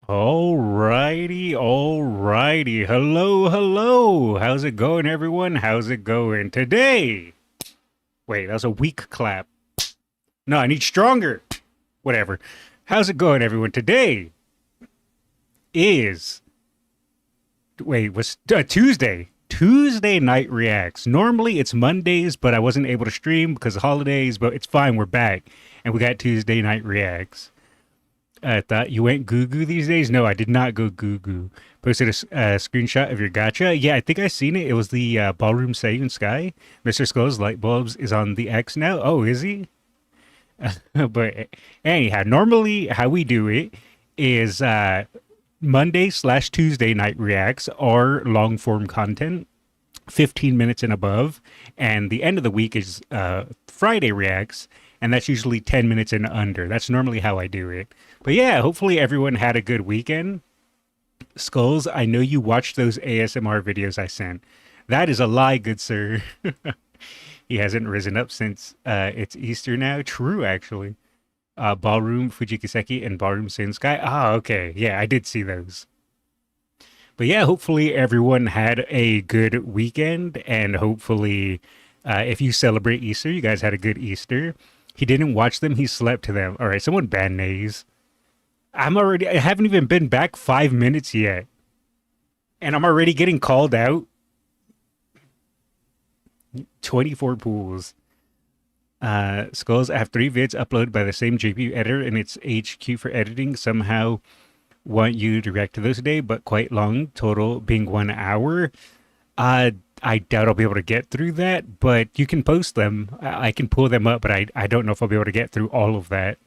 Alrighty, alrighty. Hello, hello. How's it going, everyone? How's it going today? Wait, that was a weak clap. No, I need stronger. Whatever. How's it going, everyone? Today is was Tuesday. Tuesday night reacts. Normally it's Mondays, but I wasn't able to stream because of holidays. But it's fine. We're back, and we got Tuesday night reacts. I thought you went goo-goo these days. No, I did not go goo-goo. Posted a screenshot of your gacha. Yeah, I think I seen it. It was the Ballroom Seiyun Sky. Mr. Skullz Light Bulbs is on the X now. Oh, is he? But anyhow, normally how we do it is Monday/Tuesday night reacts or long-form content, 15 minutes and above. And the end of the week is Friday reacts, and that's usually 10 minutes and under. That's normally how I do it. But yeah, hopefully everyone had a good weekend. Skullz, I know you watched those ASMR videos I sent. That is a lie, good sir. He hasn't risen up since it's Easter now. True, actually. Ballroom Fujikiseki and Ballroom Seiyun Sky. Ah, okay. Yeah, I did see those. But yeah, hopefully everyone had a good weekend. And hopefully, if you celebrate Easter, you guys had a good Easter. He didn't watch them. He slept to them. All right, someone ban nays. I haven't even been back 5 minutes yet. And I'm already getting called out. 24 pools. Skullz, I have 3 vids uploaded by the same GPU editor and its HQ for editing. Somehow want you to react to those today, but quite long, total being 1 hour. I doubt I'll be able to get through that, but you can post them. I can pull them up, but I don't know if I'll be able to get through all of that.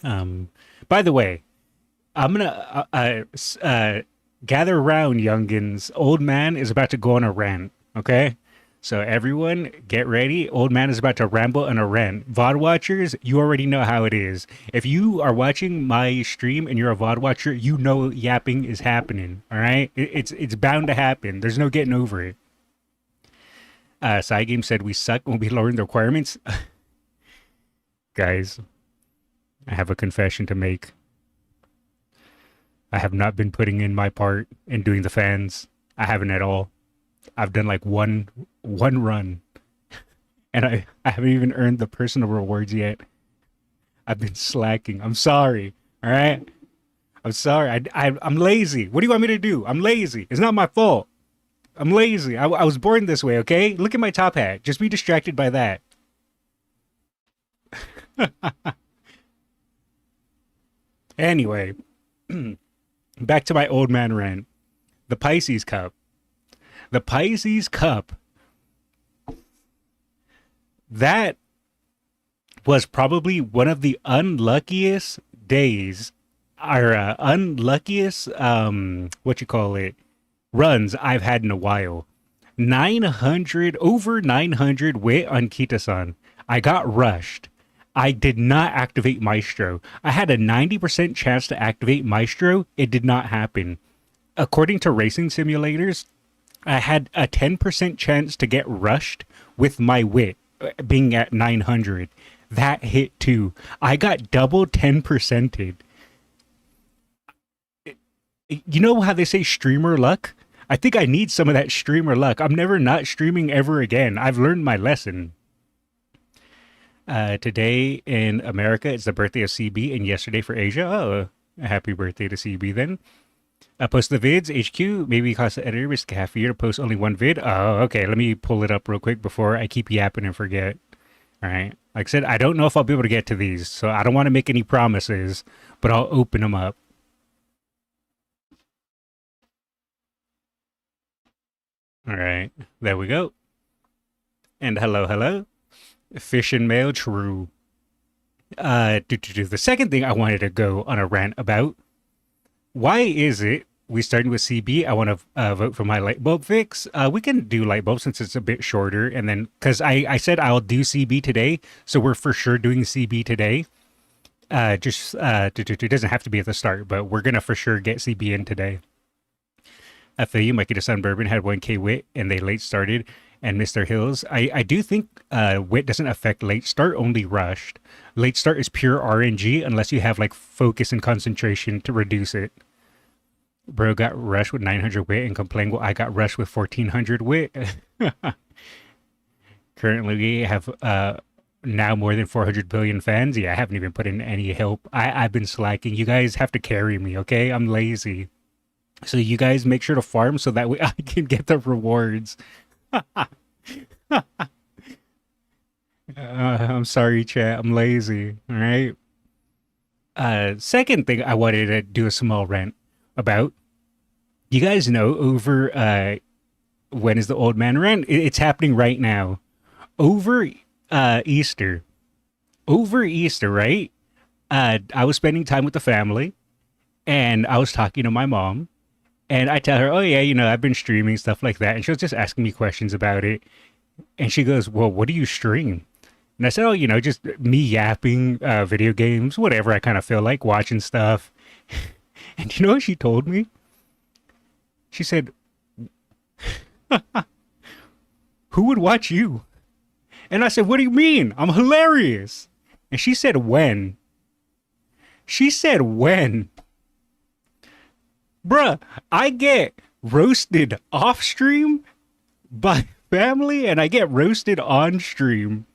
By the way, I'm gonna gather around, youngins. Old man is about to go on a rant, okay? So everyone, get ready. Old man is about to ramble on a rant. VOD watchers, you already know how it is. If you are watching my stream and you're a VOD watcher, you know yapping is happening, all right? It's bound to happen. There's no getting over it. Side Game said we suck when we lower the requirements. Guys, I have a confession to make. I have not been putting in my part in doing the fans. I haven't at all. I've done like one run. And I haven't even earned the personal rewards yet. I've been slacking. I'm sorry. All right? I'm sorry. I'm lazy. What do you want me to do? I'm lazy. It's not my fault. I'm lazy. I was born this way, okay? Look at my top hat. Just be distracted by that. Anyway, back to my old man rant. The Pisces Cup. The Pisces Cup. That was probably one of the unluckiest days, or unluckiest, runs I've had in a while. 900, over 900 wit on Kita-san. I got rushed. I did not activate Maestro. I had a 90% chance to activate Maestro. It did not happen. According to racing simulators, I had a 10% chance to get rushed with my wit being at 900. That hit too. I got double 10%ed. You know how they say streamer luck? I think I need some of that streamer luck. I'm never not streaming ever again. I've learned my lesson. Today in America, it's the birthday of CB, and yesterday for Asia. Oh, a happy birthday to CB then. Post the vids, HQ. Maybe cost the editor was half a year to post only one vid. Oh, okay. Let me pull it up real quick before I keep yapping and forget. All right. Like I said, I don't know if I'll be able to get to these, so I don't want to make any promises, but I'll open them up. All right. There we go. And hello, hello. Fish and mail, true. The second thing I wanted to go on a rant about. Why is it we starting with CB? I want to vote for my light bulb fix. We can do light bulb since it's a bit shorter, and then because I said I'll do CB today, so we're for sure doing CB today. It doesn't have to be at the start, but we're gonna for sure get CB in today. I feel you. Mikey the Sun Bourbon had 1K wit, and they late started. And Mr. Hills, I do think wit doesn't affect late start, only rushed. Late start is pure RNG unless you have like focus and concentration to reduce it. Bro got rushed with 900 wit and complained, well, I got rushed with 1400 wit. Currently, we have now more than 400 billion fans. Yeah, I haven't even put in any help. I've been slacking. You guys have to carry me, okay? I'm lazy. So you guys make sure to farm so that way I can get the rewards. I'm sorry, chat. I'm lazy. All right. Second thing I wanted to do a small rant about. You guys know over when is the old man rant? It's happening right now. Over Easter. Over Easter, right? I was spending time with the family, and I was talking to my mom. And I tell her, oh, yeah, you know, I've been streaming, stuff like that. And she was just asking me questions about it. And she goes, well, what do you stream? And I said, oh, you know, just me yapping, video games, whatever I kind of feel like, watching stuff. And you know what she told me? She said, who would watch you? And I said, what do you mean? I'm hilarious. And she said, when? She said, when? Bruh, I get roasted off stream by family and I get roasted on stream.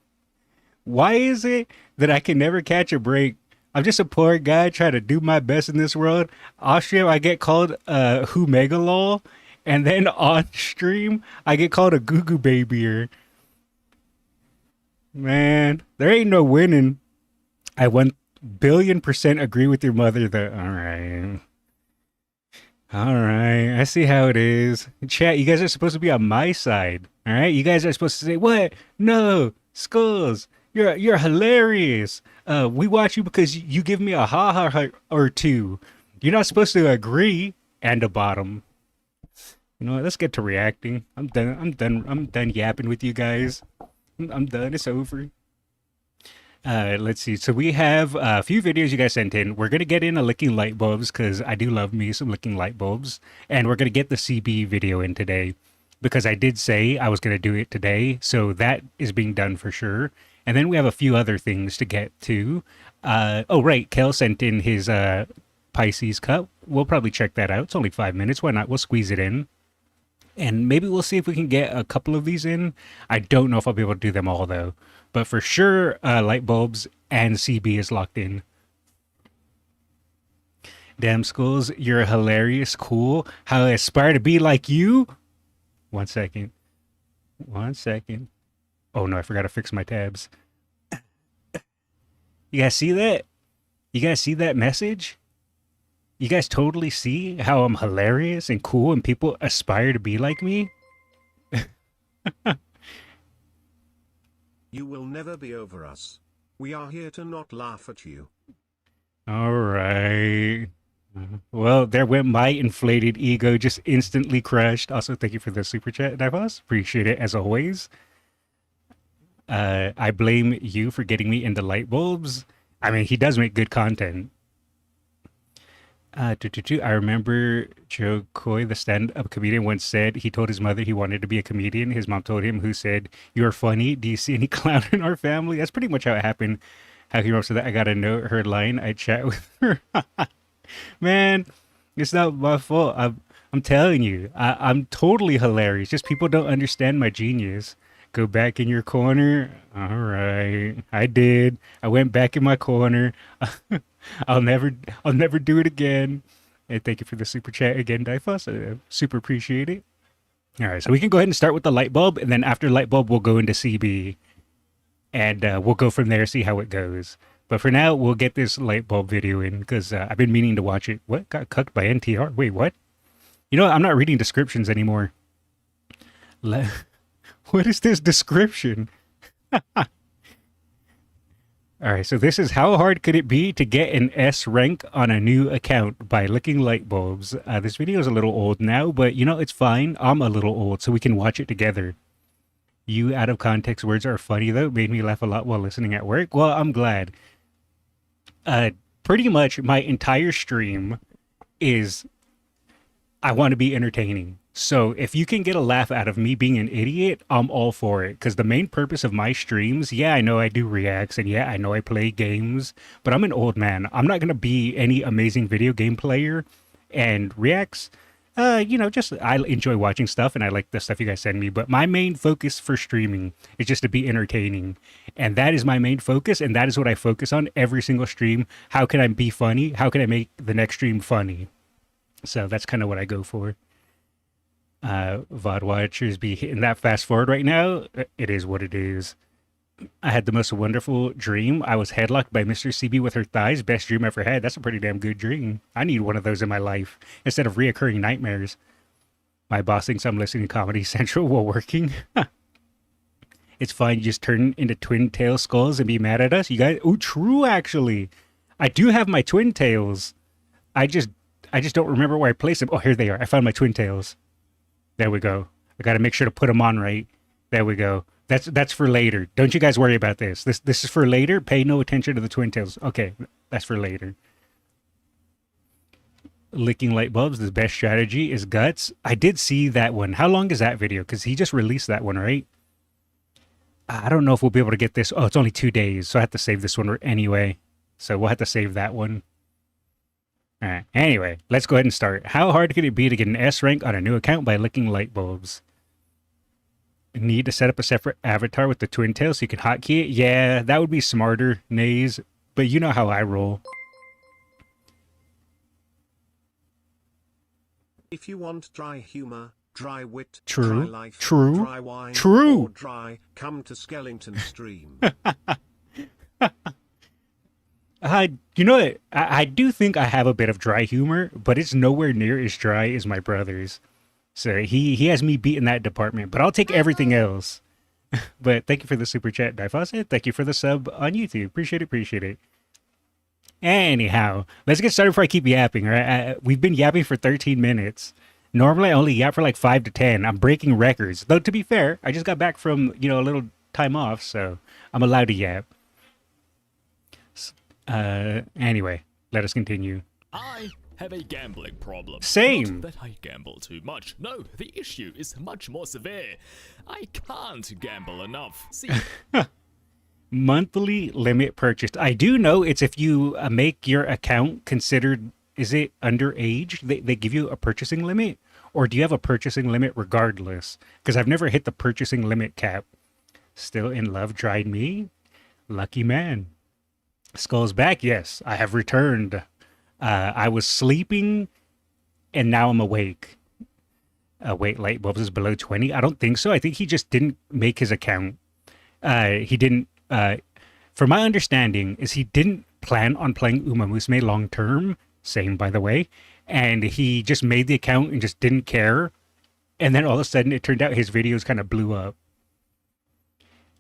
Why is it that I can never catch a break? I'm just a poor guy trying to do my best in this world. Off stream, I get called who megalol, and then on stream, I get called a goo goo babyer. Man, there ain't no winning. I 1,000,000,000% agree with your mother that, all right. All right, I see how it is. Chat, you guys are supposed to be on my side. All right, you guys are supposed to say, "What? No, Skullz, you're hilarious. We watch you because you give me a ha ha or two. You're not supposed to agree." And a bottom. You know what? Let's get to reacting. I'm done. I'm done yapping with you guys. I'm done. It's over. Let's see. So we have a few videos you guys sent in. We're going to get in a licking light bulbs because I do love me some licking light bulbs. And we're going to get the CB video in today because I did say I was going to do it today. So that is being done for sure. And then we have a few other things to get to. Oh, right. Kel sent in his Pisces Cup. We'll probably check that out. It's only 5 minutes. Why not? We'll squeeze it in. And maybe we'll see if we can get a couple of these in. I don't know if I'll be able to do them all, though. But for sure, light bulbs and CB is locked in. Damn, Skullz, you're hilarious, cool. How I aspire to be like you. 1 second. 1 second. Oh, no, I forgot to fix my tabs. You guys see that? You guys see that message? You guys totally see how I'm hilarious and cool and people aspire to be like me? You will never be over us. We are here to not laugh at you. All right. Well, there went my inflated ego, just instantly crushed. Also, thank you for the super chat, Divas. Appreciate it as always. I blame you for getting me into light bulbs. I mean, he does make good content. I remember Joe Coy, the stand-up comedian, once said he told his mother he wanted to be a comedian. His mom told him, who said, "You're funny. Do you see any clown in our family?" That's pretty much how it happened. How he wrote so that I got to know her line. I chat with her. Man, it's not my fault. I'm telling you, I'm totally hilarious. Just people don't understand my genius. Go back in your corner. All right, I did. I went back in my corner. I'll never, I'll never do it again. And thank you for the super chat again, Difus. I super appreciate it. All right, so we can go ahead and start with the light bulb, and then after light bulb, we'll go into CB, and we'll go from there, see how it goes. But for now, we'll get this light bulb video in because I've been meaning to watch it. What got cucked by NTR? Wait, what? You know, I'm not reading descriptions anymore. What is this description? All right, so this is how hard could it be to get an S rank on a new account by licking light bulbs. This video is a little old now, but you know, it's fine. I'm a little old, so we can watch it together. You out of context words are funny though. Made me laugh a lot while listening at work. Well, I'm glad. Pretty much my entire stream is I want to be entertaining. So if you can get a laugh out of me being an idiot, I'm all for it. Because the main purpose of my streams, yeah, I know I do reacts, and yeah, I know I play games, but I'm an old man. I'm not going to be any amazing video game player. And reacts, you know, just I enjoy watching stuff, and I like the stuff you guys send me. But my main focus for streaming is just to be entertaining. And that is my main focus, and that is what I focus on every single stream. How can I be funny? How can I make the next stream funny? So that's kind of what I go for. VOD watchers be hitting that fast forward right now. It is what it is. I had the most wonderful dream. I was headlocked by Mr. CB with her thighs. Best dream ever had. That's a pretty damn good dream. I need one of those in my life instead of reoccurring nightmares. My boss thinks I'm listening to Comedy Central while working. It's fine. You just turn into twin tail skulls and be mad at us. You guys. Oh, true. Actually, I do have my twin tails. I just don't remember where I placed them. Oh, here they are. I found my twin tails. There we go. I got to make sure to put them on right. There we go. That's for later. Don't you guys worry about this. This is for later. Pay no attention to the twin tails. Okay, that's for later. Licking light bulbs, the best strategy is guts. I did see that one. How long is that video? Because he just released that one, right? I don't know if we'll be able to get this. Oh, it's only 2 days, so I have to save this one anyway. So we'll have to save that one. All right. Anyway, let's go ahead and start. How hard could it be to get an S rank on a new account by licking light bulbs? Need to set up a separate avatar with the twin tails so you can hotkey it? Yeah, that would be smarter, Nays. But you know how I roll. If you want dry humor, dry wit, True. dry life, True. dry wine, True. or dry, come to Skellington Stream. You know what? I do think I have a bit of dry humor, but it's nowhere near as dry as my brother's. So he has me beat in that department, but I'll take everything else. But thank you for the super chat, Difos. Thank you for the sub on YouTube. Appreciate it. Anyhow, let's get started before I keep yapping, all right? We've been yapping for 13 minutes. Normally, I only yap for like 5 to 10. I'm breaking records. Though, to be fair, I just got back from, you know, a little time off, so I'm allowed to yap. Anyway, let us continue. I have a gambling problem. Same. Not that I gamble too much. No, the issue is much more severe. I can't gamble enough. See. Monthly limit purchased. I do know it's if you make your account considered, is it underage? They give you a purchasing limit? Or do you have a purchasing limit regardless? Because I've never hit the purchasing limit cap. Still in love, dried me? Lucky man. Skull's back? Yes, I have returned. I was sleeping, and now I'm awake. Wait, light bulbs is below 20? I don't think so. I think he just didn't make his account. He didn't, from my understanding, is he didn't plan on playing Umamusume long term. Same, by the way. And he just made the account and just didn't care. And then all of a sudden, it turned out his videos kind of blew up.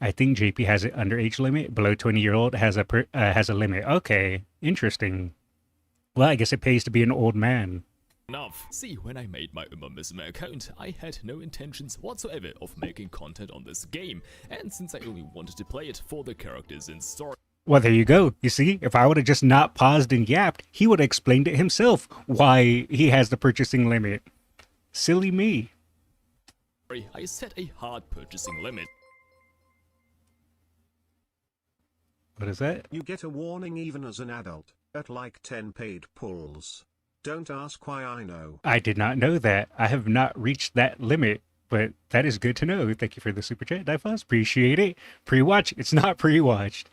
I think JP has an underage limit. Below 20-year-old has a limit. Okay, interesting. Well, I guess it pays to be an old man. Enough. See, when I made my Umamusume account, I had no intentions whatsoever of making content on this game, and since I only wanted to play it for the characters and story. Well, there you go. You see, if I would have just not paused and yapped, he would have explained it himself why he has the purchasing limit. Silly me. I set a hard purchasing limit. What is that? You get a warning even as an adult, at like 10 paid pulls. Don't ask why, I know. I did not know that. I have not reached that limit, but that is good to know. Thank you for the super chat, Difus. Appreciate it. Pre-watch? It's not pre-watched.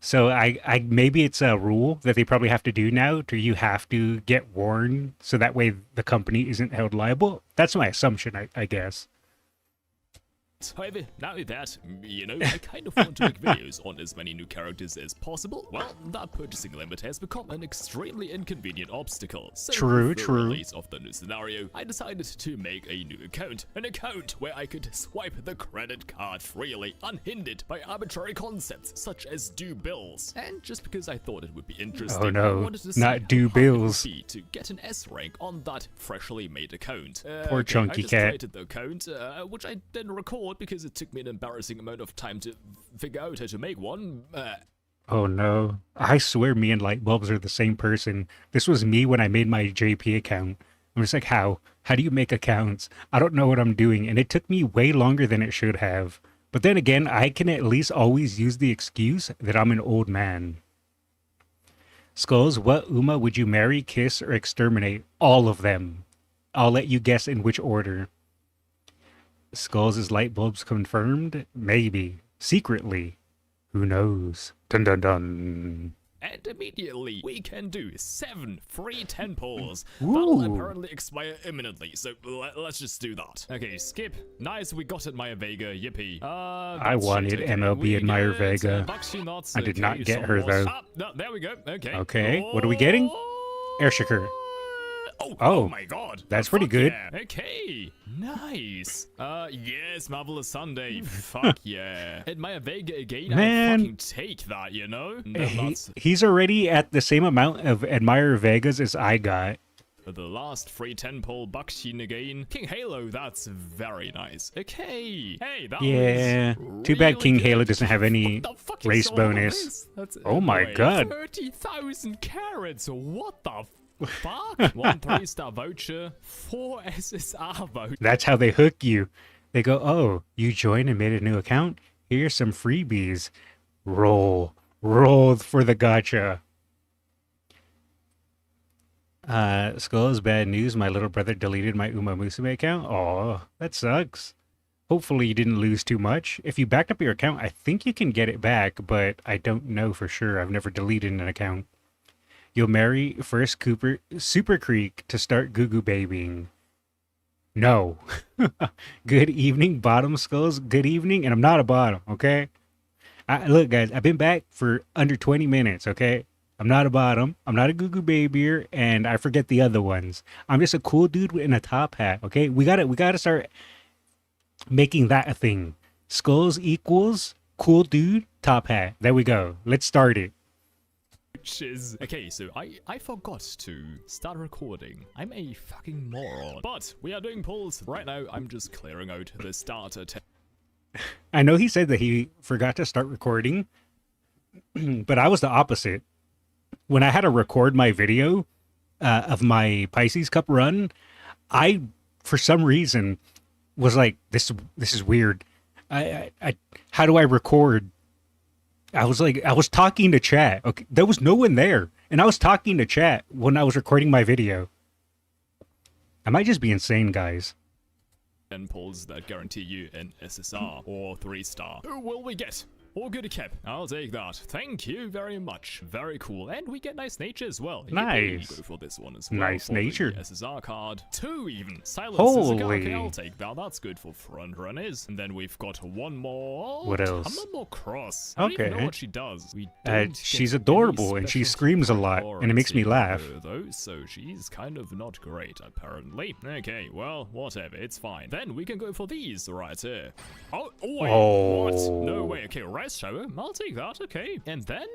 So I maybe it's a rule that they probably have to do now to you have to get warned so that way the company isn't held liable. That's my assumption, I guess. However, now that, you know, I kind of want to make videos on as many new characters as possible, well, that purchasing limit has become an extremely inconvenient obstacle. So True, with the true. release of the new scenario, I decided to make a new account. An account where I could swipe the credit card freely, unhindered by arbitrary concepts such as due bills. And just because I thought it would be interesting, Oh no, I wanted to see not due how hard it would bills. be to get an S rank on that freshly made account. Poor chunky I just cat. created the account, which I didn't record because it took me an embarrassing amount of time to figure out how to make one. Oh no. I swear me and Lightbulbs are the same person. This was me when I made my JP account. I'm just like, how? How do you make accounts? I don't know what I'm doing, and it took me way longer than it should have. But then again, I can at least always use the excuse that I'm an old man. Skullz, what Uma would you marry, kiss, or exterminate? All of them. I'll let you guess in which order. Skullz' light bulbs confirmed? Maybe. Secretly. Who knows? Dun dun dun. And immediately, we can do 7 free 10 pulls. Ooh. That'll apparently expire imminently, so let's just do that. Okay, skip. Nice, we got Admire Vega, yippee. I wanted MLB Admire Vega. I did not get her, though. No, there we go, okay. Okay, what are we getting? Airshiker. Oh my god. That's pretty Fuck good. Yeah. Okay, nice. Yes, Marvelous Sunday. Fuck yeah. Admire Vega again, Man. I fucking take that, you know? No, that's He's already at the same amount of Admire Vegas as I got. the last free 10 pull Bakshin again. King Halo, that's very nice. Okay. Hey, that Yeah. was Too bad really King good. Halo doesn't have any What the fuck race is all of bonus. this? That's, Oh my wait, god. 30,000 carats. What the fuck? 1 3-star voucher, 4 SSR voucher. That's how they hook you. They go, oh, you joined and made a new account? Here's some freebies. Roll. Roll for the gotcha. Skullz, bad news. My little brother deleted my Umamusume account. Aw, that sucks. Hopefully you didn't lose too much. If you backed up your account, I think you can get it back, but I don't know for sure. I've never deleted an account. You'll marry first Super Creek to start Goo Goo babying. No. Good evening, bottom Skullz. Good evening, and I'm not a bottom, okay? Look, guys, I've been back for under 20 minutes, okay? I'm not a bottom. I'm not a Goo Goo babyer, and I forget the other ones. I'm just a cool dude in a top hat, okay? We gotta start making that a thing. Skullz equals cool dude, top hat. There we go. Let's start it. Okay, so I forgot to start recording. I'm a fucking moron. But we are doing pulls. Right now, I'm just clearing out the starter I know he said that he forgot to start recording, but I was the opposite. When I had to record my video of my Pisces Cup run, I, for some reason, was like, this is weird. How do I record? I was talking to chat. Okay, there was no one there, and I was talking to chat when I was recording my video. I might just be insane, guys. 10 pulls that guarantee you an SSR or 3-star. Who will we get? Or good cap. I'll take that. Thank you very much. Very cool. And we get nice nature as well. Nice. Go for this one as well. Nice for the nature. SSR card. 2 even. Silence. Holy. Okay, I'll take that. That's good for front runners. And then we've got one more. What else? I'm not more cross. I don't even Okay. know what she does. We don't She's get adorable, any and she special screams a lot, and it makes me laugh. though, so she's kind of not great, apparently. Okay, well, whatever. It's fine. Then we can go for these right here. Oh, wait. Oh. What? No way. Okay, rest shower. I'll take that. Okay. And then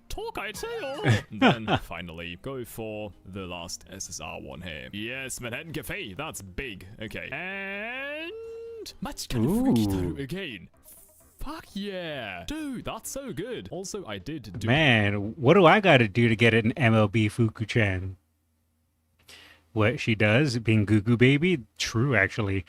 talk, I'd say. Or then finally go for the last SSR one here. Yes, Manhattan Cafe. That's big. Okay. And much kind of Ooh. freaky though again. Fuck yeah. Dude, that's so good. Also, I did do... Man, what do I gotta do to get an MLB Fuku-chan? What she does, being Goo Goo Baby? True, actually.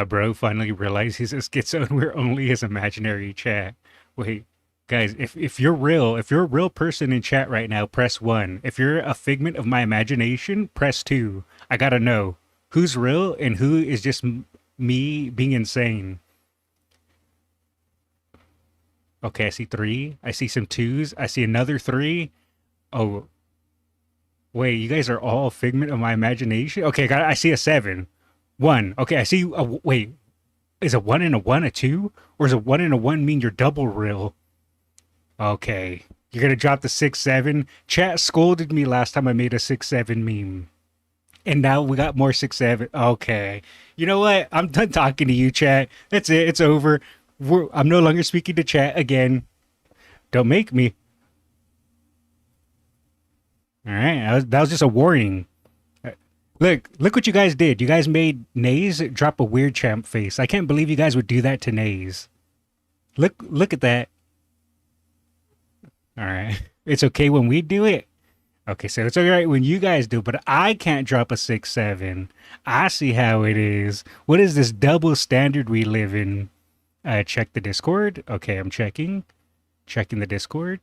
Bro finally realized he's a schizo and we're only his imaginary chat. Wait, guys, if you're a real person in chat right now, press 1. If you're a figment of my imagination, press 2. I gotta know who's real and who is just me being insane. Okay, I see 3. I see some 2s. I see another 3. Oh, wait, you guys are all a figment of my imagination? Okay, I see a 7. 1. Okay, I see. Wait, is a 1 and a 1 a 2? Or is a 1 and a 1 mean you're double real? Okay, you're gonna drop the 6-7. Chat scolded me last time I made a 6-7 meme. And now we got more 6-7. Okay. You know what? I'm done talking to you, chat. That's it. It's over. I'm no longer speaking to chat again. Don't make me. All right. That was just a warning. Look what you guys did. You guys made Naze drop a weird champ face. I can't believe you guys would do that to Naze. Look at that. All right. It's okay when we do it. Okay, so it's all right when you guys do, but I can't drop a 6-7. I see how it is. What is this double standard we live in? Check the Discord. Okay, I'm checking. Checking the Discord.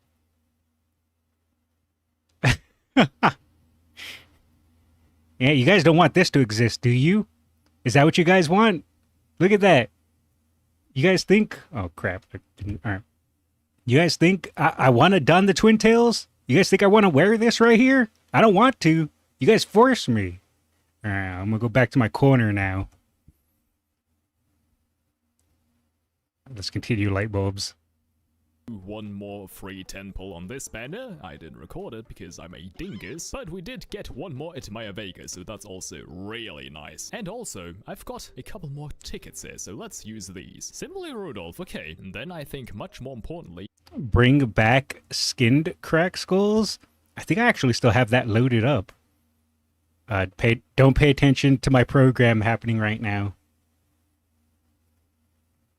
Yeah, you guys don't want this to exist, do you? Is that what you guys want? Look at that. You guys think... Oh, crap. All right. You guys think I want to don the twin tails? You guys think I want to wear this right here? I don't want to. You guys force me. All right, I'm going to go back to my corner now. Let's continue light bulbs. One more free 10 pull on this banner. I didn't record it because I'm a dingus, but we did get one more at Maya Vega, so that's also really nice. And also, I've got a couple more tickets here, so let's use these. Simply Rudolph, okay. And then I think much more importantly... Bring back skinned Krakskullz. I think I actually still have that loaded up. Don't pay attention to my program happening right now.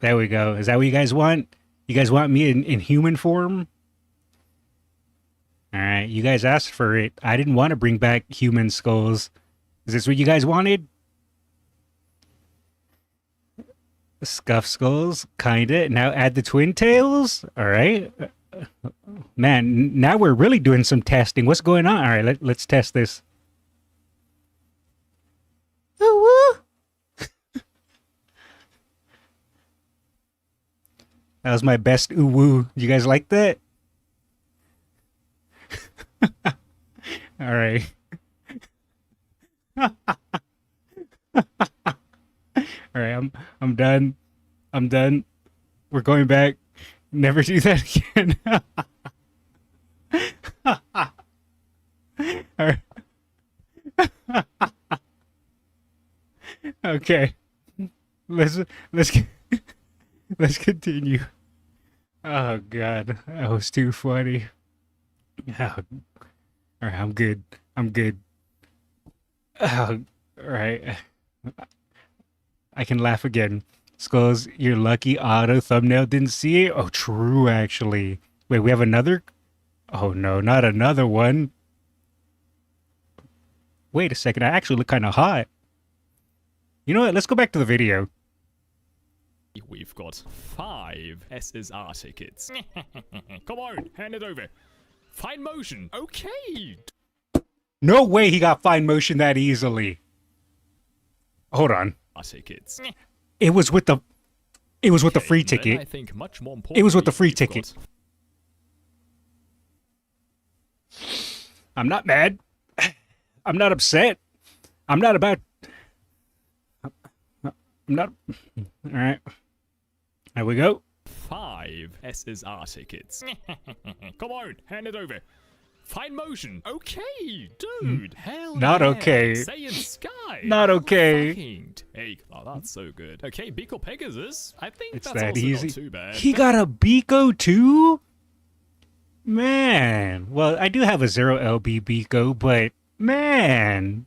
There we go. Is that what you guys want? You guys want me in human form? Alright, you guys asked for it. I didn't want to bring back human skulls. Is this what you guys wanted? Scuff skulls, kinda. Now add the twin tails? Alright. Man, now we're really doing some testing. What's going on? Alright, let's test this. That was my best ooh-woo. You guys like that? All right. All right, I'm done. I'm done. We're going back. Never do that again. All right. Okay. Let's continue. Oh God, that was too funny. Oh, all right, I'm good. I'm good. Oh, all right. I can laugh again. Skullz, your lucky auto thumbnail didn't see it? Oh, true, actually. Wait, we have another? Oh, no, not another one. Wait a second, I actually look kind of hot. You know what? Let's go back to the video. We've got 5 SSR tickets. Come on, hand it over. Fine motion. Okay. No way he got fine motion that easily. Hold on. Tickets. It was with the free ticket. I think much more it was with the free ticket. I'm not mad. I'm not upset. I'm not about... I'm not... All right. There we go. 5 SSR tickets. Come on, hand it over. Fine motion. Okay, dude. Hell not yeah. okay. Saiyan Sky. Not okay. Fucking take. Oh, that's so good. Okay, Biko Pegasus. I think it's that's that also easy. Not too bad. He got a Biko too? Man. Well, I do have a 0LB Biko, but man.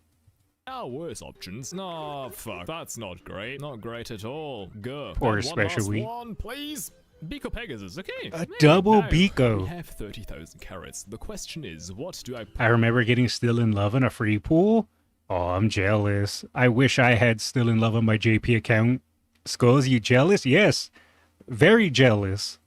Worse options. No, fuck. That's not great. Not great at all. Go. Poor One special last week. one, please. Biko Pegasus, okay. A double now, Biko. We have 30,000 carats. The question is, what do I remember getting Still in Love in a free pool. Oh, I'm jealous. I wish I had Still in Love on my JP account. Skullz, you jealous? Yes. Very jealous.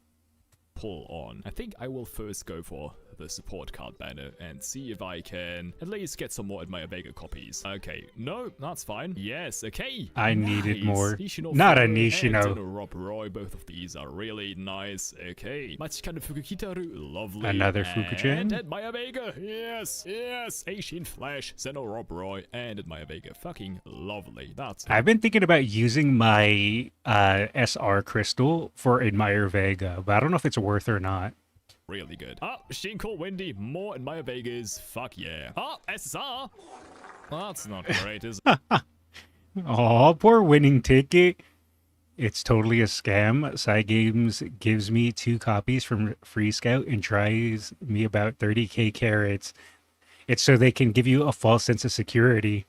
pull on? I think I will first go for the support card banner and see if I can at least get some more Admire Vega copies. Okay, no, that's fine. Yes, okay. I needed more. Nishino Not a Furo Nishino. and Rob Roy, both of these are really nice. Okay. Machikana Fukukitaru, lovely. Another Fukuchan. And Admire Vega, yes, yes. Aishin Flash, Zeno Rob Roy, and Admire Vega, fucking lovely. That's I've been thinking about using my SR crystal for Admire Vega, but I don't know if it's worth or not. really good. Ah, Shinko Wendy, more Admire Vegas. Fuck yeah. Ah, SSR. That's not great, is it? Oh, poor winning ticket. It's totally a scam. Side Games gives me 2 copies from Free Scout and tries me about 30k carats. It's so they can give you a false sense of security.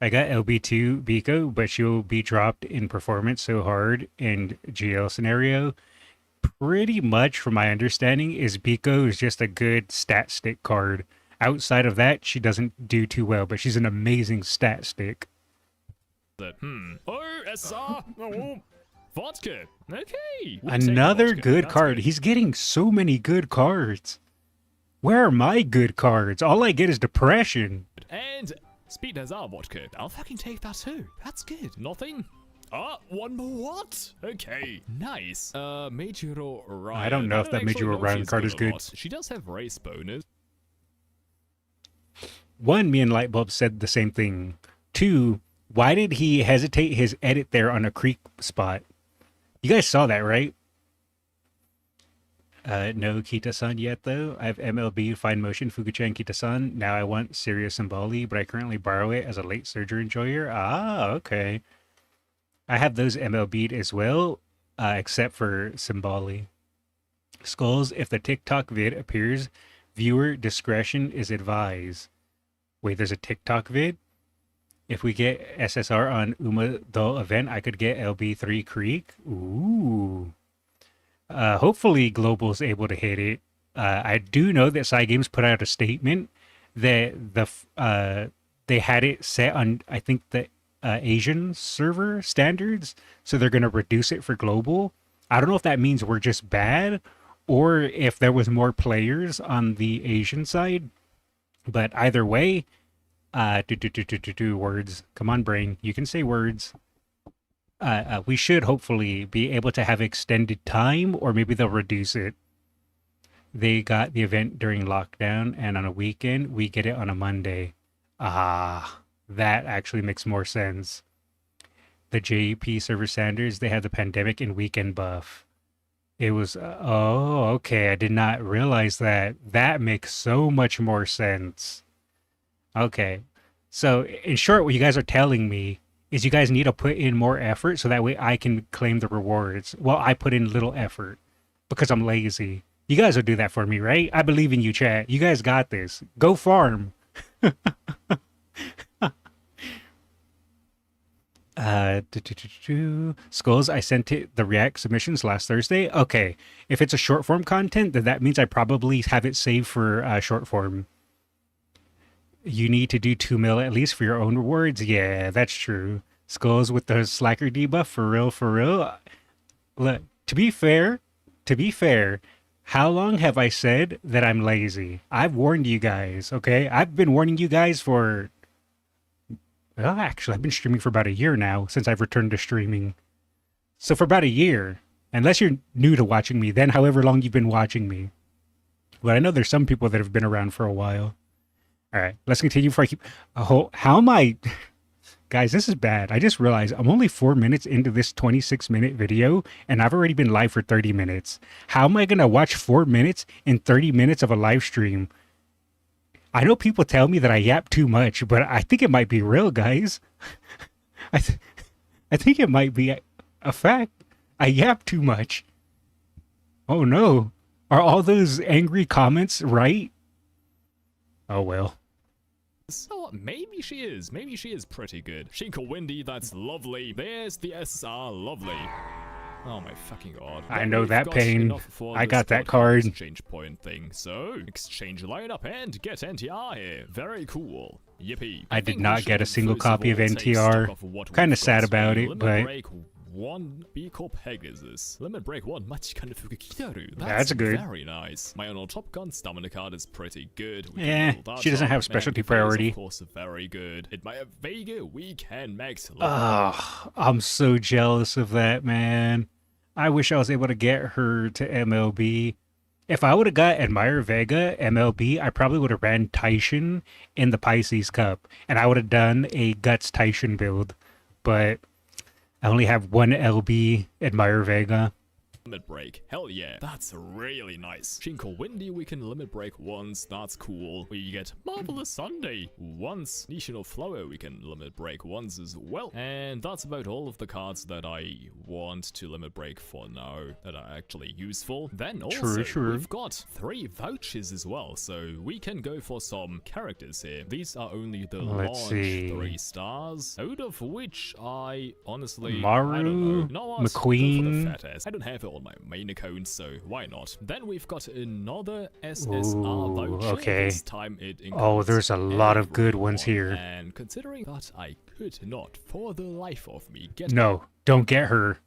I got LB2 Biko, but she'll be dropped in performance so hard in GL scenario. Pretty much, from my understanding, is Biko is just a good stat stick card. Outside of that, she doesn't do too well, but she's an amazing stat stick. Oh, SSR. Oh, vodka. Okay. We'll Another take vodka. good That's card. He's getting so many good cards. Where are my good cards? All I get is depression. And Speed has our vodka. I'll fucking take that too. That's good. Nothing. Ah, one more what? Okay, nice. Meijiro Ryan. I don't know if that actually Meijiro know Ryan she's card is a good. lot. She does have race bonus. 1, me and Lightbulb said the same thing. 2, why did he hesitate his edit there on a creek spot? You guys saw that, right? No Kita-san yet, though. I have MLB, Fine Motion, Fukuchan, Kita-san. Now I want Sirius Symboli, but I currently borrow it as a late surger enjoyer. Ah, okay. I have those MLB'd as well, except for Symboli. Skullz, if the TikTok vid appears, viewer discretion is advised. Wait, there's a TikTok vid? If we get SSR on Umado event, I could get LB3 Creek. Ooh. Hopefully Global's able to hit it. I do know that Side Games put out a statement that they had it set on, I think, the Asian server standards, so they're going to reduce it for Global. I don't know if that means we're just bad or if there was more players on the Asian side, but either way, words. Come on, brain. You can say words. We should hopefully be able to have extended time, or maybe they'll reduce it. They got the event during lockdown, and on a weekend, we get it on a Monday. Ah, that actually makes more sense. The JP server standards, they have the pandemic and weekend buff. It was, oh, okay, I did not realize that. That makes so much more sense. Okay, so in short, what you guys are telling me is you guys need to put in more effort so that way I can claim the rewards. Well, I put in little effort because I'm lazy. You guys will do that for me, right? I believe in you, chat. You guys got this. Go farm. Skullz, I sent it the React submissions last Thursday. Okay, if it's a short form content, then that means I probably have it saved for short form. You need to do 2 mil at least for your own rewards. Yeah, that's true. Skullz with the slacker debuff, for real, for real. Look, to be fair, how long have I said that I'm lazy? I've warned you guys, okay? I've been warning you guys for... Well, actually, I've been streaming for about a year now, since I've returned to streaming. So for about a year, unless you're new to watching me, then however long you've been watching me. But I know there's some people that have been around for a while. All right, let's continue before I keep... Oh, how am I... Guys, this is bad. I just realized I'm only 4 minutes into this 26-minute video, and I've already been live for 30 minutes. How am I going to watch 4 minutes in 30 minutes of a live stream? I know people tell me that I yap too much, but I think it might be real, guys. I think it might be a fact. I yap too much. Oh, no. Are all those angry comments right? Oh, well. So maybe she is. Maybe she is pretty good. Shinko Wendy, that's lovely. There's the SSR, lovely. Oh my fucking god. I Then know we've that got pain. enough for I the got that spot card. exchange point thing. So, exchange lineup and get NTR here. Very cool. Yippee. I did think we not get a should single first copy of all take NTR. stock of what Kinda we've sad got. about We it, limit but- break 1 B Corp Pegasus. Limit break 1 Machikanda Fukukitaru. That's good. Very nice. My own Top Gun stamina card is pretty good. We Eh, can level that she doesn't up, have and specialty it is, priority. Of course, very good. In my Vega, we can max level. Oh, I'm so jealous of that, man. I wish I was able to get her to MLB. If I would have got Admire Vega MLB, I probably would have ran Taishin in the Pisces Cup, and I would have done a Guts Taishin build. But I only have one LB Admire Vega. Limit break. Hell yeah. That's really nice. Shinko Windy, we can limit break once. That's cool. We get Marvelous Sunday once. Nishino Flower, we can limit break once as well. And that's about all of the cards that I want to limit break for now that are actually useful. Then also, True. we've got 3 vouchers as well. So we can go for some characters here. These are only the Let's launch see. 3 stars, out of which I honestly, Maru, I don't know. You know what? Go for the McQueen. fat ass. I don't have it on my main account, so why not? Then we've got another SSR Ooh, voucher. okay. This time it Oh, includes there's a lot of good ones everyone. here. And considering that I could not, for the life of me, get No, don't get her.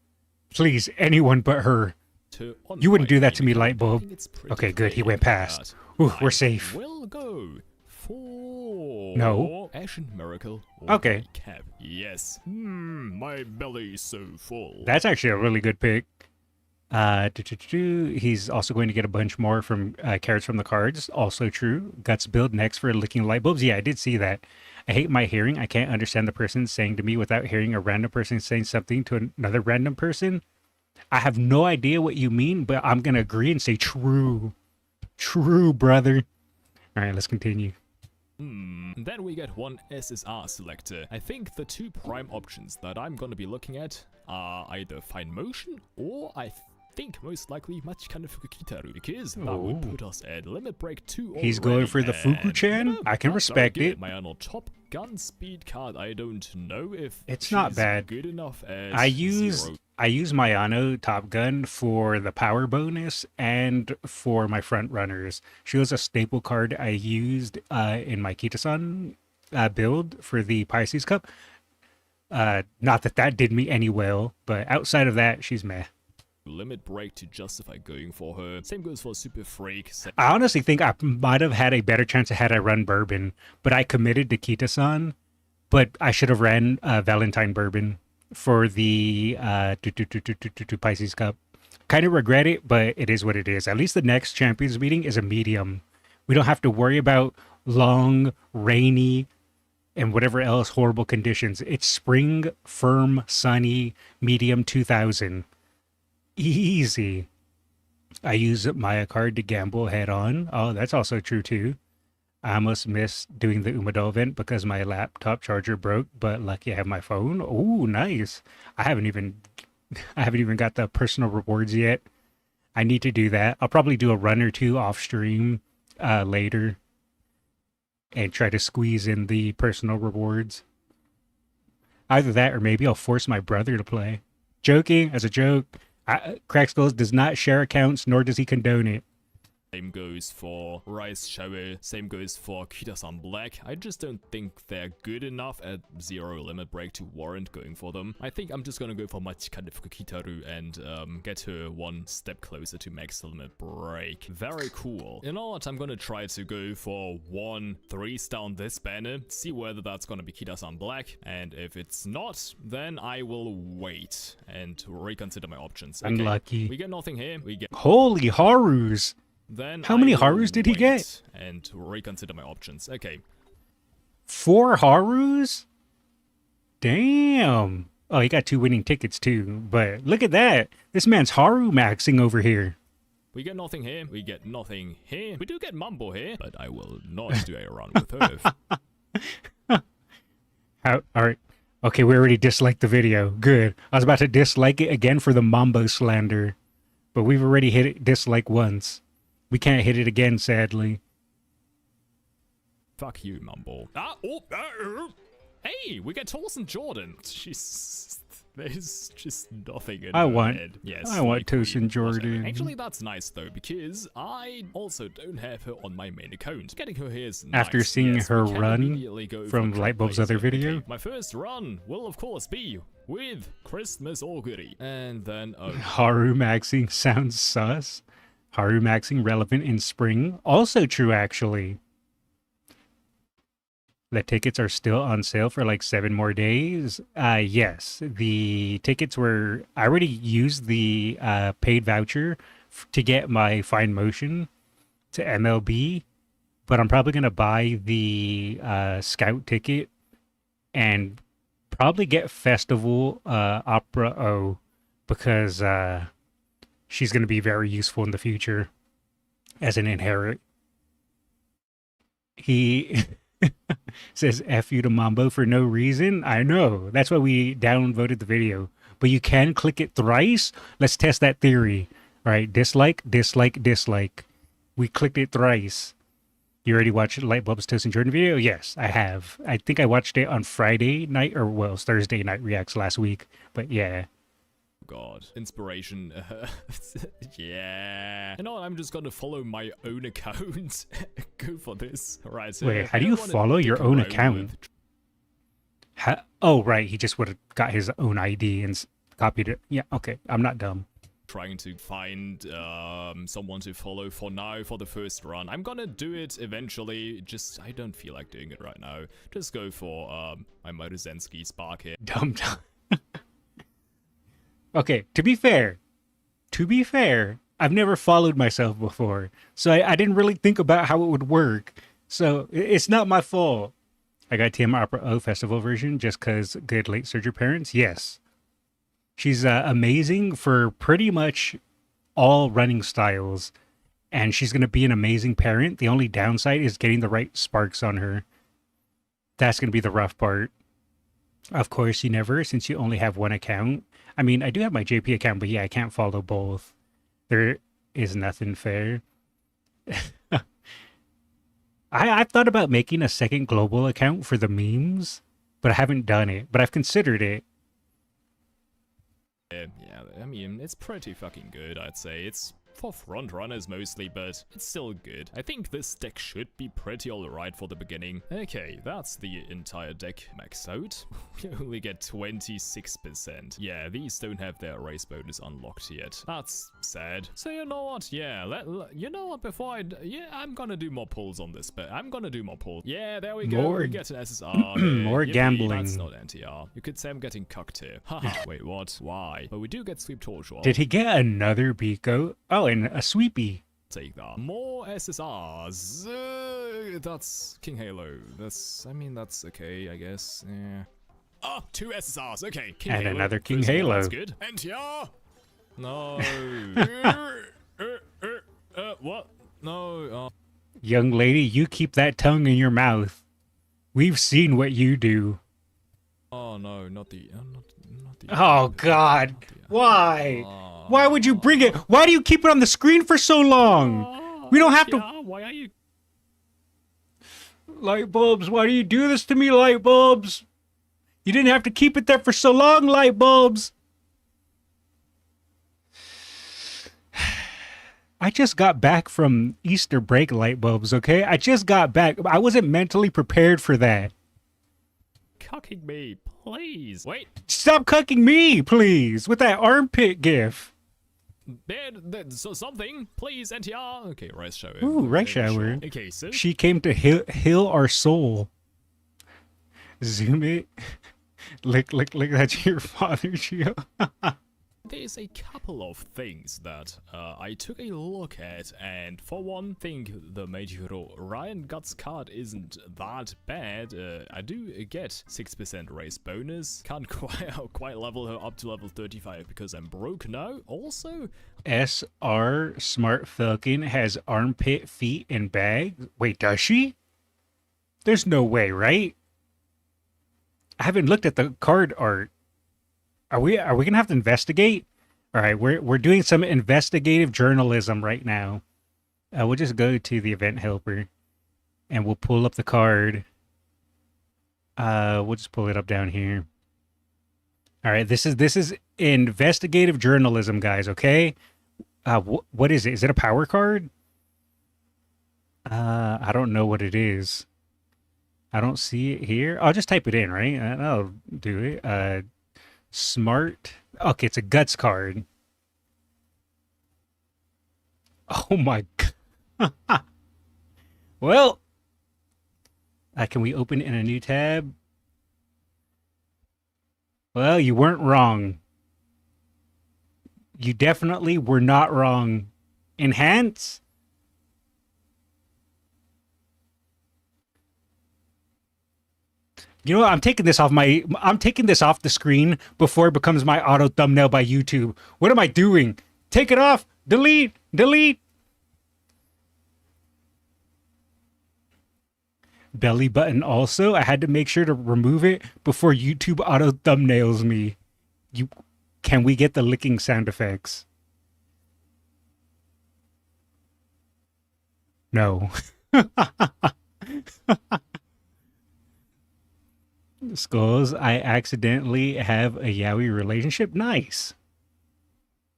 Please, anyone but her. to on You wouldn't my do that to main me, account, I Lightbulb. think it's pretty Okay, good, he clear went past. that Ooh, we're I safe. will go for No. Ashen Miracle. Okay. Cap. Yes. My belly's so full. That's actually a really good pick. He's also going to get a bunch more from carrots from the cards. Also true. Guts build next for licking light bulbs. Yeah, I did see that. I hate my hearing. I can't understand the person saying to me without hearing a random person saying something to another random person. I have no idea what you mean, but I'm going to agree and say true. True, brother. All right, let's continue. Then we get one SSR selector. I think the 2 prime options that I'm gonna be looking at are either Fine Motion or I think most likely Machikanda Fukukitaru, because that would put us at limit break 2 He's going already, for the and, Fuku-chan? you know, I can that's respect very it. good. My own Top Gun speed card, I don't know if It's not she's bad. good enough as I use Zero. Mayano Top Gun for the power bonus and for my front runners. She was a staple card I used in my Kita-san build for the Pisces Cup. Not that did me any well, but outside of that, she's meh. Limit break to justify going for her. Same goes for Super Freak. I honestly think I might have had a better chance had I run Bourbon, but I committed to Kita-san, but I should have ran Valentine Bourbon for the Pisces Cup. Kind of regret it, but it is what it is. At least the next Champions meeting is a medium. We don't have to worry about long, rainy, and whatever else horrible conditions. It's spring, firm, sunny, medium 2000. Easy. I use Maya card to gamble head on. Oh, that's also true too. I almost missed doing the Umado event because my laptop charger broke, but lucky I have my phone. Oh, nice. I haven't even got the personal rewards yet. I need to do that. I'll probably do a run or 2 off stream later and try to squeeze in the personal rewards. Either that or maybe I'll force my brother to play. Joking, as a joke. Krakskullz does not share accounts, nor does he condone it. Same goes for Rice Shower, same goes for Kita-san Black. I just don't think they're good enough at 0 limit break to warrant going for them. I think I'm just gonna go for Machikanda Fukukitaru and get her 1 step closer to max limit break. Very cool. You know what, I'm gonna try to go for 1 3-star on this banner, see whether that's gonna be Kita-san Black, and if it's not, then I will wait and reconsider my options. Okay, Unlucky. we get nothing here, we get... Holy Harus! Then How many I will Harus did he wait get? And reconsider my options. Okay. 4 Harus? Damn. Oh, he got 2 winning tickets too. But look at that. This man's Haru maxing over here. We get nothing here. We get nothing here. We do get Mumbo here, but I will not do a run with her. Alright. Okay, we already disliked the video. Good. I was about to dislike it again for the Mambo slander. But we've already hit it dislike once. We can't hit it again, sadly. Fuck you, Mumbo. Hey, we get Torsen Jordan. Jeez. There's just nothing in I her want- head. Yes, I want like Tosin whatever. Jordan. Actually, that's nice though, because I also don't have her on my main account. Getting her here is After nice. seeing Yes, her we can run immediately go from for Lightbulb's Trailblazer. other video. Okay, my first run will of course be with Christmas Augury. And then, oh, Haru maxing sounds sus. Haru maxing relevant in spring. Also true, actually. The tickets are still on sale for like 7 more days. Yes, the tickets were... I already used the paid voucher to get my Fine Motion to MLB, but I'm probably going to buy the Scout ticket and probably get Festival Opera O, because she's going to be very useful in the future as an inherit. He says F you to Mambo for no reason. I know. That's why we downvoted the video. But you can click it thrice. Let's test that theory. All right. Dislike, dislike, dislike. We clicked it thrice. You already watched Lightbulb's Toast and Jordan video? Yes, I have. I think I watched it on Friday night, or well, it was Thursday night reacts last week. But yeah. God, inspiration. Yeah. You know what? I'm just gonna follow my own account. Go for this. Right. So Wait, how I do don't you wanna follow your dick own around account? with Oh, right. He just would have got his own ID and copied it. Yeah, okay. I'm not dumb. Trying to find someone to follow for now for the first run. I'm gonna do it eventually. Just I don't feel like doing it right now. Just go for my Motozenski Spark here. Dumb. Okay, to be fair, I've never followed myself before, so I didn't really think about how it would work. So it's not my fault. I got TM Opera O Festival version just because good late surger parents. Yes, she's amazing for pretty much all running styles, and she's gonna be an amazing parent. The only downside is getting the right sparks on her. That's gonna be the rough part. Of course, you never, since you only have one account. I mean, I do have my JP account, but yeah, I can't follow both. There is nothing fair. I've thought about making a second global account for the memes, but I haven't done it. But I've considered it. Yeah, I mean, it's pretty fucking good, I'd say. It's for front runners mostly, but it's still good. I think this deck should be pretty alright for the beginning. Okay, that's the entire deck maxed out. We only get 26%. Yeah, these don't have their race bonus unlocked yet. That's sad. So you know what? Yeah, you know what? Before I'm gonna do more pulls on this, but I'm gonna do more pulls. Yeah, there we go. We get an SSR. More Yippee, gambling. That's not NTR. You could say I'm getting cucked here. Haha. Wait, what? Why? But we do get Sweep Torture. Did he get another Biko? Oh, and a Sweepy. Take that. More SSRs. That's King Halo. I mean, that's okay, I guess. Yeah. Oh, 2 SSRs. Okay, King And Halo. another King First of all, Halo. That's good. NTR. No. What? No. Young lady, you keep that tongue in your mouth. We've seen what you do. Oh no, not the. Oh, God. Why? Why would you bring it? Why do you keep it on the screen for so long? We don't have to... Why are you? Lightbulbs, why do you do this to me, Lightbulbs? You didn't have to keep it there for so long, Lightbulbs. I just got back from Easter break, Lightbulbs, okay? I just got back. I wasn't mentally prepared for that. Cucking me, please. Wait. Stop cucking me, please, with that armpit gif. So something, please, NTR. Okay, rice shower. Ooh, rice shower. Okay, so She came to heal our soul. Zoom it. Lick, that's your father, Gio. there's a couple of things that I took a look at, and for one thing, the Major Ryan Guts card isn't that bad. I do get 6% race bonus. Can't quite level her up to level 35 because I'm broke now. Also, SR Smart Falcon has armpit, feet, and bag. Wait, does she? There's no way, right? I haven't looked at the card art. Are we gonna have to investigate? All right, we're doing some investigative journalism right now. We'll just go to the event helper, and we'll pull up the card. We'll just pull it up down here. All right, this is investigative journalism, guys. Okay, what is it? Is it a power card? I don't know what it is. I don't see it here. I'll just type it in, right? I'll do it. Smart. Okay, it's a guts card. Oh my god. Well, can we open in a new tab? Well, you weren't wrong. You definitely were not wrong. Enhance? You know what? I'm taking this off the screen before it becomes my auto thumbnail by YouTube. What am I doing? Take it off. Delete. Delete. Belly button also. I had to make sure to remove it before YouTube auto thumbnails me. Can we get the licking sound effects? No. Skullz, I accidentally have a yaoi relationship. Nice.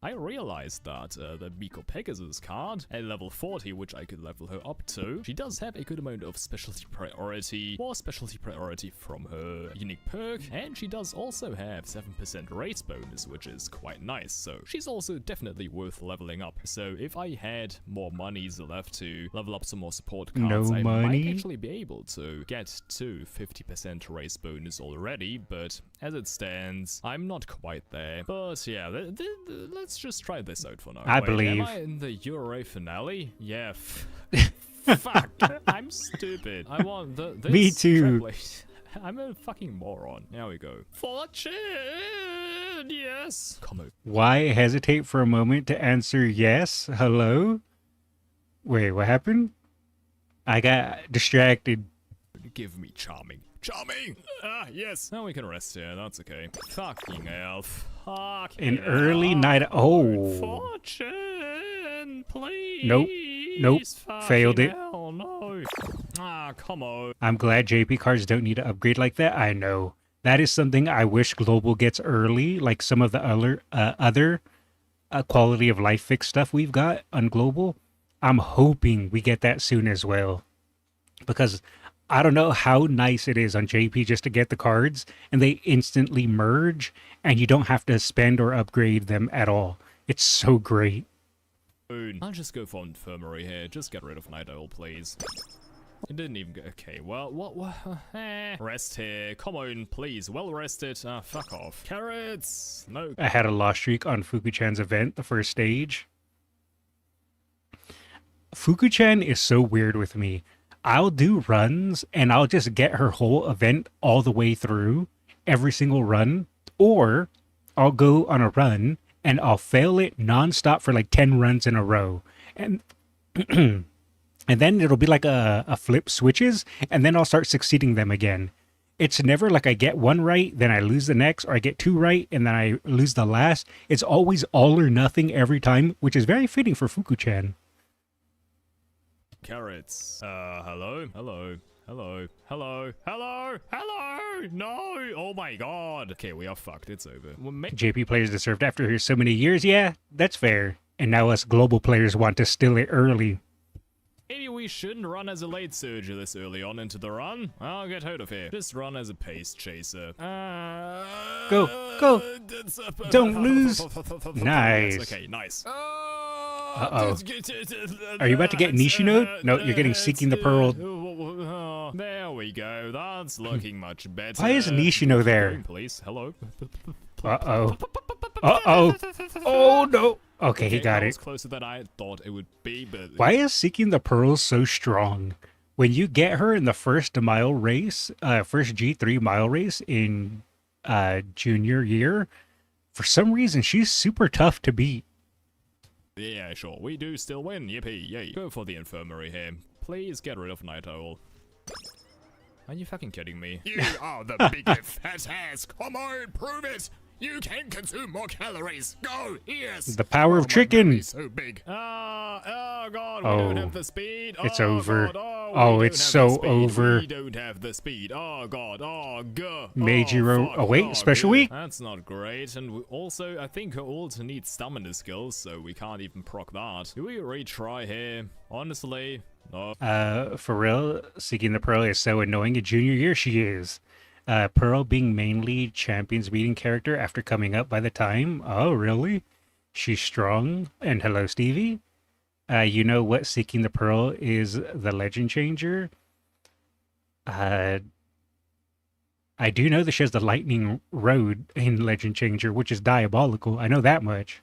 I realized that the Miko Pegasus card, at level 40, which I could level her up to, she does have a good amount of specialty priority, more specialty priority from her unique perk, and she does also have 7% race bonus, which is quite nice, so she's also definitely worth leveling up. So if I had more monies left to level up some more support cards, I might actually be able to get to 50% race bonus already, but as it stands, I'm not quite there. But yeah, let's just try this out for now. I believe. Am I in the Euro finale? Yeah. Fuck. I'm stupid. I want this. Me too. I'm a fucking moron. There we go. Fortune. Yes. Come on. Why hesitate for a moment to answer yes? Hello? Wait, what happened? I got distracted. Give me charming. Charming! Ah, yes. Now we can rest here. That's okay. Fucking elf. An early night. Oh. Fortune, please. Nope. Failed it. Hell no. Ah, come on. I'm glad JP cards don't need to upgrade like that. I know. That is something I wish Global gets early, like some of the other quality of life fix stuff we've got on Global. I'm hoping we get that soon as well. Because I don't know how nice it is on JP just to get the cards and they instantly merge and you don't have to spend or upgrade them at all. It's so great. I'll just go for infirmary here. Just get rid of Night Owl, please. It didn't even go. Okay, well, what? Rest here. Come on, please. Well rested. Fuck off. Carrots! No. I had a loss streak on Fuku-chan's event, the first stage. Fuku-chan is so weird with me. I'll do runs and I'll just get her whole event all the way through, every single run, or I'll go on a run and I'll fail it nonstop for like 10 runs in a row. And and then it'll be like a flip switches and then I'll start succeeding them again. It's never like I get one right, then I lose the next, or I get two right and then I lose the last. It's always all or nothing every time, which is very fitting for Fuku-chan. Carrots. Hello? Hello? Hello? Hello? Hello? Hello? No! Oh my god. Okay, we are fucked. It's over. JP players deserved after here so many years. Yeah, that's fair. And now us global players want to steal it early. Maybe we shouldn't run as a late surger this early on into the run. I'll get out of here. Just run as a pace chaser. Go. Don't lose. Nice. Okay, nice. Uh-oh. Are you about to get Nishino? No, you're getting Seeking the Pearl. There we go. That's looking much better. Why is Nishino there? Please. Hello. Uh-oh. Uh-oh. Oh, no. Okay, he got that it. was closer than I thought it would be, but... Why is Seeking the Pearl so strong? When you get her in the first mile race, first G3 mile race in junior year, for some reason, she's super tough to beat. Yeah, sure. We do still win. Yippee, yay. Go for the infirmary here. Please get rid of Night Owl. Are you fucking kidding me? You are the biggest fat ass. Come on, prove it. You can consume more calories. Go, yes. The power of chicken. So big. Oh god, we Oh, don't have the speed. it's Oh, over. God, oh, Oh, we it's don't have the so speed. over. We don't have the speed. Oh god, oh god. Meijiro. Fuck. Oh, wait, special good. week? That's not great. And also, I think her ult needs stamina skills, so we can't even proc that. Do we retry here? Honestly, no. For real, Seeking the Pearl is so annoying. In junior year, she is. Pearl being mainly Champion's meeting character after coming up by the time. Oh, really? She's strong. And hello, Stevie. You know what Seeking the Pearl is the legend changer? I do know that she has the lightning road in Legend Changer, which is diabolical. I know that much.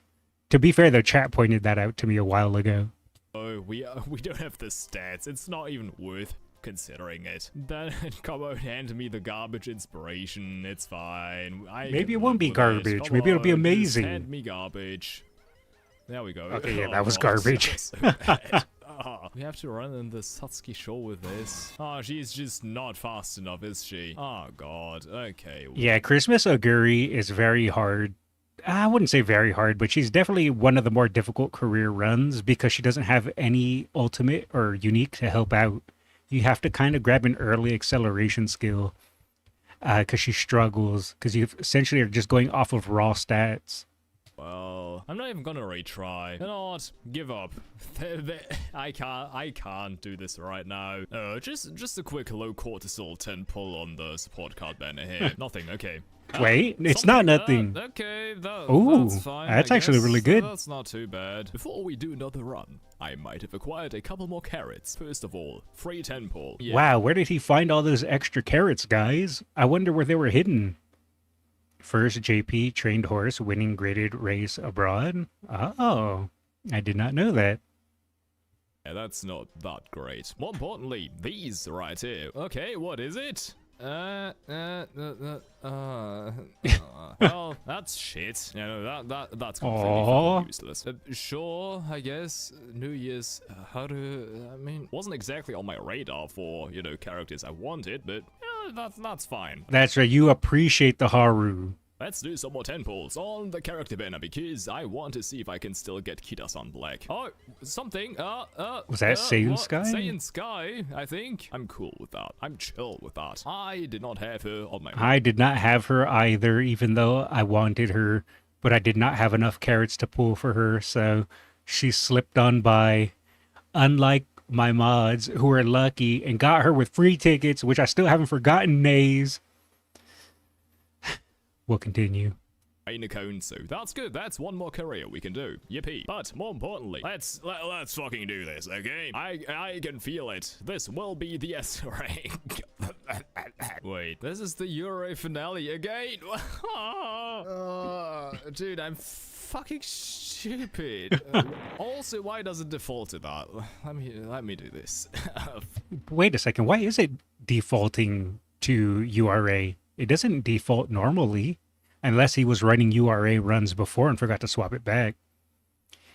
To be fair, though, chat pointed that out to me a while ago. Oh, we don't have the stats. It's not even worth considering it. Then come on, hand me the garbage inspiration. It's fine. Maybe it won't be garbage. Maybe it'll be amazing. Just hand me garbage. There we go. Okay, yeah, that was God, garbage. that was so bad. We have to run in the Satsuki show with this. Oh, she's just not fast enough, is she? Oh, God. Okay. Yeah, Christmas Oguri is very hard. I wouldn't say very hard, but she's definitely one of the more difficult career runs because she doesn't have any ultimate or unique to help out. You have to kind of grab an early acceleration skill because she struggles because you essentially are just going off of raw stats. Well, I'm not even gonna retry. You know what? Give up. I can't do this right now. Just a quick low cortisol 10 pull on the support card banner here. Nothing. Okay. Wait, it's not nothing. Okay, Ooh, that's fine. that's I actually guess. really good. That's not too bad. Before we do another run, I might have acquired a couple more carrots. First of all, free 10 pull. Yeah. Wow, where did he find all those extra carrots, guys? I wonder where they were hidden. First JP trained horse winning graded race abroad. Oh, I did not know that. Yeah, that's not that great. More importantly, these right here. Okay, what is it? Well, that's shit. You know, that's completely fucking useless. Sure, I guess. New Year's Haru, I mean, wasn't exactly on my radar for, you know, characters I wanted, but that's fine. That's right, you appreciate the Haru. Let's do some more 10 pulls on the character banner because I want to see if I can still get Kita-san black. Oh, something. Was that Saiyan Sky? Saiyan Sky, I think. I'm cool with that. I'm chill with that. I did not have her on my... I did not have her either, even though I wanted her, but I did not have enough carrots to pull for her, so she slipped on by. Unlike my mods, who were lucky and got her with free tickets, which I still haven't forgotten nays. We'll continue. In a cone, so that's good. That's one more career we can do. Yippee. But more importantly, let's fucking do this, okay? I can feel it. This will be the S rank. Wait, this is the Euro finale again. Dude, I'm fucking stupid. Also, why does it default to that? Let me do this. Wait a second. Why is it defaulting to URA? It doesn't default normally, unless he was running URA runs before and forgot to swap it back.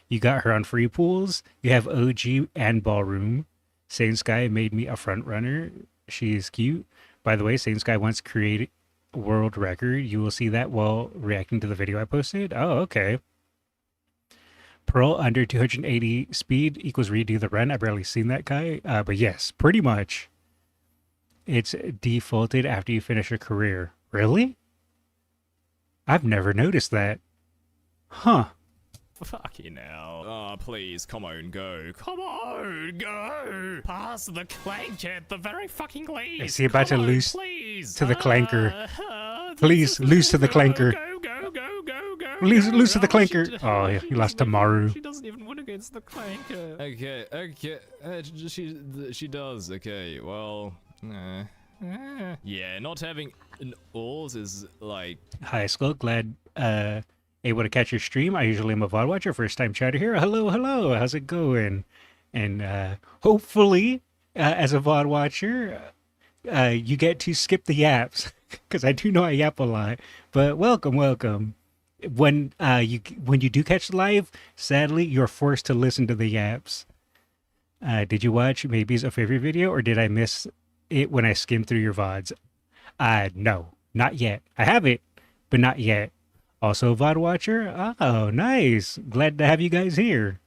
You got her on free pools. You have OG and Ballroom. Saiyan Sky made me a front runner. She is cute. By the way, Saiyan Sky once created world record. You will see that while reacting to the video I posted. Oh, okay. Pearl under 280 speed equals redo the run. I've barely seen that guy. But yes, pretty much. It's defaulted after you finish a career. Really? I've never noticed that. Huh. Fucking hell. Oh, please, come on, go. Come on, go! Pass the clanker, the very fucking least. Is he about to lose please. to the clanker? Please, lose to the clanker. Go. Lose to the clanker. Oh, yeah, he lost to Maru. She doesn't even win against the clanker. Okay. She does. Okay, well... yeah, not having an ult is like... Hi, Skull. Glad able to catch your stream. I usually am a VOD watcher. First time chatter here. Hello. How's it going? And hopefully, as a VOD watcher, you get to skip the yaps. Because I do know I yap a lot. But welcome. When you do catch the live, sadly, you're forced to listen to the yaps. Did you watch Maybe's a favorite video, or did I miss it when I skimmed through your VODs? No, not yet. I have it, but not yet. Also a VOD watcher? Oh, nice. Glad to have you guys here.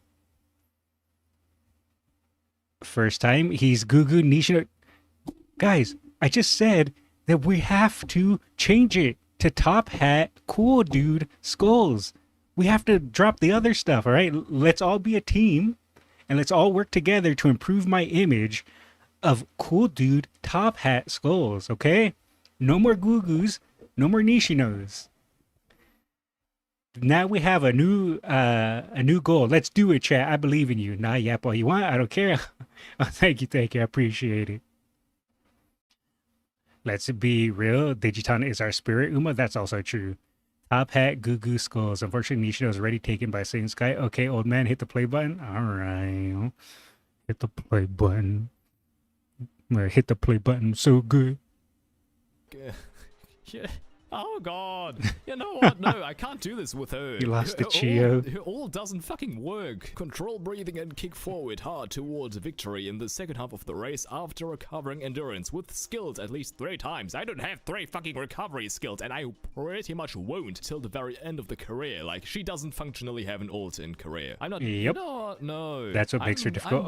First time, he's Gugu Nishino. Guys, I just said that we have to change it to Top Hat, Cool Dude, Skullz. We have to drop the other stuff, all right? Let's all be a team, and let's all work together to improve my image of Cool Dude, Top Hat, Skullz, okay? No more Gugus, no more Nishinos. Now we have a new goal. Let's do it, chat. I believe in you. Nah, yap all you want. I don't care. Oh, thank you. I appreciate it. Let's be real. Digiton is our spirit, Uma. That's also true. Top Hat, Gugu, Skullz. Unfortunately, Nishino is already taken by Satan Sky. Okay, old man, hit the play button. All right. Hit the play button. Hit the play button. So good. Yeah. Oh god. You know what? No, I can't do this with her. You lost the Chio. It all doesn't fucking work. Control breathing and kick forward hard towards victory in the second half of the race after recovering endurance with skills at least 3 times. I don't have 3 fucking recovery skills, and I pretty much won't till the very end of the career. Like, she doesn't functionally have an ult in career. I'm not. Yep. No. That's what makes her difficult.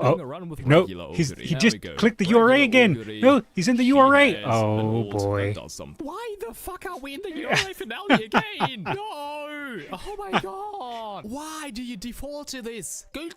No, he just clicked the URA again. No, he's in the URA. Oh boy. Why the fuck are we in the URA finale again? No! Oh my god! Why do you default to this? Go.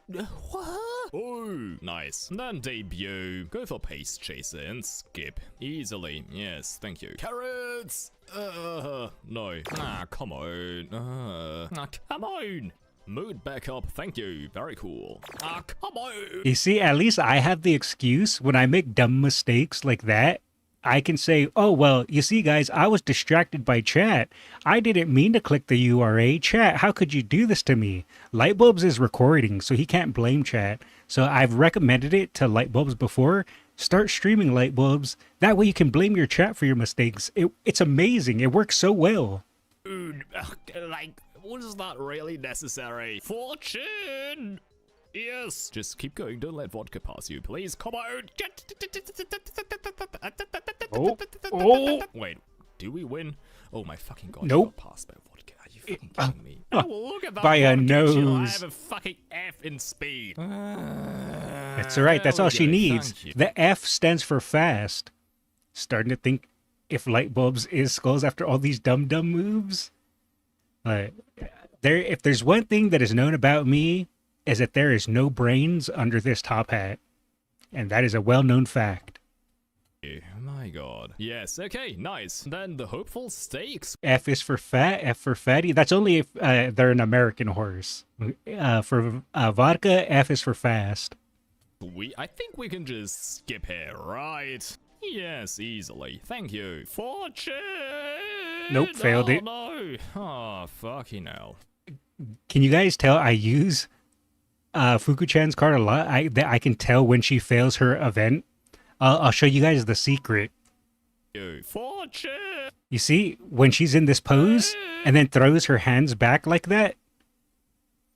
What? Oh, nice. Then debut. Go for Pace Chaser and skip. Easily. Yes, thank you. Carrots! No. Ah, come on. Come on! Mood back up, thank you. Very cool. Ah, come on! You see, at least I have the excuse when I make dumb mistakes like that. I can say, oh, well, you see, guys, I was distracted by chat. I didn't mean to click the URA. Chat, how could you do this to me? Lightbulbs is recording, so he can't blame chat. So I've recommended it to Lightbulbs before. Start streaming Lightbulbs. That way you can blame your chat for your mistakes. It's amazing. It works so well. Dude, like, was that really necessary? Fortune! Yes! Just keep going, don't let vodka pass you, please. Come on! Oh. Wait, do we win? Oh my fucking god, nope. I got passed by vodka. Are you fucking kidding me? Oh, look at that by a nose. I have a fucking F in speed. That's alright, that's all she needs. The F stands for fast. Starting to think if Lightbulbs is Skullz after all these dumb moves. If there's one thing that is known about me, is that there is no brains under this top hat. And that is a well-known fact. Oh my god. Yes, okay, nice. Then the hopeful stakes. F is for fat, F for fatty. That's only if they're an American horse. For vodka, F is for fast. I think we can just skip here, right? Yes, easily. Thank you. Fortune! Nope, failed it. No. Oh, fucking hell. Can you guys tell I use Fuku-chan's card a lot? I can tell when she fails her event. I'll show you guys the secret. Fortune! You see, when she's in this pose and then throws her hands back like that.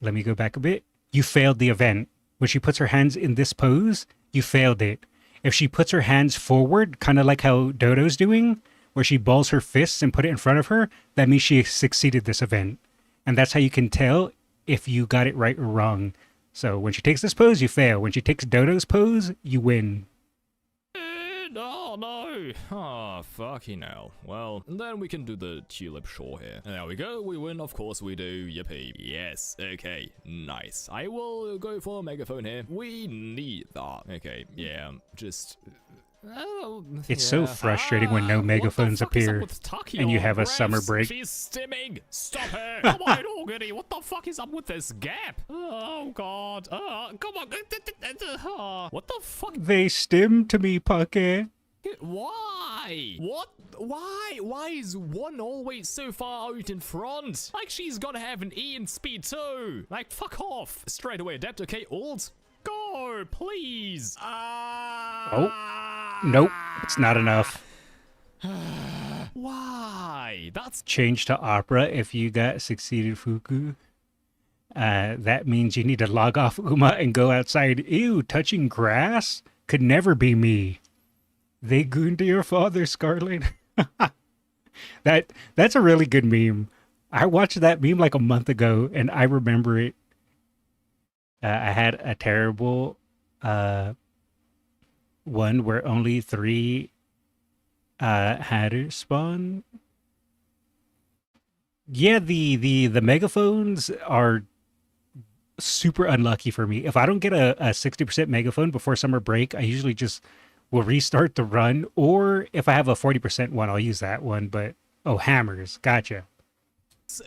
Let me go back a bit. You failed the event. When she puts her hands in this pose, you failed it. If she puts her hands forward, kind of like how Dodo's doing, where she balls her fists and put it in front of her, that means she succeeded this event. And that's how you can tell if you got it right or wrong. So when she takes this pose, you fail. When she takes Dodo's pose, you win. Oh no! Oh, fucking hell. Well, then we can do the tulip shore here. There we go, we win, of course we do. Yippee. Yes, okay, nice. I will go for a megaphone here. We need that. Okay, yeah, just... It's so frustrating when no megaphones appear and you have a summer break. She's stimming. Stop her. Come on, Orfvre. What the fuck is up with this gap? Oh god. Come on. What the fuck? They stim to me, Pucky. Why? What? Why? Why is one always so far out in front? Like, she's gotta have an E in speed too. Like, fuck off. Straight away adapt. Okay, ult. Go, please. Oh, nope, it's not enough. Why? That's change to opera if you got succeeded, Fuku. That means you need to log off Uma and go outside. Ew, touching grass could never be me. They goon to your father, Scarlet. That's a really good meme. I watched that meme like a month ago, and I remember it. I had a terrible one where only 3 hatters spawn. Yeah, the megaphones are super unlucky for me. If I don't get a 60% megaphone before summer break, I usually just will restart the run, or if I have a 40% one, I'll use that one. But oh, hammers, gotcha.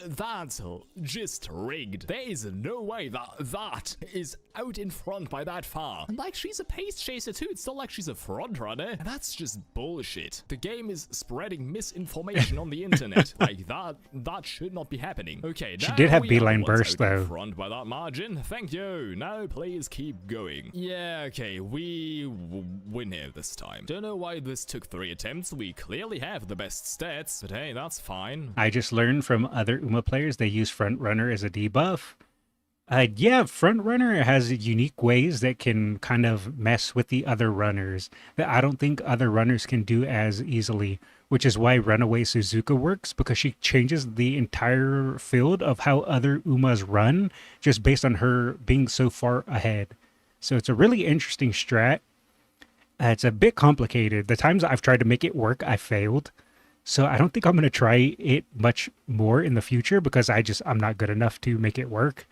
That's just rigged. There is no way that is out in front by that far. And like, she's a pace chaser too. It's not like she's a front runner. And that's just bullshit. The game is spreading misinformation on the internet. Like, that should not be happening. Okay, she did have beeline burst though. Front by that margin. Thank you. Now please keep going. Yeah, okay, we win here this time. Don't know why this took 3 attempts. We clearly have the best stats, but hey, that's fine. I just learned from other Uma players they use front runner as a debuff. Yeah, front runner has unique ways that can kind of mess with the other runners that I don't think other runners can do as easily, which is why Runaway Suzuka works, because she changes the entire field of how other Umas run just based on her being so far ahead. So it's a really interesting strat. It's a bit complicated. The times I've tried to make it work, I failed. So I don't think I'm going to try it much more in the future because I'm not good enough to make it work.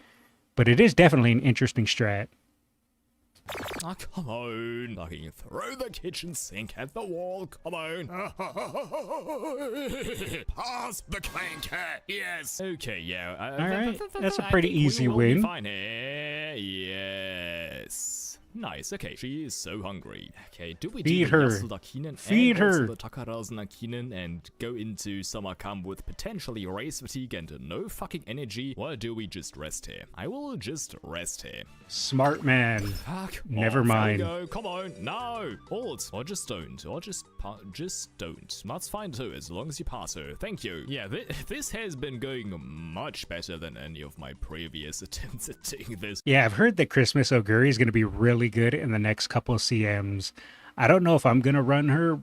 But it is definitely an interesting strat. Ah, come on. I can throw the kitchen sink at the wall. Come on. Pass the clanker. Yes. Okay, yeah. Alright, that's a pretty easy win. Fine here. Yes. Nice, okay. She is so hungry. Okay, do we Feed do her. the Yasudakinen Feed and her. also the Takarazu-Nakinen and go into summer camp with potentially race fatigue and no fucking energy? Or do we just rest here? I will just rest here. Smart man. Fuck. Never mind. There we go. Come on. No. Hold. Or just don't. Or just don't. That's fine too, as long as you pass her. Thank you. Yeah, this has been going much better than any of my previous attempts at doing this. Yeah, I've heard that Christmas Oguri is going to be really good in the next couple of CMs. I don't know if I'm going to run her.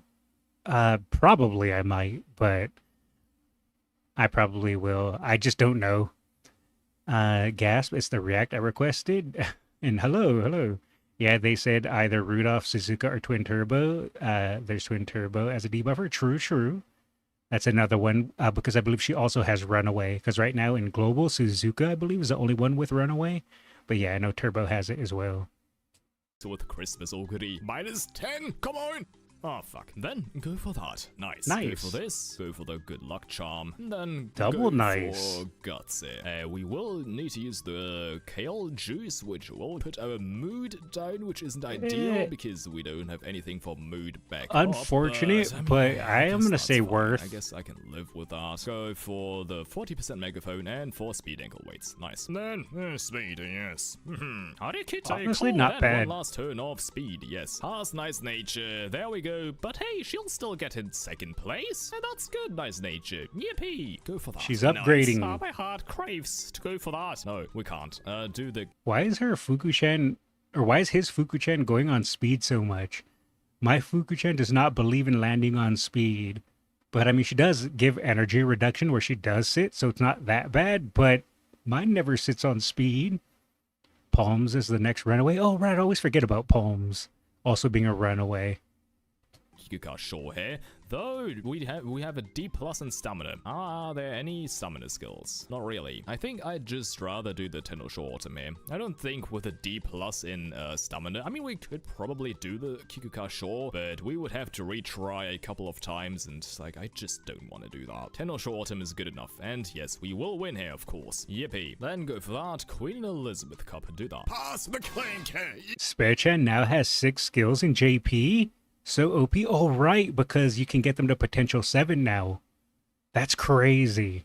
Probably I might, but I probably will. I just don't know. Gasp, it's the react I requested. And hello. Yeah, they said either Rudolph, Suzuka, or Twin Turbo. There's Twin Turbo as a debuffer. True. That's another one, because I believe she also has Runaway. Because right now in Global, Suzuka, I believe, is the only one with Runaway. But yeah, I know Turbo has it as well. With Christmas Oguri. -10. Come on. Oh, fuck. Then go for that. Nice. Nice. Go for this. Go for the good luck charm. And then Double go nice. for Gutsy. We will need to use the kale juice, which will put our mood down, which isn't ideal because we don't have anything for mood back Unfortunate, up. but I am guess going to that's say fine. worth. I guess I can live with that. Go for the 40% megaphone and 4 speed ankle weights. Nice. Then speed, yes. Honestly, not bad. One last turn of speed, yes. Pass Nice Nature. There we go. But hey, she'll still get in 2nd place. And that's good, Nice Nature. Yippee. Go for that. She's upgrading. Nice. My heart craves to go for that. No, we can't. Do the... Why is her Fuku-chan, or why is his Fuku-chan going on speed so much? My Fuku-chan does not believe in landing on speed. But I mean, she does give energy reduction where she does sit, so it's not that bad. But mine never sits on speed. Palms is the next runaway. Oh, right, I always forget about Palms also being a runaway. Kikuka Shaw here, though we have a D+ in stamina. Are there any summoner skills? Not really. I think I'd just rather do the Tenno Shaw Autumn here. I don't think with a D+ in stamina, I mean, we could probably do the Kikuka Shaw, but we would have to retry a couple of times, and like, I just don't want to do that. Tenno Shaw Autumn is good enough, and yes, we will win here, of course. Yippee. Then go for that Queen Elizabeth Cup, do that. Pass the clanker. Spare-chan now has 6 skills in JP. So OP, all right, because you can get them to potential 7 now. That's crazy.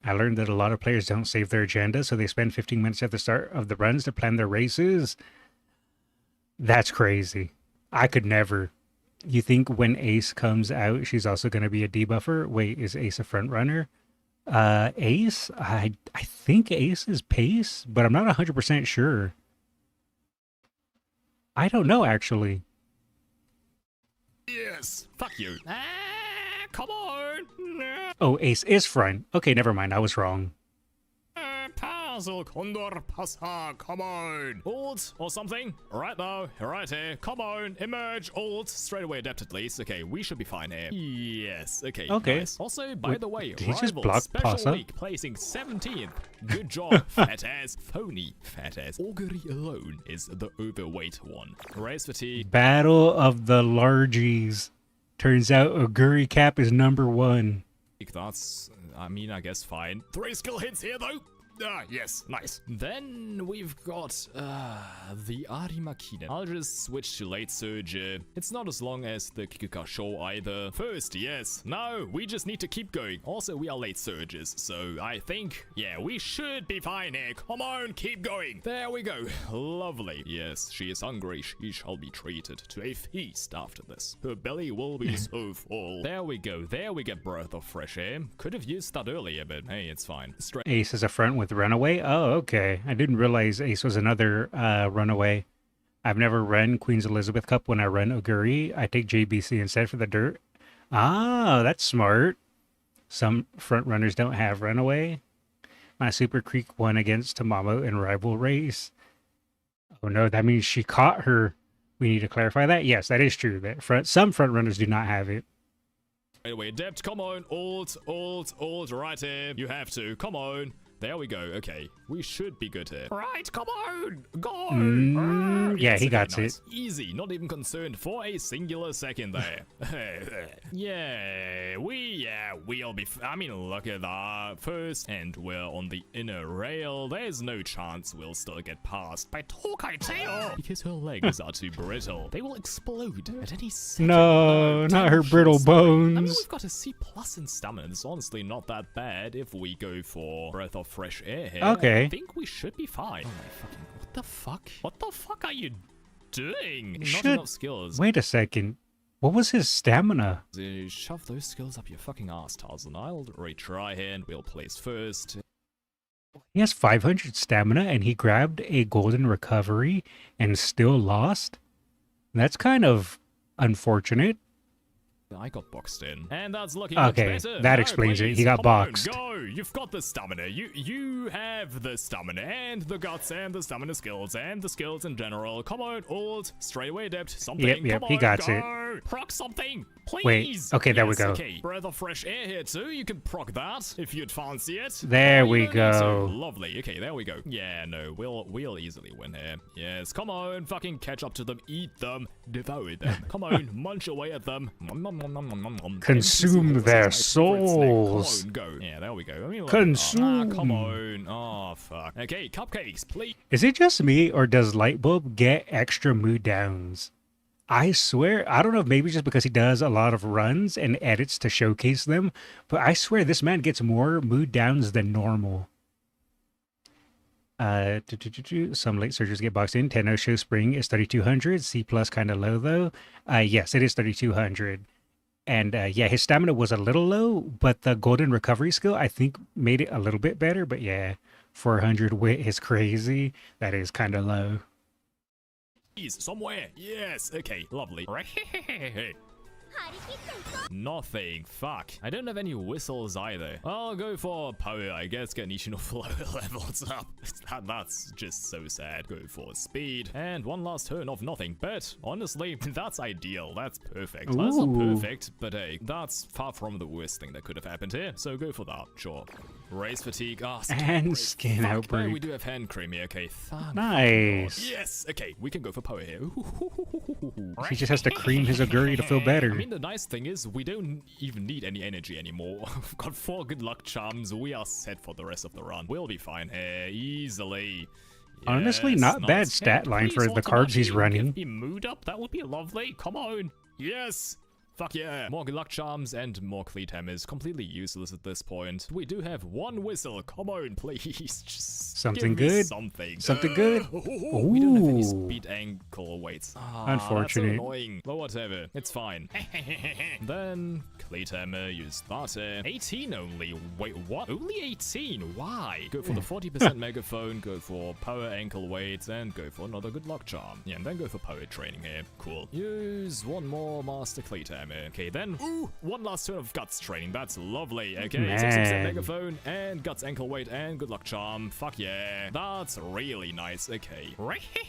I learned that a lot of players don't save their agenda, so they spend 15 minutes at the start of the runs to plan their races. That's crazy. I could never. You think when Ace comes out, she's also going to be a debuffer? Wait, is Ace a front runner? Ace? I think Ace is pace, but I'm not 100% sure. I don't know, actually. Yes. Fuck you. Come on. Oh, Ace is front. Okay, never mind. I was wrong. Pass Castle Condor Passa, come on. Alt or something. Right now, right here. Come on, emerge, alt. Straight away adept at least. Okay, we should be fine here. Yes, okay. Okay. Nice. Also, by Wait, the way, did he just rival block special Passa? week placing 17th. Good job, fat ass. Phony, fat ass. Augury alone is the overweight one. Race fatigue. Battle of the Largies. Turns out Oguri Cap is #1. That's, I mean, I guess fine. 3 skill hits here though. Ah, yes, nice. Then we've got the Arimakinen. I'll just switch to late surge. It's not as long as the Kikuka show either. First, yes. No, we just need to keep going. Also, we are late surges, so I think, yeah, we should be fine here. Come on, keep going. There we go. Lovely. Yes, she is hungry. She shall be treated to a feast after this. Her belly will be so full. There we go. There we get breath of fresh air. Could have used that earlier, but hey, it's fine. Straight. Ace is a front with Runaway. Oh, okay. I didn't realize Ace was another Runaway. I've never run Queen's Elizabeth Cup when I run Oguri. I take JBC instead for the dirt. Ah, that's smart. Some front runners don't have Runaway. My Super Creek won against Tamamo in rival race. Oh no, that means she caught her. We need to clarify that. Yes, that is true. That some front runners do not have it. Anyway, adept, come on. Alt, right here. You have to. Come on. There we go. Okay, we should be good here. Right, come on, go. Yeah, he Okay, got nice. it. Easy, not even concerned for a singular second there. We'll be. I mean, look at that. First, and we're on the inner rail. There's no chance we'll still get past by Tokai Tail because her legs are too brittle. They will explode at any second. No, not her brittle I mean, bones. we've got a C+ in stamina. It's honestly not that bad if we go for breath of fresh air here. Okay. I think we should be fine. Oh my fucking, what the fuck? What the fuck are you doing? Not Should- enough skills. Wait a second. What was his stamina? Shove those skills up your fucking ass, Tarzan. I'll retry here and we'll place first. He has 500 stamina and he grabbed a golden recovery and still lost? That's kind of unfortunate. I got boxed in. And that's looking Okay, much better. that No, explains it. please, He got come on, boxed. go! You've got the stamina. You have the stamina and the guts and the stamina skills and the skills in general. Come on, alt, straight away adept, something. Yep, Come he on, got go. it. Proc something, please. Wait, okay, there we Yes, go. Okay, breath of fresh air here too. You can proc that if you'd fancy it. There Oh, we you don't need to. go. Lovely. Okay, there we go. Yeah, no, we'll easily win here. Yes, come on, fucking catch up to them, eat them, devour them. Come on, munch away at them. Nom, nom, nom, nom, nom, nom, nom. Consume NPC their horses, my favorite snake. souls. Come on, go. Yeah, there we go. I mean, look at that. Consume. Come on. Oh, fuck. Okay, cupcakes, please. Is it just me or does Lightbulb get extra mood downs? I swear, I don't know if maybe just because he does a lot of runs and edits to showcase them, but I swear this man gets more mood downs than normal. Some late surgers get boxed in. 10-0 show spring is 3200. C+ kind of low though. Yes, it is 3200. And yeah, his stamina was a little low, but the golden recovery skill I think made it a little bit better. But yeah, 400 wit is crazy. That is kind of low. Please, somewhere. Yes. Okay, lovely. Nothing. Fuck. I don't have any whistles either. I'll go for power, I guess. Get Nishino flow levels up. That's just so sad. Go for speed. And one last turn of nothing. But honestly, that's ideal. That's perfect. That's not Ooh. perfect, but hey, that's far from the worst thing that could have happened here. So go for that. Sure. Race fatigue. Ah, And skin Fuck, outbreak. we do have hand cream here. Okay. Thank Nice. God. Yes. Okay, we can go for power here. He just has to cream his Oguri to feel better. I mean, the nice thing is we don't even need any energy anymore. We've got 4 good luck charms. We are set for the rest of the run. We'll be fine here, easily. Honestly, Yes, not bad nice. stat And line for please, the cards he's Watanabe, running. Give me mood up. That would be lovely. Come on. Yes. Fuck yeah. More good luck charms and more cleat hammers. Completely useless at this point. We do have 1 whistle. Come on, please. Just Something give me good? Something. Something good? We don't have any Ooh. speed ankle weights. Unfortunate. That's so annoying. But whatever. It's fine. Then cleat hammer, use that. 18 only. Wait, what? Only 18? Why? Go for the 40% megaphone, go for power ankle weights, and go for another good luck charm. Yeah, and then go for power training here. Cool. Use 1 more master cleat hammer. timer. Okay, then, ooh, one last turn of Guts training. That's lovely. Okay, Man. 60% megaphone and Guts ankle weight and good luck charm. Fuck yeah. That's really nice. Okay.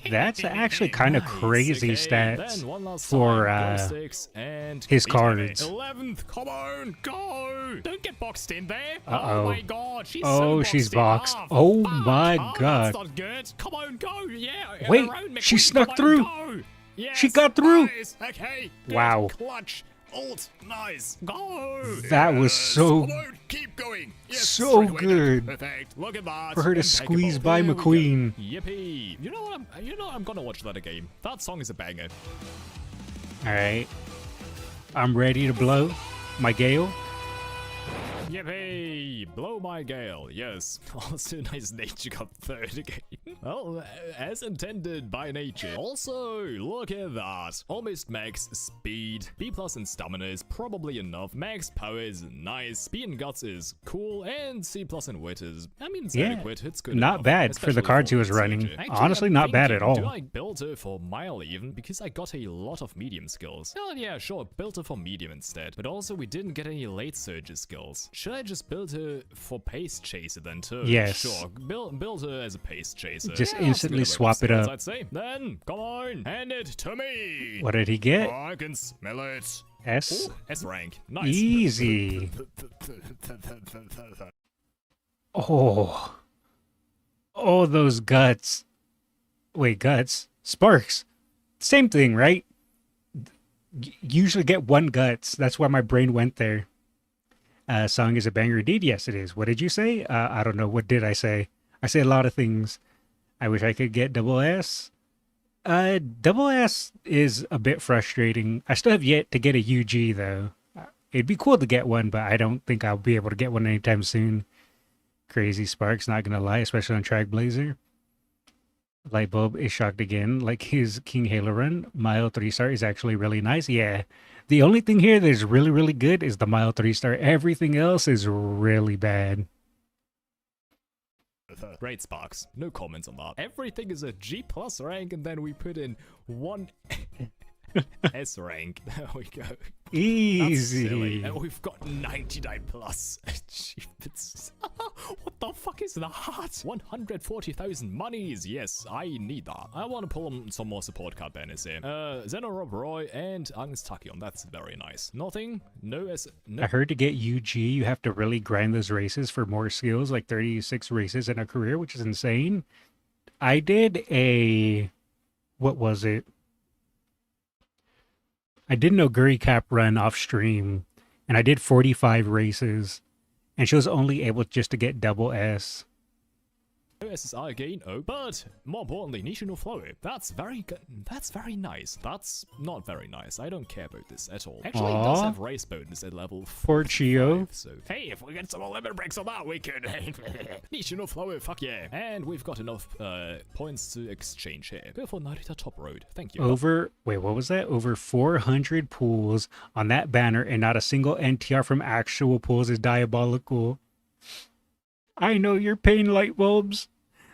That's actually kind of Nice. crazy Okay, stats then one last for time. Glow sticks and his speed timer. cards. 11th. Come on, go. Don't get boxed in there. Uh-oh. Oh my god. She's Oh, so she's boxed. boxed. In. Oh fuck. my That's god. not good. Come on, go. Yeah. Wait, around she McQueen. snuck Come on, through. go. Yes, She got through. Nice. Okay. Good. Wow. Clutch. Alt. Nice. Go. That was so Come on, keep going. Yes, so straight away. good. Perfect. Look at that. for her to Impeccable. squeeze by There we go. McQueen. Yippee. You know what? I'm gonna watch that again. That song is a banger. All right, I'm ready to blow my gale. Yippee! Blow my gale, yes. Also, nice nature got third again. Well, as intended by nature. Also, look at that. Almost max speed. B plus in stamina is probably enough. Max power is nice. B in guts is cool. And C plus in wit is, I mean, it's Yeah, adequate. It's good not enough, bad for the especially cards he was researcher. running. Actually, Honestly, I'm not bad at thinking, all. Do I build her for mile even? Because I got a lot of medium skills. Oh yeah, sure, build her for medium instead. But also, we didn't get any late surge skills. Should I just build her for pace chaser then too? Yes. Sure, build her as a pace chaser. Just Yeah, that's instantly a good swap it skills, up. I'd say. Then, come on, hand it to me. What did he get? I can smell it. S. Ooh, S rank. Nice. Easy. Oh. Oh, those guts. Wait, guts? Sparks. Same thing, right? Usually get one guts. That's why my brain went there. Song is a banger indeed. Yes, it is. What did you say? I don't know. What did I say? I say a lot of things. I wish I could get double S. Double S is a bit frustrating. I still have yet to get a UG though. It'd be cool to get one, but I don't think I'll be able to get one anytime soon. Crazy Sparks, not gonna lie, especially on Trackblazer. Lightbulb is shocked again, like his King Halo run. Mile 3-star is actually really nice. Yeah. The only thing here that is really, really good is the Mile 3-star. Everything else is really bad. Great Sparks. No comments on that. Everything is a G plus rank, and then we put in one S rank. There we go. Easy. That's silly. And we've got 99 plus achievements. What the fuck is that? 140,000 monies. Yes, I need that. I want to pull on some more support card banners here. Zeno Rob Roy and Agnes Takion. That's very nice. Nothing. No S. No. I heard to get UG, you have to really grind those races for more skills, like 36 races in a career, which is insane. I did a... What was it? I did an Oguri Cap run off stream, and I did 45 races, and she was only able just to get double S. No SSR again, oh, but more importantly, Nishino Flow. That's very good. That's very nice. That's not very nice. I don't care about this at all. Actually, it does Aw. have race bonus at level 4. Poor Chio. So, hey, if we get some more limit breaks on that, we could. Nishino Flow, fuck yeah. And we've got enough points to exchange here. Go for Narita Top Road. Thank you. Wait, what was that? Over 400 pools on that banner, and not a single NTR from actual pools is diabolical. I know you're paying light bulbs.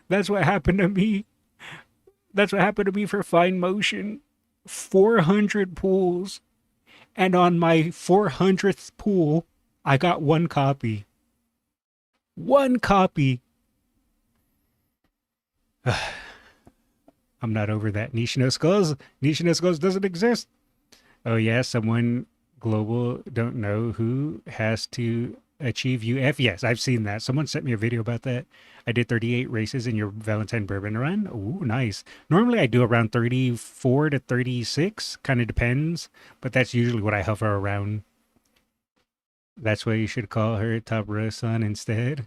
That's what happened to me. That's what happened to me for Fine Motion. 400 pools. And on my 400th pool, I got one copy. One copy. I'm not over that. Nishino Skullz. Nishino Skullz doesn't exist. Oh yeah, someone global don't know who has to achieve UF. Yes, I've seen that. Someone sent me a video about that. I did 38 races in your Valentine Bourbon run. Ooh, nice. Normally I do around 34 to 36. Kind of depends, but that's usually what I hover around. That's why you should call her Top Row-san instead.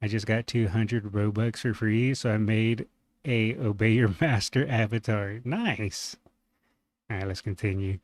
I just got 200 Robux for free, so I made a Obey Your Master avatar. Nice. All right, let's continue.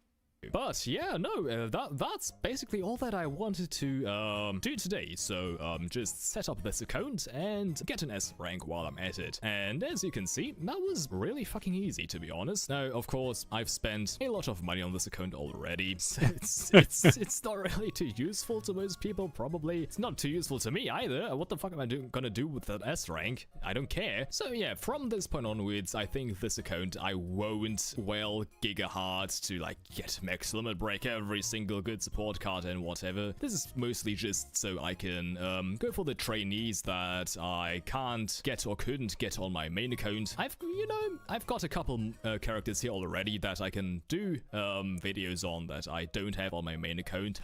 But yeah, no, that's basically all that I wanted to do today. So just set up this account and get an S rank while I'm at it. And as you can see, that was really fucking easy, to be honest. Now, of course, I've spent a lot of money on this account already. So it's not really too useful to most people, probably. It's not too useful to me either. What the fuck am I gonna do with that S rank? I don't care. So yeah, from this point onwards, I think this account I won't well giga hard to like get max limit break every single good support card and whatever. This is mostly just so I can go for the trainees that I can't get or couldn't get on my main account. I've got a couple characters here already that I can do videos on that I don't have on my main account.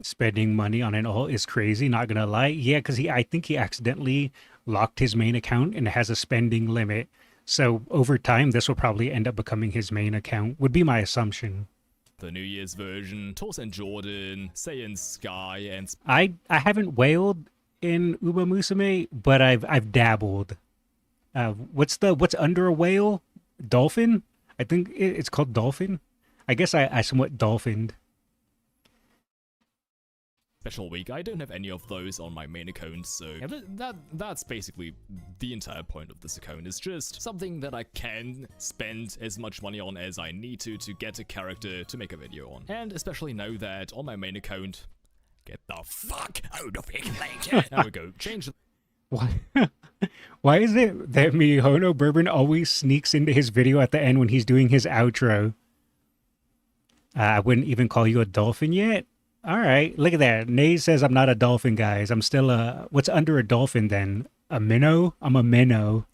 Spending money on an alt is crazy, not gonna lie. Yeah, because I think he accidentally locked his main account and it has a spending limit. So over time, this will probably end up becoming his main account, would be my assumption. The New Year's version, Tos and Jordan, Saiyan Sky, and... I haven't whaled in Umamusume, but I've dabbled. What's under a whale? Dolphin? I think it's called dolphin. I guess I somewhat dolphined. Special week. I don't have any of those on my main account, so yeah, that's basically the entire point of this account. It's just something that I can spend as much money on as I need to get a character to make a video on. And especially now that on my main account, get the fuck out of here, like there we go. Change the... Why is it that Mihono Bourbon always sneaks into his video at the end when he's doing his outro? I wouldn't even call you a dolphin yet. All right, look at that. Nay says I'm not a dolphin, guys. I'm still what's under a dolphin then? A minnow? I'm a minnow.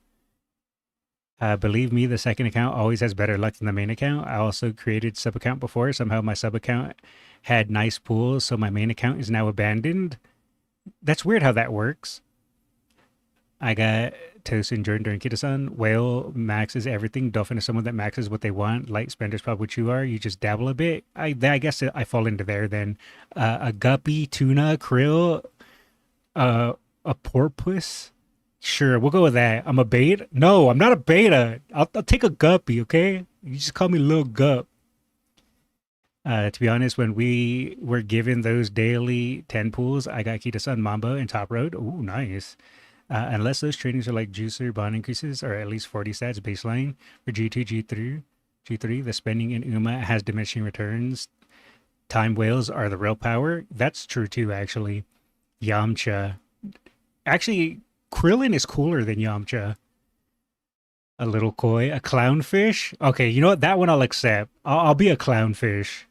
Believe me, the second account always has better luck than the main account. I also created sub account before. Somehow my sub account had nice pools, so my main account is now abandoned. That's weird how that works. I got Tosin, Jordan, during Kita-san. Whale maxes everything. Dolphin is someone that maxes what they want. Light spender's probably what you are. You just dabble a bit. I guess I fall into there then. A guppy, tuna, krill, a porpoise. Sure, we'll go with that. I'm a beta? No, I'm not a beta. I'll take a guppy, okay? You just call me Lil Gup. To be honest, when we were given those daily 10 pools, I got Kita-san, Mamba, and Top Road. Ooh, nice. Unless those trainings are like juicer bond increases or at least 40 stats baseline for G2, G3, the spending in Uma has diminishing returns. Time whales are the real power. That's true too, actually. Yamcha. Actually, Krillin is cooler than Yamcha. A little koi. A clownfish? Okay, you know what? That one I'll accept. I'll be a clownfish.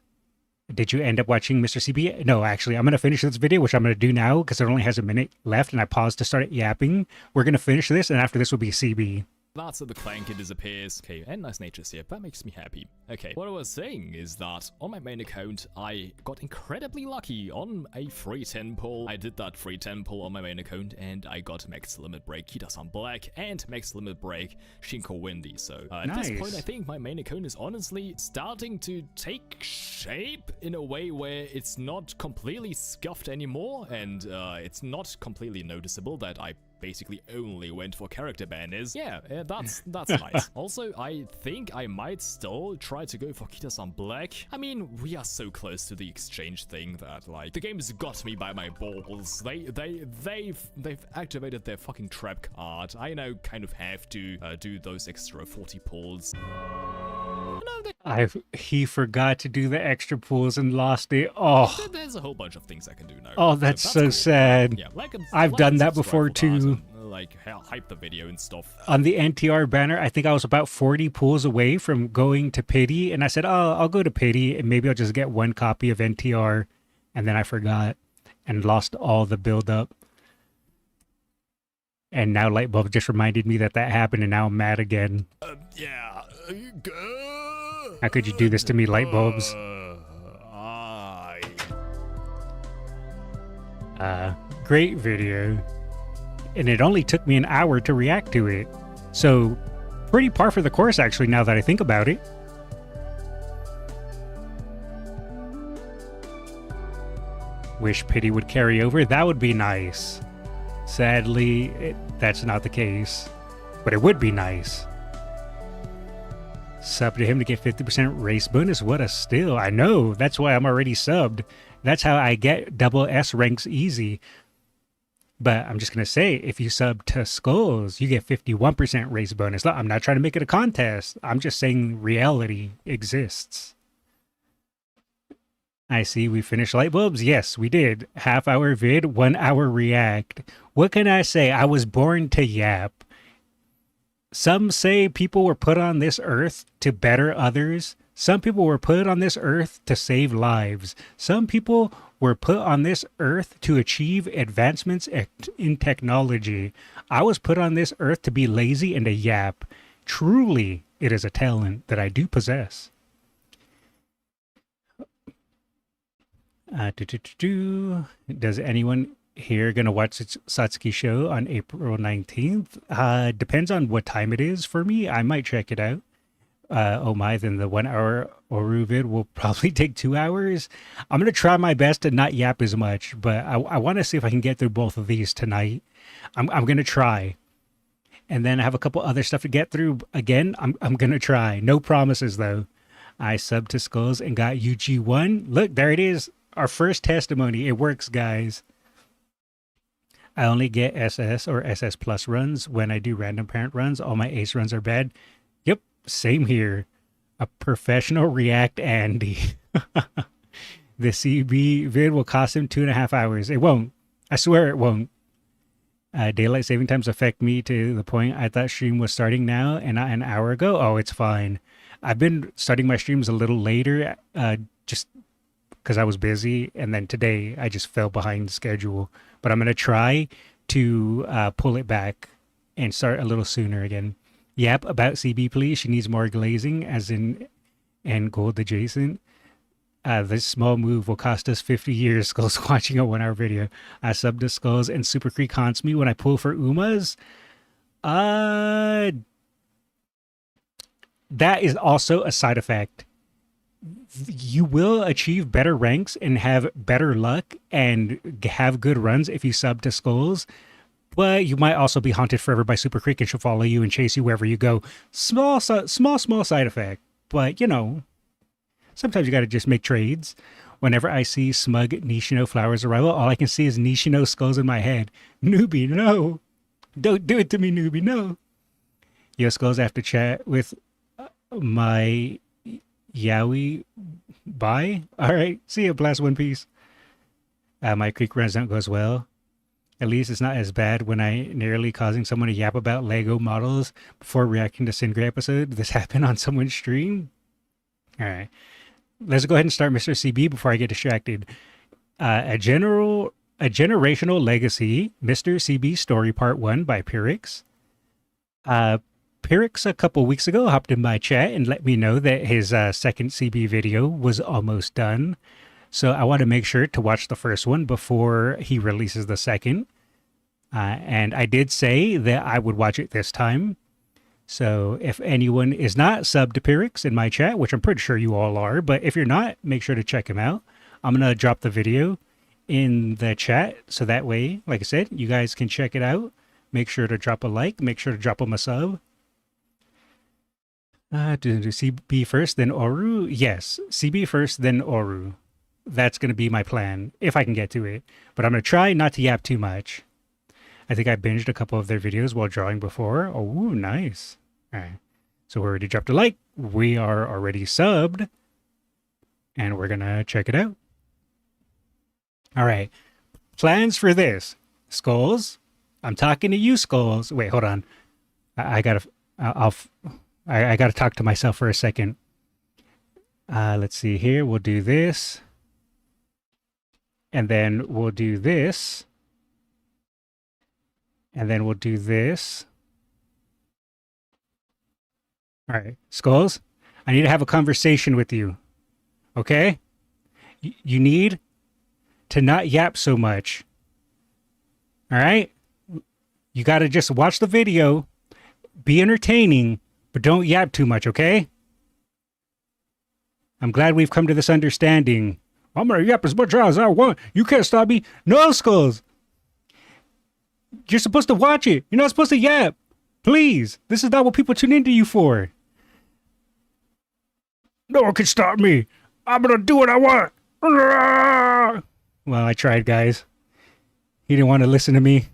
Did you end up watching Mr. CB? No, actually, I'm going to finish this video, which I'm going to do now because it only has a minute left, and I paused to start yapping. We're going to finish this, and after this will be CB. That's how the clanker disappears. Okay, and nice nature's here. That makes me happy. Okay, what I was saying is that on my main account, I got incredibly lucky on a free 10 pull. I did that free 10 pull on my main account, and I got max limit break Kita-san Black and max limit break Shinko Windy. So at this point, I think my main account is honestly starting to take shape in a way where it's not completely scuffed anymore, and it's not completely noticeable that I basically only went for character banners. Yeah, that's nice. Also, I think I might still try to go for Kita-san Black. I mean, we are so close to the exchange thing that, like, the game's got me by my balls. They've activated their fucking trap card. I now kind of have to do those extra 40 pulls. He forgot to do the extra pulls and lost it. Oh, there's a whole bunch of things I can do now. Oh, that's so cool. Sad. Yeah, I've done that before too. Like hype the video and stuff. On the NTR banner, I think I was about 40 pulls away from going to pity, and I said, "Oh, I'll go to pity, and maybe I'll just get one copy of NTR," and then I forgot and lost all the build up. And now Lightbulb just reminded me that happened, and now I'm mad again. Yeah. How could you do this to me, Lightbulbs? Great video. And it only took me an hour to react to it. So, pretty par for the course, actually, now that I think about it. Wish pity would carry over. That would be nice. Sadly, that's not the case. But it would be nice. Sub to him to get 50% race bonus. What a steal. I know. That's why I'm already subbed. That's how I get double S ranks easy. But I'm just going to say, if you sub to Skullz, you get 51% race bonus. Look, I'm not trying to make it a contest. I'm just saying reality exists. I see we finished Lightbulbs. Yes, we did. Half-hour vid, 1 hour react. What can I say? I was born to yap. Some say people were put on this earth to better others, Some people were put on this earth to save lives. Some people were put on this earth to achieve advancements in technology. I was put on this earth to be lazy and a yap. Truly, it is a talent that I do possess. Does anyone here gonna watch Satsuki show on April 19th? Depends on what time it is for me. I might check it out. Oh my, then the 1 hour Oru vid will probably take 2 hours. I'm going to try my best to not yap as much, but I want to see if I can get through both of these tonight. I'm going to try. And then I have a couple other stuff to get through. Again, I'm going to try. No promises though. I subbed to Skullz and got UG1. Look, there it is. Our first testimony. It works, guys. I only get SS or SS plus runs when I do random parent runs. All my ace runs are bad. Yep. Same here. A professional React Andy. The CB vid will cost him 2.5 hours. It won't. I swear it won't. Daylight saving times affect me to the point I thought stream was starting now and not an hour ago. Oh, it's fine. I've been starting my streams a little later just because I was busy. And then today I just fell behind schedule. But I'm going to try to pull it back and start a little sooner again. Yep, about CB, please. She needs more glazing, as in, and gold adjacent. This small move will cost us 50 years. Skullz watching a 1 hour video. I sub to Skullz and Super Creek haunts me when I pull for Umas. That is also a side effect. You will achieve better ranks and have better luck and have good runs if you sub to Skullz. But you might also be haunted forever by Super Creek and she'll follow you and chase you wherever you go. Small side effect. But, you know, sometimes you got to just make trades. Whenever I see smug Nishino Flowers arrival, all I can see is Nishino Skullz in my head. Newbie, no. Don't do it to me, newbie, no. Yo, Skullz, I have to chat with my Yaoi. Bye. All right. See you. Blast One Piece. My Creek runs don't go as well. At least it's not as bad when I nearly causing someone to yap about Lego models before reacting to Singray episode. This happened on someone's stream. All right. Let's go ahead and start Mr. CB before I get distracted. A generational legacy, Mr. CB story part 1 by Pyrrhix. Pyrrhix a couple weeks ago hopped in my chat and let me know that his second CB video was almost done. So I want to make sure to watch the first one before he releases the second. And I did say that I would watch it this time. So if anyone is not subbed to Pyrrhix in my chat, which I'm pretty sure you all are, but if you're not, make sure to check him out. I'm going to drop the video in the chat. So that way, like I said, you guys can check it out. Make sure to drop a like. Make sure to drop him a sub. Do CB first, then Oru? Yes, CB first, then Oru. That's going to be my plan, if I can get to it. But I'm going to try not to yap too much. I think I binged a couple of their videos while drawing before. Oh, nice. All right. So we already dropped a like. We are already subbed. And we're going to check it out. All right. Plans for this. Skullz. I'm talking to you, Skullz. Wait, hold on. I got to talk to myself for a second. Let's see here. We'll do this. And then we'll do this. And then we'll do this. All right, Skullz, I need to have a conversation with you. Okay? You need to not yap so much. All right? You got to just watch the video, be entertaining, but don't yap too much, okay? I'm glad we've come to this understanding. I'm going to yap as much as I want. You can't stop me. No, Skullz. You're supposed to watch it. You're not supposed to yap. Please. This is not what people tune into you for. No one can stop me. I'm going to do what I want. Well, I tried, guys. He didn't want to listen to me.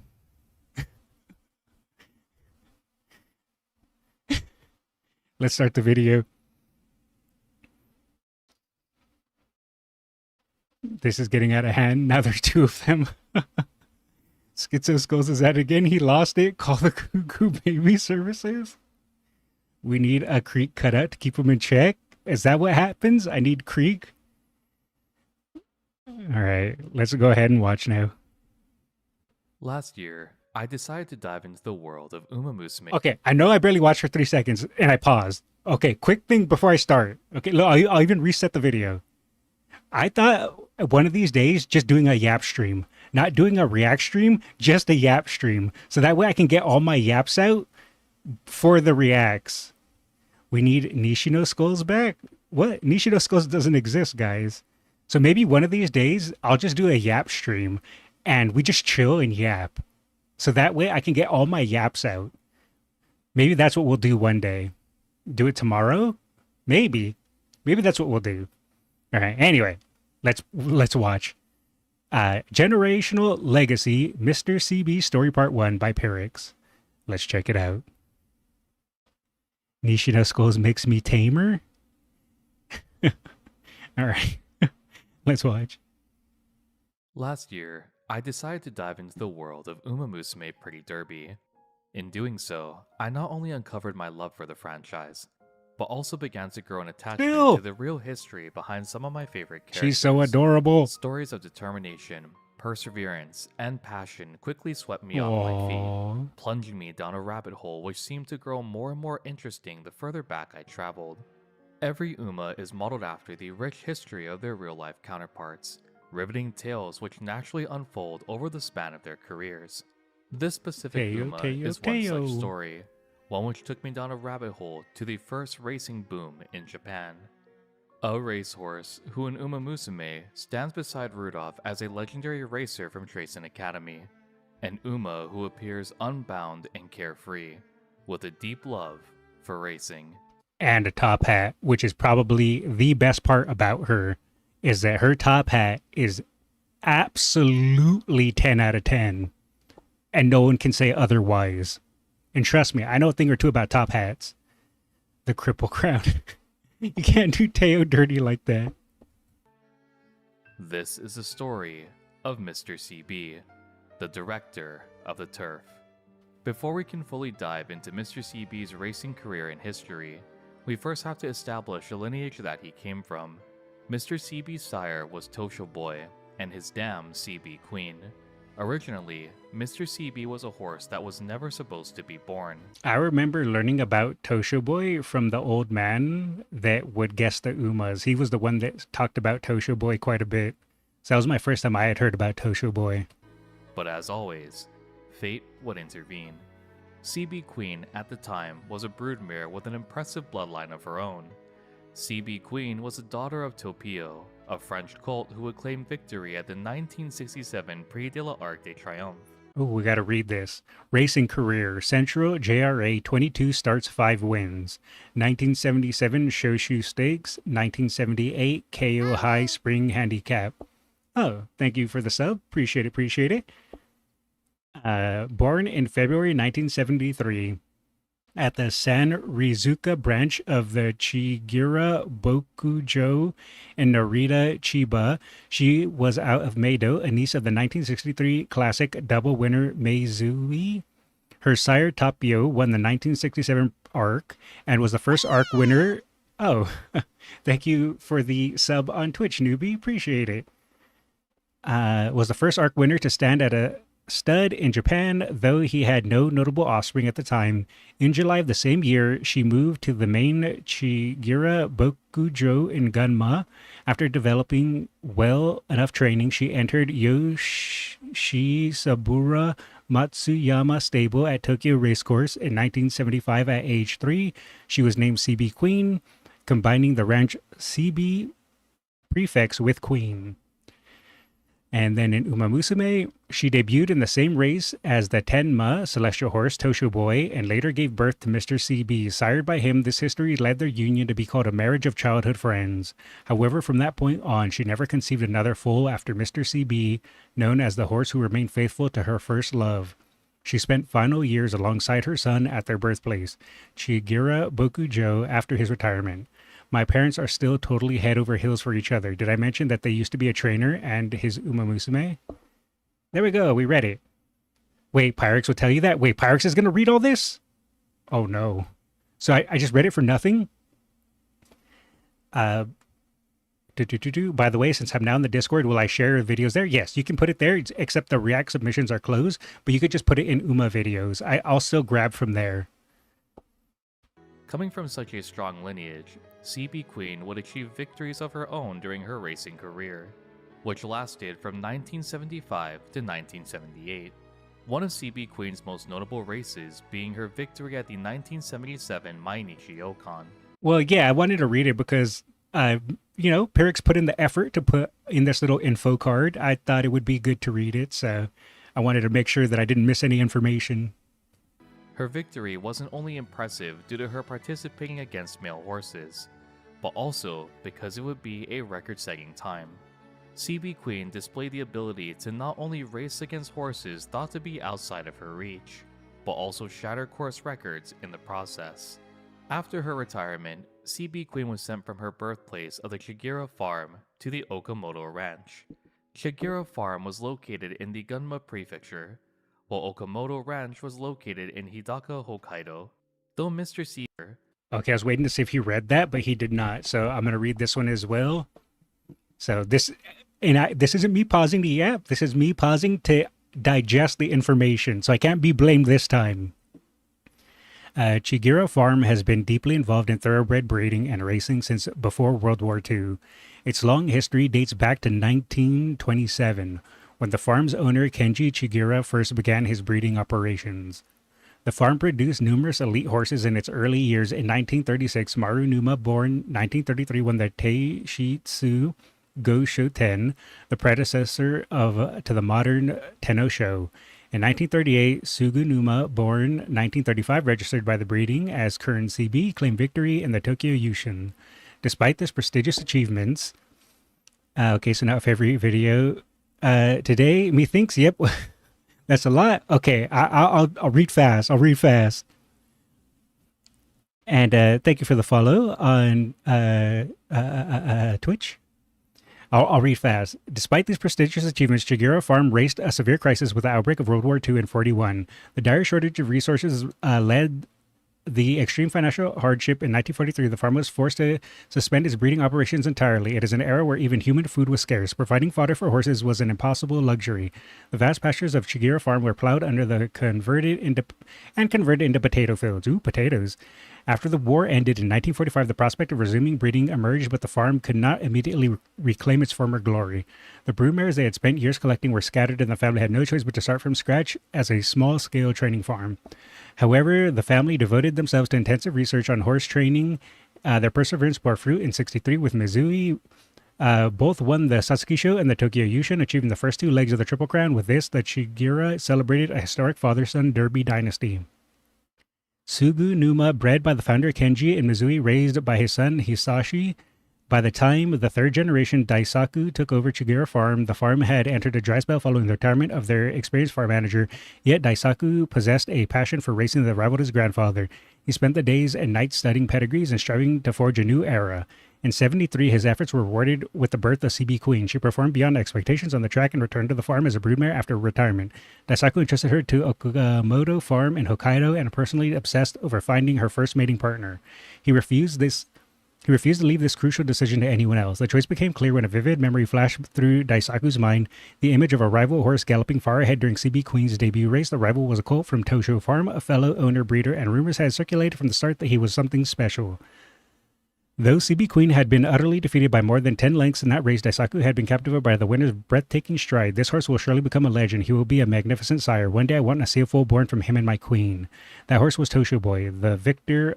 Let's start the video. This is getting out of hand. Now there's two of them. Schizo Skullz is at it again. He lost it. Call the Cuckoo Baby Services. We need a creek cutout to keep him in check. Is that what happens? I need Creek? All right, let's go ahead and watch now. Last year, I decided to dive into the world of Umamusume. Okay, I know I barely watched for 3 seconds and I paused. Okay, quick thing before I start. Okay, look, I'll even reset the video. I thought one of these days just doing a yap stream, not doing a react stream, just a yap stream. So that way I can get all my yaps out for the reacts. We need Nishino Skullz back? What? Nishino Skullz doesn't exist, guys. So maybe one of these days I'll just do a yap stream and we just chill and yap. So that way I can get all my yaps out. Maybe that's what we'll do one day. Do it tomorrow? Maybe. Maybe that's what we'll do. All right. Anyway, let's watch. Generational Legacy, Mr. CB Story Part 1 by Pyrrhix. Let's check it out. Nishino Skullz makes me tamer? All right. Let's watch. Last year, I decided to dive into the world of Umamusume Pretty Derby. In doing so, I not only uncovered my love for the franchise, but also began to grow an attachment Ew. to the real history behind some of my favorite characters. She's so adorable. Stories of determination, perseverance, and passion quickly swept me off my feet, Aww. plunging me down a rabbit hole which seemed to grow more and more interesting the further back I traveled. Every Uma is modeled after the rich history of their real-life counterparts, riveting tales which naturally unfold over the span of their careers. This specific Uma is one such story, one which took me down a rabbit hole to the first racing boom in Japan. A racehorse who in Umamusume stands beside Rudolph as a legendary racer from Tracen Academy, an Uma who appears unbound and carefree, with a deep love for racing. And a top hat, which is probably the best part about her, is that her top hat is absolutely 10 out of 10. And no one can say otherwise. And trust me, I know a thing or two about top hats. The cripple crown. You can't do Teo dirty like that. This is the story of Mr. CB, the director of the turf. Before we can fully dive into Mr. CB's racing career and history, we first have to establish the lineage that he came from. Mr. CB's sire was Tosho Boy, and his dam CB Queen. Originally, Mr. CB was a horse that was never supposed to be born. I remember learning about Tosho Boy from the old man that would guess the Umas. He was the one that talked about Tosho Boy quite a bit. So that was my first time I had heard about Tosho Boy. But as always, fate would intervene. CB Queen at the time was a broodmare with an impressive bloodline of her own. CB Queen was the daughter of Topio, a French colt who would claim victory at the 1967 Prix de l'Arc de Triomphe. Oh, we gotta read this. Racing career. Central JRA 22 starts 5 wins. 1977 Shoshu Stakes. 1978 KO High Spring Handicap. Oh, thank you for the sub. Appreciate it. Born in February 1973 at the San Rizuka branch of the Chigira Bokujo in Narita, Chiba. She was out of Meido, a niece of the 1963 Classic double winner Meizui. Her sire Tapio won the 1967 ARC and was the first ARC winner. Oh, thank you for the sub on Twitch, newbie. Appreciate it. Was the first ARC winner to stand at a stud in Japan, though he had no notable offspring at the time. In July of the same year, she moved to the main Chigira Bokujo in Gunma. After developing well enough training, she entered Yoshisabura Matsuyama stable at Tokyo Racecourse in 1975 at age 3. She was named CB Queen, combining the ranch CB prefix with Queen. And then in Umamusume, she debuted in the same race as the Tenma celestial horse Tosho Boy and later gave birth to Mr. CB. Sired by him, this history led their union to be called a marriage of childhood friends. However, from that point on, she never conceived another foal after Mr. CB, known as the horse who remained faithful to her first love. She spent final years alongside her son at their birthplace, Chigira Bokujo, after his retirement. My parents are still totally head over heels for each other. Did I mention that they used to be a trainer and his Umamusume? There we go. We read it. Wait, Pyrrhix will tell you that? Wait, Pyrrhix is going to read all this? Oh, no. So I just read it for nothing? Uh, By the way, since I'm now in the Discord, will I share videos there? Yes, you can put it there, except the React submissions are closed, but you could just put it in Uma videos. I'll still grab from there. Coming from such a strong lineage, CB Queen would achieve victories of her own during her racing career, which lasted from 1975 to 1978. One of CB Queen's most notable races being her victory at the 1977 Mainichi Okan. Well, yeah, I wanted to read it because, Pyrrhix put in the effort to put in this little info card. I thought it would be good to read it, so I wanted to make sure that I didn't miss any information. Her victory wasn't only impressive due to her participating against male horses, but also because it would be a record-setting time. CB Queen displayed the ability to not only race against horses thought to be outside of her reach, but also shatter course records in the process. After her retirement, CB Queen was sent from her birthplace of the Chigira Farm to the Okamoto Ranch. Chigira Farm was located in the Gunma Prefecture, while Okamoto Ranch was located in Hidaka, Hokkaido. Though Mr. Seaver... Okay, I was waiting to see if he read that, but he did not, so I'm going to read this one as well. So this isn't me pausing the app, this is me pausing to digest the information, so I can't be blamed this time. Chigira Farm has been deeply involved in thoroughbred breeding and racing since before World War II. Its long history dates back to 1927, when the farm's owner Kenji Chigira first began his breeding operations. The farm produced numerous elite horses in its early years. In 1936, Maru Numa, born 1933, won the Teishitsu Go Shoten, the predecessor to the modern Tenno Sho. In 1938, Sugunuma, born 1935, registered by the breeding as Current CB, claimed victory in the Tokyo Yushin. Despite this prestigious achievements, okay, so now favorite video today. Methinks, yep, that's a lot. Okay, I'll read fast. I'll read fast. And thank you for the follow on Twitch. I'll read fast. Despite these prestigious achievements, Chigira Farm faced a severe crisis with the outbreak of World War II in 1941. The dire shortage of resources led the extreme financial hardship. In 1943, the farm was forced to suspend its breeding operations entirely. It is an era where even human food was scarce. Providing fodder for horses was an impossible luxury. The vast pastures of Chigira Farm were plowed under the converted into potato fields. Ooh, potatoes. After the war ended in 1945, the prospect of resuming breeding emerged, but the farm could not immediately reclaim its former glory. The broodmares they had spent years collecting were scattered, and the family had no choice but to start from scratch as a small-scale training farm. However, the family devoted themselves to intensive research on horse training. Their perseverance bore fruit in 1963 with Mizui. Both won the Sasuke Show and the Tokyo Yushin, achieving the first two legs of the Triple Crown. With this, the Chigira celebrated a historic father-son derby dynasty. Sugu Numa, bred by the founder Kenji and Mizui, raised by his son Hisashi. By the time the third generation Daisaku took over Chigira Farm, the farm had entered a dry spell following the retirement of their experienced farm manager, yet Daisaku possessed a passion for racing that rivaled his grandfather. He spent the days and nights studying pedigrees and striving to forge a new era. In 1973, his efforts were rewarded with the birth of CB Queen. She performed beyond expectations on the track and returned to the farm as a broodmare after retirement. Daisaku entrusted her to Okamoto Farm in Hokkaido and personally obsessed over finding her first mating partner. He refused to leave this crucial decision to anyone else. The choice became clear when a vivid memory flashed through Daisaku's mind, the image of a rival horse galloping far ahead during CB Queen's debut race. The rival was a colt from Tosho Farm, a fellow owner breeder, and rumors had circulated from the start that he was something special. Though CB Queen had been utterly defeated by more than 10 lengths in that race, Daisaku had been captivated by the winner's breathtaking stride. This horse will surely become a legend. He will be a magnificent sire. One day I want to see a foal born from him and my queen. That horse was Tosho Boy, the victor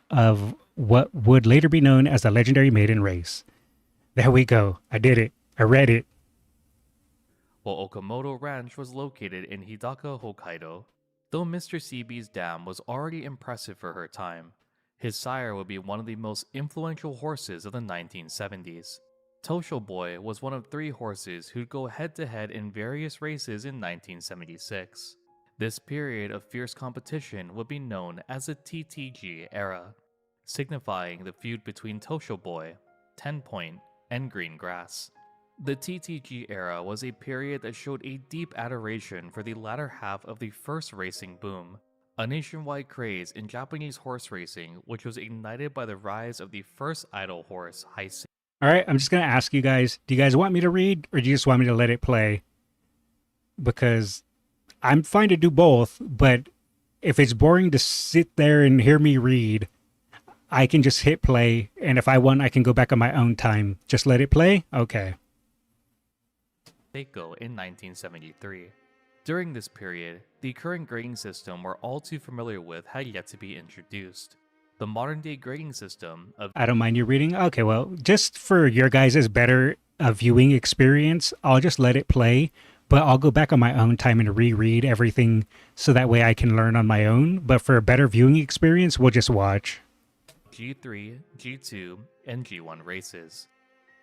of what would later be known as the legendary maiden race. There we go. I did it. I read it. While Okamoto Ranch was located in Hidaka, Hokkaido, though Mr. CB's dam was already impressive for her time, his sire would be one of the most influential horses of the 1970s. Tosho Boy was one of 3 horses who'd go head-to-head in various races in 1976. This period of fierce competition would be known as the TTG era, signifying the feud between Tosho Boy, 10 Point, and Green Grass. The TTG era was a period that showed a deep adoration for the latter half of the first racing boom, a nationwide craze in Japanese horse racing, which was ignited by the rise of the first idle horse, Heisei. All right, I'm just going to ask you guys, do you guys want me to read or do you just want me to let it play? Because I'm fine to do both, but if it's boring to sit there and hear me read, I can just hit play, and if I want, I can go back on my own time. Just let it play? Okay. Seiko in 1973. During this period, the current grading system we're all too familiar with had yet to be introduced. The modern-day grading system of I don't mind you reading. Okay, well, just for your guys' better viewing experience, I'll just let it play, but I'll go back on my own time and reread everything so that way I can learn on my own. But for a better viewing experience, we'll just watch. G3, G2, and G1 races.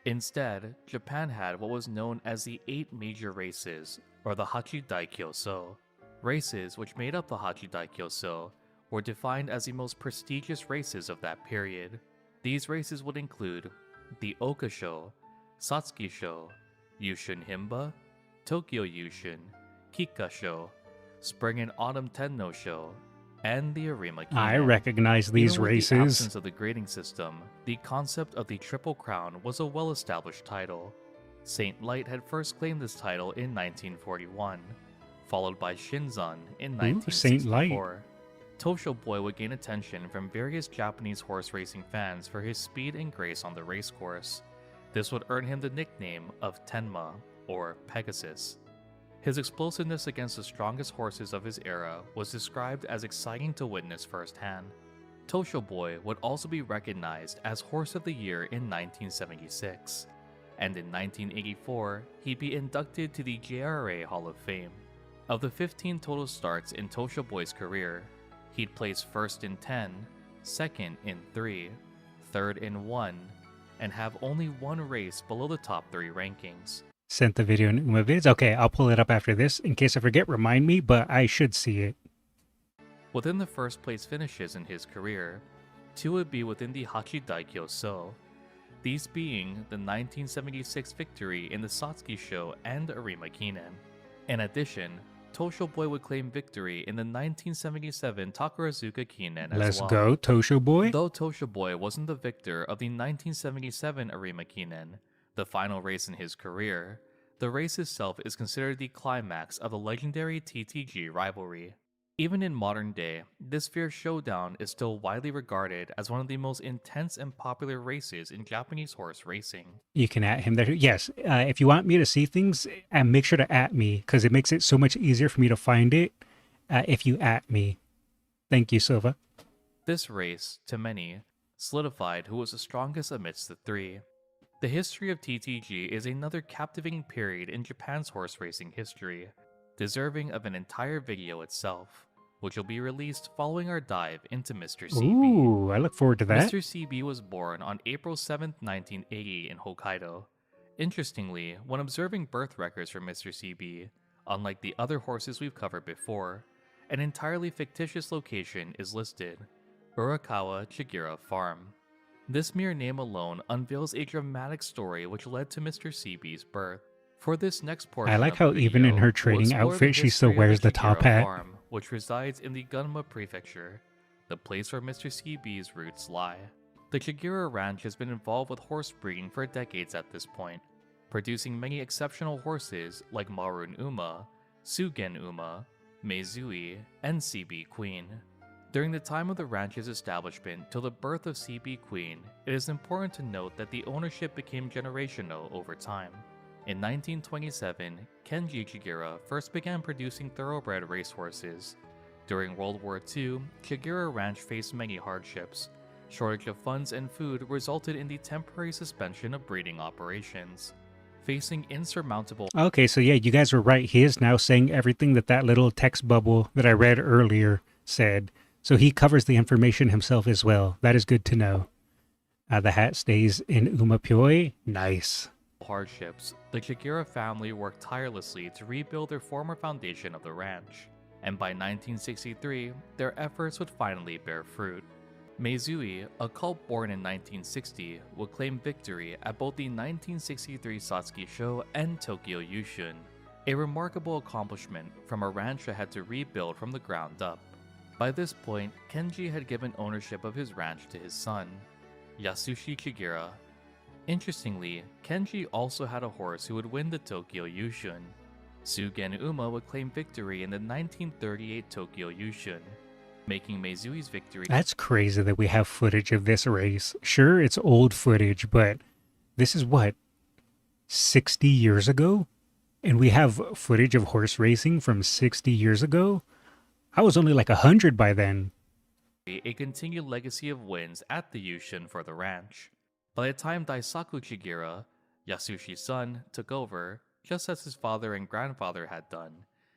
Instead, Japan had what was known as the 8 major races, or the Hachidaikyoso. Races which made up the Hachidaikyoso were defined as the most prestigious races of that period. These races would include the Oka-sho, Satsuki-sho, Yushun Himba, Tokyo Yushun, Kikka-sho, Spring and Autumn Tenno-sho, and the Arima Kinen. I recognize these Even with races. the absence of the grading system, the concept of the Triple Crown was a well-established title. Saint Light had first claimed this title in 1941, followed by Shinzan in Saint Light. 1964. Tosho Boy would gain attention from various Japanese horse racing fans for his speed and grace on the racecourse. This would earn him the nickname of Tenma, or Pegasus. His explosiveness against the strongest horses of his era was described as exciting to witness firsthand. Tosho Boy would also be recognized as Horse of the Year in 1976, and in 1984, he'd be inducted to the JRA Hall of Fame. Of the 15 total starts in Tosho Boy's career, he'd place first in 10, second in 3, third in 1, and have only one race below the top 3 rankings. Sent the video in Umavids. Okay, I'll pull it up after this. In case I forget, remind me, but I should see it. Within the first place finishes in his career, 2 would be within the Hachidaikyoso, these being the 1976 victory in the Satsuki Show and Arima Kinen. In addition, Tosho Boy would claim victory in the 1977 Takarazuka Kinen as Let's well. go, Tosho Boy. Though Tosho Boy wasn't the victor of the 1977 Arima Kinen, the final race in his career, the race itself is considered the climax of the legendary TTG rivalry. Even in modern day, this fierce showdown is still widely regarded as one of the most intense and popular races in Japanese horse racing. You can at him there. Yes, if you want me to see things, make sure to at me, because it makes it so much easier for me to find it if you at me. Thank you, Silva. This race, to many, solidified who was the strongest amidst the 3. The history of TTG is another captivating period in Japan's horse racing history, deserving of an entire video itself, which will be released following our dive into Mr. CB. Ooh, I look forward to that. Mr. CB was born on April 7, 1980 in Hokkaido. Interestingly, when observing birth records for Mr. CB, unlike the other horses we've covered before, an entirely fictitious location is listed, Urakawa Chigira Farm. This mere name alone unveils a dramatic story which led to Mr. CB's birth. For this next portion, I like of how the even video, in her we'll training explore outfit, the she still history of wears the top Chigira hat. Farm, which resides in the Gunma Prefecture, the place where Mr. CB's roots lie. The Chigira Ranch has been involved with horse breeding for decades at this point, producing many exceptional horses like Marun Uma, Sugen Uma, Meizui, and CB Queen. During the time of the ranch's establishment till the birth of CB Queen, it is important to note that the ownership became generational over time. In 1927, Kenji Chigira first began producing thoroughbred racehorses. During World War II, Chigira Ranch faced many hardships. Shortage of funds and food resulted in the temporary suspension of breeding operations. Facing insurmountable Okay, so yeah, you guys were right. He is now saying everything that little text bubble that I read earlier said. So he covers the information himself as well. That is good to know. The hat stays in Umapyoi. Nice. hardships, the Chigira family worked tirelessly to rebuild their former foundation of the ranch, and by 1963, their efforts would finally bear fruit. Meizui, a cult born in 1960, would claim victory at both the 1963 Satsuki Show and Tokyo Yushun, a remarkable accomplishment from a ranch that had to rebuild from the ground up. By this point, Kenji had given ownership of his ranch to his son, Yasushi Chigira. Interestingly, Kenji also had a horse who would win the Tokyo Yushun. Sugen Uma would claim victory in the 1938 Tokyo Yushun, making Meizui's victory. That's crazy that we have footage of this race. Sure, it's old footage, but this is what, 60 years ago? And we have footage of horse racing from 60 years ago? I was only like 100 by then. A continued legacy of wins at the Yushun for the ranch. By the time Daisaku Chigira, Yasushi's son, took over, just as his father and grandfather had done,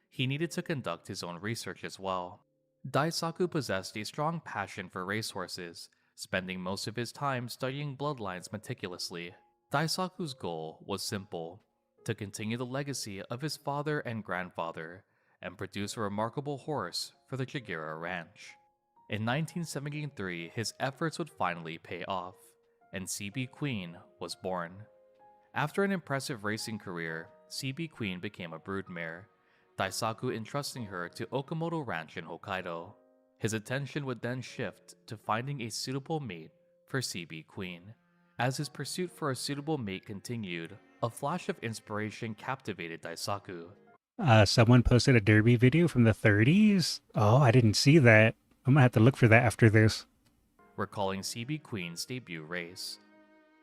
he needed to conduct his own research as well. Daisaku possessed a strong passion for racehorses, spending most of his time studying bloodlines meticulously. Daisaku's goal was simple: to continue the legacy of his father and grandfather, and produce a remarkable horse for the Chigira Ranch. In 1973, his efforts would finally pay off, and CB Queen was born. After an impressive racing career, CB Queen became a broodmare, Daisaku entrusting her to Okamoto Ranch in Hokkaido. His attention would then shift to finding a suitable mate for CB Queen. As his pursuit for a suitable mate continued, a flash of inspiration captivated Daisaku. Someone posted a derby video from the 30s? Oh, I didn't see that. I'm gonna have to look for that after this. Recalling CB Queen's debut race.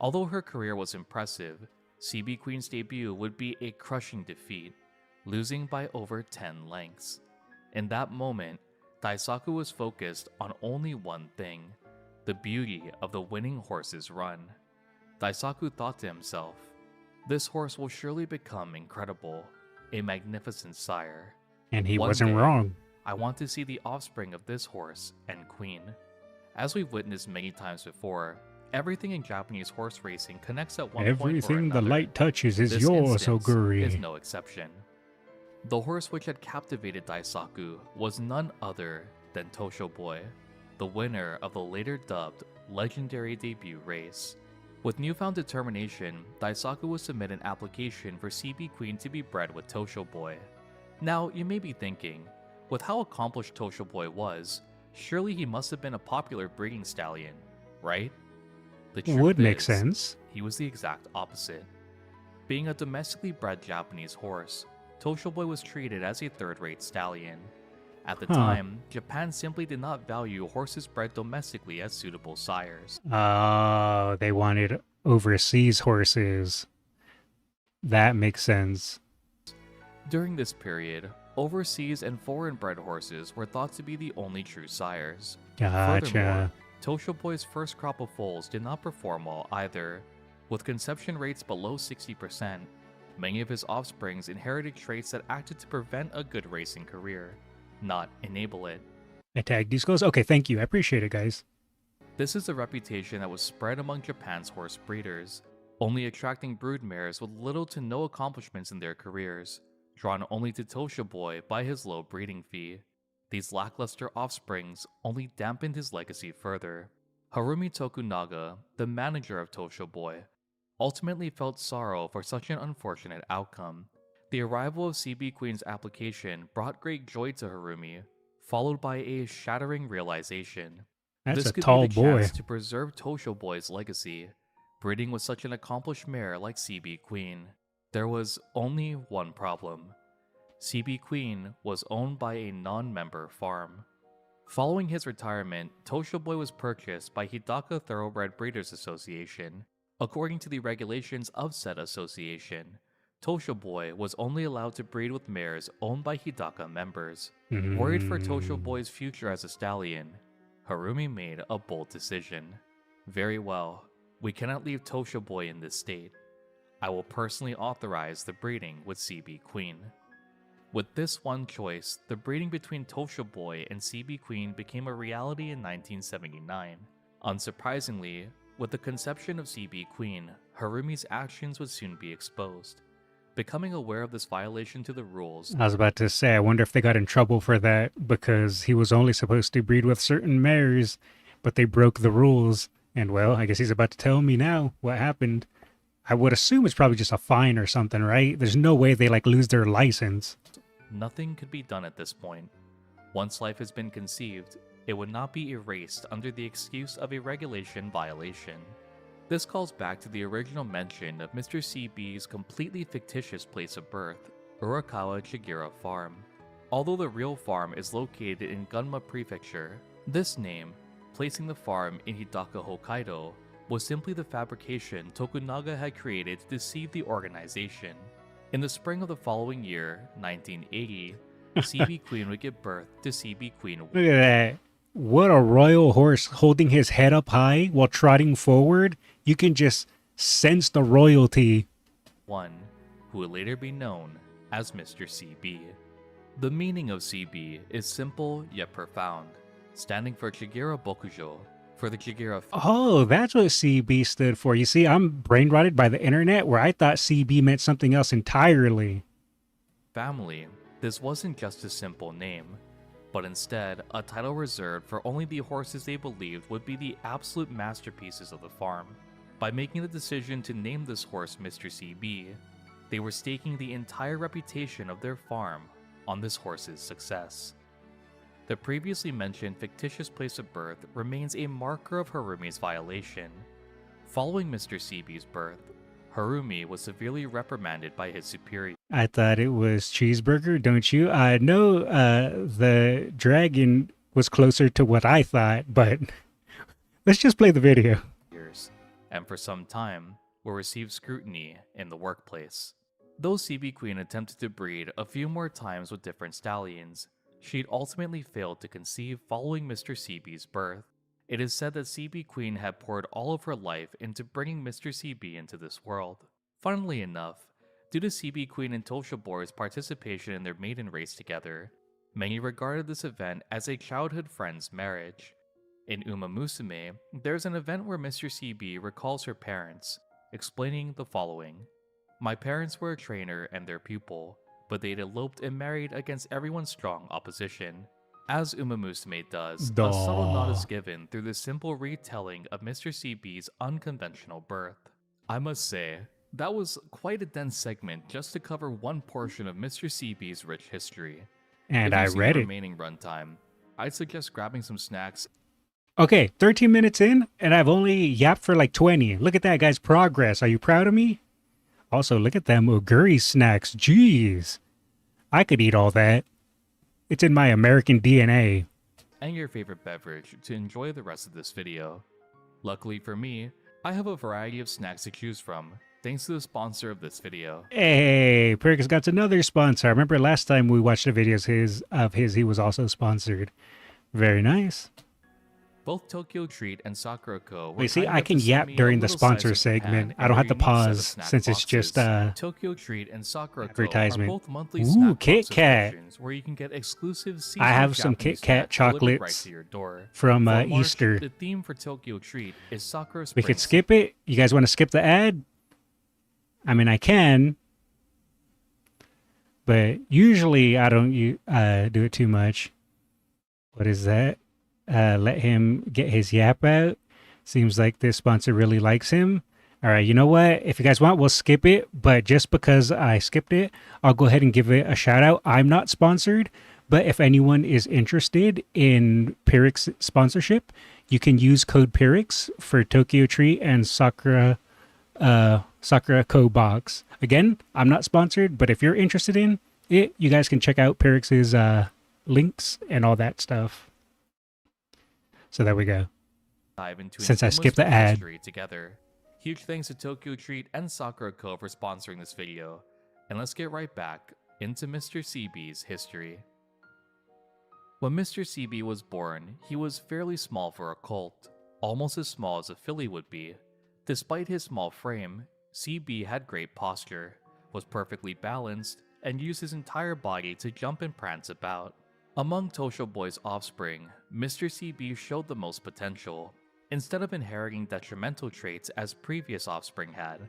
Although her career was impressive, CB Queen's debut would be a crushing defeat, losing by over 10 lengths. In that moment, Daisaku was focused on only one thing: the beauty of the winning horse's run. Daisaku thought to himself, "This horse will surely become incredible, a magnificent sire. And he One wasn't day, wrong. I want to see the offspring of this horse and queen." As we've witnessed many times before, everything in Japanese horse racing connects at one point or Everything the another. light touches is This yours, instance Oguri. is no exception. The horse which had captivated Daisaku was none other than Tosho Boy, the winner of the later dubbed legendary debut race. With newfound determination, Daisaku would submit an application for CB Queen to be bred with Tosho Boy. Now, you may be thinking, with how accomplished Tosho Boy was, surely he must have been a popular breeding stallion, right? The truth Would make is, sense. he was the exact opposite. Being a domestically bred Japanese horse, Tosho Boy was treated as a third-rate stallion. At the time, Japan simply did not value horses bred domestically as suitable sires. Oh, they wanted overseas horses. That makes sense. During this period, overseas and foreign-bred horses were thought to be the only true sires. Furthermore, Gotcha. Tosho Boy's first crop of foals did not perform well either. With conception rates below 60%, many of his offsprings inherited traits that acted to prevent a good racing career, not enable it. I tagged these goals. Okay, thank you. I appreciate it, guys. This is a reputation that was spread among Japan's horse breeders, only attracting broodmares with little to no accomplishments in their careers, drawn only to Tosho Boy by his low breeding fee. These lackluster offsprings only dampened his legacy further. Harumi Tokunaga, the manager of Tosho Boy, ultimately felt sorrow for such an unfortunate outcome. The arrival of CB Queen's application brought great joy to Harumi, followed by a shattering realization. That's This a could tall be the boy. chance to preserve Tosho Boy's legacy, breeding with such an accomplished mare like CB Queen. There was only one problem. CB Queen was owned by a non-member farm. Following his retirement, Tosho Boy was purchased by Hidaka Thoroughbred Breeders Association. According to the regulations of said association, Tosho Boy was only allowed to breed with mares owned by Hidaka members. Worried for Tosho Boy's future as a stallion, Harumi made a bold decision. Very well, we cannot leave Tosho Boy in this state. I will personally authorize the breeding with CB Queen. With this one choice, the breeding between Tosho Boy and CB Queen became a reality in 1979. Unsurprisingly, with the conception of CB Queen, Harumi's actions would soon be exposed. Becoming aware of this violation to the rules, I was about to say, I wonder if they got in trouble for that because he was only supposed to breed with certain mares, but they broke the rules. And well, I guess he's about to tell me now what happened. I would assume it's probably just a fine or something, right? There's no way they lose their license. nothing could be done at this point. Once life has been conceived, it would not be erased under the excuse of a regulation violation. This calls back to the original mention of Mr. CB's completely fictitious place of birth, Urakawa Chigira Farm. Although the real farm is located in Gunma Prefecture, this name, placing the farm in Hidaka, Hokkaido, was simply the fabrication Tokunaga had created to deceive the organization. In the spring of the following year, 1980, CB Queen would give birth to CB Queen. Look at that. What a royal horse holding his head up high while trotting forward. You can just sense the royalty. 1, who would later be known as Mr. CB. The meaning of CB is simple yet profound, standing for Chigira Bokujo, for the Chigira Oh, that's what CB stood for. You see, I'm brain rotted by the internet where I thought CB meant something else entirely. family. This wasn't just a simple name, but instead a title reserved for only the horses they believed would be the absolute masterpieces of the farm. By making the decision to name this horse Mr. CB, they were staking the entire reputation of their farm on this horse's success. The previously mentioned fictitious place of birth remains a marker of Harumi's violation. Following Mr. CB's birth, Harumi was severely reprimanded by his superior. I thought it was cheeseburger, don't you? I know the dragon was closer to what I thought, but let's just play the video. And for some time will receive scrutiny in the workplace. Though CB Queen attempted to breed a few more times with different stallions, she'd ultimately failed to conceive following Mr. CB's birth. It is said that CB Queen had poured all of her life into bringing Mr. CB into this world. Funnily enough, due to CB Queen and Tosha Boy's participation in their maiden race together, many regarded this event as a childhood friend's marriage. In Umamusume, there's an event where Mr. CB recalls her parents, explaining the following. My parents were a trainer and their pupil, but they'd eloped and married against everyone's strong opposition. As Umamusume does, a subtle nod is given through the simple retelling of Mr. CB's unconventional birth. I must say, that was quite a dense segment just to cover one portion of Mr. CB's rich history. And If I you see read the it. remaining runtime, I'd suggest grabbing some snacks. Okay, 13 minutes in, and I've only yapped for like 20. Look at that, guys. Progress. Are you proud of me? Also, look at them Oguri snacks. Jeez. I could eat all that. It's in my American DNA. And your favorite beverage to enjoy the rest of this video. Luckily for me, I have a variety of snacks to choose from, thanks to the sponsor of this video. Hey, Perkins got another sponsor. I remember last time we watched the videos he was also sponsored. Very nice. Both Tokyo Treat and Sakura Co. were Wait, see, kind I enough can to send yap me a during the little size sponsor of segment. Japan I don't and have a to unique set of pause snack since it's just boxes. Tokyo Treat and Sakura Co. are advertisement. both monthly Ooh, snack Kit box Kat. subscriptions where you can get exclusive I have seasonal some Japanese Kit Kat snacks delivered right chocolates to your door. from For March, Easter. The theme for Tokyo Treat is Sakura We Springs. could skip it. You guys want to skip the ad? I mean, I can. But usually I don't do it too much. What is that? Let him get his yap out. Seems like this sponsor really likes him. All right, you know what? If you guys want, we'll skip it. But just because I skipped it, I'll go ahead and give it a shout out. I'm not sponsored, but if anyone is interested in Pyrrhix sponsorship, you can use code Pyrrhix for Tokyo Treat and Sakura Co box. Again, I'm not sponsored, but if you're interested in it, you guys can check out Pyrrhix's links and all that stuff. So there we go. Dive into Since I Umamusume skipped the ad. history together. Huge thanks to Tokyo Treat and Sakura Co. for sponsoring this video. And let's get right back into Mr. CB's history. When Mr. CB was born, he was fairly small for a colt, almost as small as a filly would be. Despite his small frame, CB had great posture, was perfectly balanced, and used his entire body to jump and prance about. Among Tosha Boy's offspring, Mr. CB showed the most potential. Instead of inheriting detrimental traits as previous offspring had,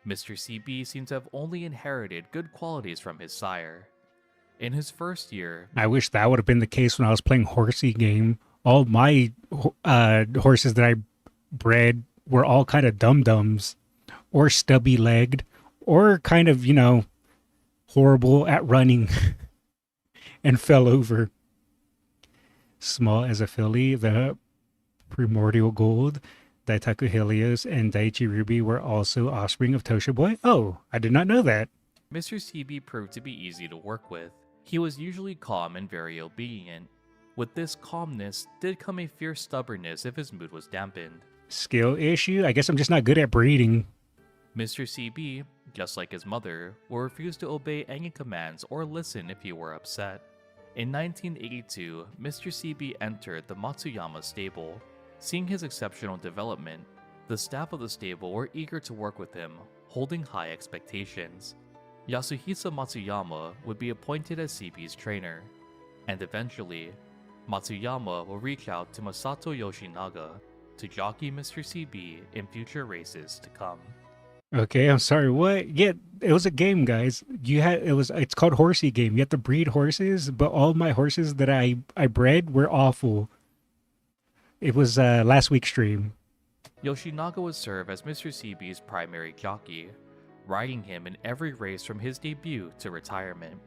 Mr. CB seemed to have only inherited good qualities from his sire. In his first year, I wish that would have been the case when I was playing horsey game. All my horses that I bred were all kind of dum-dums or stubby-legged or kind of, horrible at running and fell over. small as a filly, the Primordial Gold, Daitaku Helios, and Daiichi Ruby were also offspring of Tosha Boy? Oh, I did not know that. Mr. CB proved to be easy to work with. He was usually calm and very obedient. With this calmness did come a fierce stubbornness if his mood was dampened. Skill issue? I guess I'm just not good at breeding. Mr. CB, just like his mother, will refuse to obey any commands or listen if he were upset. In 1982, Mr. CB entered the Matsuyama stable. Seeing his exceptional development, the staff of the stable were eager to work with him, holding high expectations. Yasuhisa Matsuyama would be appointed as CB's trainer, and eventually, Matsuyama will reach out to Masato Yoshinaga to jockey Mr. CB in future races to come. Okay, I'm sorry. What? Yeah, it was a game, guys. It's called Horsey Game. You have to breed horses, but all my horses that I bred were awful. It was last week's stream. Yoshinaga would serve as Mr. CB's primary jockey, riding him in every race from his debut to retirement.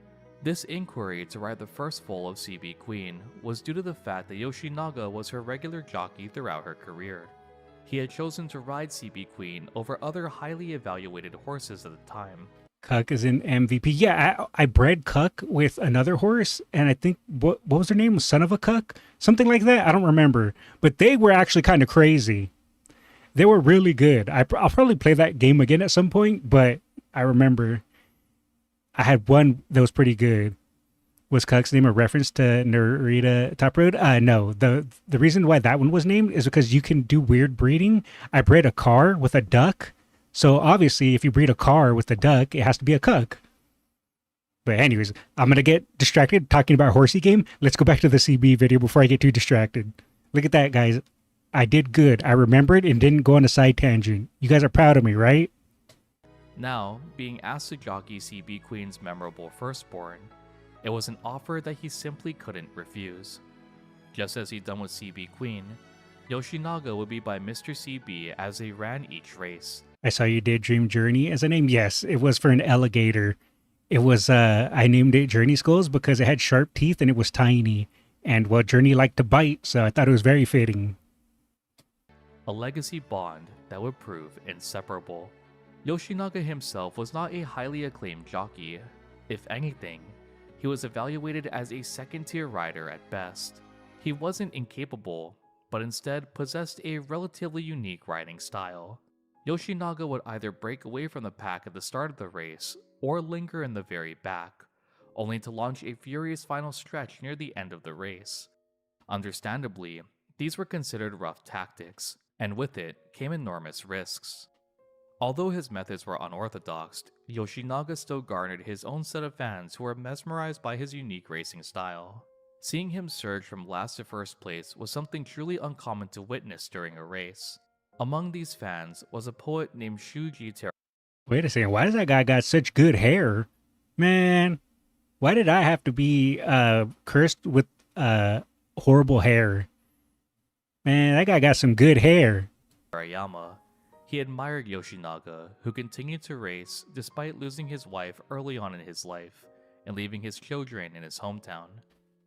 This inquiry to ride the first foal of CB Queen was due to the fact that Yoshinaga was her regular jockey throughout her career. He had chosen to ride CB Queen over other highly evaluated horses at the time. Cuck is in MVP. Yeah, I bred Cuck with another horse, and I think, what was her name? Son of a Cuck? Something like that? I don't remember. But they were actually kind of crazy. They were really good. I'll probably play that game again at some point, but I remember I had one that was pretty good. Was Cuck's name a reference to Narita Top Road? No. The reason why that one was named is because you can do weird breeding. I bred a car with a duck. So obviously, if you breed a car with a duck, it has to be a Cuck. But anyways, I'm going to get distracted talking about Horsey Game. Let's go back to the CB video before I get too distracted. Look at that, guys. I did good. I remembered and didn't go on a side tangent. You guys are proud of me, right? Now, being asked to jockey CB Queen's memorable firstborn, it was an offer that he simply couldn't refuse. Just as he'd done with CB Queen, Yoshinaga would be by Mr. CB as they ran each race. I saw you did Dream Journey as a name. Yes, it was for an alligator. It was, I named it Journey Skulls because it had sharp teeth and it was tiny. And, well, Journey liked to bite, so I thought it was very fitting. A legacy bond that would prove inseparable. Yoshinaga himself was not a highly acclaimed jockey. If anything, he was evaluated as a second-tier rider at best. He wasn't incapable, but instead possessed a relatively unique riding style. Yoshinaga would either break away from the pack at the start of the race, or linger in the very back, only to launch a furious final stretch near the end of the race. Understandably, these were considered rough tactics, and with it came enormous risks. Although his methods were unorthodox, Yoshinaga still garnered his own set of fans who were mesmerized by his unique racing style. Seeing him surge from last to first place was something truly uncommon to witness during a race. Among these fans was a poet named Shuji Terada. Wait a second, why does that guy got such good hair? Man, why did I have to be cursed with horrible hair? Man, that guy got some good hair. He admired Yoshinaga, who continued to race despite losing his wife early on in his life and leaving his children in his hometown.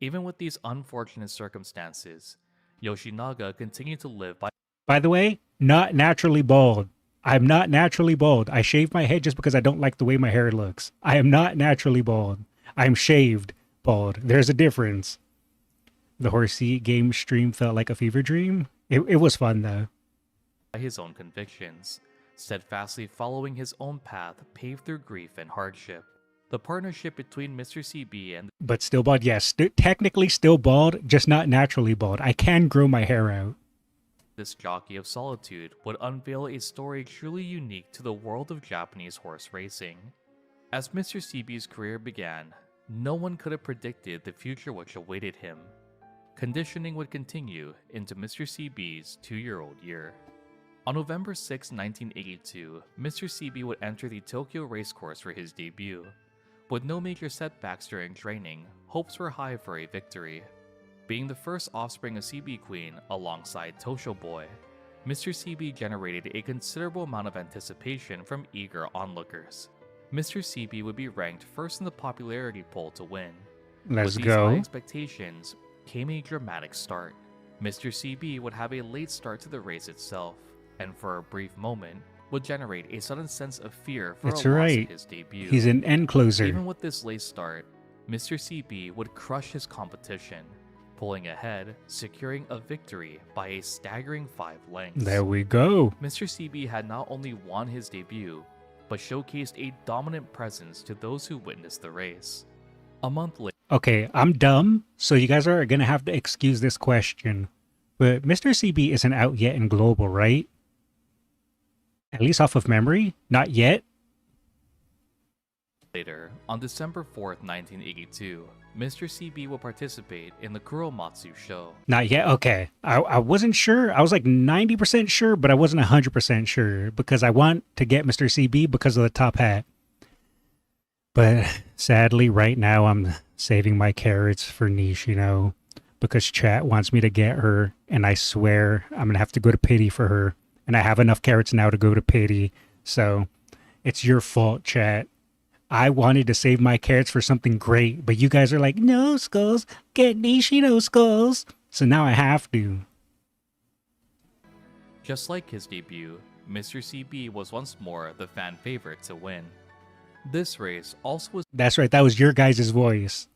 Even with these unfortunate circumstances, Yoshinaga continued to live By the way, not naturally bald. I'm not naturally bald. I shave my head just because I don't like the way my hair looks. I am not naturally bald. I'm shaved bald. There's a difference. The Horsey Game stream felt like a fever dream. It was fun, though. his own convictions, steadfastly following his own path paved through grief and hardship. The partnership between Mr. CB and But still bald, yes. Technically still bald, just not naturally bald. I can grow my hair out. this jockey of solitude would unveil a story truly unique to the world of Japanese horse racing. As Mr. CB's career began, no one could have predicted the future which awaited him. Conditioning would continue into Mr. CB's 2-year-old year. On November 6, 1982, Mr. CB would enter the Tokyo racecourse for his debut. With no major setbacks during training, hopes were high for a victory. Being the first offspring of CB Queen alongside Tosho Boy, Mr. CB generated a considerable amount of anticipation from eager onlookers. Mr. CB would be ranked first in the popularity poll to win. Let's With these high go. expectations, came a dramatic start. Mr. CB would have a late start to the race itself, and for a brief moment, would generate a sudden sense of fear for That's a loss right. at his debut. He's an end closer. Even with this late start, Mr. CB would crush his competition, pulling ahead, securing a victory by a staggering 5 lengths. There we go. Mr. CB had not only won his debut, but showcased a dominant presence to those who witnessed the race. A month later, Okay, I'm dumb, so you guys are going to have to excuse this question. But Mr. CB isn't out yet in Global, right? At least off of memory? Not yet? on December 4th, 1982, Mr. CB will participate in the Kuromatsu show. Not yet? Okay. I wasn't sure. I was like 90% sure, but I wasn't 100% sure because I want to get Mr. CB because of the top hat. But sadly, right now, I'm saving my carrots for Nishino because chat wants me to get her, and I swear I'm going to have to go to pity for her. And I have enough carrots now to go to pity. So it's your fault, chat. I wanted to save my carrots for something great, but you guys are like, no, Skullz, get Nishino, Skullz. So now I have to. Just like his debut, Mr. CB was once more the fan favorite to win. This race also was... That's right, that was your guys' voice.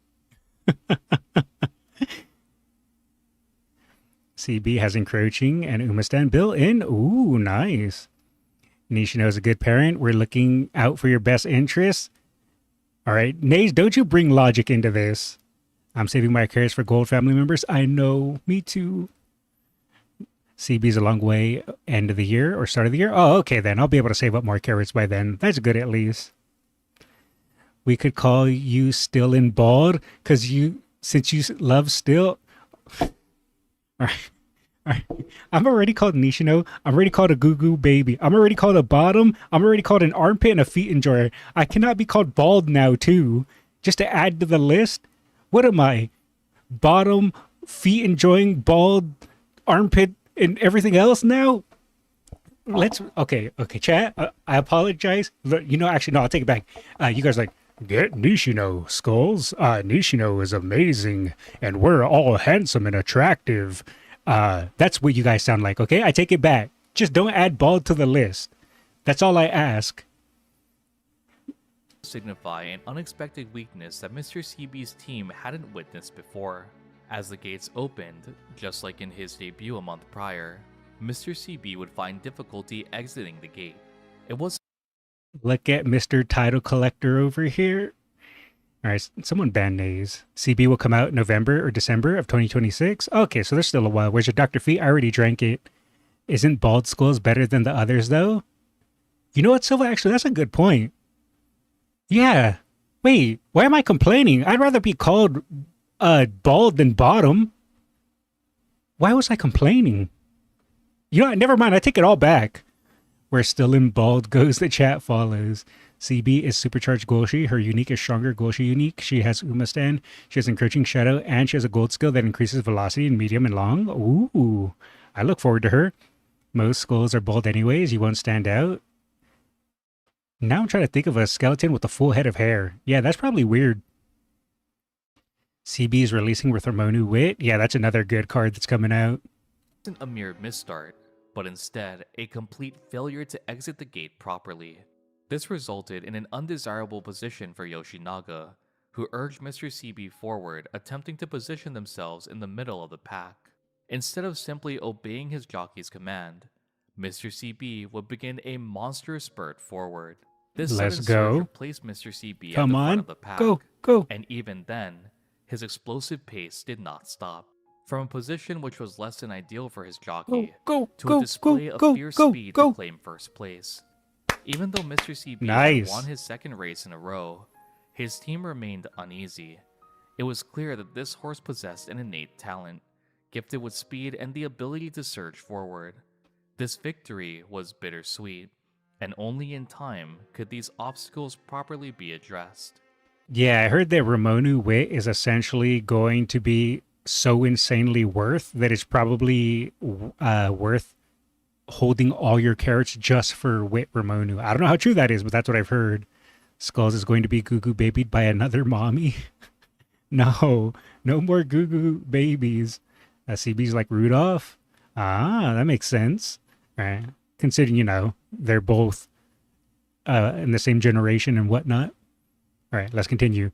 CB has encroaching and Umastan built in. Ooh, nice. Nishino is a good parent. We're looking out for your best interests. All right, Nays, don't you bring logic into this. I'm saving my carrots for gold family members. I know, me too. CB's a long way end of the year or start of the year. Oh, okay then. I'll be able to save up more carrots by then. That's good at least. We could call you Still in Bald because since you love Still. All right. All right. I'm already called Nishino. I'm already called a Goo Goo Baby. I'm already called a bottom. I'm already called an armpit and a feet enjoyer. I cannot be called bald now too. Just to add to the list. What am I? Bottom, feet enjoying, bald, armpit, and everything else now? Okay, chat. I apologize. Actually, no, I'll take it back. You guys are like, get Nishino, Skullz. Nishino is amazing, and we're all handsome and attractive. That's what you guys sound like, okay? I take it back. Just don't add bald to the list. That's all I ask. Signify an unexpected weakness that Mr. CB's team hadn't witnessed before. As the gates opened, just like in his debut a month prior, Mr. CB would find difficulty exiting the gate. It was... Look at Mr. Title Collector over here. All right, someone ban nays. CB will come out November or December of 2026. Okay, so there's still a while. Where's your Dr. Feet? I already drank it. Isn't Bald Skullz better than the others, though? You know what, Silva? Actually, that's a good point. Yeah. Wait, why am I complaining? I'd rather be called bald than bottom. Why was I complaining? You know what? Never mind. I take it all back. We're still in bald goes the chat follows. CB is supercharged Golshi. Her unique is stronger Golshi unique. She has Umastan. She has encroaching shadow, and she has a gold skill that increases velocity in medium and long. Ooh, I look forward to her. Most skulls are bald anyways. You won't stand out. Now I'm trying to think of a skeleton with a full head of hair. Yeah, that's probably weird. CB is releasing with Ramonu Wit. Yeah, that's another good card that's coming out. It wasn't a mere misstart, but instead a complete failure to exit the gate properly. This resulted in an undesirable position for Yoshinaga, who urged Mr. CB forward, attempting to position themselves in the middle of the pack. Instead of simply obeying his jockey's command, Mr. CB would begin a monstrous spurt forward. This Let's sudden go. surge replaced Mr. CB Come at the on, front of the pack, go. and even then, his explosive pace did not stop. From a position which was less than ideal for his jockey, to a display of fierce speed to claim first place. Even though Mr. CB had won his second race in a row, his team remained uneasy. It was clear that this horse possessed an innate talent, gifted with speed and the ability to surge forward. This victory was bittersweet, and only in time could these obstacles properly be addressed. Yeah, I heard that Ramonu Wit is essentially going to be so insanely worth that it's probably worth holding all your carrots just for Wit Ramonu. I don't know how true that is, but that's what I've heard. Skullz is going to be Goo Goo babied by another mommy. No, no more Goo Goo babies. CB's like Rudolph. Ah, that makes sense. Right. Considering, they're both in the same generation and whatnot. All right, let's continue.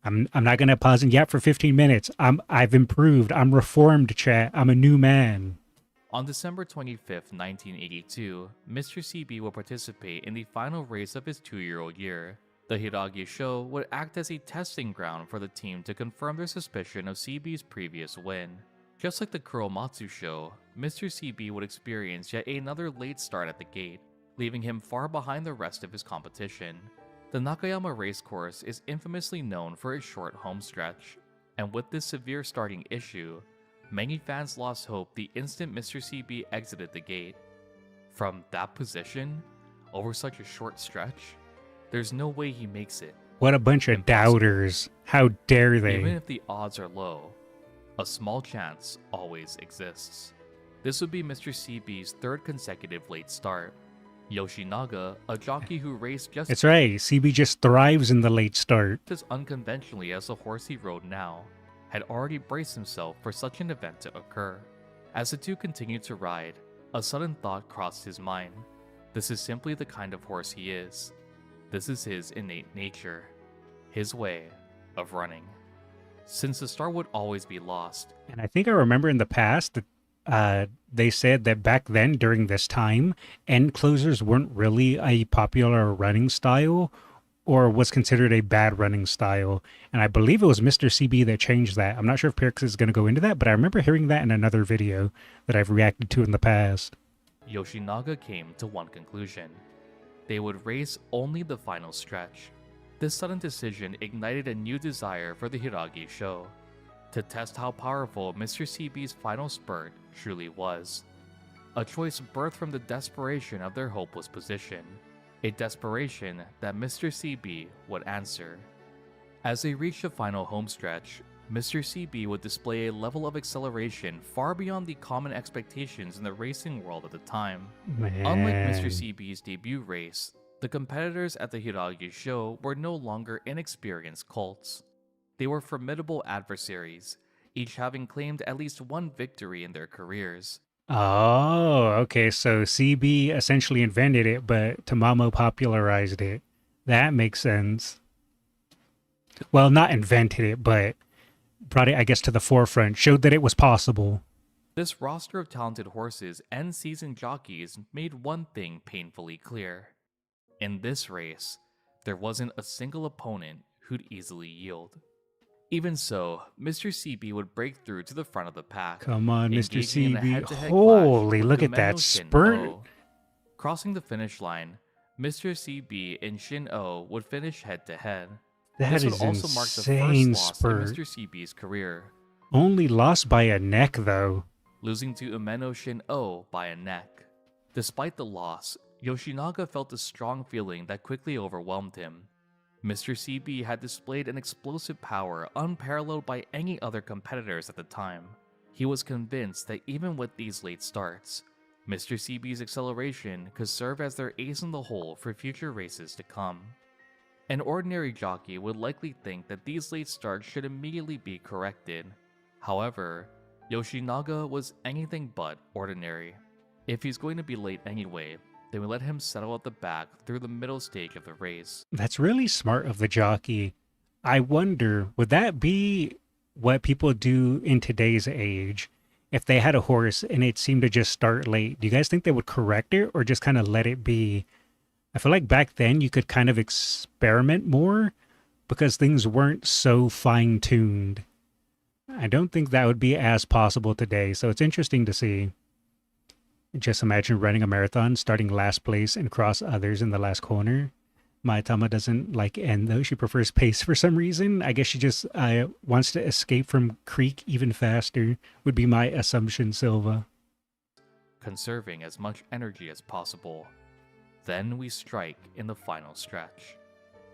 I'm not gonna pause and yap for 15 minutes. I've improved. I'm reformed, chat. I'm a new man. On December 25th, 1982, Mr. CB will participate in the final race of his 2-year-old year. The Hiragi show would act as a testing ground for the team to confirm their suspicion of CB's previous win. Just like the Kuromatsu show, Mr. CB would experience yet another late start at the gate, leaving him far behind the rest of his competition. The Nakayama racecourse is infamously known for its short homestretch, and with this severe starting issue, many fans lost hope the instant Mr. CB exited the gate. From that position, over such a short stretch, there's no way he makes it. What a bunch of doubters. How dare they? Even if the odds are low, a small chance always exists. This would be Mr. CB's third consecutive late start. Yoshinaga, a jockey who raced just That's right. CB just thrives in the late start. as unconventionally as the horse he rode now, had already braced himself for such an event to occur. As the two continued to ride, a sudden thought crossed his mind. This is simply the kind of horse he is. This is his innate nature, his way of running. Since the start would always be lost, And I think I remember in the past that they said that back then, during this time, end closers weren't really a popular running style or was considered a bad running style. And I believe it was Mr. CB that changed that. I'm not sure if Pyrrhus is going to go into that, but I remember hearing that in another video that I've reacted to in the past. Yoshinaga came to one conclusion. They would race only the final stretch. This sudden decision ignited a new desire for the Hiragi show, to test how powerful Mr. CB's final spurt truly was. A choice birthed from the desperation of their hopeless position, a desperation that Mr. CB would answer. As they reached the final homestretch, Mr. CB would display a level of acceleration far beyond the common expectations in the racing world at the time. Unlike Mr. CB's debut race, the competitors at the Hiragi show were no longer inexperienced colts. They were formidable adversaries, each having claimed at least one victory in their careers. Oh, okay. So CB essentially invented it, but Tamamo popularized it. That makes sense. Well, not invented it, but brought it, I guess, to the forefront, showed that it was possible. This roster of talented horses and seasoned jockeys made one thing painfully clear. In this race, there wasn't a single opponent who'd easily yield. Even so, Mr. CB would break through to the front of the pack. Come on, Mr. engaging in a CB. head-to-head Holy, clash with look at that Umeno spurt. Shin-O. Crossing the finish line, Mr. CB and Shin-O would finish head-to-head. That This is would also mark the insane first loss spurt. in Mr. CB's career, Only lost by a neck, though. losing to Umeno Shin-O by a neck. Despite the loss, Yoshinaga felt a strong feeling that quickly overwhelmed him. Mr. CB had displayed an explosive power unparalleled by any other competitors at the time. He was convinced that even with these late starts, Mr. CB's acceleration could serve as their ace in the hole for future races to come. An ordinary jockey would likely think that these late starts should immediately be corrected. However, Yoshinaga was anything but ordinary. If he's going to be late anyway, then we let him settle at the back through the middle stage of the race. That's really smart of the jockey. I wonder, would that be what people do in today's age? If they had a horse and it seemed to just start late, do you guys think they would correct it or just kind of let it be? I feel like back then you could kind of experiment more because things weren't so fine-tuned. I don't think that would be as possible today, so it's interesting to see. Just imagine running a marathon, starting last place and cross others in the last corner. Maitama doesn't like end though. She prefers pace for some reason. I guess she just wants to escape from Creek even faster, would be my assumption, Silva. Conserving as much energy as possible. Then we strike in the final stretch.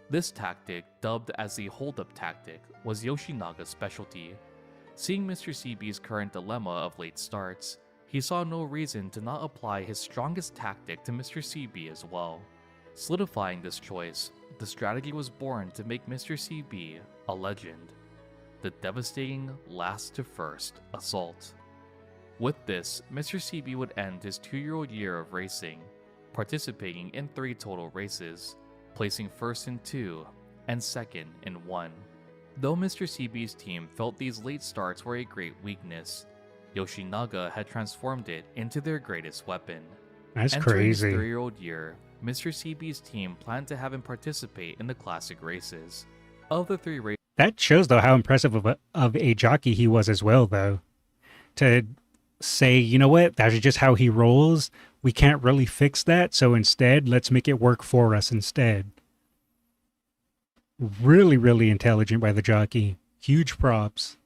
This tactic, dubbed as the hold-up tactic, was Yoshinaga's specialty. Seeing Mr. CB's current dilemma of late starts, he saw no reason to not apply his strongest tactic to Mr. CB as well. Solidifying this choice, the strategy was born to make Mr. CB a legend. the devastating last to first assault. With this, Mr. CB would end his 2-year-old year of racing, participating in 3 total races, placing first in 2 and second in 1. Though Mr. CB's team felt these late starts were a great weakness, Yoshinaga had transformed it into their greatest weapon. That's Entering his crazy. 3-year-old year, Mr. CB's team planned to have him participate in the classic races. Of the 3 races, That shows, though, how impressive of a jockey he was as well, though. To say, you know what, that's just how he rolls. We can't really fix that, so instead, let's make it work for us instead. Really, really intelligent by the jockey. Huge props.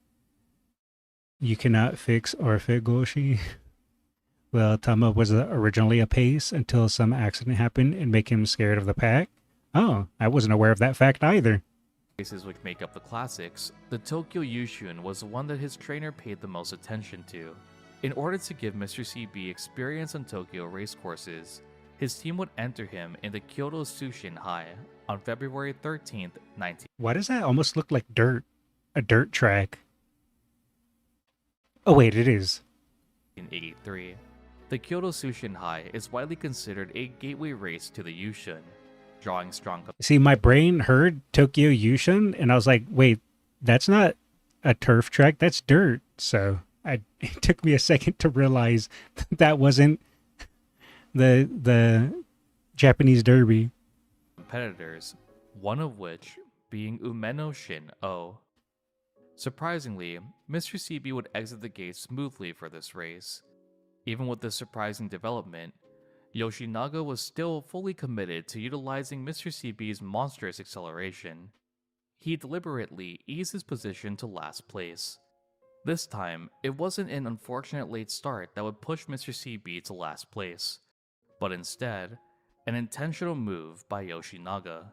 You cannot fix Orfvre Goshi. Well, Tama was originally a pace until some accident happened and make him scared of the pack. Oh, I wasn't aware of that fact either. races which make up the classics, the Tokyo Yushun was the one that his trainer paid the most attention to. In order to give Mr. CB experience on Tokyo racecourses, his team would enter him in the Kyoto Sushin High on February 13th, Why does that almost look like dirt? A dirt track. Oh wait, it is. 1983. The Kyoto Sushin High is widely considered a gateway race to the Yushun, drawing strong See, my brain heard Tokyo Yushun, and I was like, wait, that's not a turf track, that's dirt. So it took me a second to realize that wasn't the Japanese derby. competitors, one of which being Umamusume. Surprisingly, Mr. CB would exit the gate smoothly for this race. Even with this surprising development, Yoshinaga was still fully committed to utilizing Mr. CB's monstrous acceleration. He deliberately eased his position to last place. This time, it wasn't an unfortunate late start that would push Mr. CB to last place, but instead, an intentional move by Yoshinaga.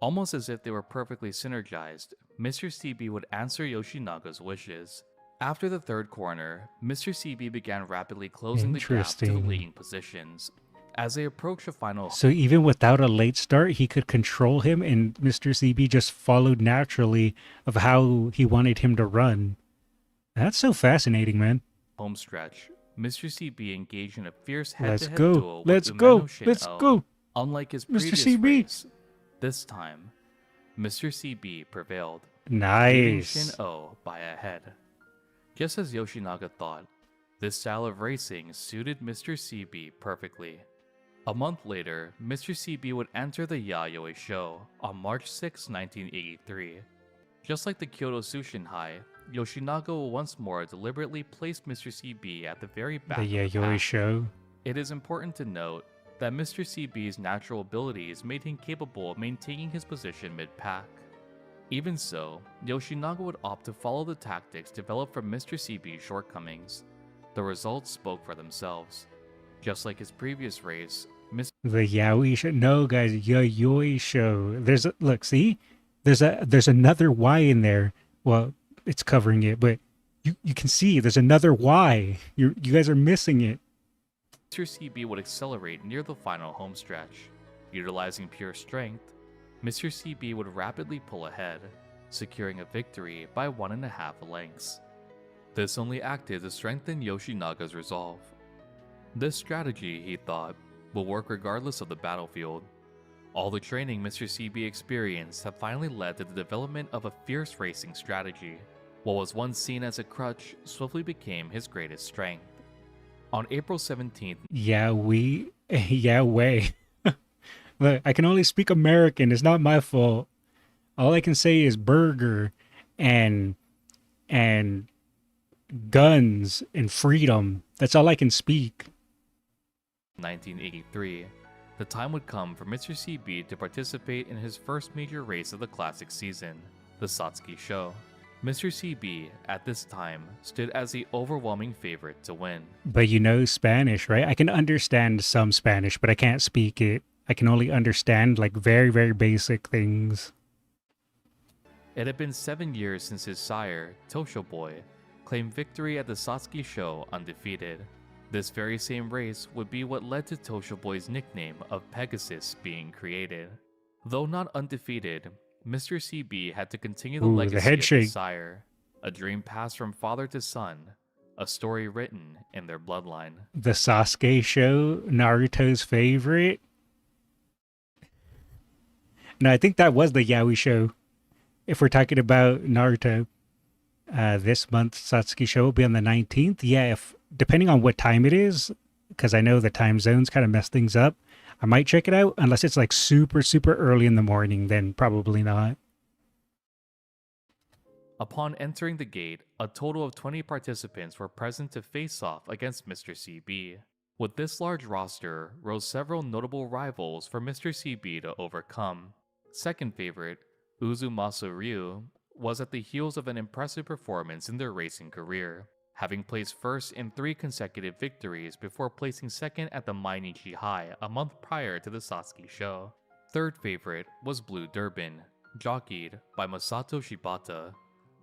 Almost as if they were perfectly synergized, Mr. CB would answer Yoshinaga's wishes. After the third corner, Mr. CB began rapidly closing the gap to the Interesting. leading positions. As they approached the final So even without a late start, he could control him, and Mr. CB just followed naturally of how he wanted him to run. That's so fascinating, man. home stretch, Mr. CB engaged in a fierce Let's head-to-head go. duel with Let's go. Umamusume. Let's go. Unlike his Mr. previous CB. race, this time, Mr. CB prevailed, beating Nice. Shin-O by a head. Just as Yoshinaga thought, this style of racing suited Mr. CB perfectly. A month later, Mr. CB would enter the Yayoi show on March 6, 1983. Just like the Kyoto Sushin High, Yoshinaga will once more deliberately place Mr. CB at the very back The of the Yayoi pack. show. It is important to note that Mr. CB's natural abilities made him capable of maintaining his position mid-pack. Even so, Yoshinaga would opt to follow the tactics developed from Mr. CB's shortcomings. The results spoke for themselves. Just like his previous race, Mr. The Yaoi show. No, guys, Yayoi show. There's a look. See, there's another Y in there. Well, it's covering it, but you can see there's another Y. You guys are missing it. CB would accelerate near the final homestretch. Utilizing pure strength, Mr. CB would rapidly pull ahead, securing a victory by 1.5 lengths. This only acted to strengthen Yoshinaga's resolve. This strategy, he thought, will work regardless of the battlefield. All the training Mr. CB experienced had finally led to the development of a fierce racing strategy. What was once seen as a crutch swiftly became his greatest strength. On April 17th, Yahweh. Look, I can only speak American. It's not my fault. All I can say is burger and guns and freedom. That's all I can speak. 1983, the time would come for Mr. CB to participate in his first major race of the classic season, the Satsuki Show. Mr. CB, at this time, stood as the overwhelming favorite to win. But you know Spanish, right? I can understand some Spanish, but I can't speak it. I can only understand like very, very basic things. It had been 7 years since his sire, Tosho Boy, claimed victory at the Satsuki Show undefeated. This very same race would be what led to Tosho Boy's nickname of Pegasus being created. Though not undefeated, Mr. CB had to continue the Ooh, the legacy head of shake. his sire. a dream passed from father to son, a story written in their bloodline. The Sasuke show, Naruto's favorite. No, I think that was the Yaoi show. If we're talking about Naruto, this month Satsuki show will be on the 19th. Yeah, if depending on what time it is, because I know the time zones kind of mess things up, I might check it out. Unless it's like super, super early in the morning, then probably not. Upon entering the gate, a total of 20 participants were present to face off against Mr. CB. With this large roster, rose several notable rivals for Mr. CB to overcome. Second favorite, Umamusume, was at the heels of an impressive performance in their racing career, having placed first in 3 consecutive victories before placing second at the Mainichi High a month prior to the Satsuki show. Third favorite was Blue Durban, jockeyed by Masato Shibata.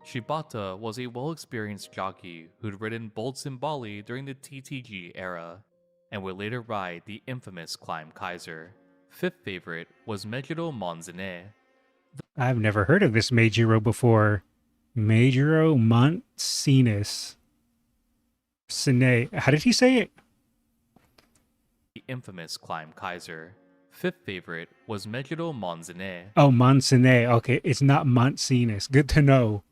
Shibata was a well-experienced jockey who'd ridden Bolts and Bali during the TTG era, and would later ride the infamous climax. Fifth favorite was Mejiro Monzane. I've never heard of this Meijiro before. Meijiro Monsinus. Sine. How did he say it? The infamous climax. Fifth favorite was Mejiro Monzane. Oh, Monsine. Okay, it's not Monsinus. Good to know.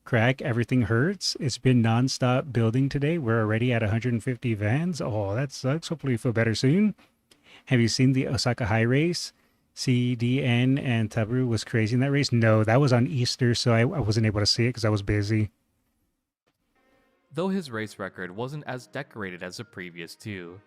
Crack, everything hurts. It's been non-stop building today. We're already at 150 vans. Oh, that sucks. Hopefully you feel better soon. Have you seen the Osaka High race? CDN and Tabaru was crazy in that race. No, that was on Easter, so I wasn't able to see it because I was busy. Though his race record wasn't as decorated as the previous two,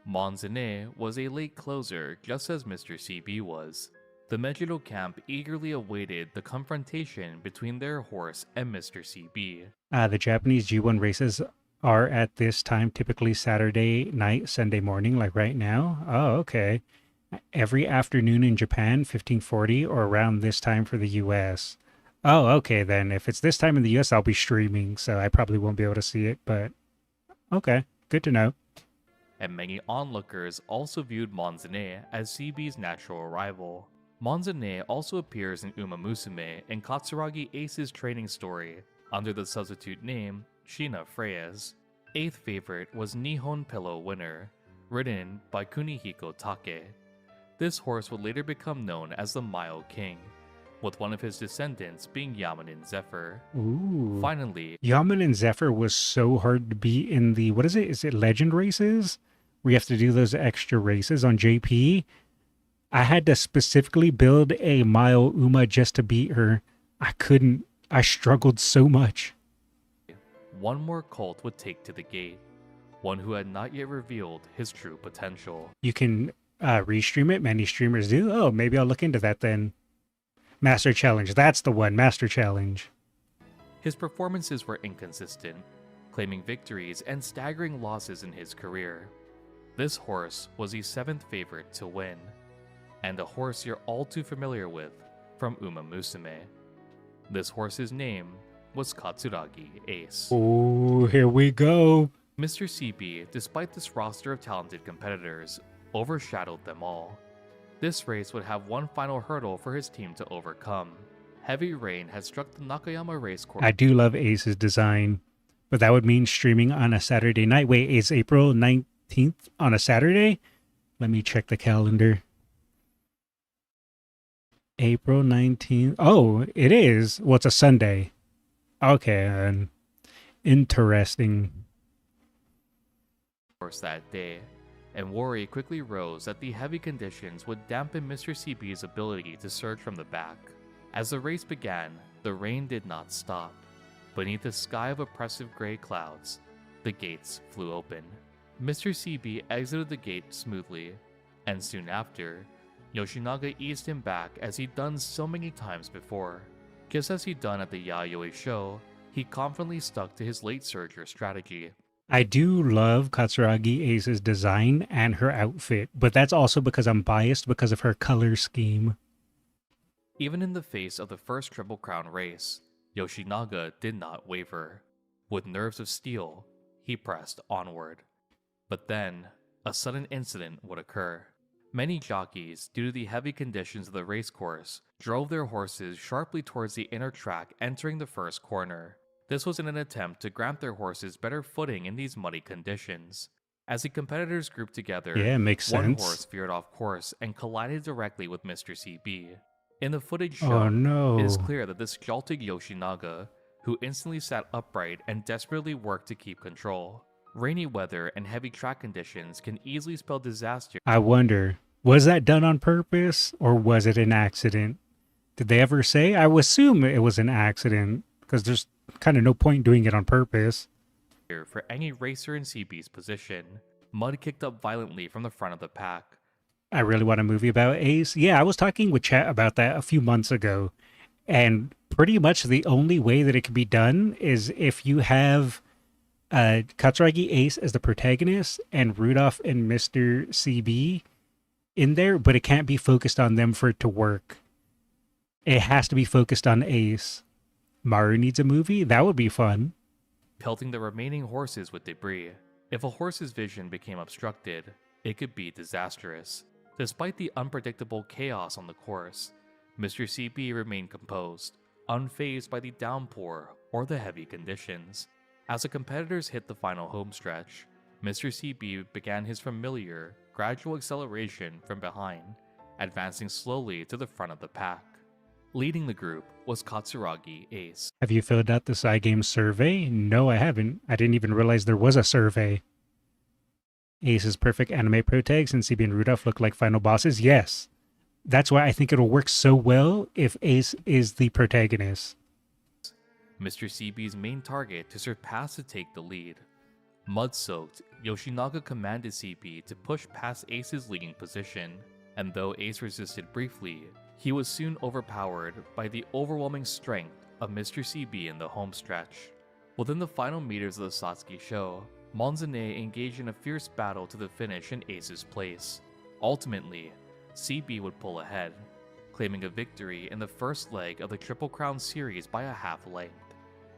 Monzane was a late closer just as Mr. CB was. The Mejiro camp eagerly awaited the confrontation between their horse and Mr. CB. The Japanese G1 races are at this time typically Saturday night, Sunday morning, like right now. Oh, okay. Every afternoon in Japan, 1540, or around this time for the US. Oh, okay, then. If it's this time in the US, I'll be streaming, so I probably won't be able to see it, but okay, good to know. And many onlookers also viewed Monzane as CB's natural rival. Monzane also appears in Umamusume and Katsuragi Ace's training story under the substitute name Shina Freyas. Eighth favorite was Nihon Pillow Winner, ridden by Kunihiko Take. This horse would later become known as the Mile King, with one of his descendants being Yamanin Zephyr. Ooh. Finally, Yamanin Zephyr was so hard to beat in the, what is it? Is it Legend races? Where you have to do those extra races on JP? I had to specifically build a Mile Uma just to beat her. I couldn't. I struggled so much. one more cult would take to the gate, one who had not yet revealed his true potential. You can restream it. Many streamers do. Oh, maybe I'll look into that then. Master Challenge. That's the one. Master Challenge. His performances were inconsistent, claiming victories and staggering losses in his career. This horse was the 7th favorite to win, and a horse you're all too familiar with from Umamusume. This horse's name was Katsuragi Ace. Oh, here we go. Mr. CB, despite this roster of talented competitors, overshadowed them all. This race would have one final hurdle for his team to overcome. Heavy rain had struck the Nakayama racecourse. I do love Ace's design, but that would mean streaming on a Saturday night. Wait, is April 19th on a Saturday? Let me check the calendar. April 19th. Oh, it is. Well, it's a Sunday. Okay, interesting. That day, and worry quickly rose that the heavy conditions would dampen Mr. CB's ability to surge from the back. As the race began, the rain did not stop. Beneath a sky of oppressive gray clouds, the gates flew open. Mr. CB exited the gate smoothly, and soon after, Yoshinaga eased him back as he'd done so many times before. Just as he'd done at the Yayoi show, he confidently stuck to his late surger strategy. I do love Katsuragi Ace's design and her outfit, but that's also because I'm biased because of her color scheme. Even in the face of the first Triple Crown race, Yoshinaga did not waver. With nerves of steel, he pressed onward. But then, a sudden incident would occur. Many jockeys, due to the heavy conditions of the racecourse, drove their horses sharply towards the inner track entering the first corner. This was in an attempt to grant their horses better footing in these muddy conditions. As the competitors grouped together, Yeah, makes one sense. horse veered off course and collided directly with Mr. CB. In the footage Oh shown, no. it is clear that this jolted Yoshinaga, who instantly sat upright and desperately worked to keep control. Rainy weather and heavy track conditions can easily spell disaster. I wonder, was that done on purpose or was it an accident? Did they ever say? I would assume it was an accident because there's kind of no point doing it on purpose. For any racer in CB's position. Mud kicked up violently from the front of the pack. I really want a movie about Ace. Yeah, I was talking with Chat about that a few months ago. And pretty much the only way that it can be done is if you have Katsuragi Ace as the protagonist and Rudolph and Mr. CB in there, but it can't be focused on them for it to work. It has to be focused on Ace. Maru needs a movie? That would be fun. Pelting the remaining horses with debris. If a horse's vision became obstructed, it could be disastrous. Despite the unpredictable chaos on the course, Mr. CB remained composed, unfazed by the downpour or the heavy conditions. As the competitors hit the final homestretch, Mr. CB began his familiar, gradual acceleration from behind, advancing slowly to the front of the pack. Leading the group was Katsuragi Ace. Have you filled out the Cygames survey? No, I haven't. I didn't even realize there was a survey. Ace's perfect anime protags and CB and Rudolph look like final bosses? Yes. That's why I think it'll work so well if Ace is the protagonist. Mr. CB's main target to surpass to take the lead. Mud-soaked, Yoshinaga commanded CB to push past Ace's leading position, and though Ace resisted briefly, he was soon overpowered by the overwhelming strength of Mr. CB in the homestretch. Within the final meters of the Satsuki show, Monzane engaged in a fierce battle to the finish in Ace's place. Ultimately, CB would pull ahead, claiming a victory in the first leg of the Triple Crown series by a half length.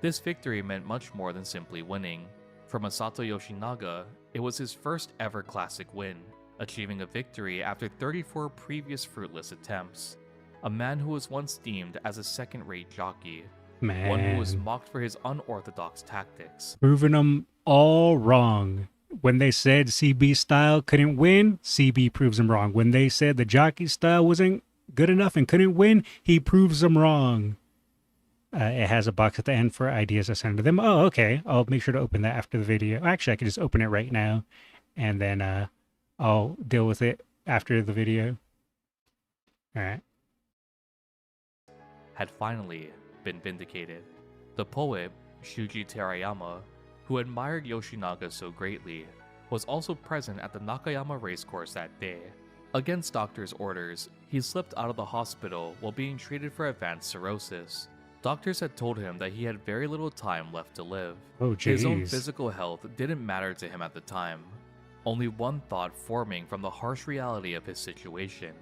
This victory meant much more than simply winning. For Masato Yoshinaga, it was his first ever classic win, achieving a victory after 34 previous fruitless attempts. A man who was once deemed as a second-rate jockey, Man. one who was mocked for his unorthodox tactics. Proving them all wrong. When they said CB style couldn't win, CB proves them wrong. When they said the jockey style wasn't good enough and couldn't win, he proves them wrong. It has a box at the end for ideas to send to them. Oh, okay. I'll make sure to open that after the video. Actually, I can just open it right now, and then I'll deal with it after the video. All right. Had finally been vindicated. The poet, Shuji Terayama, who admired Yoshinaga so greatly, was also present at the Nakayama racecourse that day. Against doctors' orders, he slipped out of the hospital while being treated for advanced cirrhosis. Doctors had told him that he had very little time left to live. Oh, jeez. His own physical health didn't matter to him at the time. Only one thought forming from the harsh reality of his situation.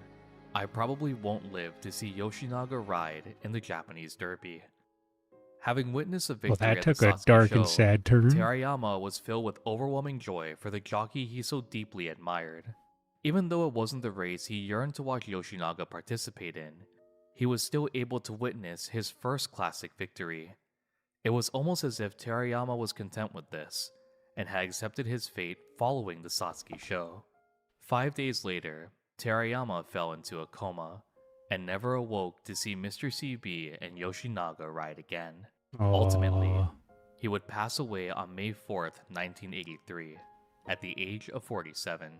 I probably won't live to see Yoshinaga ride in the Japanese Derby. Having witnessed a victory Well, that at took the a Satsuki dark show, and sad turn. Terayama was filled with overwhelming joy for the jockey he so deeply admired. Even though it wasn't the race he yearned to watch Yoshinaga participate in, he was still able to witness his first classic victory. It was almost as if Terayama was content with this, and had accepted his fate following the Satsuki show. 5 days later, Terayama fell into a coma, and never awoke to see Mr. CB and Yoshinaga ride again. Ultimately, Aw. he would pass away on May 4th, 1983, at the age of 47.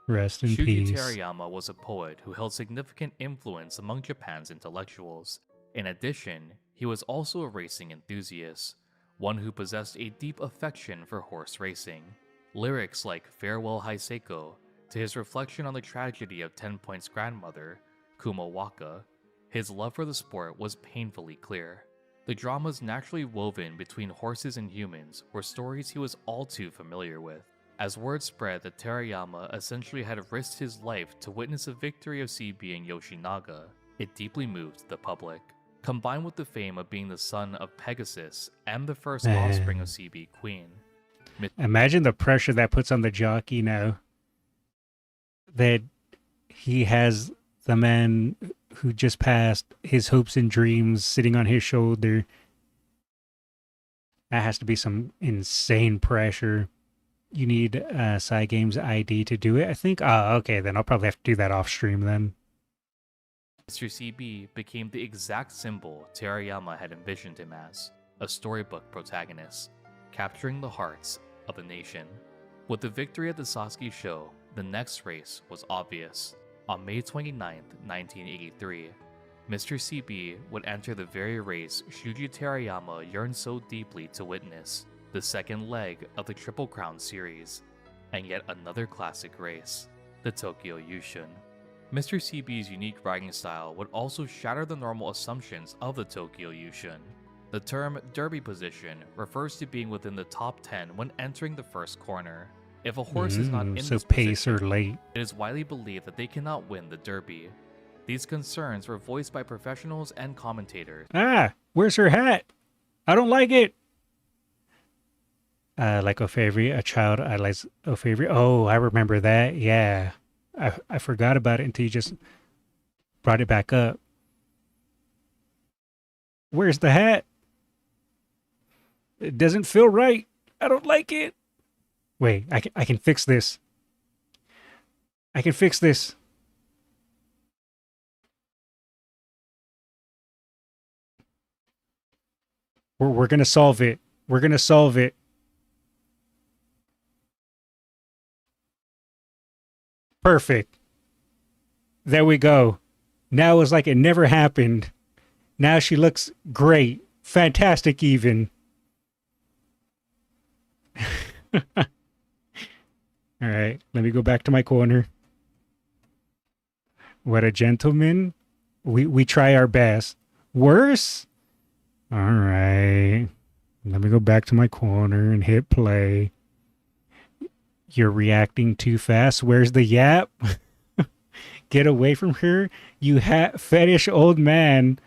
Rest in Shuji peace. Terayama was a poet who held significant influence among Japan's intellectuals. In addition, he was also a racing enthusiast, one who possessed a deep affection for horse racing. Lyrics like Farewell Haiseko, to his reflection on the tragedy of 10 Point's grandmother, Kumawaka, his love for the sport was painfully clear. The dramas naturally woven between horses and humans were stories he was all too familiar with. As word spread that Terayama essentially had risked his life to witness a victory of CB and Yoshinaga, it deeply moved the public. Combined with the fame of being the son of Pegasus and the first offspring of CB Queen. Imagine the pressure that puts on the jockey now. That he has the man who just passed, his hopes and dreams sitting on his shoulder. That has to be some insane pressure. You need Cygames ID to do it, I think. Oh, okay, then I'll probably have to do that off stream then. Mr. CB became the exact symbol Terayama had envisioned him as, a storybook protagonist, capturing the hearts of the nation. With the victory at the Sasuke show, the next race was obvious. On May 29, 1983, Mr. CB would enter the very race Shuji Terayama yearned so deeply to witness, the second leg of the Triple Crown series, and yet another classic race, the Tokyo Yushun. Mr. CB's unique riding style would also shatter the normal assumptions of the Tokyo Yushun. The term derby position refers to being within the top 10 when entering the first corner. If a horse is not in so this pace position, or late. it is widely believed that they cannot win the derby. These concerns were voiced by professionals and commentators. Ah, where's her hat? I don't like it. Like Orfvre, a child idolized Orfvre. Oh, I remember that. Yeah. I forgot about it until you just brought it back up. Where's the hat? It doesn't feel right. I don't like it. Wait, I can fix this. I can fix this. We're gonna solve it. We're gonna solve it. Perfect. There we go. Now it's like it never happened. Now she looks great. Fantastic even. All right, let me go back to my corner. What a gentleman. We try our best. Worse? All right. Let me go back to my corner and hit play. You're reacting too fast. Where's the yap? Get away from her, you hat fetish old man.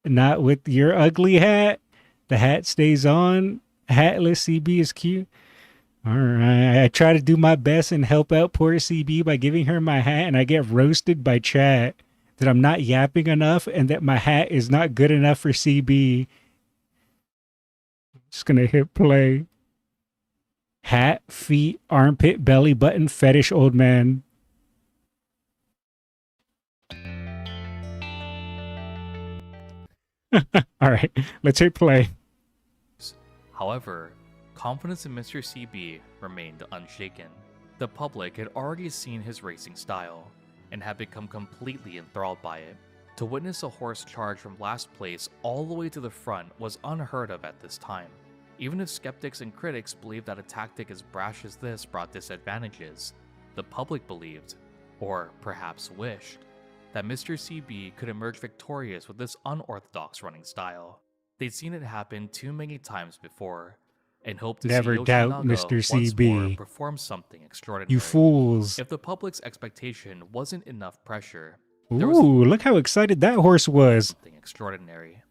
Not with your ugly hat. The hat stays on. Hatless CB is cute. All right. I try to do my best and help out poor CB by giving her my hat, and I get roasted by chat that I'm not yapping enough and that my hat is not good enough for CB. Just gonna hit play. Hat, feet, armpit, belly button, fetish old man. All right, let's hit play. However, confidence in Mr. CB remained unshaken. The public had already seen his racing style and had become completely enthralled by it. To witness a horse charge from last place all the way to the front was unheard of at this time. Even if skeptics and critics believed that a tactic as brash as this brought disadvantages, the public believed, or perhaps wished, that Mr. CB could emerge victorious with this unorthodox running style. They'd seen it happen too many times before, and hoped to Never see doubt Yoshinaga Mr. once CB. more perform something extraordinary. You fools. If the public's expectation wasn't enough pressure, there was Ooh, look how excited that horse was. something extraordinary.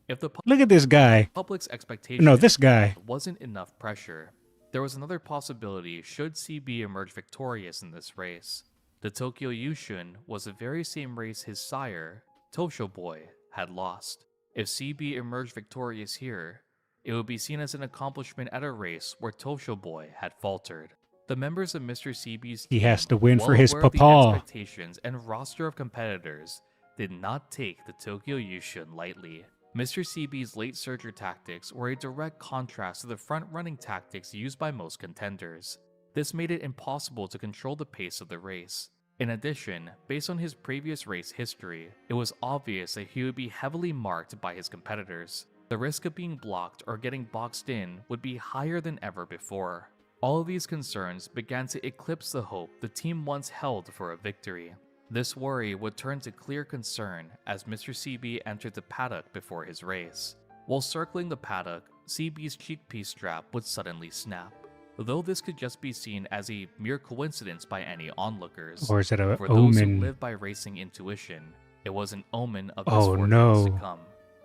If the Look at this guy. public's expectation No, this guy. wasn't enough pressure, there was another possibility should CB emerge victorious in this race. The Tokyo Yushun was the very same race his sire, Tosho Boy, had lost. If CB emerged victorious here, it would be seen as an accomplishment at a race where Tosho Boy had faltered. The members of Mr. CB's He team, has to win well for his aware of the papa. expectations and roster of competitors, did not take the Tokyo Yushun lightly. Mr. CB's late surger tactics were a direct contrast to the front-running tactics used by most contenders. This made it impossible to control the pace of the race. In addition, based on his previous race history, it was obvious that he would be heavily marked by his competitors. The risk of being blocked or getting boxed in would be higher than ever before. All of these concerns began to eclipse the hope the team once held for a victory. This worry would turn to clear concern as Mr. CB entered the paddock before his race. While circling the paddock, CB's cheekpiece strap would suddenly snap. Though this could just be seen as a mere coincidence by any onlookers, Or is it a for those who omen? live by racing intuition, it was an omen of Oh, misfortunes no. to come.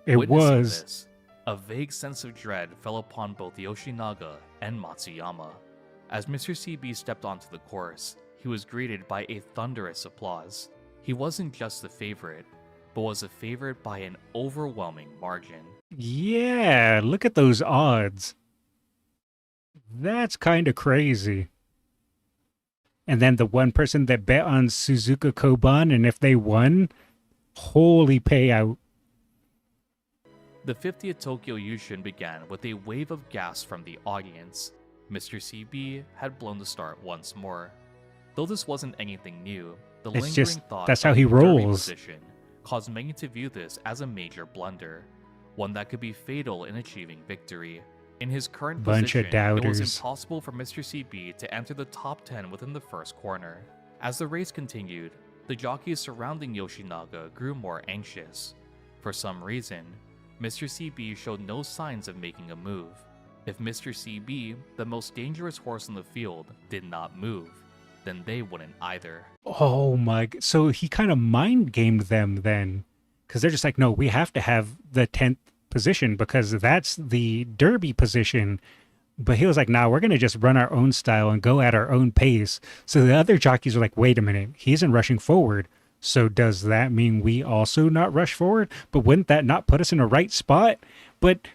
It Witnessing was. this, a vague sense of dread fell upon both Yoshinaga and Matsuyama. As Mr. CB stepped onto the course, he was greeted by a thunderous applause. He wasn't just the favorite, but was a favorite by an overwhelming margin. Yeah, look at those odds. That's kind of crazy. And then the one person that bet on Suzuka Koban, and if they won, holy payout. The 50th Tokyo Yushin began with a wave of gas from the audience. Mr. CB had blown the start once more. Though this wasn't anything new, the It's lingering just, thought that's of how he the derby rolls. position caused many to view this as a major blunder, one that could be fatal in achieving victory. In his current Bunch of position, it was doubters. impossible for Mr. CB to enter the top 10 within the first corner. As the race continued, the jockeys surrounding Yoshinaga grew more anxious. For some reason, Mr. CB showed no signs of making a move. If Mr. CB, the most dangerous horse in the field, did not move, then they wouldn't either. Oh my, so he kind of mind gamed them then. Because they're just like, no, we have to have the 10th position because that's the derby position. But he was like, nah, we're going to just run our own style and go at our own pace. So the other jockeys are like, wait a minute, he isn't rushing forward. So does that mean we also not rush forward? But wouldn't that not put us in the right spot? But,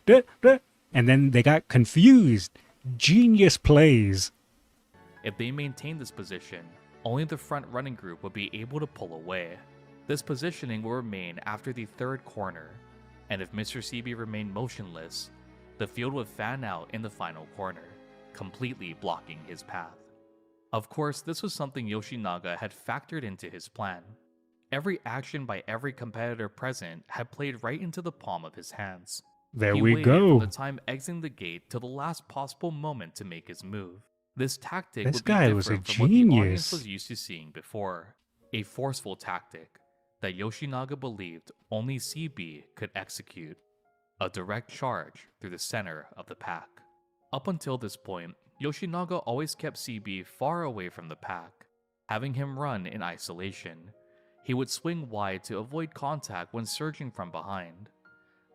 and then they got confused. Genius plays. If they maintained this position, only the front running group would be able to pull away. This positioning will remain after the third corner, and if Mr. CB remained motionless, the field would fan out in the final corner, completely blocking his path. Of course, this was something Yoshinaga had factored into his plan. Every action by every competitor present had played right into the palm of his hands. There He we waited go. from the time exiting the gate till the last possible moment to make his move. This tactic This would be guy different was a from what the audience genius. was used to seeing before. A forceful tactic that Yoshinaga believed only CB could execute. A direct charge through the center of the pack. Up until this point, Yoshinaga always kept CB far away from the pack, having him run in isolation. He would swing wide to avoid contact when surging from behind.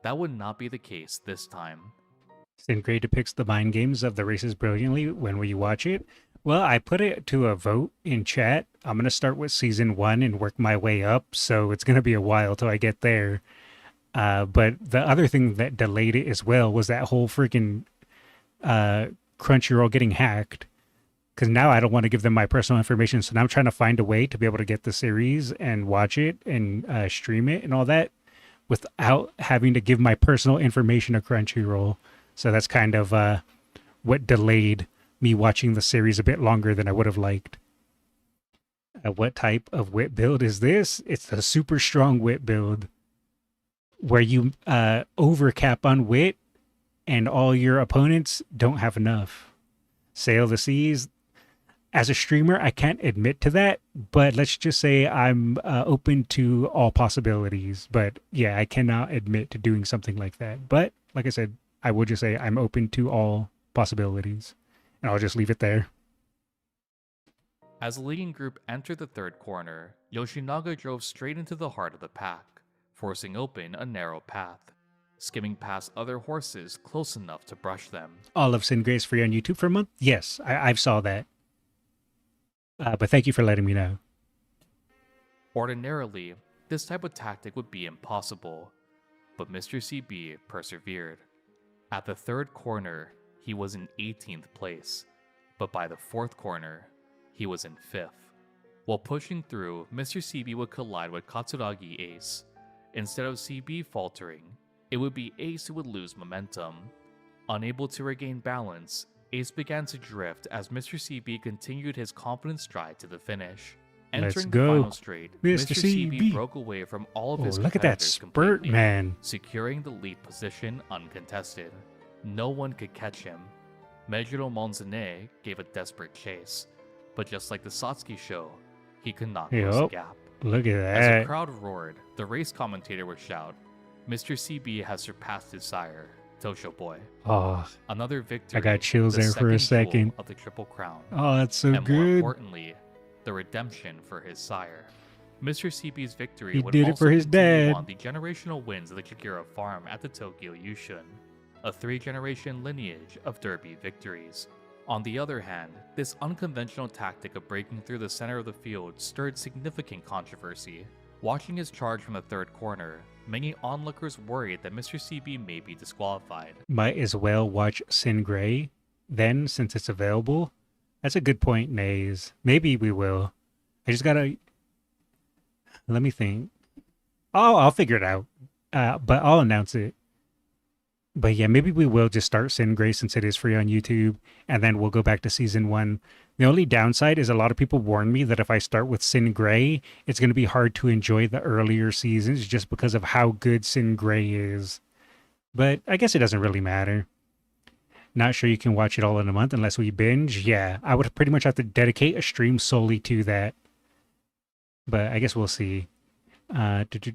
That would not be the case this time. Gray depicts the mind games of the races brilliantly when we watch it. Well, I put it to a vote in chat. I'm going to start with season 1 and work my way up, so it's going to be a while till I get there. But the other thing that delayed it as well was that whole freaking Crunchyroll getting hacked. Because now I don't want to give them my personal information, so now I'm trying to find a way to be able to get the series and watch it and stream it and all that without having to give my personal information to Crunchyroll. So that's kind of what delayed me watching the series a bit longer than I would have liked. What type of whip build is this? It's a super strong whip build where you overcap on wit and all your opponents don't have enough. Sail the seas. As a streamer, I can't admit to that, but let's just say I'm open to all possibilities. But yeah, I cannot admit to doing something like that. But like I said, I would just say I'm open to all possibilities. And I'll just leave it there. As the leading group entered the third corner, Yoshinaga drove straight into the heart of the pack, forcing open a narrow path, skimming past other horses close enough to brush them. All of Sin Grace free on YouTube for a month? Yes, I've saw that. But thank you for letting me know. Ordinarily, this type of tactic would be impossible, but Mr. CB persevered. At the third corner, he was in 18th place, but by the fourth corner, he was in 5th. While pushing through, Mr. CB would collide with Katsuragi Ace. Instead of CB faltering, it would be Ace who would lose momentum. Unable to regain balance, Ace began to drift as Mr. CB continued his confident stride to the finish. Let's Entering go. the final straight, Mr. Mr. CB CB broke away from all of Oh, his look at that competitors spurt, completely, man. securing the lead position uncontested. No one could catch him. Mejiro Monzane gave a desperate chase, but just like the Satsuki show, he could not close the Yup. gap. Look at As the that. crowd roared, the race commentator would shout, "Mr. CB has surpassed his sire, Tosho Boy." Oh, Another victory. got chills the there for a second jewel second. of the Triple Crown. oh, that's so And more good. importantly, the redemption for his sire. Mr. CB's victory He would did it also for his continue dad. on the generational wins of the Chikira farm at the Tokyo Yushun, a 3-generation lineage of derby victories. On the other hand, this unconventional tactic of breaking through the center of the field stirred significant controversy. Watching his charge from the third corner, many onlookers worried that Mr. CB may be disqualified. Might as well watch Sin Gray then, since it's available. That's a good point, Nays. Maybe we will. I just gotta... Let me think. Oh, I'll figure it out. But I'll announce it. But yeah, maybe we will just start Sin Gray since it is free on YouTube, and then we'll go back to Season 1. The only downside is a lot of people warn me that if I start with Sin Gray, it's going to be hard to enjoy the earlier seasons just because of how good Sin Gray is. But I guess it doesn't really matter. Not sure you can watch it all in a month unless we binge. Yeah, I would pretty much have to dedicate a stream solely to that. But I guess we'll see. Download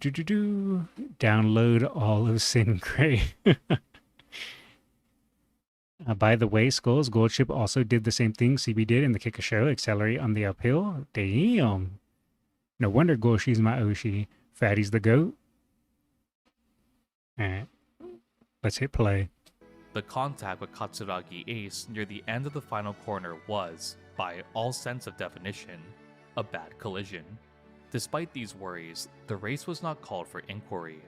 all of Sin Gray. By the way, Skullz Gold Ship also did the same thing CB did in the Kick a Show, accelerate on the uphill. Damn. No wonder Goshi's my Oshi. Fatty's the GOAT. Alright. Let's hit play. The contact with Katsuragi Ace near the end of the final corner was, by all sense of definition, a bad collision. Despite these worries, the race was not called for inquiry,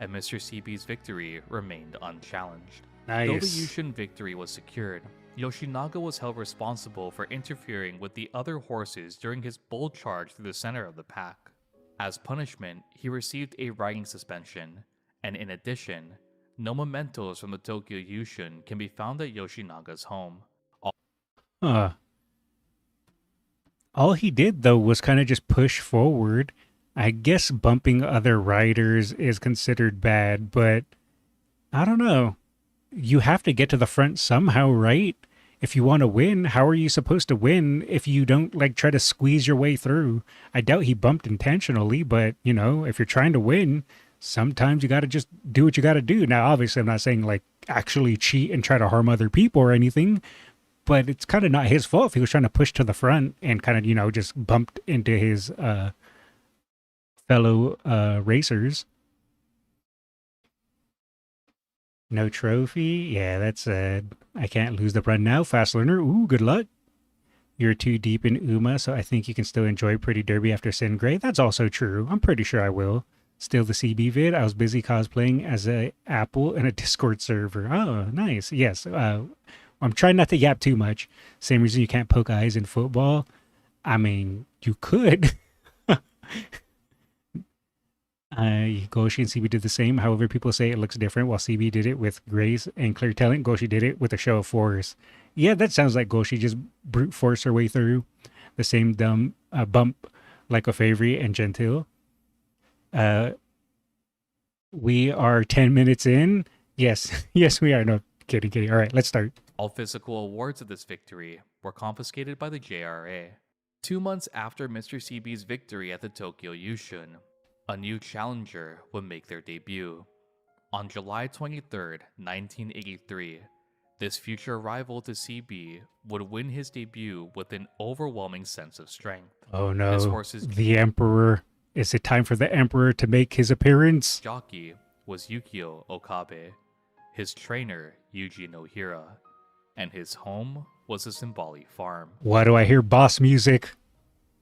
and Mr. CB's victory remained unchallenged. Nice. Though the Yushin victory was secured, Yoshinaga was held responsible for interfering with the other horses during his bold charge through the center of the pack. As punishment, he received a riding suspension, and in addition, no mementos from the Tokyo Yushin can be found at Yoshinaga's home. All he did, though, was kind of just push forward. I guess bumping other riders is considered bad, but I don't know. You have to get to the front somehow, right? If you want to win, how are you supposed to win if you don't, like, try to squeeze your way through? I doubt he bumped intentionally, but, you know, if you're trying to win, sometimes you got to just do what you got to do. Now, obviously, I'm not saying, like, actually cheat and try to harm other people or anything, but it's kind of not his fault if he was trying to push to the front and kind of, you know, just bumped into his fellow racers. No trophy? Yeah, that's sad. I can't lose the run now. Fast learner. Ooh, good luck. You're too deep in Uma, so I think you can still enjoy Pretty Derby after Sin Gray. That's also true. I'm pretty sure I will. Still the CB vid. I was busy cosplaying as a Apple in a Discord server. Oh, nice. Yes. I'm trying not to yap too much. Same reason you can't poke eyes in football. I mean, you could. Goshi and CB did the same. However, people say it looks different while CB did it with grace and clear talent. Goshi did it with a show of force. Yeah, that sounds like Goshi just brute force her way through the same dumb bump like Orfvre and Gentile. We are 10 minutes in. Yes, yes, we are. No, kidding. All right, let's start. All physical awards of this victory were confiscated by the JRA. 2 months after Mr. CB's victory at the Tokyo Yushin, a new challenger would make their debut. On July 23rd, 1983, this future rival to CB would win his debut with an overwhelming sense of strength. Oh no, the Emperor. Is it time for the Emperor to make his appearance? Jockey was Yukio Okabe, his trainer Yuji Nohira, and his home was a Symboli farm. Why do I hear boss music?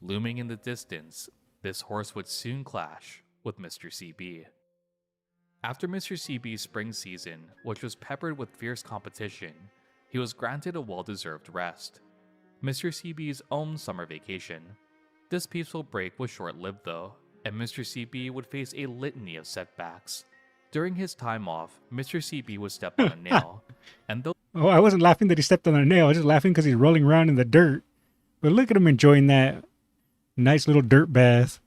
Looming in the distance, this horse would soon clash with Mr. CB. After Mr. CB's spring season, which was peppered with fierce competition, he was granted a well-deserved rest. Mr. CB's own summer vacation. This peaceful break was short-lived though, and Mr. CB would face a litany of setbacks. During his time off, Mr. CB would step on a nail, and though— Oh, I wasn't laughing that he stepped on a nail, I was just laughing because he's rolling around in the dirt. But look at him enjoying that nice little dirt bath.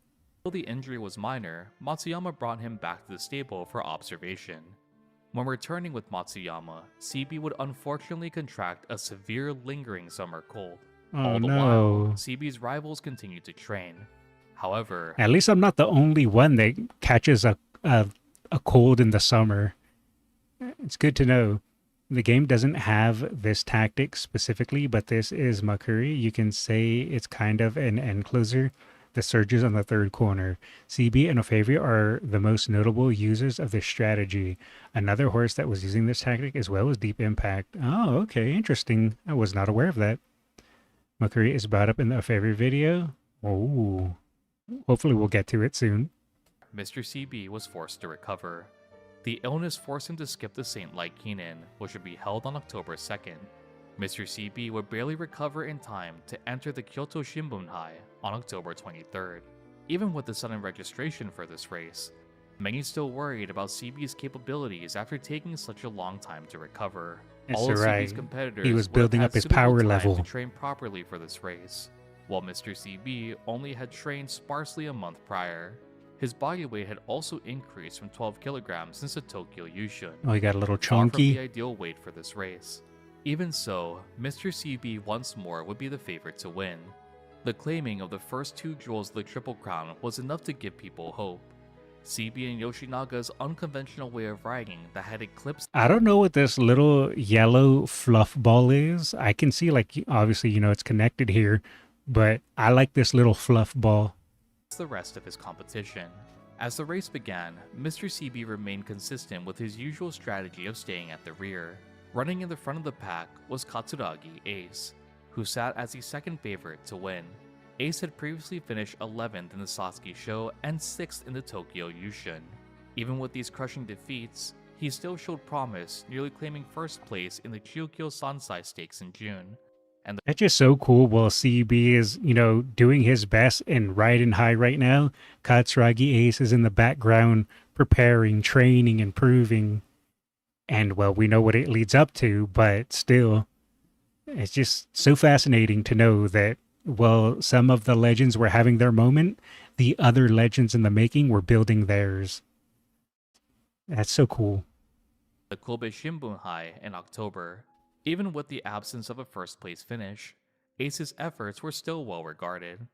Though the injury was minor, Matsuyama brought him back to the stable for observation. When returning with Matsuyama, CB would unfortunately contract a severe lingering summer cold. Oh, All the no. while, CB's rivals continued to train. However, at least I'm not the only one that catches a cold in the summer. It's good to know. The game doesn't have this tactic specifically, but this is Makuri. You can say it's kind of an end closer. The surges on the third corner. CB and Orfvre are the most notable users of this strategy. Another horse that was using this tactic as well was Deep Impact. Oh, okay, interesting. I was not aware of that. Makuri is brought up in the Orfvre video. Oh, hopefully we'll get to it soon. Mr. CB was forced to recover. The illness forced him to skip the St. Light Keenan, which would be held on October 2nd. Mr. CB would barely recover in time to enter the Kyoto Shimbunhai on October 23rd. Even with the sudden registration for this race, many still worried about CB's capabilities after taking such a long time to recover. That's All of right. CB's competitors He was would have building had up his suitable power time level. to train properly for this race, while Mr. CB only had trained sparsely a month prior. His body weight had also increased from 12 kilograms since the Tokyo Yushun, Oh, he got a little far from the chunky. ideal weight for this race. Even so, Mr. CB once more would be the favorite to win. The claiming of the first 2 jewels of the Triple Crown was enough to give people hope. CB and Yoshinaga's unconventional way of riding that had eclipsed I don't know what this little yellow fluff ball is. I can see, like, obviously, it's connected here, but I like this little fluff ball. the rest of his competition. As the race began, Mr. CB remained consistent with his usual strategy of staying at the rear. Running in the front of the pack was Katsuragi Ace, who sat as the second favorite to win. Ace had previously finished 11th in the Satsuki Show and 6th in the Tokyo Yushun. Even with these crushing defeats, he still showed promise, nearly claiming first place in the Chiokyo Sansai Stakes in June. That's just so cool. While CB is, doing his best and riding high right now, Katsuragi Ace is in the background preparing, training, improving. And, well, we know what it leads up to, but still, it's just so fascinating to know that, well, some of the legends were having their moment, the other legends in the making were building theirs. That's so cool. The Kobe Shimbunhai in October. Even with the absence of a first place finish, Ace's efforts were still well regarded.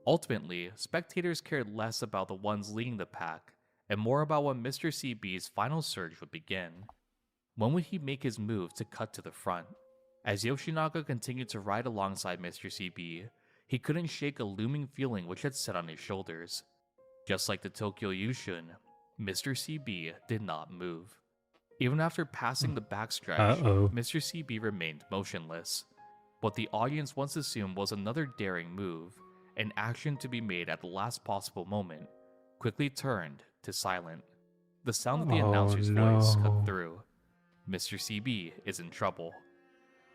Ultimately, spectators cared less about the ones leading the pack and more about when Mr. CB's final surge would begin. When would he make his move to cut to the front? As Yoshinaga continued to ride alongside Mr. CB, he couldn't shake a looming feeling which had set on his shoulders. Just like the Tokyo Yushun, Mr. CB did not move. Even after passing the backstretch, Mr. CB remained motionless. What the audience once assumed was another daring move, an action to be made at the last possible moment, quickly turned to silent. The sound of the announcer's voice cut through. Mr. CB is in trouble.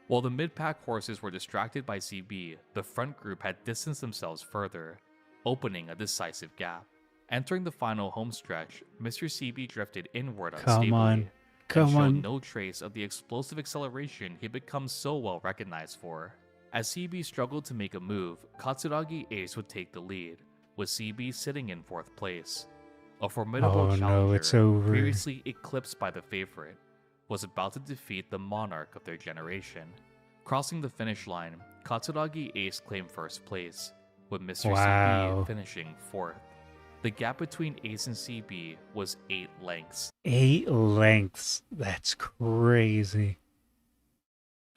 While the mid-pack horses were distracted by CB, the front group had distanced themselves further, opening a decisive gap. Entering the final home stretch, Mr. CB drifted inward unstably. Come on. No trace of the explosive acceleration he had become so well recognized for. As CB struggled to make a move, Katsuragi Ace would take the lead, with CB sitting in 4th place. A formidable challenger, it's over. previously eclipsed by the favorite, was about to defeat the monarch of their generation. Crossing the finish line, Katsuragi Ace claimed 1st place, with Mr. CB finishing 4th. The gap between Ace and CB was 8 lengths. 8 lengths. That's crazy.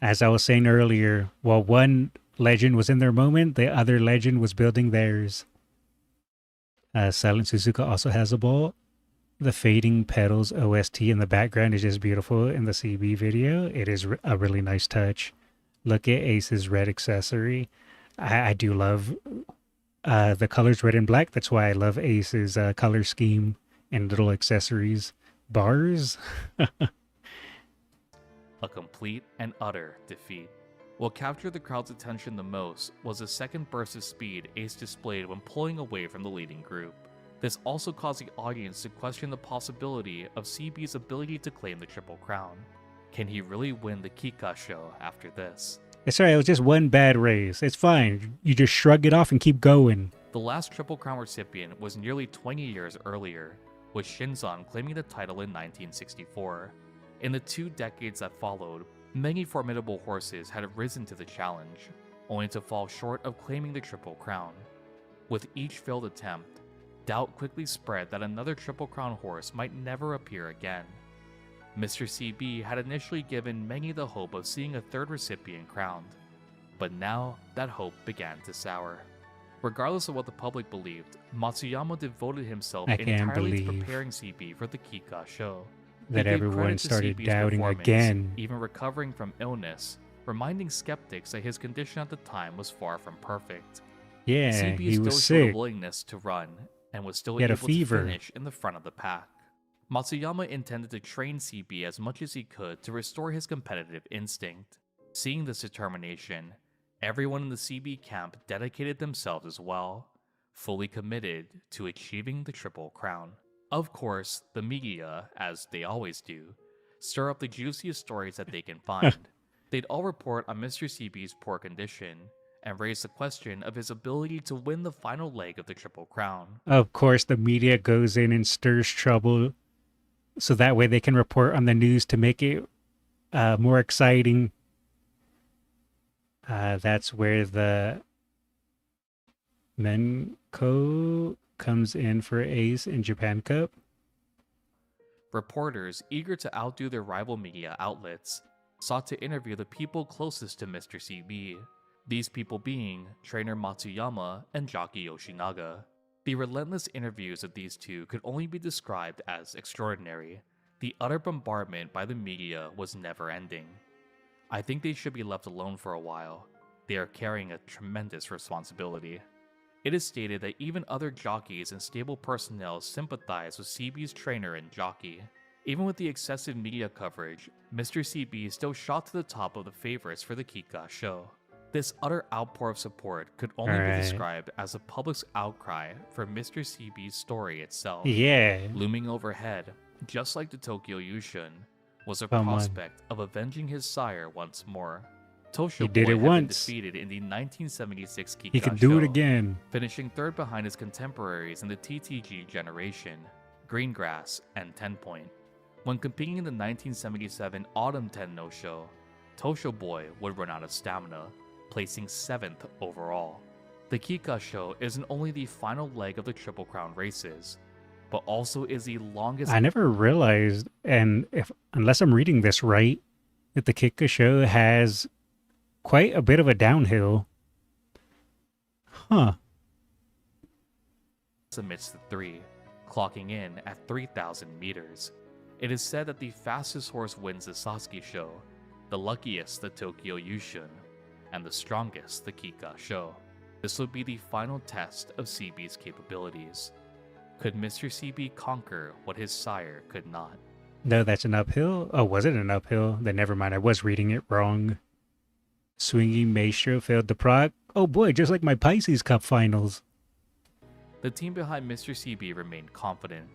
As I was saying earlier, while one legend was in their moment, the other legend was building theirs. Silent Suzuka also has a ball. The Fading Petals OST in the background is just beautiful in the CB video. It is a really nice touch. Look at Ace's red accessory. I do love the colors red and black. That's why I love Ace's color scheme and little accessories. Bars. A complete and utter defeat. What captured the crowd's attention the most was the second burst of speed Ace displayed when pulling away from the leading group. This also caused the audience to question the possibility of CB's ability to claim the Triple Crown. Can he really win the Kika show after this? It's alright, it was just one bad race. It's fine. You just shrug it off and keep going. The last Triple Crown recipient was nearly 20 years earlier, with Shinzan claiming the title in 1964. In the 2 decades that followed, many formidable horses had risen to the challenge, only to fall short of claiming the Triple Crown. With each failed attempt, doubt quickly spread that another Triple Crown horse might never appear again. Mr. CB had initially given many the hope of seeing a 3rd recipient crowned, but now that hope began to sour. Regardless of what the public believed, Matsuyama devoted himself entirely to preparing CB for the Kika show. That everyone started CB's doubting again. Even recovering from illness, reminding skeptics that his condition at the time was far from perfect. Yeah, CB he still was showed sick. a willingness to run, and was still He had a able to fever. finish in the front of the pack. Matsuyama intended to train CB as much as he could to restore his competitive instinct. Seeing this determination, everyone in the CB camp dedicated themselves as well, fully committed to achieving the Triple Crown. Of course, the media, as they always do, stir up the juiciest stories that they can find. They'd all report on Mr. CB's poor condition and raise the question of his ability to win the final leg of the Triple Crown. Of course, the media goes in and stirs trouble, so that way they can report on the news to make it more exciting. That's where the Menko comes in for Ace in Japan Cup. Reporters, eager to outdo their rival media outlets, sought to interview the people closest to Mr. CB, these people being trainer Matsuyama and jockey Yoshinaga. The relentless interviews of these two could only be described as extraordinary. The utter bombardment by the media was never ending. I think they should be left alone for a while. They are carrying a tremendous responsibility. It is stated that even other jockeys and stable personnel sympathize with CB's trainer and jockey. Even with the excessive media coverage, Mr. CB still shot to the top of the favorites for the Kika show. This utter outpour of support could only be described as the public's outcry for Mr. CB's story itself. Yeah. Looming overhead, just like the Tokyo Yushun, was a Come on. prospect of avenging his sire once more. Tosho He did Boy it had been once. defeated in the 1976 Kika He could do it show, again. finishing third behind his contemporaries in the TTG generation, Greengrass and 10 Point. When competing in the 1977 Autumn Tenno show, Tosho Boy would run out of stamina, placing 7th overall. The Kika show isn't only the final leg of the Triple Crown races, but also is the longest. I never realized, and unless I'm reading this right, that the Kika show has quite a bit of a downhill. Huh. amidst the three, clocking in at 3,000 meters. It is said that the fastest horse wins the Sasuke show, the luckiest the Tokyo Yushun, and the strongest the Kika show. This would be the final test of CB's capabilities. Could Mr. CB conquer what his sire could not? No, that's an uphill. Oh, was it an uphill? Then never mind. I was reading it wrong. Swinging Maestro failed the proc. Oh boy, just like my Pisces Cup finals. The team behind Mr. CB remained confident.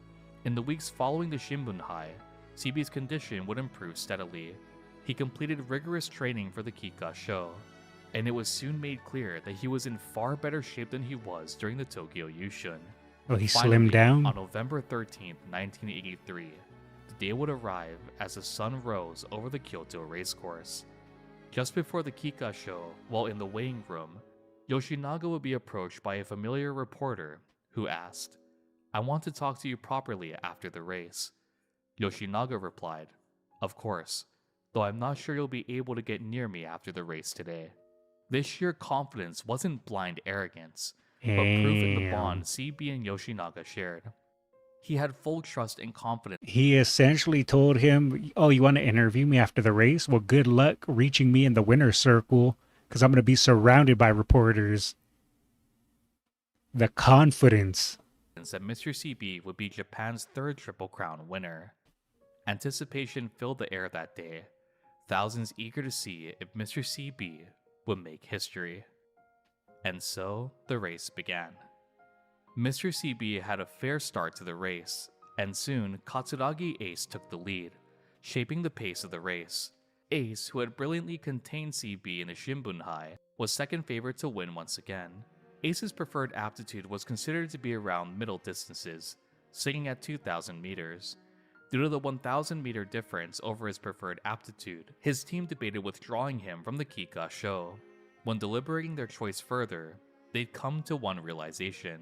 In the weeks following the Shimbunhai, CB's condition would improve steadily. He completed rigorous training for the Kika show, and it was soon made clear that he was in far better shape than he was during the Tokyo Yushun. Oh, he Finally, slimmed down? On November 13th, 1983, the day would arrive as the sun rose over the Kyoto racecourse. Just before the Kika show, while in the weighing room, Yoshinaga would be approached by a familiar reporter who asked, "I want to talk to you properly after the race." Yoshinaga replied, "Of course, though I'm not sure you'll be able to get near me after the race today." This sheer confidence wasn't blind arrogance, but proof in the bond CB and Yoshinaga shared. He had full trust and confidence. He essentially told him, oh, you want to interview me after the race? Well, good luck reaching me in the winner's circle, because I'm going to be surrounded by reporters. The confidence. That Mr. CB would be Japan's third Triple Crown winner. Anticipation filled the air that day, thousands eager to see if Mr. CB would make history. And so, the race began. Mr. CB had a fair start to the race, and soon Katsuragi Ace took the lead, shaping the pace of the race. Ace, who had brilliantly contained CB in the Shimbunhai, was second favorite to win once again. Ace's preferred aptitude was considered to be around middle distances, sitting at 2,000 meters. Due to the 1,000 meter difference over his preferred aptitude, his team debated withdrawing him from the Kika show. When deliberating their choice further, they'd come to one realization.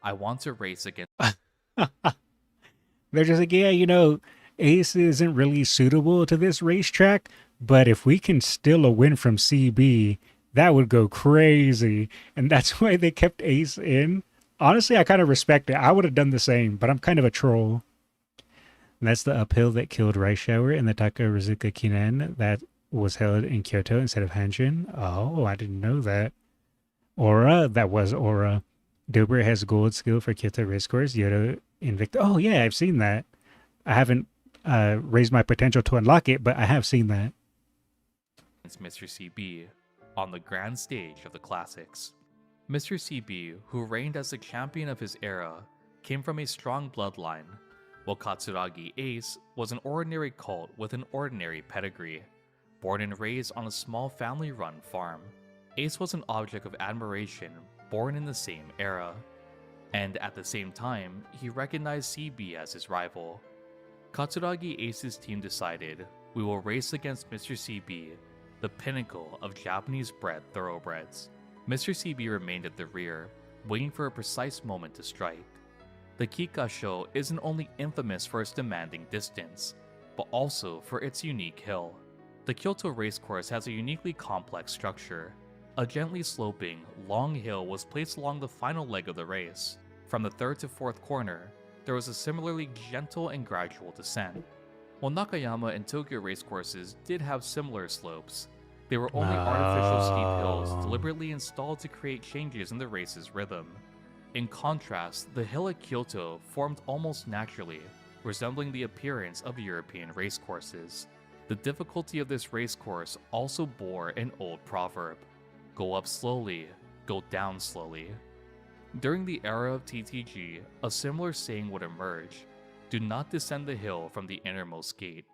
I want to race against... They're just like, yeah, you know, Ace isn't really suitable to this racetrack, but if we can steal a win from CB, that would go crazy. And that's why they kept Ace in. Honestly, I kind of respect it. I would have done the same, but I'm kind of a troll. And that's the uphill that killed Reischauer in the Takarazuka Kinen that was held in Kyoto instead of Hanshin. Oh, I didn't know that. Aura, that was Aura. Dober has gold skill for Kyoto race course. Yoda Invicta. Oh yeah, I've seen that. I haven't raised my potential to unlock it, but I have seen that. It's Mr. CB on the grand stage of the classics. Mr. CB, who reigned as the champion of his era, came from a strong bloodline, while Katsuragi Ace was an ordinary cult with an ordinary pedigree, born and raised on a small family-run farm. Ace was an object of admiration, born in the same era, and at the same time, he recognized CB as his rival. Katsuragi Ace's team decided, we will race against Mr. CB, the pinnacle of Japanese-bred thoroughbreds. Mr. CB remained at the rear, waiting for a precise moment to strike. The Kikasho isn't only infamous for its demanding distance, but also for its unique hill. The Kyoto racecourse has a uniquely complex structure. A gently sloping, long hill was placed along the final leg of the race. From the third to fourth corner, there was a similarly gentle and gradual descent. While Nakayama and Tokyo racecourses did have similar slopes, they were only artificial steep hills deliberately installed to create changes in the race's rhythm. In contrast, the hill at Kyoto formed almost naturally, resembling the appearance of European racecourses. The difficulty of this racecourse also bore an old proverb: go up slowly, go down slowly. During the era of TTG, a similar saying would emerge: do not descend the hill from the innermost gate.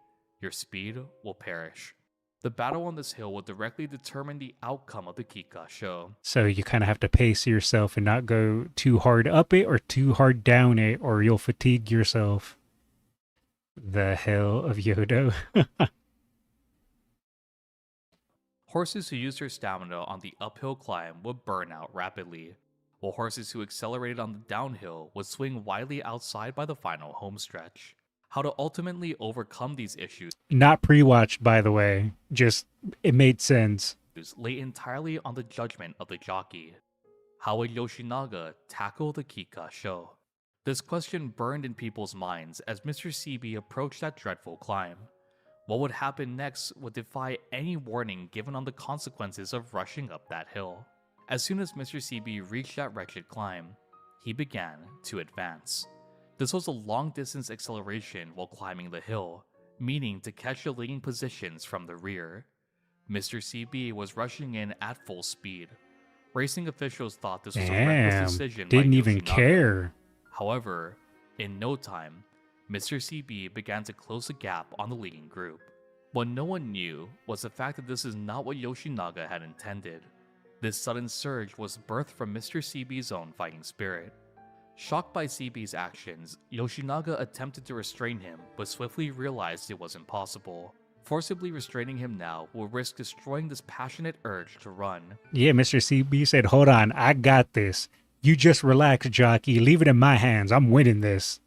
Your speed will perish. The battle on this hill will directly determine the outcome of the Kikasho. So you kind of have to pace yourself and not go too hard up it or too hard down it, or you'll fatigue yourself. The hell of Yodo. Horses who used their stamina on the uphill climb would burn out rapidly, while horses who accelerated on the downhill would swing widely outside by the final homestretch. How to ultimately overcome these issues, Not pre-watched, by the way. Just, it made sense. lay entirely on the judgment of the jockey. How would Yoshinaga tackle the Kikasho? This question burned in people's minds as Mr. CB approached that dreadful climb. What would happen next would defy any warning given on the consequences of rushing up that hill. As soon as Mr. CB reached that wretched climb, he began to advance. This was a long-distance acceleration while climbing the hill, meaning to catch the leading positions from the rear. Mr. CB was rushing in at full speed. Racing officials thought this was a reckless decision by Didn't even Yoshinaga. care. However, in no time, Mr. CB began to close the gap on the leading group. What no one knew was the fact that this is not what Yoshinaga had intended. This sudden surge was birthed from Mr. CB's own fighting spirit. Shocked by CB's actions, Yoshinaga attempted to restrain him, but swiftly realized it was impossible. Forcibly restraining him now will risk destroying this passionate urge to run. Yeah, Mr. CB said, hold on, I got this. You just relax, jockey. Leave it in my hands. I'm winning this.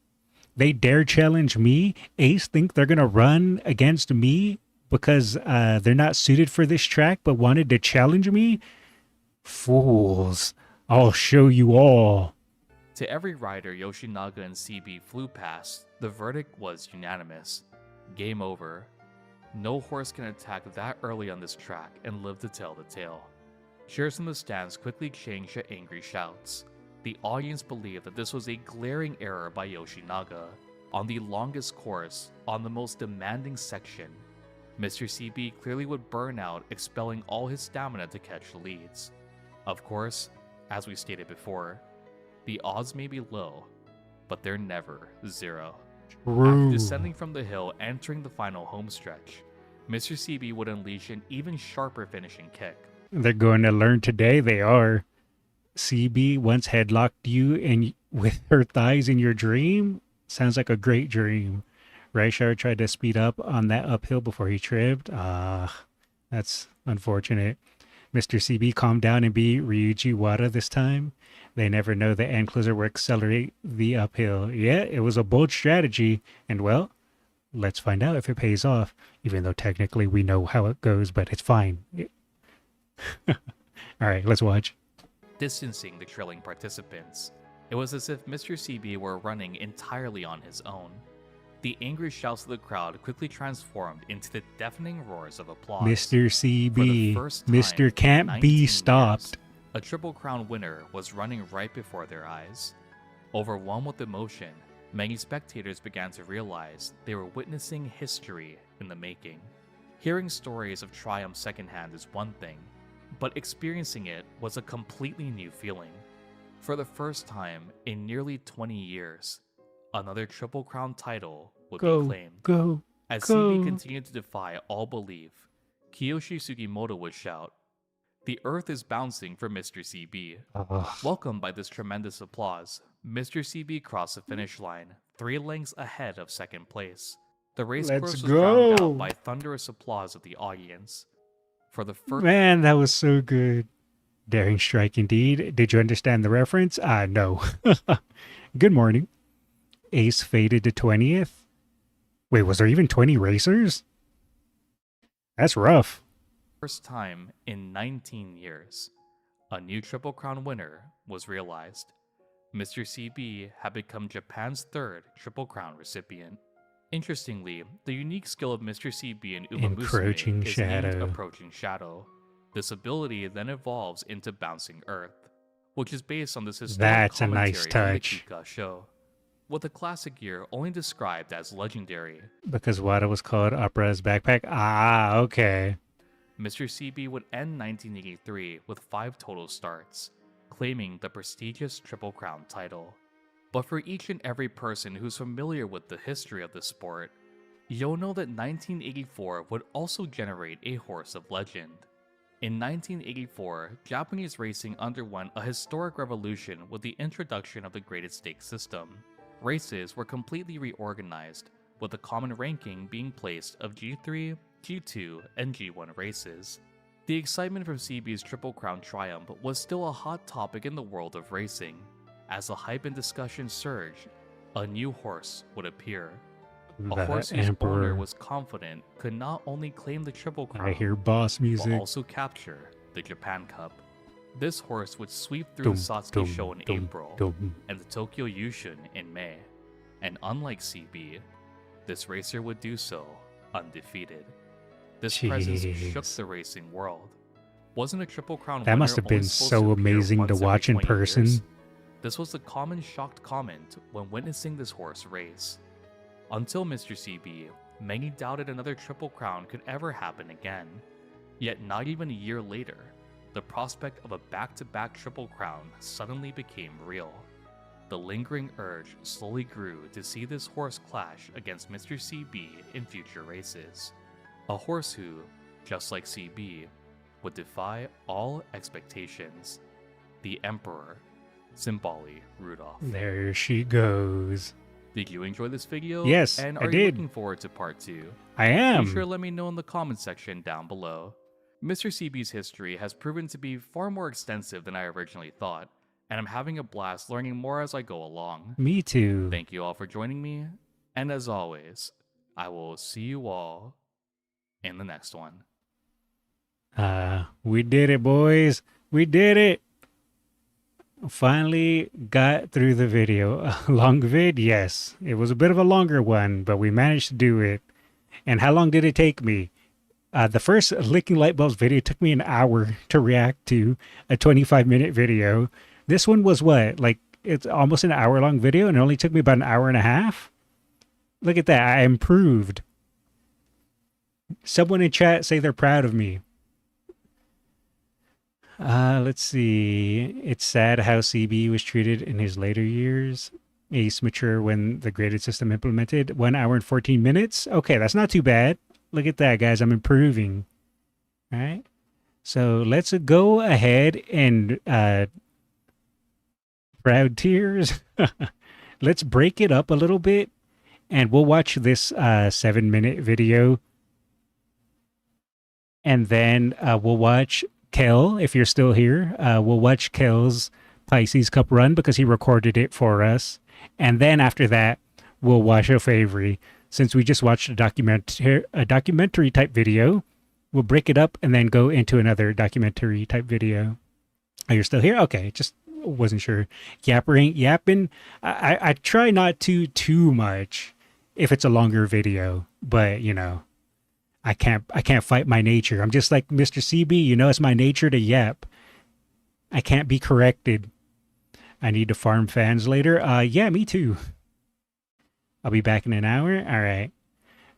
They dare challenge me? Ace think they're going to run against me because they're not suited for this track but wanted to challenge me? Fools. I'll show you all. To every rider Yoshinaga and CB flew past, the verdict was unanimous. Game over. No horse can attack that early on this track and live to tell the tale. Cheers from the stands quickly changed to angry shouts. The audience believed that this was a glaring error by Yoshinaga. On the longest course, on the most demanding section, Mr. CB clearly would burn out, expelling all his stamina to catch the leads. Of course, as we stated before, the odds may be low, but they're never zero. After descending from the hill, entering the final homestretch, Mr. CB would unleash an even sharper finishing kick. They're going to learn today. They are. CB once headlocked you and with her thighs in your dream. Sounds like a great dream. Raishar tried to speed up on that uphill before he tripped. That's unfortunate. Mr. CB calmed down and beat Ryuji Wada this time. They never know that Anklizer will accelerate the uphill. Yeah, it was a bold strategy. And well, let's find out if it pays off. Even though technically we know how it goes, but it's fine. All right, let's watch. Distancing the trailing participants, it was as if Mr. CB were running entirely on his own. The angry shouts of the crowd quickly transformed into the deafening roars of applause. Mr. For the CB, first time Mr. in Can't 19 Be years, Stopped. a Triple Crown winner was running right before their eyes. Overwhelmed with emotion, many spectators began to realize they were witnessing history in the making. Hearing stories of triumph secondhand is one thing, but experiencing it was a completely new feeling. For the first time in nearly 20 years, another Triple Crown title would be claimed. Go, As go. CB continued to defy all belief, Kiyoshi Sugimoto would shout, "The earth is bouncing for Mr. CB." Welcomed by this tremendous applause, Mr. CB crossed the finish line, 3 lengths ahead of second place. The race Let's course was go. drowned out by thunderous applause of the audience. For the first Man, that was so good. Daring strike indeed. Did you understand the reference? No. Good morning. Ace faded to 20th. Wait, was there even 20 racers? That's rough. first time in 19 years, a new Triple Crown winner was realized. Mr. CB had become Japan's 3rd Triple Crown recipient. Interestingly, the unique skill of Mr. CB in Umamusume Encroaching is Shadow. named Approaching Shadow. This ability then evolves into Bouncing Earth, which is based on this historic That's a nice commentary touch. from the Kika show. With the classic year only described as legendary, Because Wada was called Opera's backpack? Okay. Mr. CB would end 1983 with 5 total starts, claiming the prestigious Triple Crown title. But for each and every person who's familiar with the history of the sport, you'll know that 1984 would also generate a horse of legend. In 1984, Japanese racing underwent a historic revolution with the introduction of the graded stakes system. Races were completely reorganized, with the common ranking being placed of G3, G2, and G1 races. The excitement from CB's Triple Crown triumph was still a hot topic in the world of racing. As the hype and discussion surged, a new horse would appear. A The horse whose owner Emperor. was confident could not only claim the Triple Crown, I hear boss but music. also capture the Japan Cup. This horse would sweep through Dum, the Satsuki dum, show in dum, April dum. and the Tokyo Yushun in May. And unlike CB, this racer would do so undefeated. This presence shook Jeez. the racing world. Wasn't a Triple Crown That winner must have only been supposed so to appear amazing to once every watch in 20 person. years? This was the common shocked comment when witnessing this horse race. Until Mr. CB, many doubted another Triple Crown could ever happen again. Yet not even a year later, the prospect of a back-to-back Triple Crown suddenly became real. The lingering urge slowly grew to see this horse clash against Mr. CB in future races. A horse who, just like CB, would defy all expectations. The Emperor, Simbali Rudolph. There she goes. Did you enjoy this video? Yes, and I are you did. looking forward to part 2? I am. Be sure to let me know in the comment section down below. Mr. CB's history has proven to be far more extensive than I originally thought, and I'm having a blast learning more as I go along. Me too. Thank you all for joining me, and as always, I will see you all in the next one. We did it, boys. We did it. Finally got through the video. A long vid, yes. It was a bit of a longer one, but we managed to do it. And how long did it take me? The first Licking Light Bulbs video took me an hour to react to a 25-minute video. This one was what? Like, it's almost an hour-long video, and it only took me about an hour and a half? Look at that. I improved. Someone in chat say they're proud of me. Let's see. It's sad how CB was treated in his later years. Ace mature when the graded system implemented. 1 hour and 14 minutes. Okay, that's not too bad. Look at that, guys. I'm improving. All right. So let's go ahead and proud tears. Let's break it up a little bit, and we'll watch this 7-minute video, and then we'll watch Kel, if you're still here. We'll watch Kel's Pisces Cup run because he recorded it for us. And then after that, we'll watch Orfvre. Since we just watched a documentary type video, we'll break it up and then go into another documentary type video. Oh, you're still here? Okay, just wasn't sure. Yappin. I try not to too much if it's a longer video, but you know, I can't fight my nature. I'm just like Mr. CB, you know, it's my nature to yap. I can't be corrected. I need to farm fans later. Yeah, me too. I'll be back in an hour. All right.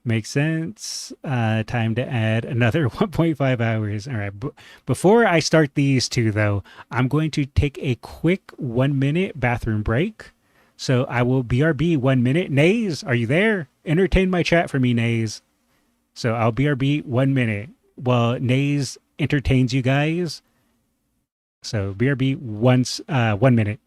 Makes sense. Time to add another 1.5 hours. All right. Before I start these two, though, I'm going to take a quick 1 minute bathroom break. So I will BRB 1 minute. Nays, are you there? Entertain my chat for me, Nays. So I'll BRB 1 minute while Nays entertains you guys. So BRB 1 minute.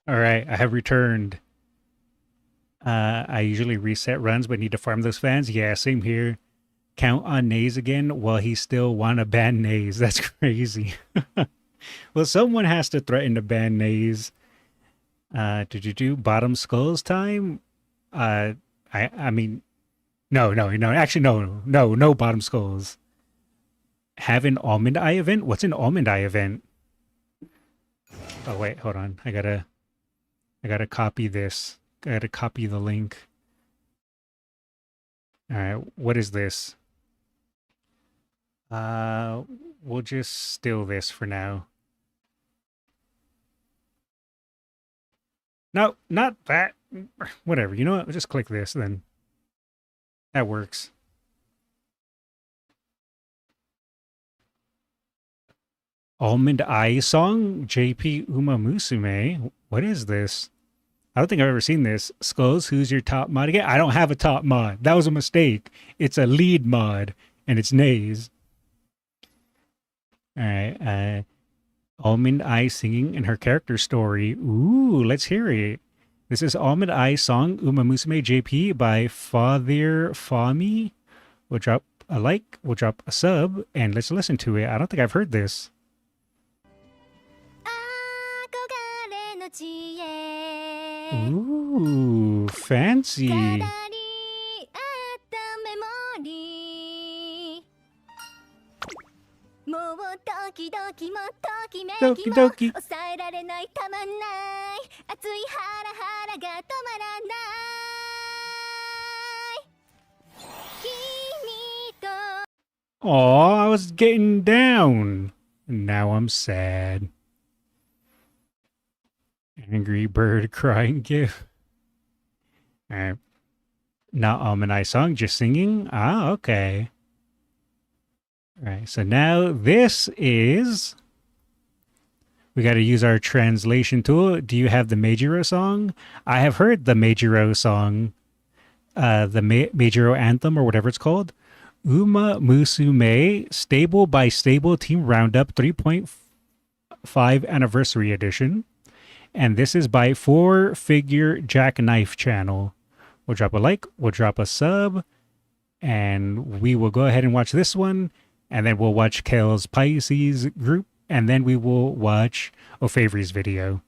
All right, I have returned. I usually reset runs, but need to farm those fans. Yeah, same here. Count on Nays again while he still want to ban Nays. That's crazy. Well, someone has to threaten to ban Nays. Did you do bottom skulls time? I mean, no. Actually, no bottom skulls. Have an almond eye event? What's an almond eye event? Oh wait, hold on. I gotta copy this. I gotta copy the link. All right, what is this? We'll just steal this for now. No, not that. Whatever. You know what? Just click this then. That works. Almond Eye song? JP Umamusume? What is this? I don't think I've ever seen this. Skullz, who's your top mod again? I don't have a top mod. That was a mistake. It's a lead mod, and it's Nays. All right. Almond Eye singing in her character story. Ooh, let's hear it. This is Almond Eye song Umamusume JP by Father Fami. We'll drop a like, we'll drop a sub, and let's listen to it. I don't think I've heard this. Ooh, fancy. Doki doki. Aw, I was getting down. Now I'm sad. Angry bird crying gif. Alright. Not Almond Eye song, just singing? Ah, okay. Alright, so now this is... We got to use our translation tool. Do you have the Meijiro song? I have heard the Meijiro song. The Meijiro anthem or whatever it's called. Umamusume Stable by Stable Team Roundup 3.5 Anniversary Edition. And this is by Four Figure Jackknife Channel. We'll drop a like, we'll drop a sub, and we will go ahead and watch this one. And then we'll watch Kale's Pisces group, and then we will watch Orfvre's video.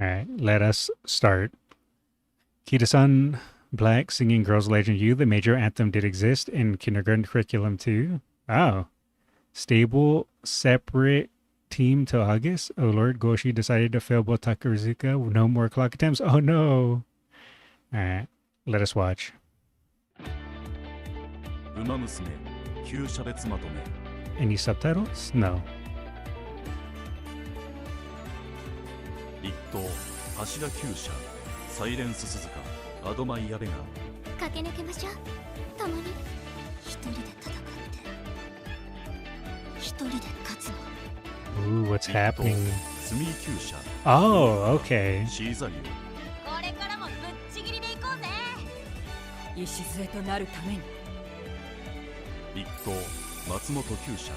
Alright, let us start. Kita-san Black singing Girls Legend U. The major anthem did exist in kindergarten curriculum too. Oh. Stable, separate team to August. Oh Lord, Goshi decided to fail both Takarazuka. No more clock attempts. Oh no. Alright, let us watch. Umamusume 9社別まとめ Any subtitles? No. 一等柱9社サイレンス鈴鹿アドマイヤベが駆け抜けましょう。共に一人で戦って一人で勝つの。 Ooh, what's happening? スミ9社 Oh, okay. シーザリュこれからもぶっちぎりでいこうぜ。礎となるために。一等松本9社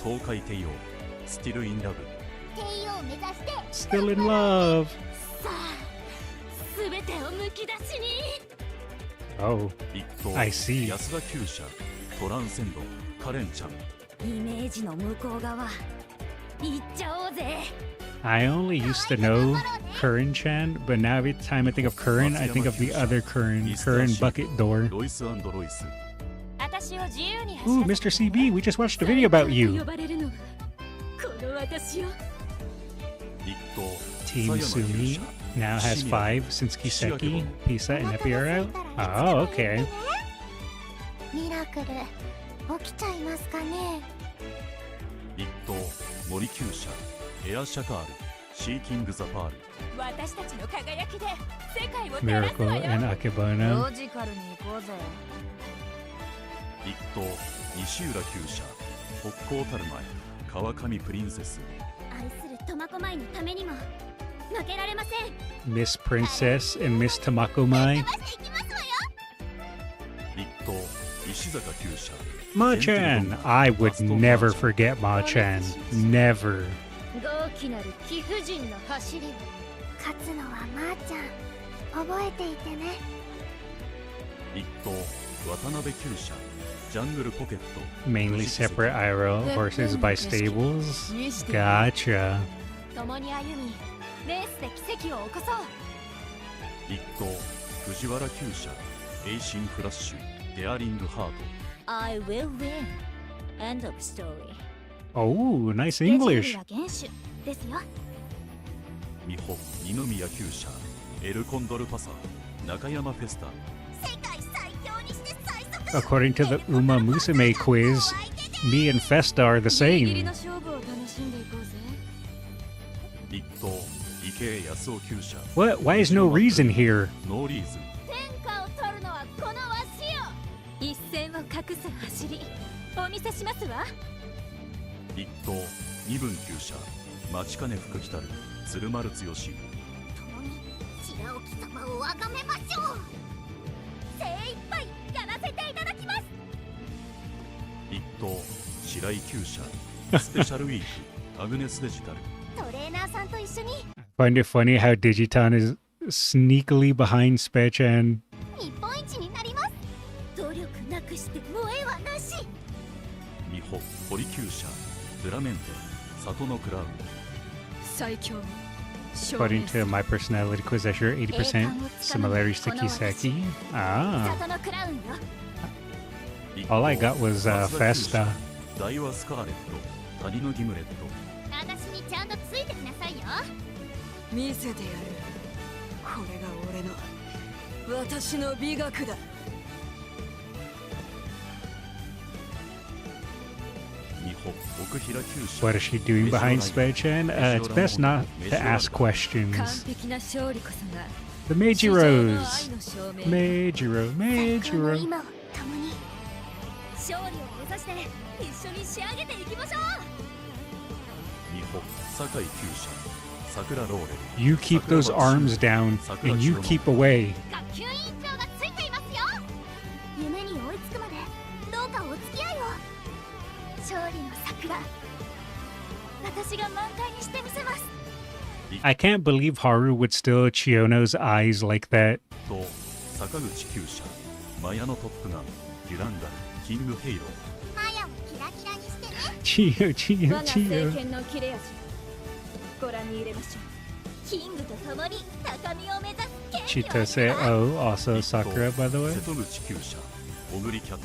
東海帝王スティルインラブ帝王を目指して Still in love. さあ、すべてをむき出しに。 Oh, 一等 I see. 安田9社トランセンドカレンちゃんイメージの向こう側行っちゃおうぜ。 I only used to know Curran-chan, but now every time I think of Curran, I think of the other Curran, Curran Bucket Door. ロイス&ロイス 私を自由に Ooh, Mr. CB, we just watched a video about you. 呼ばれるのはこの私よ。一等 Team Sumi now has 5 since Kiseki, Pisa, and Epi are out. Oh, okay. ミラクル起きちゃいますかね。一等森9社エアシャカールシーキング・ザ・パール私たちの輝きで世界を照らす Miracle わよ。 and Akebana. ロジカルに行こうぜ。一等西浦9社北高たる前川上プリンセス愛する苫小牧のためにも負けられません。 Miss Princess and Miss Tamakomai. 飛ばしていきますわよ。一等石坂9社 Ma-chan. I would never forget Ma-chan. Never. 豪気なる貴婦人の走りを勝つのはまーちゃん。覚えていてね。一等渡辺9社ジャングルポケット Mainly separate IRL horses by stables. Gotcha. 共に歩みレースで奇跡を起こそう。一等藤原9社エイシンフラッシュデアリングハート I will win. End of story. Oh, nice English. は原種ですよ。美穂二宮9社エルコンドルパサー中山フェスタ世界最強にして最速。 According to the Umamusume quiz, me and Festa are the ギリギリ same. の勝負を楽しんでいこうぜ。一等池江康夫9社 What? Why is no reason here? ノーリーズ天下を取るのはこのわしよ。一線を隠す走りお見せしますわ。一等二分9社待ちかね福来たる鶴丸剛共に白き様を崇めましょう。精一杯やらせていただきます。一等白井9社スペシャルウィークアグネスデジタルトレーナーさんと一緒に Find it funny how Digiton is sneakily behind Spechan. 日本一になります。努力なくして萌えはなし。美穂堀9社ドラメンテ里のクラウン最強の According to my personality quiz, I share 80% similarities to Kiseki. Ah. 里のクラウンよ。 All I got was Festa. ダイワスカーレット谷のギムレット私にちゃんとついてきなさいよ。見せてやる。これが俺の私の美学だ。美穂奥平9社 What is she doing behind Spechan? It's best not to ask 完 questions. 璧な勝利こそが The 至上の愛 Meijiros. の証明。 Meijiro, 最高の Meijiro. 今を共に勝利を目指して一緒に仕上げていきましょう。美穂酒井9社桜ローレル You keep those arms down and you keep away. 学級委員長がついていますよ。夢にたお付き合いを。勝利の桜、私が満開にしてみせます。 I can't believe Haru would steal Chiono's eyes like that. と坂口厩舎マヤのトップガンデュランガルキングヘイロー。マヤをキラキラにしてね。Chio, 我が聖 Chio. 剣の切れ味ご覧に入れましょう。キングと共に高みを目指す剣 Chitose O, also Sakura, by the way. 瀬戸口厩舎小栗キャップ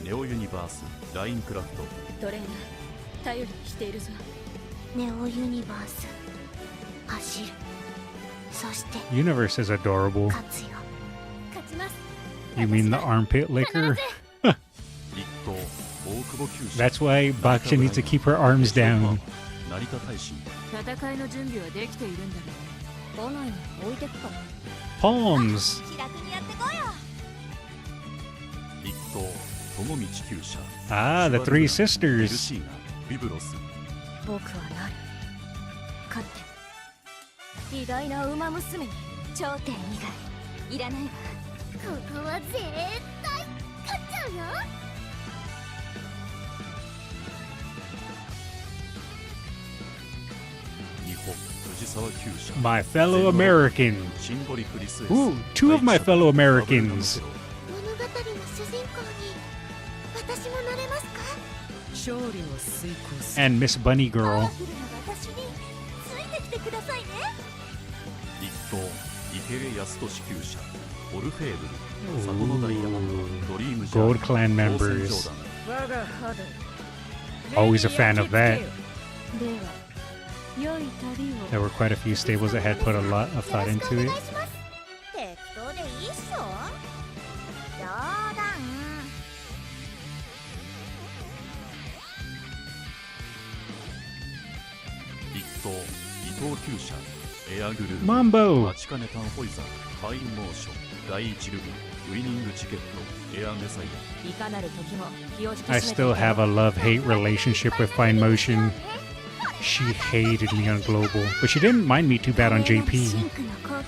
ネオユニバースラインクラフト。トレーナー頼りにしているぞ。ネオユニバース走る、そして Universe is adorable. 勝つよ。勝ちます。 You mean the armpit licker? 一等大久保厩舎。 That's why Baksha needs to keep her arms down. 成田大臣。戦いの準備はできているんだけど、来ないの置いてくか。 Palms. 気楽にやってこいよ。一等友道厩舎。 Ah, the three ベル sisters. シーナビブロス。僕はなる。勝って偉大な馬娘に頂点以外いらないわ。ここは絶対勝っちゃうよ。 日本藤沢厩舎。 My fellow American. シンボリクリスエス。 Ooh, two of my fellow Americans. 物語の主人公に私もなれますか。勝利を遂行する。 And Miss Bunny パワ Girl. フルな私についてきてくださいね。一等池江康俊厩舎オルフェーブル里のダイヤモンドドリームジャー Gold Clan 当選 members. ジョーダン。我がハドル Always a fan of that. では良い旅を。 There were quite a few stables that had put a lot of thought よろしく into お it. 願いします。適当でいいっしょ。冗談。一等伊藤厩舎エアグルー Mambo. マチカネタンホイザーファインモーション第一ルビーウィニングチケットエアメサイア。いかなる時も気を引き I 締めて still have a love-hate relationship with Fine Motion. She hated me on Global, but she didn't mind me too bad on シン JP. クの好機、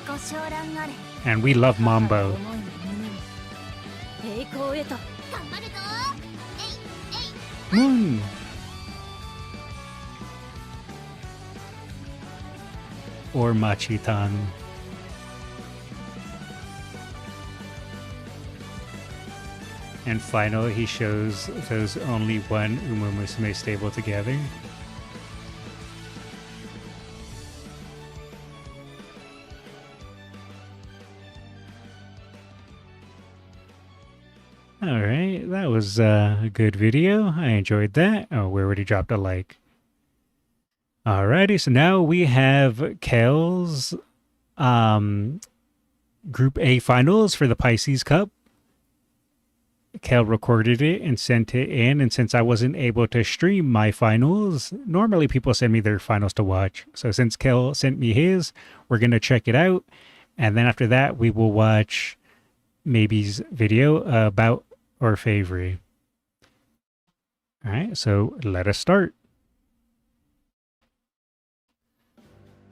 ご承覧あれ。 And we love Mambo. 思いの胸に栄光へと。頑張るぞ。えいえい。 Moon. Or Machitan. And finally, he shows those only one Umamusume stable together. Alright, that was a good video. I enjoyed that. Oh, we already dropped a like. Alrighty, so now we have Kel's Group A finals for the Pisces Cup. Kel recorded it and sent it in, and since I wasn't able to stream my finals, normally people send me their finals to watch. So since Kel sent me his, we're going to check it out, and then after that we will watch maybe's video about Orfvre. Alright, so let us start.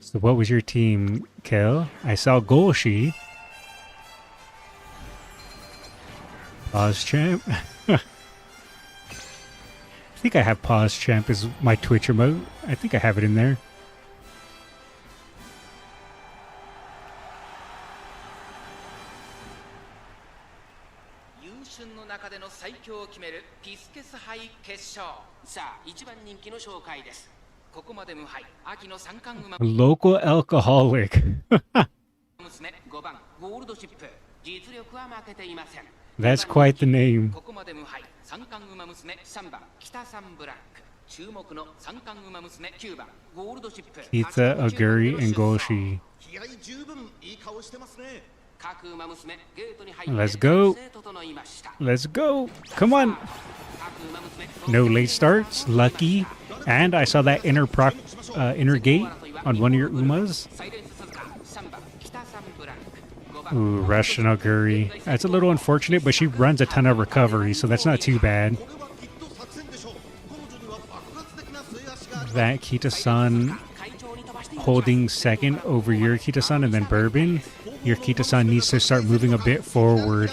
So what was your team, Kel? I saw Golshi. Pause champ. I think I have pause champ as my Twitch remote. I think I have it in there. 優春の中での最強を決めるピスケス杯決勝。さあ、一番人気の紹介です。ここまで無敗、秋の三冠馬 Local alcoholic. 娘5番ゴールドシップ。実力は負けていません。 That's quite the name. ここまで無敗、三冠馬娘3番北三ブラック。注目の三冠馬娘9番ゴールドシップ。 Kita, Aguri, and Golshi. 気合十分いい顔してますね。 各馬娘ゲートに入って Let's go. 態勢整いました。 Let's go. Come on. 各馬娘 No late starts. Lucky. And I saw that inner gate on one of your Umas. サイレンス鈴鹿3番北三ブラック。5番 Ooh, Russian Aguri. That's a little unfortunate, but she runs a ton of recovery, so that's not too bad. これはきっと作戦でしょう。彼女には爆発的な末脚があります That Kita-san holding second over your Kita-san and then Bourbon. Your Kita-san needs to start moving a bit forward.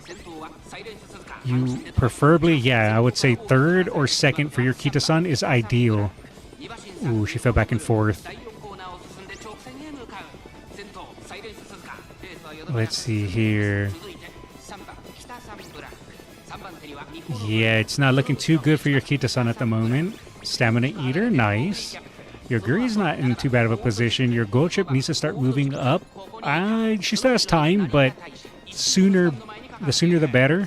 先頭はサイレンス鈴鹿 You preferably, yeah, I would say third or second for your Kita-san is ideal. Ooh, she fell back and forth. Let's see here. Yeah, it's not looking too good for your Kita-san at the moment. Stamina Eater, nice. Your Guri's not in too bad of a position. Your Gold Chip needs to start moving up. She still has time, but the sooner the better.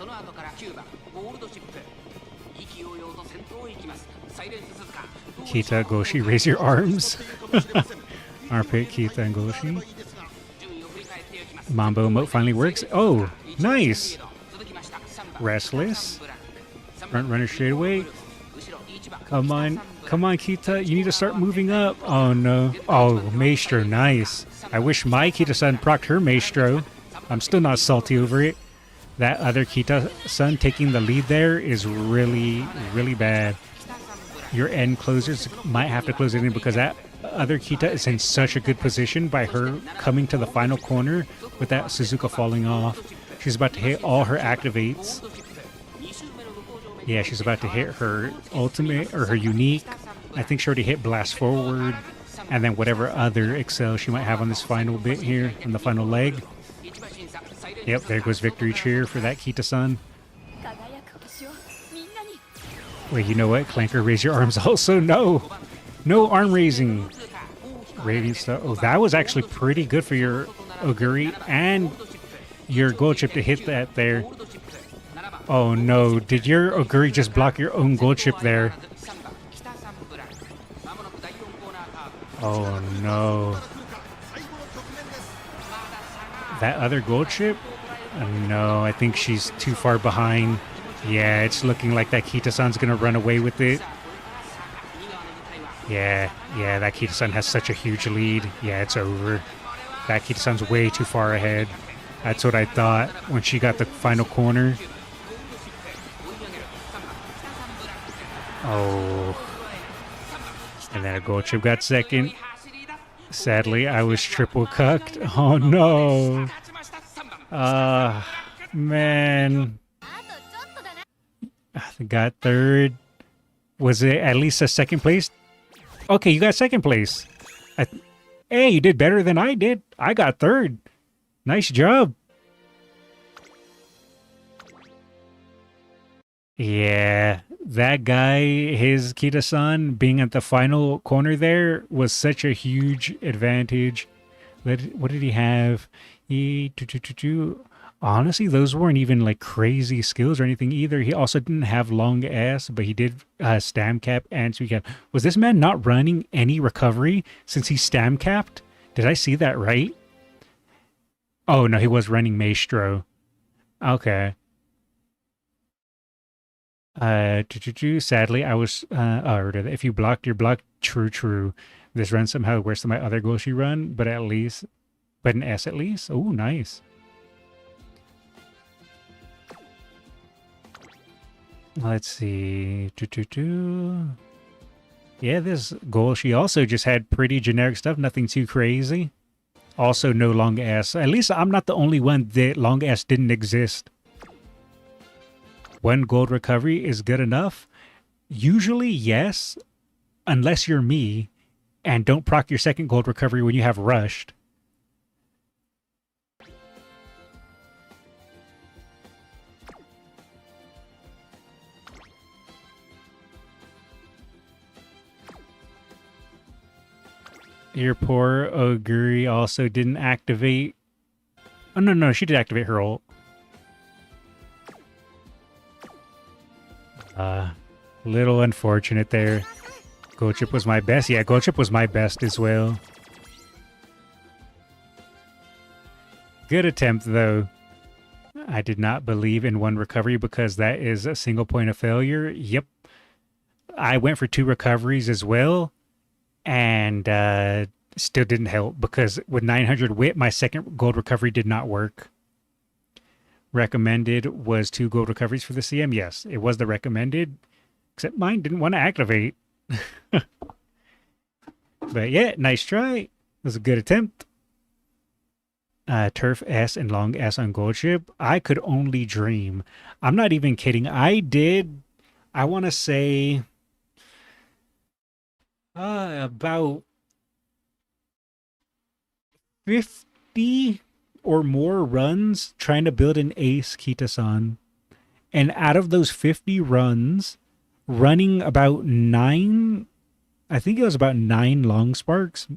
Kita, Goshi, raise your arms. Armpit, Kita, and Goshi. Mambo emote finally works. Oh, nice. Restless. Front runner straight away. Come on, Kita. You need to start moving up. Oh, no. Oh, Maestro, nice. I wish my Kita-san procced her Maestro. I'm still not salty over it. That other Kita-san taking the lead there is really, really bad. Your end closers might have to close it in because that other Kita is in such a good position by her coming to the final corner with that Suzuka falling off. She's about to hit all her activates. Yeah, she's about to hit her ultimate or her unique. I think she already hit Blast Forward and then whatever other excel she might have on this final bit here, on the final leg. Yep, there goes Victory Cheer for that Kita-san. Wait, you know what? Clanker, raise your arms also. No! No arm raising. Radiant stuff. Oh, that was actually pretty good for your Oguri and your Gold Chip to hit that there. Oh no, did your Oguri just block your own Gold Chip there? Oh no. That other Gold Chip? No, I think she's too far behind. Yeah, it's looking like that Kita-san's gonna run away with it. Yeah, that Kita-san has such a huge lead. Yeah, it's over. That Kita-san's way too far ahead. That's what I thought when she got the final corner. Oh. And then a Gold Chip got second. Sadly, I was triple cucked. Oh no. Man. Got third. Was it at least a second place? Okay, you got second place. Hey, you did better than I did. I got third. Nice job. Yeah, that guy, his Kita-san being at the final corner there was such a huge advantage. What did he have? Honestly, those weren't even like crazy skills or anything either. He also didn't have long ass, but he did stam cap and sweep cap. Was this man not running any recovery since he stam capped? Did I see that right? Oh no, he was running Maestro. Okay. Sadly, I was if you blocked, you're blocked. True. This run somehow worse than my other Goshi run, but an S at least. Oh, nice. Let's see. Yeah, this goal, she also just had pretty generic stuff, nothing too crazy. Also, no long ass. At least I'm not the only one that long ass didn't exist. One gold recovery is good enough. Usually, yes, unless you're me and don't proc your second gold recovery when you have rushed. Your poor Oguri also didn't activate. Oh, no, she did activate her ult. Little unfortunate there. Gold Chip was my best. Yeah, Gold Chip was my best as well. Good attempt, though. I did not believe in one recovery because that is a single point of failure. Yep. I went for 2 recoveries as well. And still didn't help because with 900 wit, my second gold recovery did not work. Recommended was 2 gold recoveries for the CM. Yes, it was the recommended, except mine didn't want to activate. But yeah, nice try. It was a good attempt. Turf S and Long S on Gold Ship, I could only dream. I'm not even kidding. I want to say about 50 or more runs trying to build an Ace Kita-san. And out of those 50 runs, running about 9, I think it was about 9 long sparks,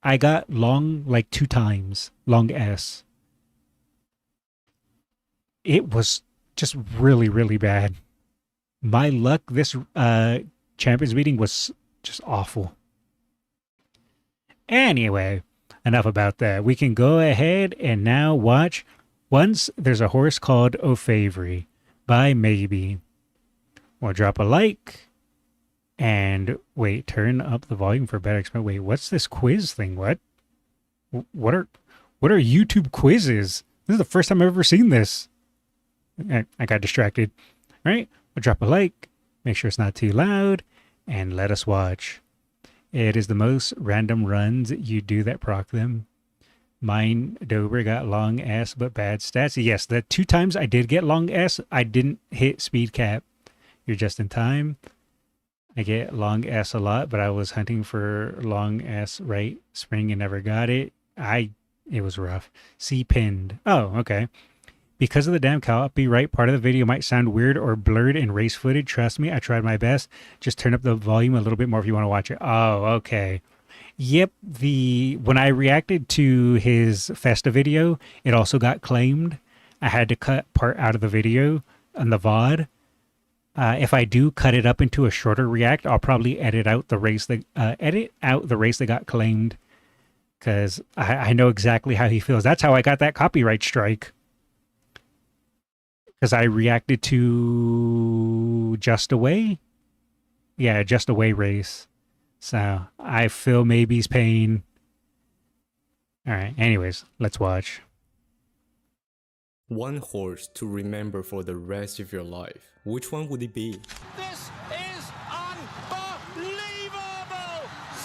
I got long like 2 times, long S. It was just really, really bad. My luck this Champions meeting was just awful. Anyway, enough about that. We can go ahead and now watch Once There's a Horse Called Orfvre by Maybe. We'll drop a like. And wait, turn up the volume for better experience. Wait, what's this quiz thing? What are YouTube quizzes? This is the first time I've ever seen this. I got distracted. All right, we'll drop a like. Make sure it's not too loud, and let us watch. It is the most random runs you do that proc them. Mine, Dober, got long S but bad stats. Yes, the 2 times I did get long S, I didn't hit speed cap. You're just in time. I get long S a lot, but I was hunting for long S right spring and never got it. It was rough. C pinned. Oh, okay. Because of the damn copyright, part of the video might sound weird or blurred in race footage. Trust me, I tried my best. Just turn up the volume a little bit more if you want to watch it. Oh, okay. Yep, when I reacted to his Festa video, it also got claimed. I had to cut part out of the video on the VOD. If I do cut it up into a shorter react, I'll probably edit out the race that got claimed, because I know exactly how he feels. That's how I got that copyright strike. Because I reacted to Just Away. Yeah, Just Away race. So I feel Maybe's pain. All right. Anyways, let's watch. One horse to remember for the rest of your life. Which one would it be? This is unbelievable!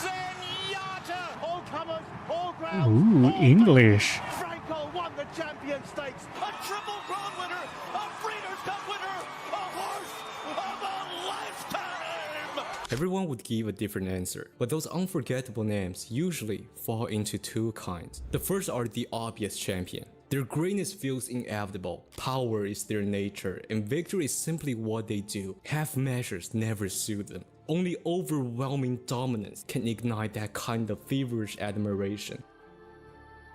Zenyatta! All comers, all grounds. Ooh, all English. Franco won the champion stakes. A triple crown winner, a Breeders' Cup winner, a horse of a lifetime! Everyone would give a different answer, but those unforgettable names usually fall into 2 kinds. The first are the obvious champion. Their greatness feels inevitable, power is their nature, and victory is simply what they do. Half measures never suit them. Only overwhelming dominance can ignite that kind of feverish admiration.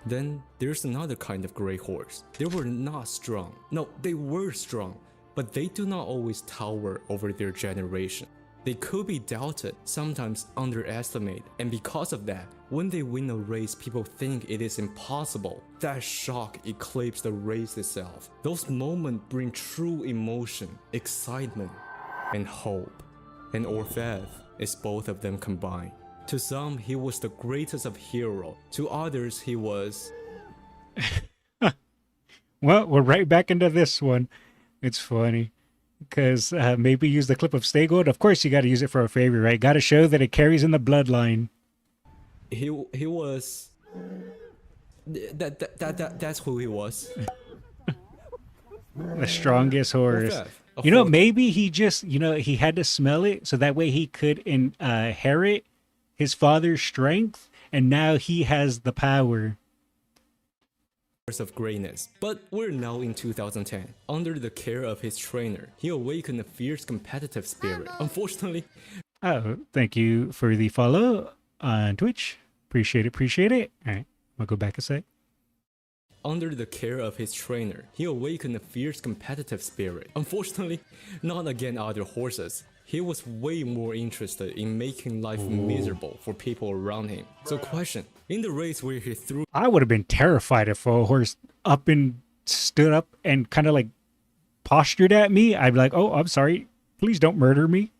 Then there's another kind of grey horse. They were not strong. No, they were strong, but they do not always tower over their generation. They could be doubted, sometimes underestimated, and because of that, when they win a race, people think it is impossible. That shock eclipses the race itself. Those moments bring true emotion, excitement, and hope. And Orfvre is both of them combined. To some, he was the greatest of heroes. To others, he was... Well, we're right back into this one. It's funny. Because maybe use the clip of Stay Gold. Of course, you got to use it for a favor, right? Got to show that it carries in the bloodline. He was... That's who he was. The strongest horse. Orfvre. You know, maybe he just, he had to smell it so that way he could inherit his father's strength, and now he has the power. Of greatness, but we're now in 2010. Under the care of his trainer, he awakened a fierce competitive spirit. Unfortunately, oh, thank you for the follow on Twitch. Appreciate it. All right, I'll go back a sec. Under the care of his trainer, he awakened a fierce competitive spirit. Unfortunately, not against other horses. He was way more interested in making life miserable for people around him. So question, in the race where he threw... I would have been terrified if a horse up and stood up and kind of like postured at me. I'd be like, oh, I'm sorry. Please don't murder me.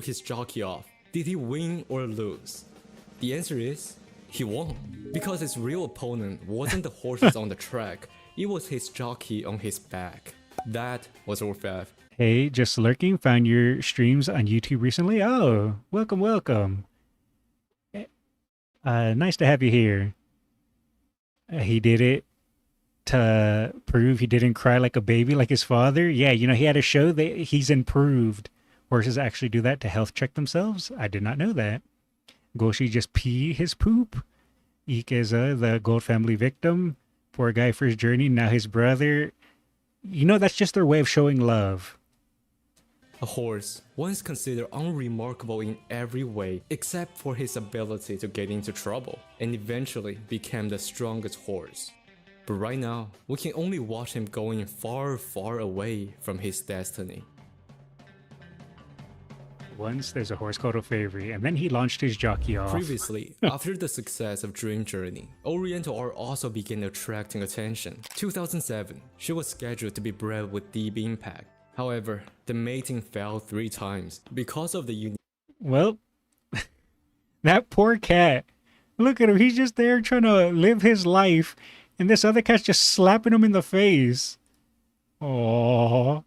His jockey off. Did he win or lose? The answer is, he won. Because his real opponent wasn't the horses on the track. It was his jockey on his back. That was Orfvre. Hey, just lurking. Found your streams on YouTube recently. Oh, welcome. Nice to have you here. He did it to prove he didn't cry like a baby like his father. Yeah, you know, he had to show that he's improved. Horses actually do that to health check themselves. I did not know that. Goshi just pee his poop. Ikeza, the gold family victim. Poor guy for his journey. Now his brother. You know, that's just their way of showing love. A horse, once considered unremarkable in every way except for his ability to get into trouble, and eventually became the strongest horse. But right now, we can only watch him going far, far away from his destiny. Once there's a horse called Orfvre, and then he launched his jockey off. Previously, after the success of Dream Journey, Oriental Art also began attracting attention. 2007, she was scheduled to be bred with Deep Impact. However, the mating failed 3 times because of the unique. Well, that poor cat. Look at him. He's just there trying to live his life, and this other cat's just slapping him in the face. Aww.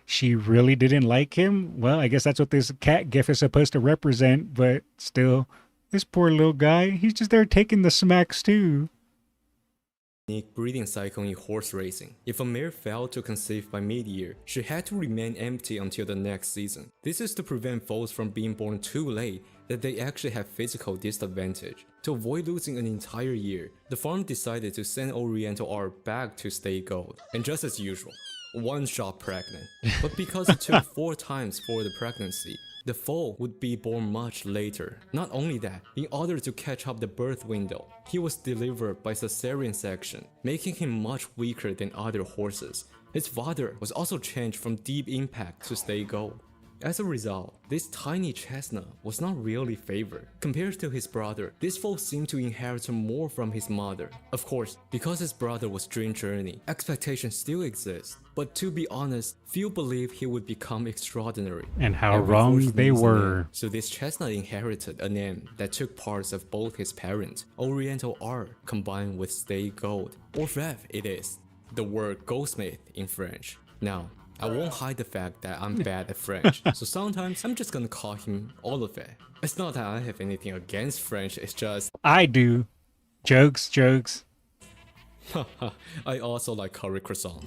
She really didn't like him? Well, I guess that's what this cat gif is supposed to represent, but still, this poor little guy, he's just there taking the smacks too. Breeding cycle in horse racing. If a mare failed to conceive by mid-year, she had to remain empty until the next season. This is to prevent foals from being born too late that they actually have physical disadvantage. To avoid losing an entire year, the farm decided to send Oriental Art back to State Gold. And just as usual, one shot pregnant. But because it took 4 times for the pregnancy, the foal would be born much later. Not only that, in order to catch up the birth window, he was delivered by cesarean section, making him much weaker than other horses. His father was also changed from Deep Impact to Stay Gold. As a result, this tiny chestnut was not really favored. Compared to his brother, this foal seemed to inherit more from his mother. Of course, because his brother was Dream Journey, expectations still exist. But to be honest, few believed he would become extraordinary. And how wrong they were. So this chestnut inherited a name that took parts of both his parents, Oriental Art, combined with Stay Gold. Orfvre it is, the word goldsmith in French. Now, I won't hide the fact that I'm bad at French, so sometimes I'm just gonna call him Orfvre. It's not that I have anything against French, it's just... I do. Jokes, jokes. I also like curry croissant.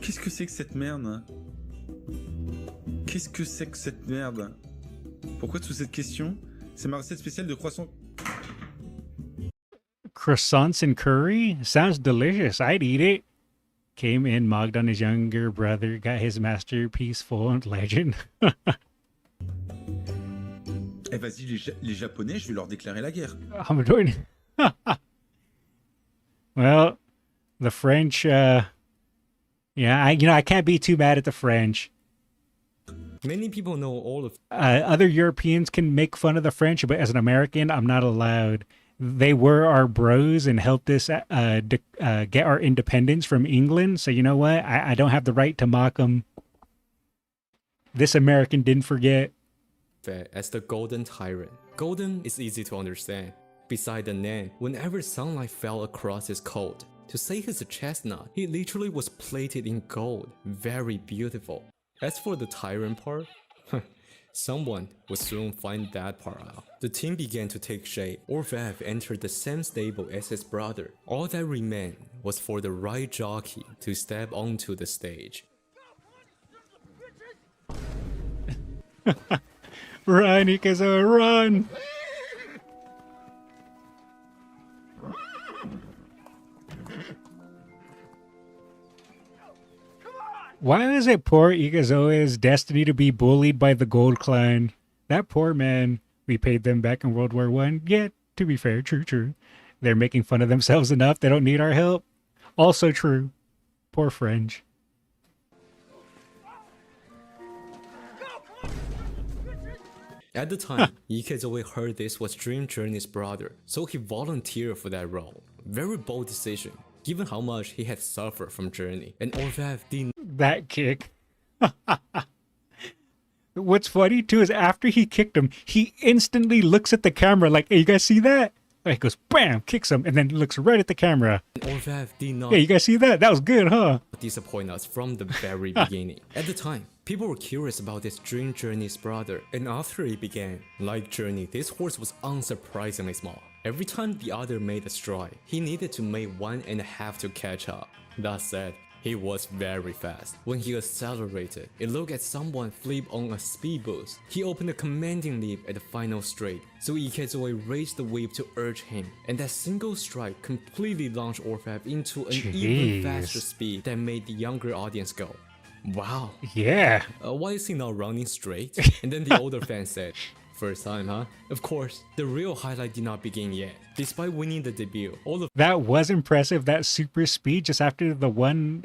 Qu'est-ce que c'est que cette merde? Qu'est-ce que c'est que cette merde? Pourquoi toute cette question? C'est ma recette spéciale de croissant. Croissants and curry? Sounds delicious. I'd eat it. Came in, mogged on his younger brother, got his masterpiece full and legend. Eh vas-y, les Japonais, je vais leur déclarer la guerre. I'm doing. Well, the French, yeah, I can't be too mad at the French. Many people know all of... Other Europeans can make fun of the French, but as an American, I'm not allowed. They were our bros and helped us get our independence from England. So you know what? I don't have the right to mock them. This American didn't forget. As the Golden Tyrant. Golden is easy to understand. Beside the name, whenever sunlight fell across his coat, to say he's a chestnut, he literally was plated in gold. Very beautiful. As for the tyrant part, someone would soon find that part out. The team began to take shape. Orfvre entered the same stable as his brother. All that remained was for the right jockey to step onto the stage. Run, Ikeza, run! Why is it poor Ikezoa's destiny to be bullied by the Gold Clan? That poor man. We paid them back in World War I. Yeah, to be fair, true. They're making fun of themselves enough. They don't need our help. Also true. Poor French. At the time, Ikezoe heard this was Dream Journey's brother, so he volunteered for that role. Very bold decision, given how much he had suffered from Journey, and Orfvre did that kick. What's funny too is after he kicked him, he instantly looks at the camera like, hey, you guys see that? And he goes, bam, kicks him, and then looks right at the camera. Orfvre did not... Yeah, you guys see that? That was good, huh? ...disappoint us from the very beginning. At the time, people were curious about this Dream Journey's brother, and after it began, like Journey, this horse was unsurprisingly small. Every time the other made a stride, he needed to make 1.5 to catch up. That said, he was very fast. When he accelerated, it looked at someone flip on a speed boost. He opened a commanding leap at the final straight, so Ikezoe raised the whip to urge him, and that single strike completely launched Orfvre into an even faster speed that made the younger audience go, "Wow." Yeah. Why is he not running straight? And then the older fan said, "First time, huh?" Of course, the real highlight did not begin yet. Despite winning the debut, all of That was impressive, that super speed just after the one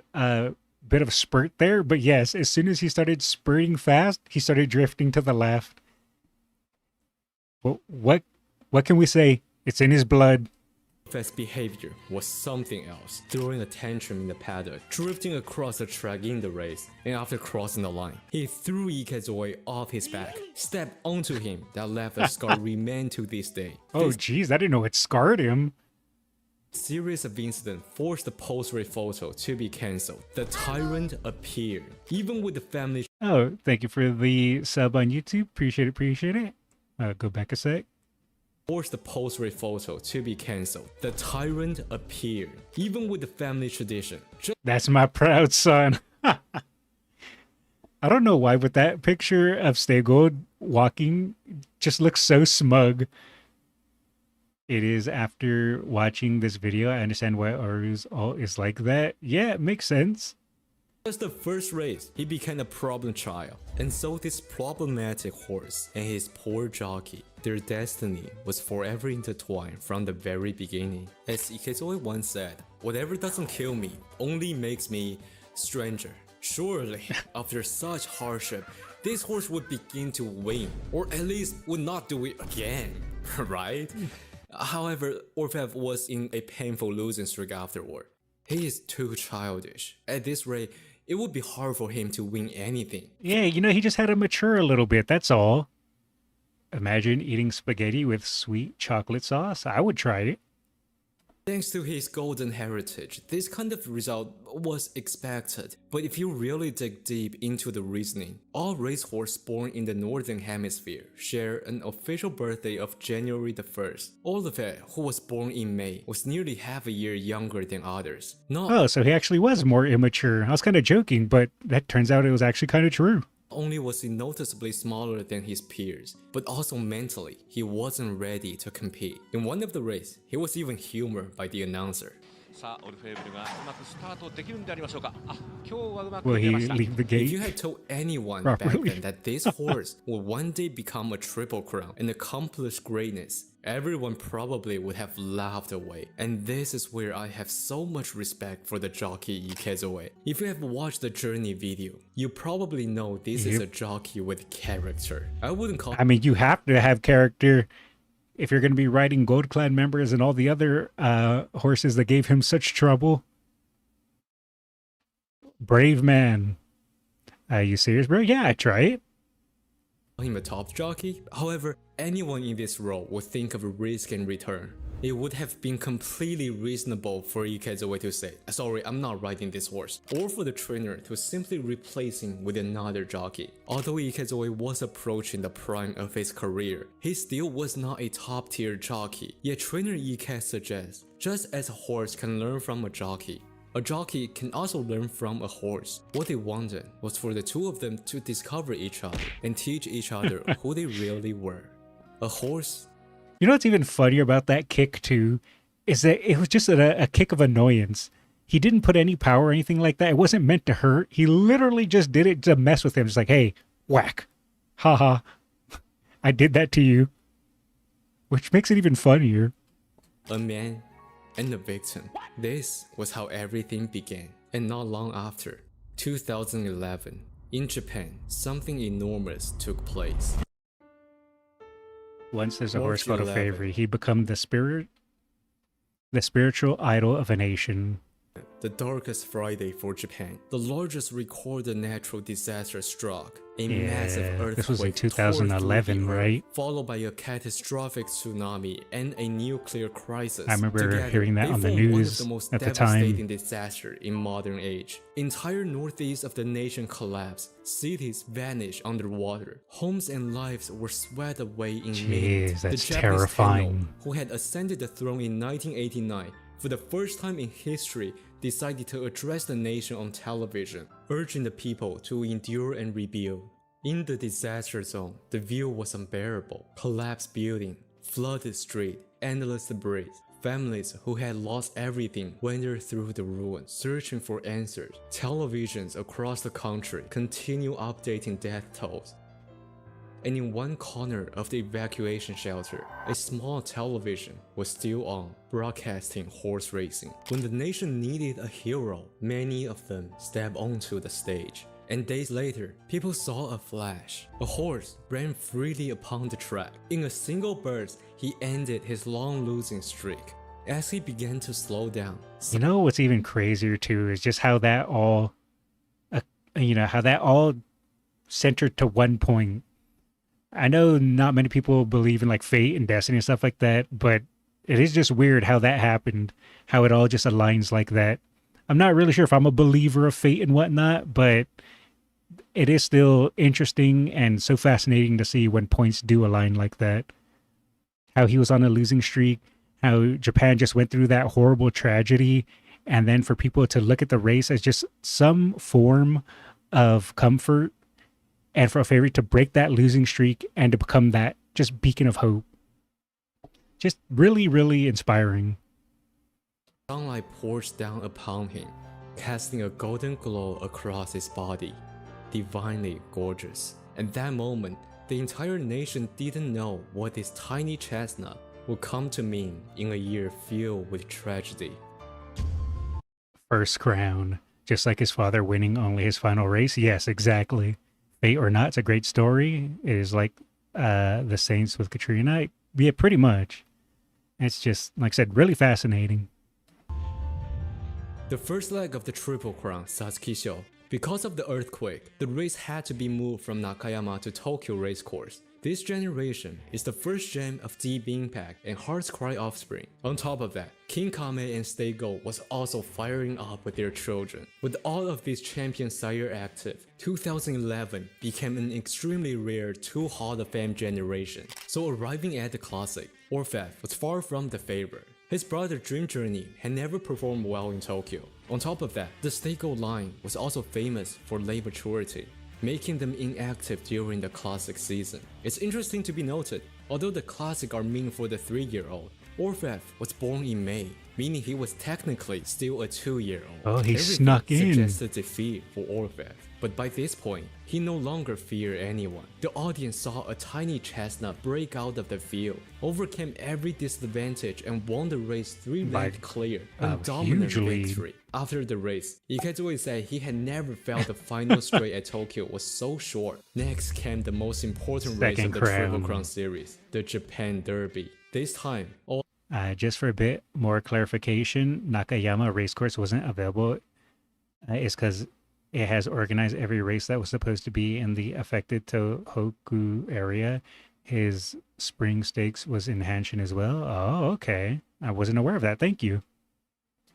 bit of spurt there. But yes, as soon as he started spurting fast, he started drifting to the left. Well, what can we say? It's in his blood. Orfvre's behavior was something else, throwing a tantrum in the paddock, drifting across the track in the race, and after crossing the line, he threw Ikezoe off his back, stepped onto him that left a scar remain to this day. Oh jeez, I didn't know it scarred him. Series of incidents forced the post-race photo to be cancelled. The tyrant appeared, even with the family. Oh, thank you for the sub on YouTube. Appreciate it. Go back a sec. Forced the post-race photo to be cancelled. The tyrant appeared, even with the family tradition. That's my proud son. I don't know why, but that picture of Stegold walking just looks so smug. It is after watching this video, I understand why Aru's all is like that. Yeah, it makes sense. Just the first race, he became a problem child, and so this problematic horse and his poor jockey, their destiny was forever intertwined from the very beginning. As Ikezoe once said, "Whatever doesn't kill me only makes me stranger." Surely, after such hardship, this horse would begin to win, or at least would not do it again, right? However, Orfvre was in a painful losing streak afterward. He is too childish. At this rate, it would be hard for him to win anything. Yeah, he just had to mature a little bit, that's all. Imagine eating spaghetti with sweet chocolate sauce. I would try it. Thanks to his golden heritage, this kind of result was expected. But if you really dig deep into the reasoning, all racehorses born in the Northern Hemisphere share an official birthday of January the 1st. Orfvre, who was born in May, was nearly half a year younger than others. Oh, so he actually was more immature. I was kind of joking, but that turns out it was actually kind of true. Only was he noticeably smaller than his peers, but also mentally, he wasn't ready to compete. In one of the races, he was even humored by the announcer. Will he leave the gate? If you had told anyone back then that this horse would one day become a triple crown and accomplish greatness, everyone probably would have laughed away. And this is where I have so much respect for the jockey Ikezoe. If you have watched the Journey video, you probably know this is a jockey with character. I wouldn't call. I mean, you have to have character if you're going to be riding Gold Clan members and all the other horses that gave him such trouble. Brave man. You serious, bro? Yeah, I try it. Him a top jockey. However, anyone in this role would think of a risk and return. It would have been completely reasonable for Ikezoe to say, "Sorry, I'm not riding this horse," or for the trainer to simply replace him with another jockey. Although Ikezoe was approaching the prime of his career, he still was not a top-tier jockey. Yet trainer Ike suggests, just as a horse can learn from a jockey can also learn from a horse. What they wanted was for the two of them to discover each other and teach each other who they really were. A horse. You know what's even funnier about that kick too, is that it was just a kick of annoyance. He didn't put any power or anything like that. It wasn't meant to hurt. He literally just did it to mess with him. Just like, hey, whack. Haha. I did that to you. Which makes it even funnier. A man and a victim. This was how everything began. And not long after, 2011, in Japan, something enormous took place. Once there's a horse called Orfvre, he became the spiritual idol of a nation. The darkest Friday for Japan, the largest recorded natural disaster struck. A massive earthquake this was in tore 2011, through the earth, right? followed by a catastrophic tsunami and a nuclear crisis. I remember Together, hearing that they on the formed one of news the most at the devastating time. disaster in modern age. Entire northeast of the nation collapsed. Cities vanished underwater. Homes and lives were swept away in minutes. Jeez, that's The Japanese terrifying. Tenno, who had ascended the throne in 1989, for the first time in history, decided to address the nation on television, urging the people to endure and rebuild. In the disaster zone, the view was unbearable. Collapsed building, flooded street, endless debris. Families who had lost everything wandered through the ruins, searching for answers. Televisions across the country continue updating death tolls. And in one corner of the evacuation shelter, a small television was still on, broadcasting horse racing. When the nation needed a hero, many of them stepped onto the stage. And days later, people saw a flash. A horse ran freely upon the track. In a single burst, he ended his long losing streak. As he began to slow down, You know what's even crazier too is just how that all, how that all centered to one point. I know not many people believe in like fate and destiny and stuff like that, but it is just weird how that happened, how it all just aligns like that. I'm not really sure if I'm a believer of fate and whatnot, but it is still interesting and so fascinating to see when points do align like that. How he was on a losing streak, how Japan just went through that horrible tragedy, and then for people to look at the race as just some form of comfort, and for a favorite to break that losing streak and to become that just beacon of hope. Just really, really inspiring. sunlight pours down upon him, casting a golden glow across his body. Divinely gorgeous. At that moment, the entire nation didn't know what this tiny chestnut would come to mean in a year filled with tragedy. First crown. Just like his father winning only his final race. Yes, exactly. Fate or not, it's a great story. It is like the Saints with Katrina. Yeah, pretty much. It's just, like I said, really fascinating. The first leg of the Triple Crown, Satsuki-sho. Because of the earthquake, the race had to be moved from Nakayama to Tokyo Racecourse. This generation is the first gem of Deep Impact and Heart's Cry offspring. On top of that, King Kame and Stay Gold was also firing up with their children. With all of these champion sire active, 2011 became an extremely rare two Hall of Fame generation. So arriving at the Classic, Orfvre was far from the favorite. His brother Dream Journey had never performed well in Tokyo. On top of that, the Stay Gold line was also famous for late maturity, making them inactive during the Classic season. It's interesting to be noted, although the Classic are meant for the 3-year-old, Orfvre was born in May, meaning he was technically still a 2-year-old. Oh, he Everything snuck in. suggested defeat for Orfvre, but by this point, he no longer feared anyone. The audience saw a tiny chestnut break out of the field, overcame every disadvantage and won the race 3 laps clear, a dominant huge lead. victory. After the race, Ikechoi said he had never felt the final straight at Tokyo was so short. Next came the most important race of the Triple Crown series, the Japan Derby. This time, all Just for a bit more clarification, Nakayama Racecourse wasn't available. It's because it has organized every race that was supposed to be in the affected Tohoku area. His spring stakes was in Hanshin as well. Oh, okay. I wasn't aware of that. Thank you.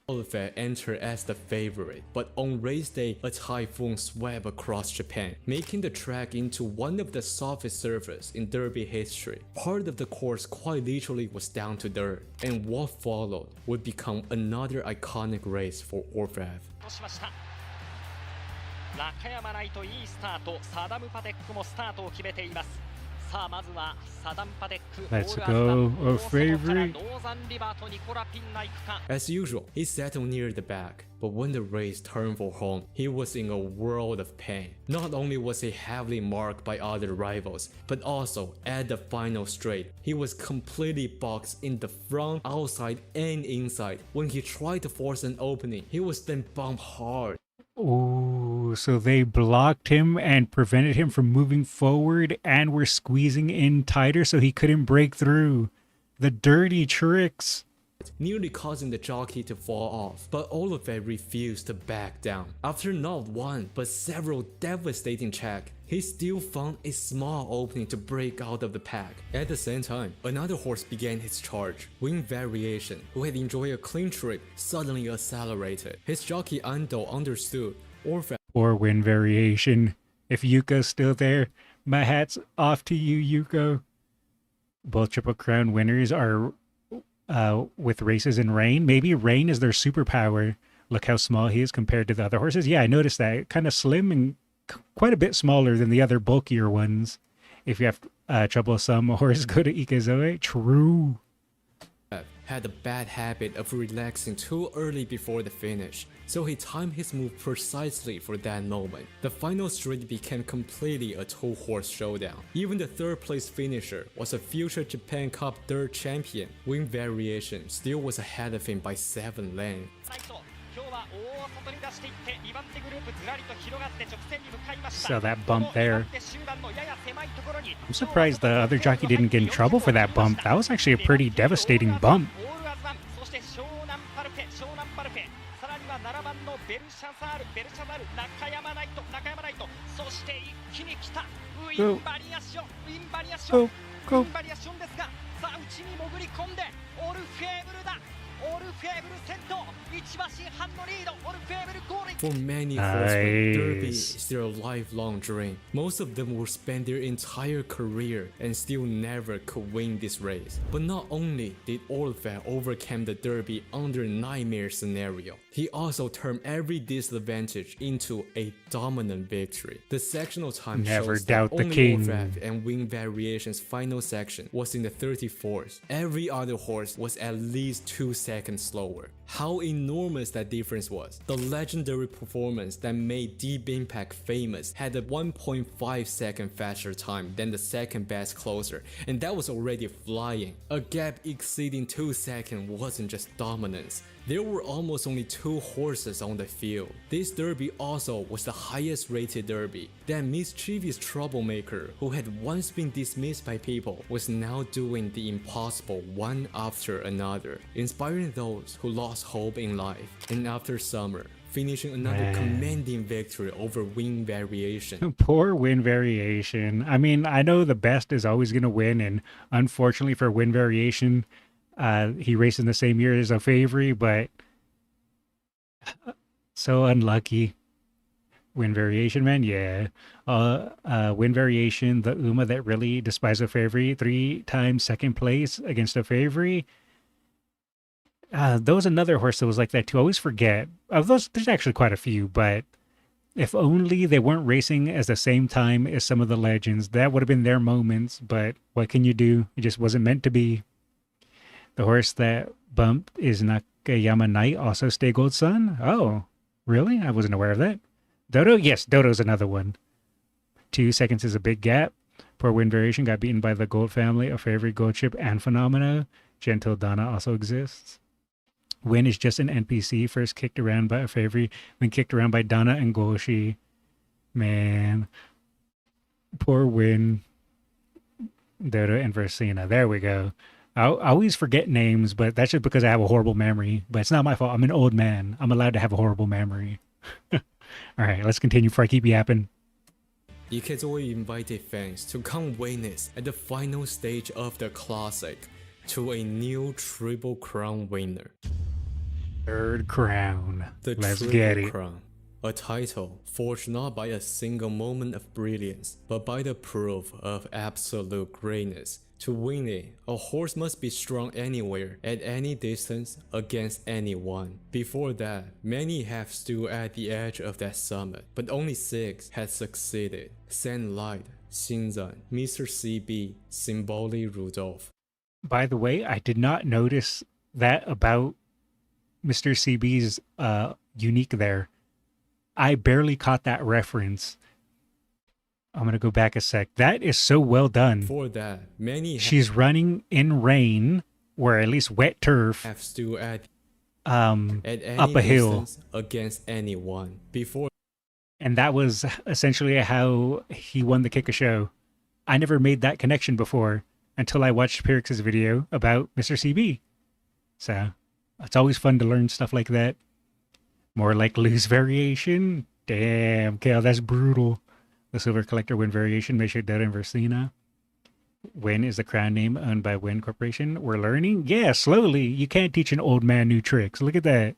Orfvre entered as the favorite, but on race day, a typhoon swept across Japan, making the track into one of the softest surfaces in Derby history. Part of the course quite literally was down to dirt, and what followed would become another iconic race for Orfvre. 中山ライトいいスタート、サダムパテックもスタートを決めています。さあまずはサダムパテック、 Let's go, Orfvre. ノーザンリバーとニコラピンが行くか。 As usual, he settled near the back, but when the race turned for home, he was in a world of pain. Not only was he heavily marked by other rivals, but also at the final straight, he was completely boxed in the front, outside, and inside. When he tried to force an opening, he was then bumped hard. Oh, so they blocked him and prevented him from moving forward and were squeezing in tighter so he couldn't break through. The dirty tricks. nearly causing the jockey to fall off, but Orfvre refused to back down. After not one, but several devastating checks, he still found a small opening to break out of the pack. At the same time, another horse began his charge. Wind Variation, who had enjoyed a clean trip, suddenly accelerated. His jockey Ando understood Orfvre. Or Wind Variation. If Yuko's still there, my hat's off to you, Yuko. Both Triple Crown winners are with races in rain. Maybe rain is their superpower. Look how small he is compared to the other horses. Yeah, I noticed that. Kind of slim and quite a bit smaller than the other bulkier ones. If you have troublesome horse, go to Ikezoe. True. Had a bad habit of relaxing too early before the finish, so he timed his move precisely for that moment. The final straight became completely a two-horse showdown. Even the third-place finisher was a future Japan Cup third champion. Wind Variation still was ahead of him by 7 lengths. So that bump there. I'm surprised the other jockey didn't get in trouble for that bump. That was actually a pretty devastating bump. Go. Go. Go. For many horsemen, Derby is their lifelong dream. Most of them will spend their entire career and still never could win this race. But not only did Orfvre overcome the Derby under nightmare scenario, he also turned every disadvantage into a dominant victory. The sectional time Never shows doubt that the only king. Orfvre and Wind Variation's final section was in the 34th. Every other horse was at least 2 seconds slower. How enormous that difference was. The legendary performance that made Deep Impact famous had a 1.5 second faster time than the second best closer, and that was already flying. A gap exceeding 2 seconds wasn't just dominance. There were almost only 2 horses on the field. This derby also was the highest rated derby. That mischievous troublemaker who had once been dismissed by people was now doing the impossible one after another, inspiring those who lost hope in life. And after summer, finishing another commanding victory over Wind Variation. Poor Wind Variation. I mean, I know the best is always going to win, and unfortunately for Wind Variation, he raced in the same year as Orfvre, but so unlucky. Wind Variation, man, yeah. Wind Variation, the Uma that really despised Orfvre, 3 times second place against Orfvre. There was another horse that was like that too. I always forget. Of those, there's actually quite a few, but if only they weren't racing at the same time as some of the legends, that would have been their moments. But what can you do? It just wasn't meant to be. The horse that bumped is Nakayama Knight, also Stay Gold Sun. Oh, really? I wasn't aware of that. Dodo? Yes, Dodo's another one. 2 seconds is a big gap. Poor Wind Variation got beaten by the Gold family, Orfvre, Gold Chip, and Phenomena. Gentle Donna also exists. Win is just an NPC, first kicked around by Orfvre, then kicked around by Donna and Goshi. Man. Poor Win. Dodo and Versina. There we go. I always forget names, but that's just because I have a horrible memory. But it's not my fault. I'm an old man. I'm allowed to have a horrible memory. All right, let's continue before I keep yapping. Ikezoe invited fans to come witness at the final stage of the classic to a new Triple Crown winner. Third crown. Let's Triple get it. Crown. A title forged not by a single moment of brilliance, but by the proof of absolute greatness. To win it, a horse must be strong anywhere, at any distance, against anyone. Before that, many have stood at the edge of that summit, but only 6 had succeeded. Sandlight, Shinzan, Mr. CB, Symboli Rudolph. By the way, I did not notice that about Mr. CB's unique there. I barely caught that reference. I'm going to go back a sec. That is so well done. For that, many She's running in rain, or at least wet turf, have stood at any up a hill distance against anyone. Before, and that was essentially how he won the Kick a Show. I never made that connection before until I watched Pyrrhix's video about Mr. CB. So it's always fun to learn stuff like that. More like loose variation. Damn, Kale, that's brutal. The Silver Collector Win variation, Misha Dota and Versina. Win is the crown name owned by Win Corporation. We're learning? Yeah, slowly. You can't teach an old man new tricks. Look at that.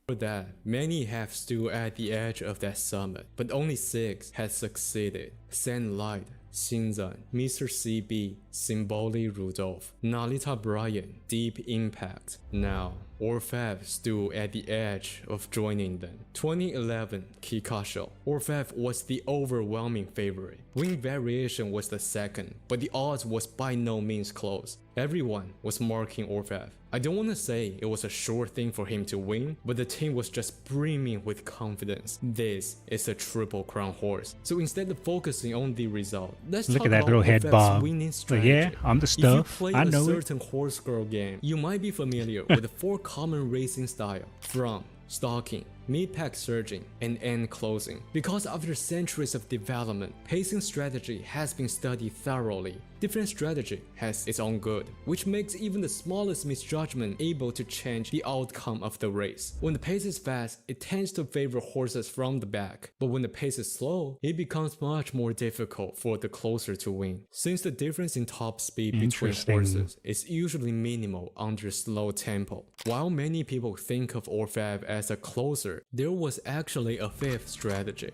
For that, many have stood at the edge of that summit, but only 6 had succeeded. Sandlight, Shinzan, Mr. CB, Symboli Rudolph, Nalita Bryan, Deep Impact. Now, Orfvre stood at the edge of joining them. 2011 Kikasho. Orfvre was the overwhelming favorite. Win variation was the second, but the odds was by no means close. Everyone was marking Orfvre. I don't want to say it was a sure thing for him to win, but the team was just brimming with confidence. This is a Triple Crown horse. So instead of focusing on the result, let's look talk at that about little head Orfvre's bob. winning So strategy. yeah, I'm the stuff. If you play I a know certain horse girl game, you might be familiar with the 4 common racing style: from, stalking, mid-pack surging, and end closing. Because after centuries of development, pacing strategy has been studied thoroughly. Different strategy has its own good, which makes even the smallest misjudgment able to change the outcome of the race. When the pace is fast, it tends to favor horses from the back, but when the pace is slow, it becomes much more difficult for the closer to win. Since the difference in top speed between horses is usually minimal under slow tempo. While many people think of Orfvre as a closer, there was actually a 5th strategy.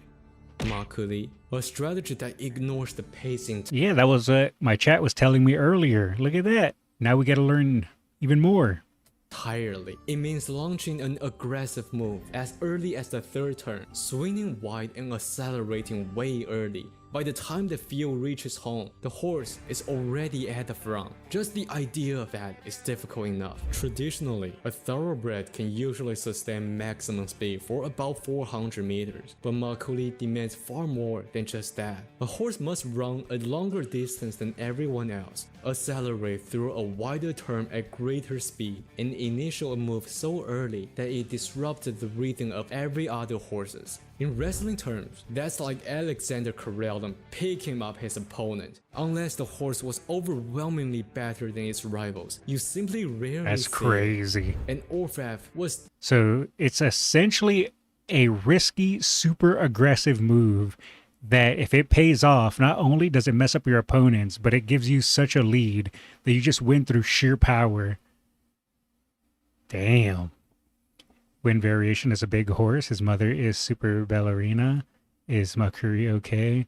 Makuri, a strategy that ignores the pacing. Yeah, that was my chat was telling me earlier. Look at that. Now we got to learn even more. Entirely. It means launching an aggressive move as early as the 3rd turn, swinging wide and accelerating way early. By the time the field reaches home, the horse is already at the front. Just the idea of that is difficult enough. Traditionally, a thoroughbred can usually sustain maximum speed for about 400 meters, but Makuri demands far more than just that. A horse must run a longer distance than everyone else, accelerate through a wider turn at greater speed, and initiate a move so early that it disrupted the rhythm of every other horses. In wrestling terms, that's like Alexander Karelin picking up his opponent. Unless the horse was overwhelmingly better than its rivals, you simply rarely That's see it. crazy. And Orfvre was... So it's essentially a risky, super aggressive move that if it pays off, not only does it mess up your opponents, but it gives you such a lead that you just win through sheer power. Damn. Win variation is a big horse. His mother is super ballerina. Is Makuri okay?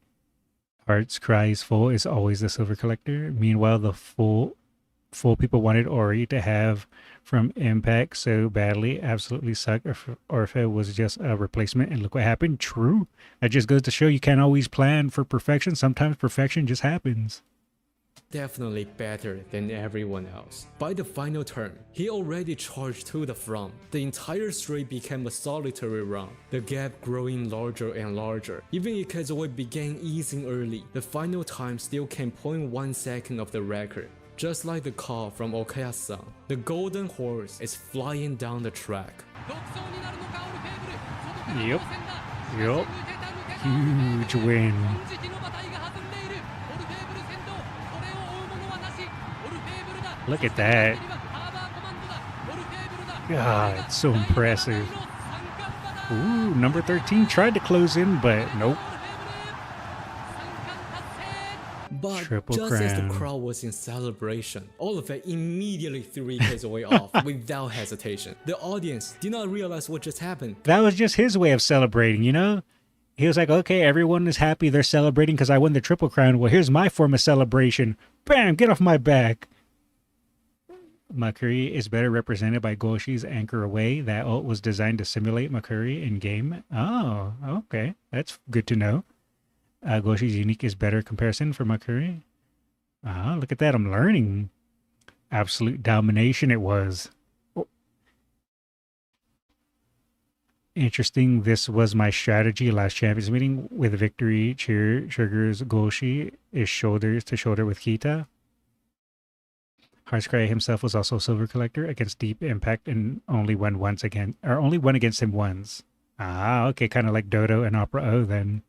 Heart's cry is full is always the Silver Collector. Meanwhile, the full people wanted Ori to have from Impact so badly. Absolutely sucked. Orfvre was just a replacement, and look what happened. True. That just goes to show you can't always plan for perfection. Sometimes perfection just happens. Definitely better than everyone else. By the final turn, he already charged to the front. The entire straight became a solitary run, the gap growing larger and larger. Even if Kazuo began easing early, the final time still came 0.1 second of the record. Just like the call from Okaya-san, the golden horse is flying down the track. Yep. Huge win. Look at that. God, it's so impressive. Ooh, number 13 tried to close in, but nope. But Triple just as the crown. crowd was in celebration, Orfvre immediately threw Kazuo off without hesitation. The audience did not realize what just happened. That was just his way of celebrating, you know? He was like, okay, everyone is happy. They're celebrating because I won the Triple Crown. Well, here's my form of celebration. Bam, get off my back. Makuri is better represented by Goshi's Anchor Away. That ult was designed to simulate Makuri in game. Oh, okay. That's good to know. Goshi's Unique is better comparison for Makuri. Ah, look at that. I'm learning. Absolute domination it was. Oh. Interesting. This was my strategy last Champions meeting. With victory, triggers Goshi is shoulders to shoulder with Kita. Heartscry himself was also Silver Collector against Deep Impact and only won against him once. Ah, okay, kind of like Dodo and Opera O then.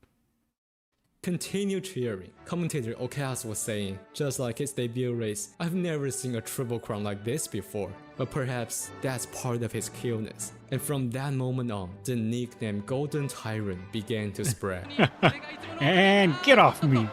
Continue cheering. Commentator Okaz was saying, just like his debut race, I've never seen a Triple Crown like this before. But perhaps that's part of his cuteness. And from that moment on, the nickname Golden Tyrant began to spread. And get off me!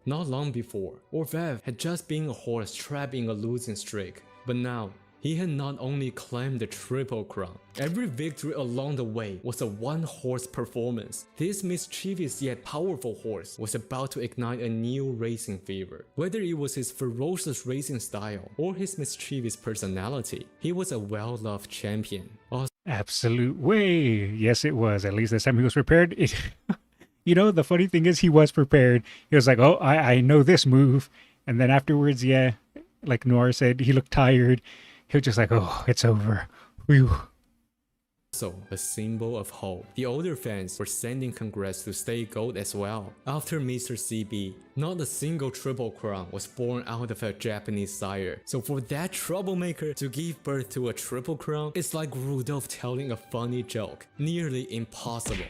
Not long before, Orfvre had just been a horse trapped in a losing streak, but now, he had not only claimed the Triple Crown, every victory along the way was a one-horse performance. This mischievous yet powerful horse was about to ignite a new racing fever. Whether it was his ferocious racing style or his mischievous personality, he was a well-loved champion. Absolute way. Yes, it was. At least this time he was prepared. You know, the funny thing is he was prepared. He was like, oh, I know this move. And then afterwards, yeah, like Noir said, he looked tired. He was just like, oh, it's over. Whew. So, a symbol of hope. The older fans were sending congrats to Stay Gold as well. After Mr. CB, not a single Triple Crown was born out of a Japanese sire. So for that troublemaker to give birth to a Triple Crown, it's like Rudolph telling a funny joke. Nearly impossible.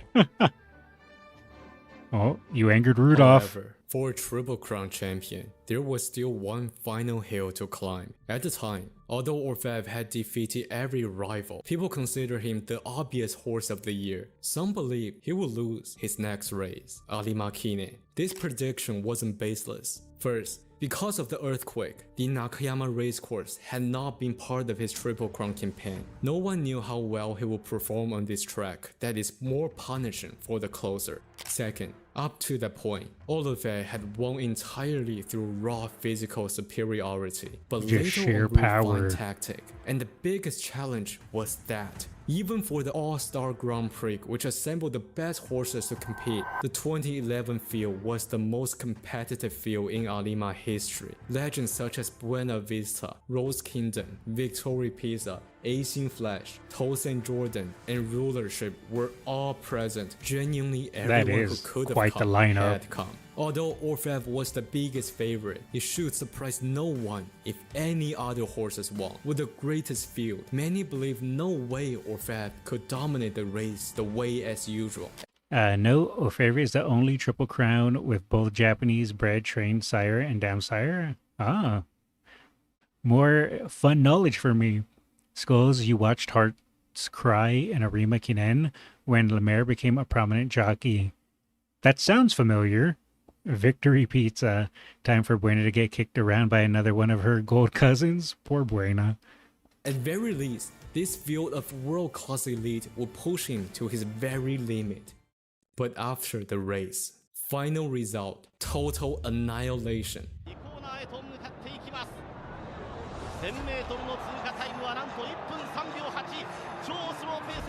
Oh, you angered Rudolph. However, for a Triple Crown champion, there was still one final hill to climb. At the time, although Orfvre had defeated every rival, people considered him the obvious horse of the year. Some believed he would lose his next race, Arima Kine. This prediction wasn't baseless. First, because of the earthquake, the Nakayama racecourse had not been part of his Triple Crown campaign. No one knew how well he would perform on this track that is more punishing for the closer. Second, up to that point, Orfvre had won entirely through raw physical superiority, but just little sheer on power. refined tactic. And the biggest challenge was that even for the All-Star Grand Prix, which assembled the best horses to compete, the 2011 field was the most competitive field in Arima history. Legends such as Buena Vista, Rose Kingdom, Victory Pizza, Acing Flash, Tosen Jordan, and Rulership were all present. Genuinely everyone who could have quite the come lineup. had come. Although Orfvre was the biggest favorite, it should surprise no one if any other horses won. With the greatest field, many believe no way Orfvre could dominate the race the way as usual. No, Orfvre is the only Triple Crown with both Japanese bred trained sire and dam sire. Ah. More fun knowledge for me. Skullz, you watched Hearts Cry and Arima Kinen when Lemaire became a prominent jockey. That sounds familiar. Victory Pizza. Time for Buena to get kicked around by another one of her gold cousins. Poor Buena. At very least, this field of world-class elite will push him to his very limit. But after the race, final result, total annihilation.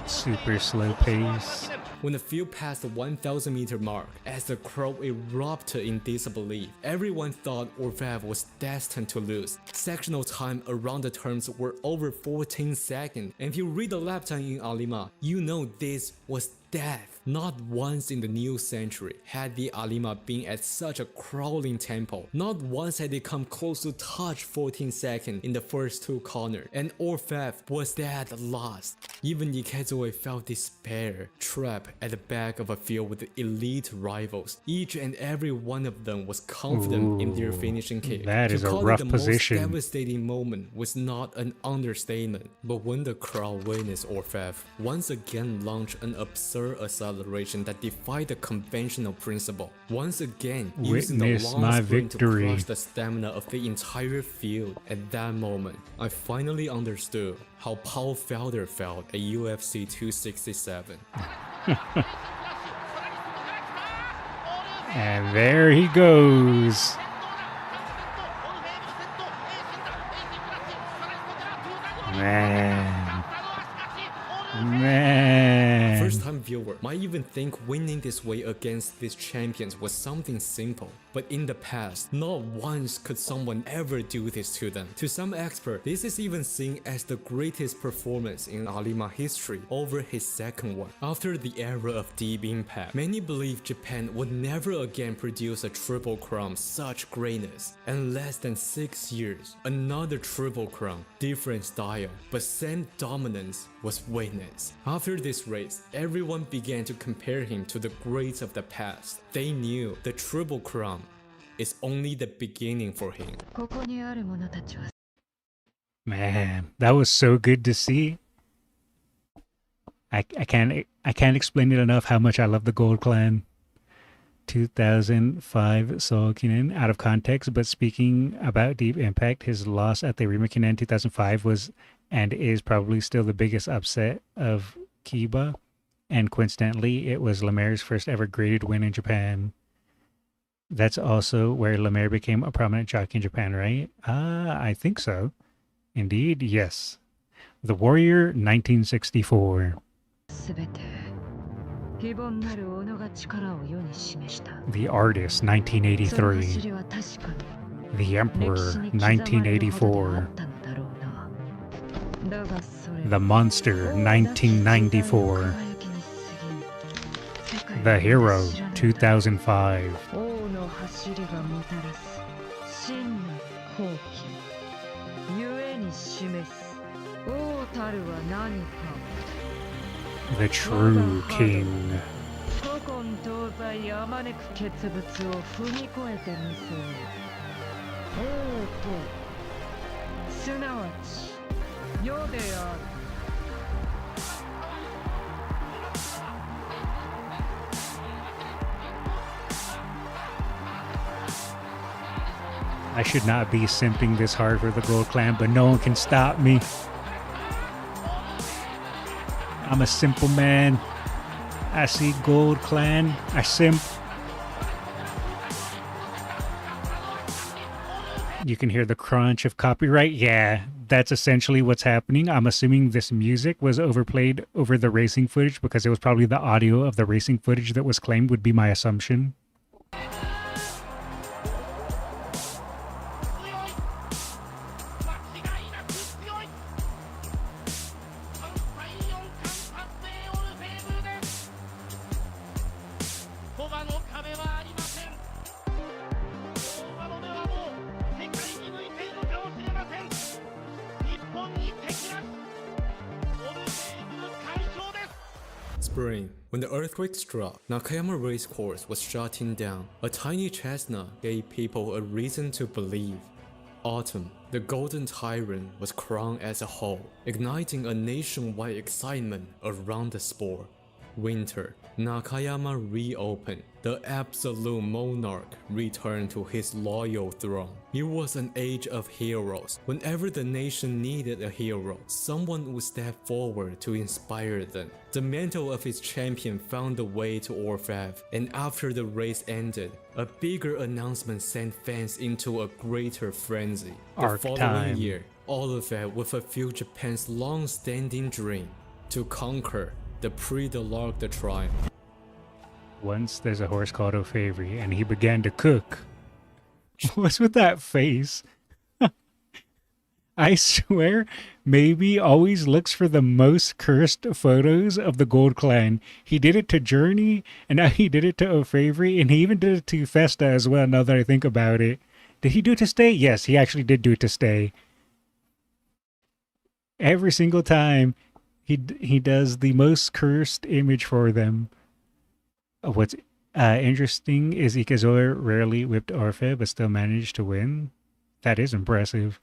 Super slow pace. When the field passed the 1,000 meter mark, as the crowd erupted in disbelief, everyone thought Orfvre was destined to lose. Sectional time around the turns were over 14 seconds, and if you read the lap time in Arima, you know this was death. Not once in the new century had the Arima been at such a crawling tempo. Not once had they come close to touch 14 seconds in the first two corners, and Orfvre was at last. Even Ikezoe felt despair, trapped at the back of a field with elite rivals. Each and every one of them was confident in their finishing kick. That is a rough position. The most devastating moment was not an understatement, but when the crowd witnessed Orfvre once again launch an absurd acceleration that defied the conventional principle. Once again, using the long sprint to crush the stamina of the entire field. At that moment, I finally understood how Paul Felder felt at UFC 267. And there he goes. Man. First time silver might even think winning this way against these champions was something simple. But in the past, not once could someone ever do this to them. To some experts, this is even seen as the greatest performance in Arima history over his second one. After the era of Deep Impact, many believe Japan would never again produce a Triple Crown such greatness. In less than 6 years, another Triple Crown, different style, but same dominance was witnessed. After this race, everyone began to compare him to the greats of the past. They knew the Triple Crown is only the beginning for him. Man, that was so good to see. I can't explain it enough how much I love the Gold Clan. 2005 Sookinen, out of context, but speaking about Deep Impact, his loss at the Rimikinen 2005 was and is probably still the biggest upset of Kiba, and coincidentally, it was Lemaire's first ever graded win in Japan. That's also where Lemaire became a prominent jockey in Japan, right? I think so. Indeed, yes. The Warrior, 1964. The Artist, 1983. The Emperor, 1984. The Monster, 1994. The Hero, 2005. The True King. I should not be simping this hard for the Gold Clan, but no one can stop me. I'm a simple man. I see Gold Clan. I simp. You can hear the crunch of copyright. Yeah, that's essentially what's happening. I'm assuming this music was overplayed over the racing footage because it was probably the audio of the racing footage that was claimed, would be my assumption. Spring. When the earthquake struck, Nakayama Racecourse was shutting down. A tiny chestnut gave people a reason to believe. Autumn. The Golden Tyrant was crowned as a whole, igniting a nationwide excitement around the sport. Winter. Nakayama reopened. The absolute monarch returned to his loyal throne. It was an age of heroes. Whenever the nation needed a hero, someone would step forward to inspire them. The mantle of its champion found a way to Orfvre, and after the race ended, a bigger announcement sent fans into a greater frenzy. The following year, Orfvre would fulfill Japan's long-standing dream to conquer the Prix de l'Arc de Triomphe. Once there's a horse called Orfvre, and he began to cook. What's with that face? I swear, maybe always looks for the most cursed photos of the Gold Clan. He did it to Journey, and now he did it to Orfvre, and he even did it to Festa as well, now that I think about it. Did he do it to Stay? Yes, he actually did do it to Stay. Every single time, he does the most cursed image for them. What's interesting is Ikezoe rarely whipped Orfvre, but still managed to win. That is impressive.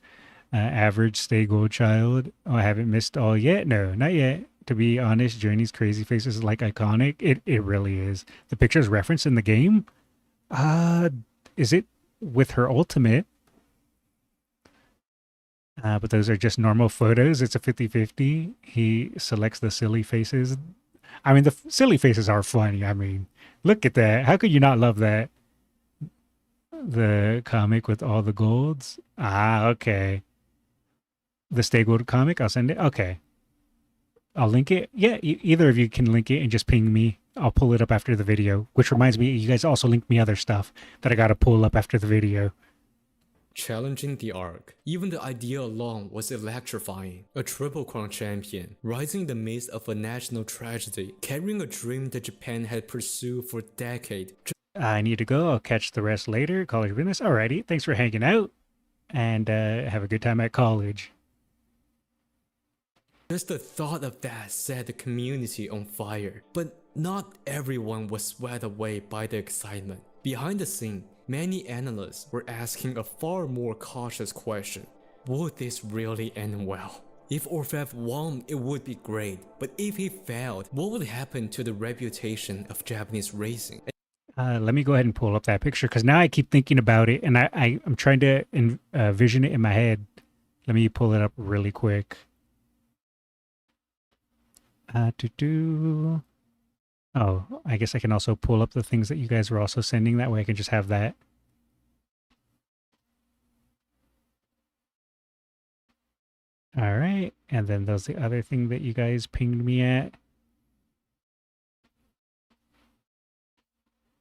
Average Stay Gold Child. Oh, I haven't missed all yet? No, not yet. To be honest, Journey's crazy face is like iconic. It really is. The picture is referenced in the game? Is it with her ultimate? But those are just normal photos. It's a 50-50. He selects the silly faces. I mean, the silly faces are funny. I mean, look at that. How could you not love that? The comic with all the golds. Okay. The Stay Gold comic, I'll send it. Okay. I'll link it. Yeah, either of you can link it and just ping me. I'll pull it up after the video. Which reminds me, you guys also linked me other stuff that I gotta pull up after the video. Challenging the arc. Even the idea alone was electrifying. A Triple Crown champion, rising in the midst of a national tragedy, carrying a dream that Japan had pursued for decades. I need to go. I'll catch the rest later. College business. Alrighty. Thanks for hanging out. And have a good time at college. Just the thought of that set the community on fire. But not everyone was swept away by the excitement. Behind the scene, many analysts were asking a far more cautious question. Would this really end well? If Orfvre won, it would be great. But if he failed, what would happen to the reputation of Japanese racing? Let me go ahead and pull up that picture because now I keep thinking about it and I'm trying to envision it in my head. Let me pull it up really quick. Oh, I guess I can also pull up the things that you guys were also sending. That way I can just have that. All right. And then there's the other thing that you guys pinged me at.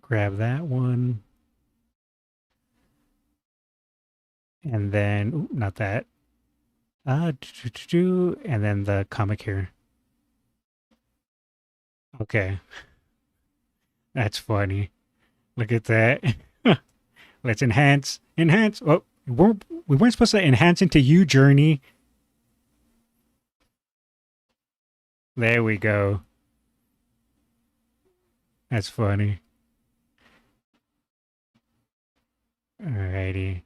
Grab that one. And then, ooh, not that. And then the comic here. Okay. That's funny. Look at that. Let's enhance. Enhance. Oh, we weren't supposed to enhance into you, Journey. There we go. That's funny. Alrighty.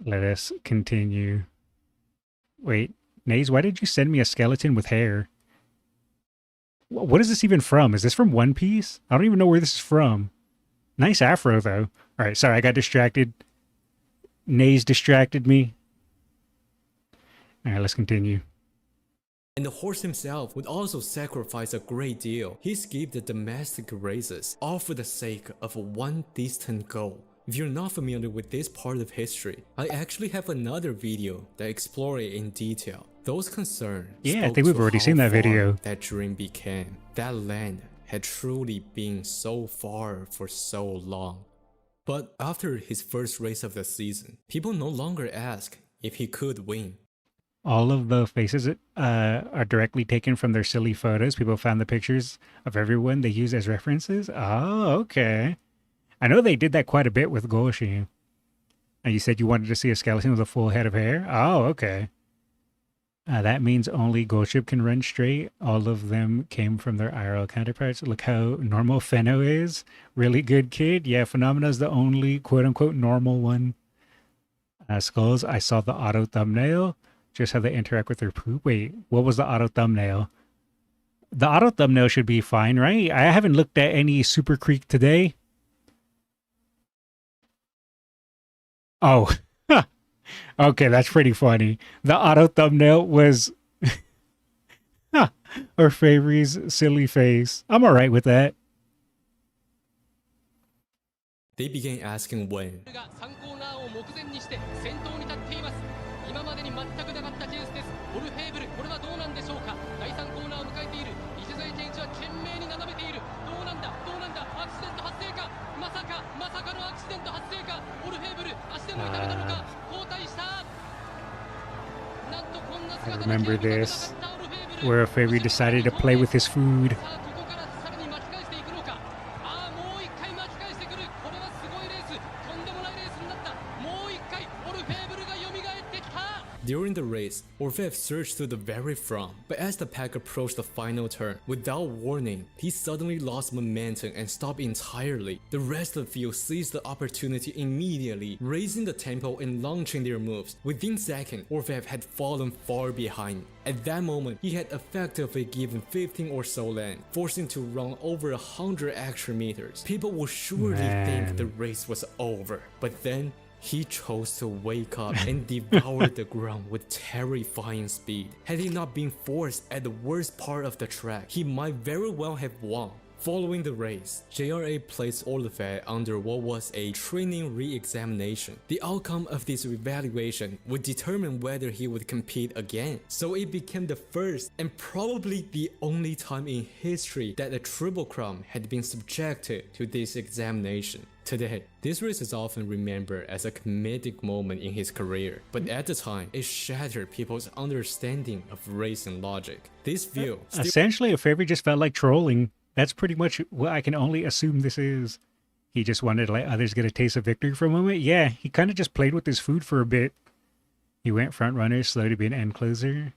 Let us continue. Wait, Naze, why did you send me a skeleton with hair? What is this even from? Is this from One Piece? I don't even know where this is from. Nice afro, though. Alright, sorry, I got distracted. Naze distracted me. Alright, let's continue. And the horse himself would also sacrifice a great deal. He skipped the domestic races, all for the sake of one distant goal. If you're not familiar with this part of history, I actually have another video that explores it in detail. Those concerns I think we've already seen that video. That dream became. That land had truly been so far for so long. But after his first race of the season, people no longer ask if he could win. All of the faces are directly taken from their silly photos. People found the pictures of everyone they use as references. Oh, okay. I know they did that quite a bit with Goshi. And you said you wanted to see a skeleton with a full head of hair? Oh, okay. That means only Goship can run straight. All of them came from their IRL counterparts. Look how normal Fenno is. Really good kid. Yeah, Phenomena's the only quote-unquote normal one. Skullz, I saw the auto thumbnail. Just how they interact with their poop. Wait, what was the auto thumbnail? The auto thumbnail should be fine, right? I haven't looked at any Super Creek today. Oh, okay, that's pretty funny. The auto thumbnail was Orfvre's silly face. I'm alright with that. They began asking when. I remember this, where Orfvre decided to play with his food. During the race, Orfvre surged to the very front, but as the pack approached the final turn, without warning, he suddenly lost momentum and stopped entirely. The rest of the field seized the opportunity immediately, raising the tempo and launching their moves. Within seconds, Orfvre had fallen far behind. At that moment, he had effectively given 15 or so land, forcing to run over 100 extra meters. People would surely think the race was over, but then he chose to wake up and devour the ground with terrifying speed. Had he not been forced at the worst part of the track, he might very well have won. Following the race, JRA placed Orfvre under what was a training re-examination. The outcome of this evaluation would determine whether he would compete again. So it became the first and probably the only time in history that a Triple Crown had been subjected to this examination. Today, this race is often remembered as a comedic moment in his career, but at the time, it shattered people's understanding of racing logic. This view essentially, Orfvre just felt like trolling. That's pretty much what I can only assume this is. He just wanted to let others get a taste of victory for a moment. Yeah, he kind of just played with his food for a bit. He went front runner, slow to be an end closer.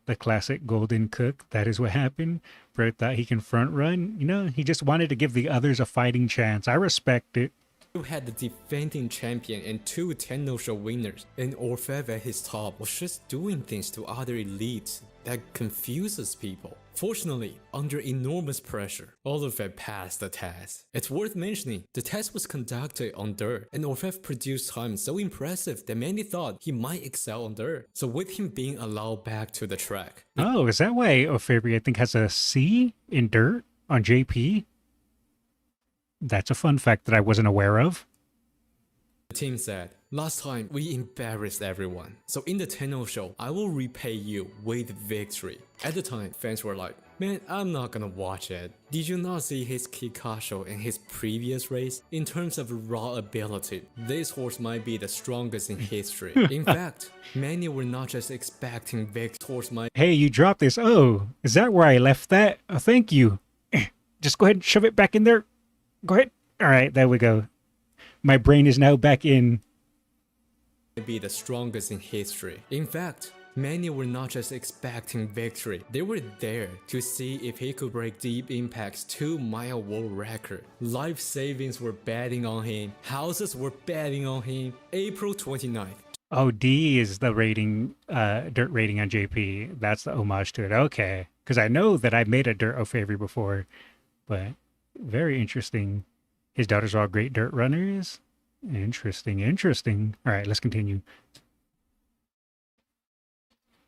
The classic golden cook, that is what happened. Bro thought he can front run. You know, he just wanted to give the others a fighting chance. I respect it. Had the defending champion and 2 Tenno-sho winners, and Orfvre at his top was just doing things to other elites that confuses people. Fortunately, under enormous pressure, Orfvre passed the test. It's worth mentioning, the test was conducted on dirt, and Orfvre produced time so impressive that many thought he might excel on dirt. So with him being allowed back to the track. Oh, is that why Orfvre, I think, has a C in dirt on JP? That's a fun fact that I wasn't aware of. The team said, last time we embarrassed everyone, so in the Tenno-sho, I will repay you with victory. At the time, fans were like, man, I'm not gonna watch it. Did you not see his Kikasho in his previous race? In terms of raw ability, this horse might be the strongest in history. In fact, many were not just expecting victory. Horse might— Hey, you dropped this. Oh, is that where I left that? Oh, thank you. Just go ahead and shove it back in there. Go ahead. All right, there we go. My brain is now back in. Be the strongest in history. In fact, many were not just expecting victory. They were there to see if he could break Deep Impact's 2-mile world record. Life savings were betting on him. Houses were betting on him. April 29th. Oh, D is the rating, dirt rating on JP. That's the homage to it. Okay. Because I know that I made a dirt Orfvre before, but very interesting. His daughters are all great dirt runners. Interesting, interesting. All right, let's continue.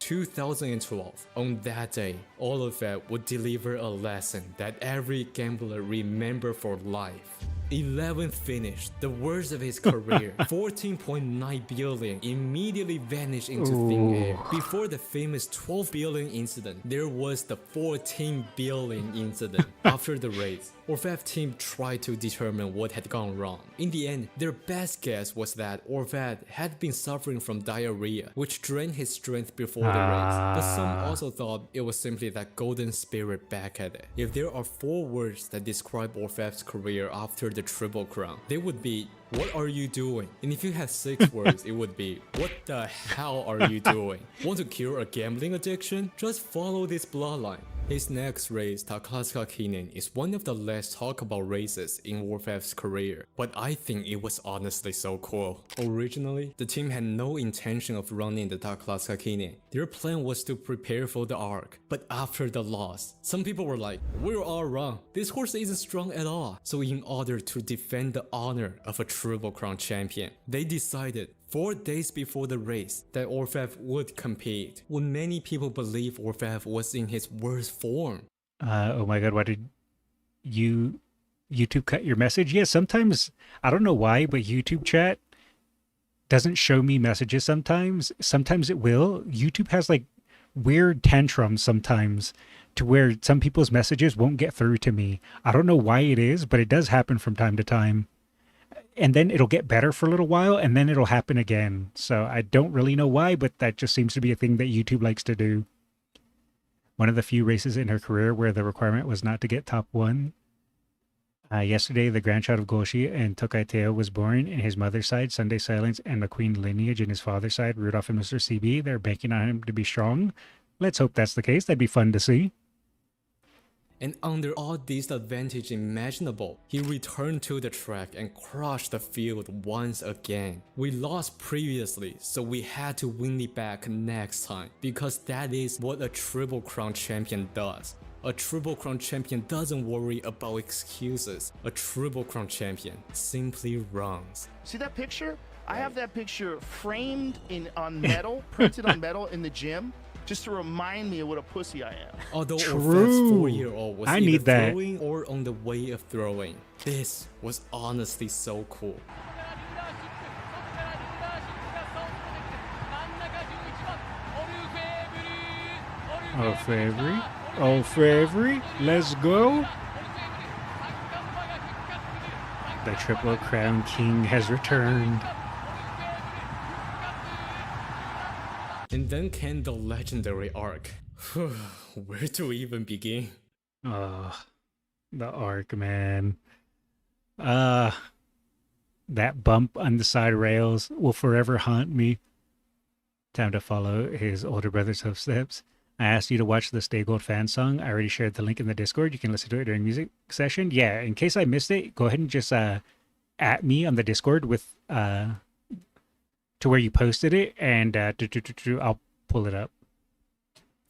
2012, on that day, Orfvre would deliver a lesson that every gambler remember for life. 11th finish, the worst of his career. 14.9 billion immediately vanished into thin air. Before the famous 12 billion incident, there was the 14 billion incident. After the race, Orfvre team tried to determine what had gone wrong. In the end, their best guess was that Orfvre had been suffering from diarrhea, which drained his strength before the race. But some also thought it was simply that golden spirit back at it. If there are 4 words that describe Orfvre's career after the Triple Crown, they would be, what are you doing? And if you had 6 words, it would be, what the hell are you doing? Want to cure a gambling addiction? Just follow this bloodline. His next race, Krakskullz, is one of the less talked about races in Orfvre's career, but I think it was honestly so cool. Originally, the team had no intention of running the Krakskullz. Their plan was to prepare for the arc, but after the loss, some people were like, we're all wrong, this horse isn't strong at all. So in order to defend the honor of a Triple Crown champion, they decided 4 days before the race that Orfvre would compete, when many people believe Orfvre was in his worst form. Oh my god, why did YouTube cut your message? Yeah, sometimes, I don't know why, but YouTube chat doesn't show me messages sometimes. Sometimes it will. YouTube has like weird tantrums sometimes to where some people's messages won't get through to me. I don't know why it is, but it does happen from time to time. And then it'll get better for a little while, and then it'll happen again. So I don't really know why, but that just seems to be a thing that YouTube likes to do. One of the few races in her career where the requirement was not to get top 1. Yesterday, the grandchild of Goshi and Tokaiteo was born. In his mother's side, Sunday Silence and McQueen lineage. In his father's side, Rudolph and Mr. CB. They're banking on him to be strong. Let's hope that's the case. That'd be fun to see. And under all disadvantage imaginable, he returned to the track and crushed the field once again. We lost previously, so we had to win it back next time, because that is what a Triple Crown champion does. A Triple Crown champion doesn't worry about excuses. A Triple Crown champion simply runs. See that picture? I have that picture framed on metal, printed on metal in the gym. just to remind me of what a pussy I am. Although True. Orfvre's 4-year-old was I either need that. throwing or on the way of throwing, this was honestly so cool. Orfvre. Orfvre. Let's go. The Triple Crown King has returned. And then came the legendary arc. Where to even begin? The arc, man. That bump on the side rails will forever haunt me. Time to follow his older brother's footsteps. I asked you to watch the Stay Gold fan song. I already shared the link in the Discord. You can listen to it during music session. Yeah, in case I missed it, go ahead and just at me on the Discord with to where you posted it, and I'll pull it up.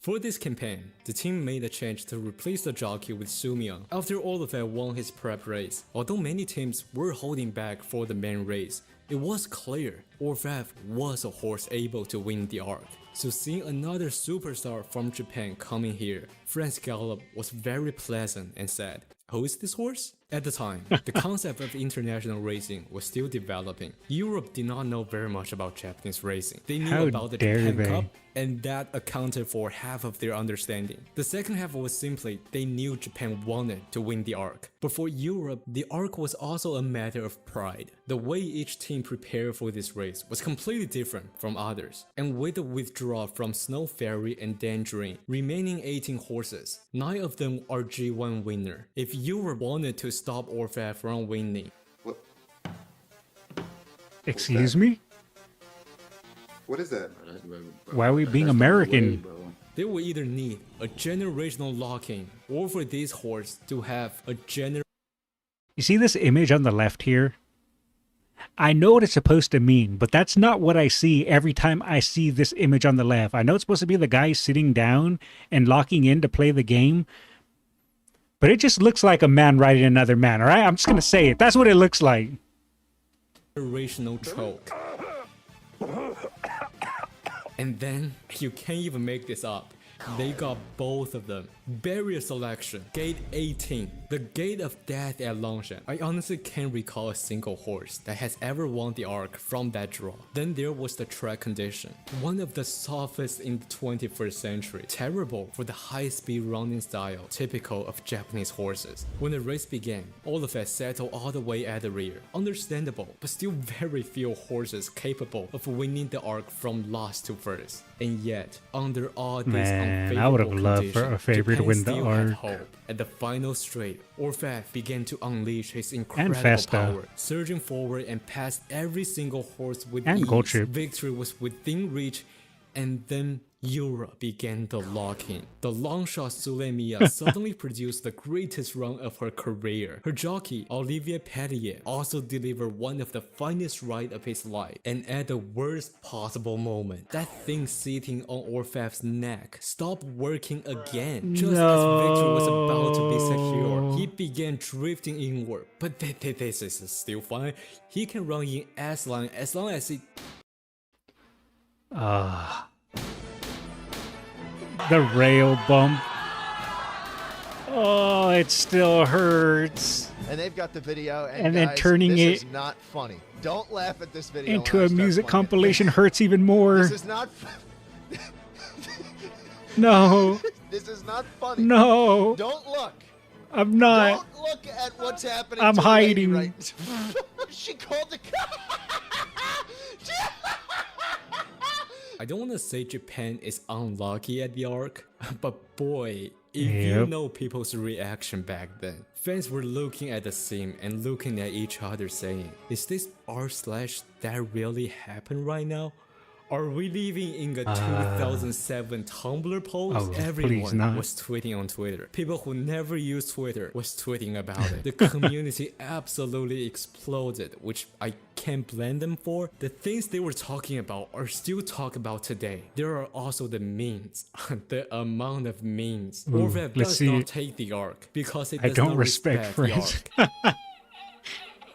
For this campaign, the team made a change to replace the jockey with Sumion after Orfvre won his prep race. Although many teams were holding back for the main race, it was clear Orfvre was a horse able to win the arc. So seeing another superstar from Japan coming here, Franz Gallop was very pleasant and said, "Who is this horse?" At the time, the concept of international racing was still developing. Europe did not know very much about Japanese racing. They knew about the Japan Cup, and that accounted for half of their understanding. The second half was simply they knew Japan wanted to win the arc. But for Europe, the arc was also a matter of pride. The way each team prepared for this race was completely different from others. And with the withdrawal from Snow Fairy and Tangerine, remaining 18 horses, 9 of them are G1 winner. If Europe wanted to stop Orfvre from winning. Excuse me? What is that? Why are we being American? They will either need a generational lock-in or for this horse to have a You see this image on the left here? I know what it's supposed to mean, but that's not what I see every time I see this image on the left. I know it's supposed to be the guy sitting down and locking in to play the game, but it just looks like a man riding another man, all right? I'm just going to say it. That's what it looks like. generational choke. And then, you can't even make this up. They got both of them. Barrier selection, gate 18, the gate of death at Longshan. I honestly can't recall a single horse that has ever won the arc from that draw. Then there was the track condition, one of the softest in the 21st century. Terrible for the high-speed running style typical of Japanese horses. When the race began, all of us settled all the way at the rear. Understandable, but still very few horses capable of winning the arc from last to first. And yet, under all these I would have loved for a favorite to win the arc. At the final straight, Orfvre began to unleash his incredible power, surging forward and past every single horse with ease. Victory was within reach, and then Europe began the lock-in. The long shot Sulemiya suddenly produced the greatest run of her career. Her jockey, Olivier Perrier, also delivered one of the finest rides of his life. And at the worst possible moment, that thing sitting on Orfvre's neck stopped working again. Just as victory was about to be secure, he began drifting inward. But this is still fine. He can run in as long as he... The rail bump. Oh, it still hurts. And they've got the video, and guys, then turning this it is not funny. Don't laugh at this video into a music compilation hurts even more. This is not. No. This is not funny. No. Don't look. I'm not. Don't look at what's happening. I'm to hiding. The lady right. She called the. I don't want to say Japan is unlucky at the arc, but boy, if you know people's reaction back then. Fans were looking at the scene and looking at each other saying, is this r/that really happen right now? Are we living in a 2007 Tumblr post? Everyone was tweeting on Twitter. People who never used Twitter was tweeting about it. The community absolutely exploded, which I can't blame them for. The things they were talking about are still talked about today. There are also the memes. The amount of memes. Orfvre does not take the arc because it does not respect the arc.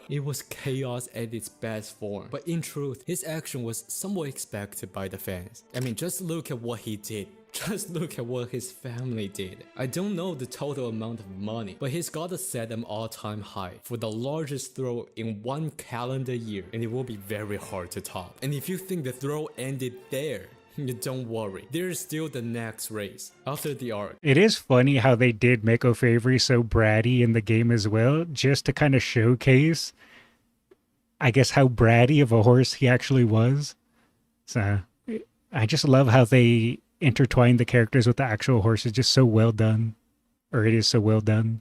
It was chaos at its best form, but in truth, his action was somewhat expected by the fans. I mean, just look at what he did. Just look at what his family did. I don't know the total amount of money, but he's gotta set an all-time high for the largest throw in one calendar year, and it will be very hard to top. And if you think the throw ended there, don't worry, there's still the next race after the arc. It is funny how they did make Orfvre so bratty in the game as well, just to kind of showcase, I guess, how bratty of a horse he actually was. So I just love how they intertwine the characters with the actual horse. It's just so well done, or it is so well done.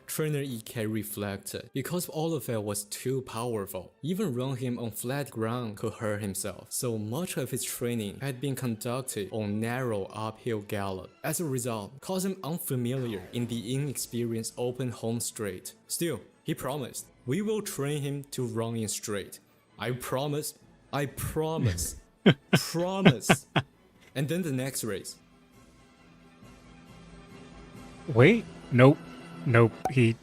Trainer EK reflected, because Orfvre was too powerful, even run him on flat ground could hurt himself, so much of his training had been conducted on narrow uphill gallop. As a result, causing him unfamiliar in the inexperienced open home straight. Still, he promised, we will train him to run in straight. I promise, promise. And then the next race. Wait, nope. He...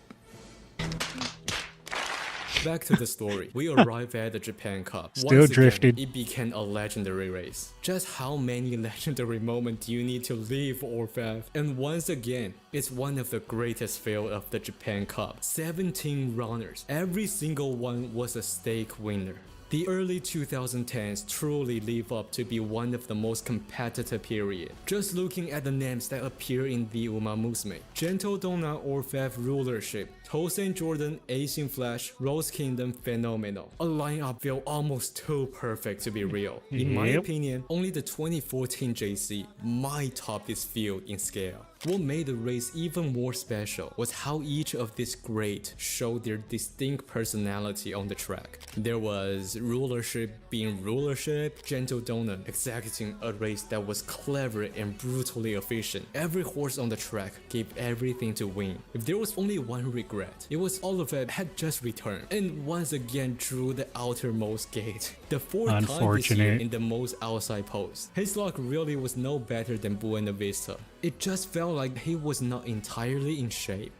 Back to the story. We arrive at the Japan Cup. Still Once drifted. Again, it became a legendary race. Just how many legendary moments do you need to leave Orfvre? And once again, it's one of the greatest field of the Japan Cup. 17 runners. Every single one was a stake winner. The early 2010s truly live up to be one of the most competitive period. Just looking at the names that appear in the Umamusume, Gentle Donna Orfvre rulership, Tosen Jordan Asian Flash, Rose Kingdom phenomenal. A lineup feel almost too perfect to be real. In my opinion, only the 2014 JC might top this field in scale. What made the race even more special was how each of these greats showed their distinct personality on the track. There was rulership being rulership, Gentle Donut executing a race that was clever and brutally efficient. Every horse on the track gave everything to win. If there was only one regret, it was Orfvre had just returned and once again drew the outermost gate. The fourth time this year in the most outside post. His luck really was no better than Buena Vista. It just felt like he was not entirely in shape.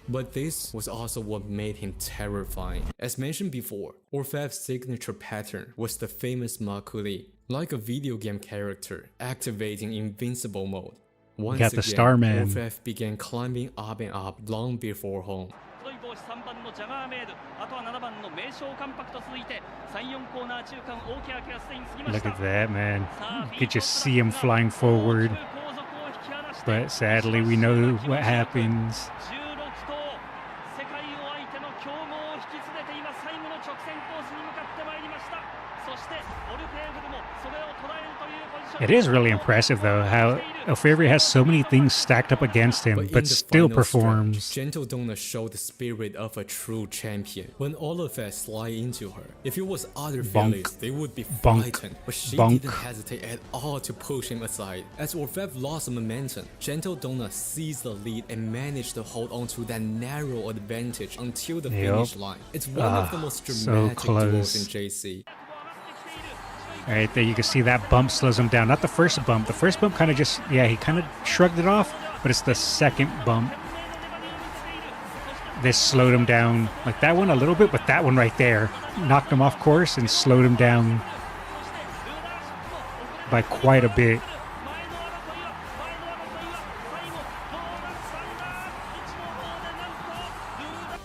But this was also what made him terrifying. As mentioned before, Orfvre's signature pattern was the famous Makuri, like a video game character activating invincible mode. Once got the Starman. Orfvre began climbing up and up long before home. Look at that, man. You could just see him flying forward. But sadly, we know what happens. It is really impressive, though, how Orfvre has so many things stacked up against him, but still performs. Stretch, Gentle Donna showed the spirit of a true champion. When Orfvre slide into her, if it was other fillies, they would be frightened, but she didn't hesitate at all to push him aside. As Orfvre lost momentum, Gentle Donna seized the lead and managed to hold on to that narrow advantage until the finish line. It's one of the most dramatic duels in JC. Right there, you can see that bump slows him down. Not the first bump. The first bump kind of just, he kind of shrugged it off, but it's the second bump. This slowed him down. Like that one a little bit, but that one right there knocked him off course and slowed him down by quite a bit.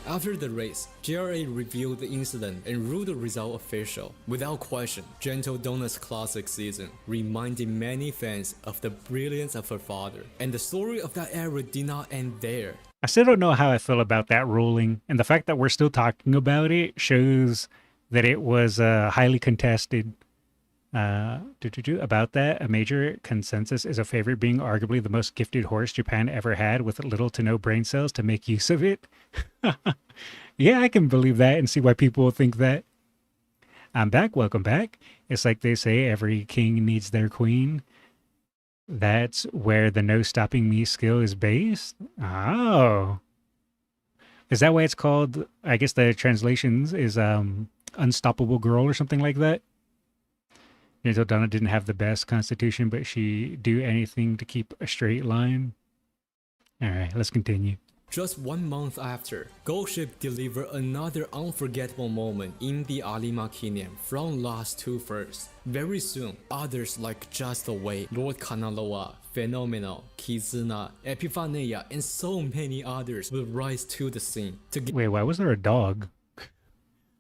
After the race, JRA reviewed the incident and ruled the result official. Without question, Gentle Donna's classic season reminded many fans of the brilliance of her father. And the story of that era did not end there. I still don't know how I feel about that ruling, and the fact that we're still talking about it shows that it was highly contested. About that, a major consensus is Orfvre being arguably the most gifted horse Japan ever had, with little to no brain cells to make use of it. Yeah, I can believe that and see why people think that. I'm back. Welcome back. It's like they say, every king needs their queen. That's where the no stopping me skill is based. Oh. Is that why it's called, I guess the translations is Unstoppable Girl or something like that? Gentle Donna didn't have the best constitution, but she do anything to keep a straight line. All right, let's continue. Just 1 month after, Goldship delivered another unforgettable moment in the Arima Kingdom from Lost to First. Very soon, others like Just Away, Lord Kanaloa, Phenomenal, Kizuna, Epiphania, and so many others will rise to the scene. Wait, why was there a dog?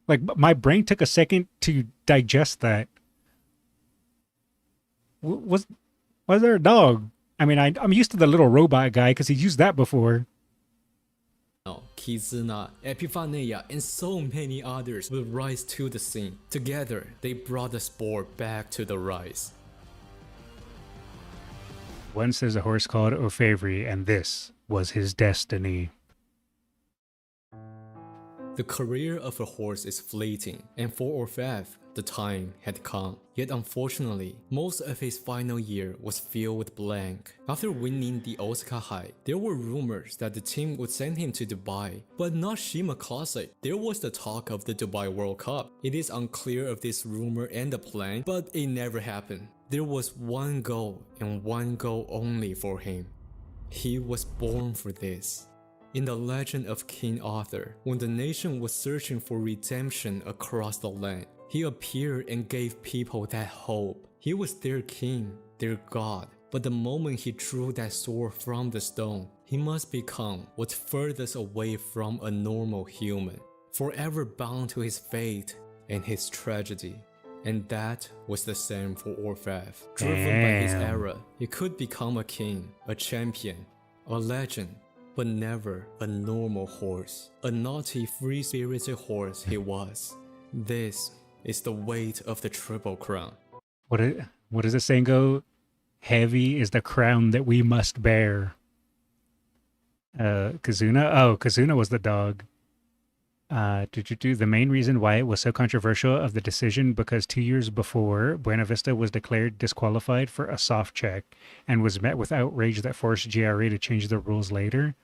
Like, my brain took a second to digest that. Was there a dog? I mean, I'm used to the little robot guy because he's used that before. Kizuna, Epiphania, and so many others will rise to the scene. Together, they brought the sport back to the rise. Once there's a horse called Orfvre, and this was his destiny. The career of a horse is fleeting, and for Orfvre, the time had come. Yet unfortunately, most of his final year was filled with blank. After winning the Osaka High, there were rumors that the team would send him to Dubai, but not Shima Classic. There was the talk of the Dubai World Cup. It is unclear of this rumor and the plan, but it never happened. There was one goal, and one goal only for him. He was born for this. In the legend of King Arthur, when the nation was searching for redemption across the land, he appeared and gave people that hope. He was their king, their god. But the moment he drew that sword from the stone, he must become what's furthest away from a normal human, forever bound to his fate and his tragedy. And that was the same for Orfvre. Driven by his era, he could become a king, a champion, a legend, but never a normal horse. A naughty, free-spirited horse he was. This is the weight of the Triple Crown. What does the saying go? Heavy is the crown that we must bear. Kazuna? Oh, Kazuna was the dog. The main reason why it was so controversial of the decision because 2 years before, Buena Vista was declared disqualified for a soft check and was met with outrage that forced GRA to change the rules later.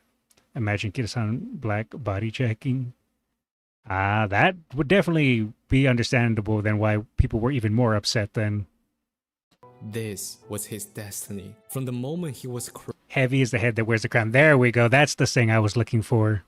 Imagine Kitasan Black body checking. That would definitely be understandable than why people were even more upset then. This was his destiny. From the moment he was heavy is the head that wears the crown. There we go. That's the thing I was looking for.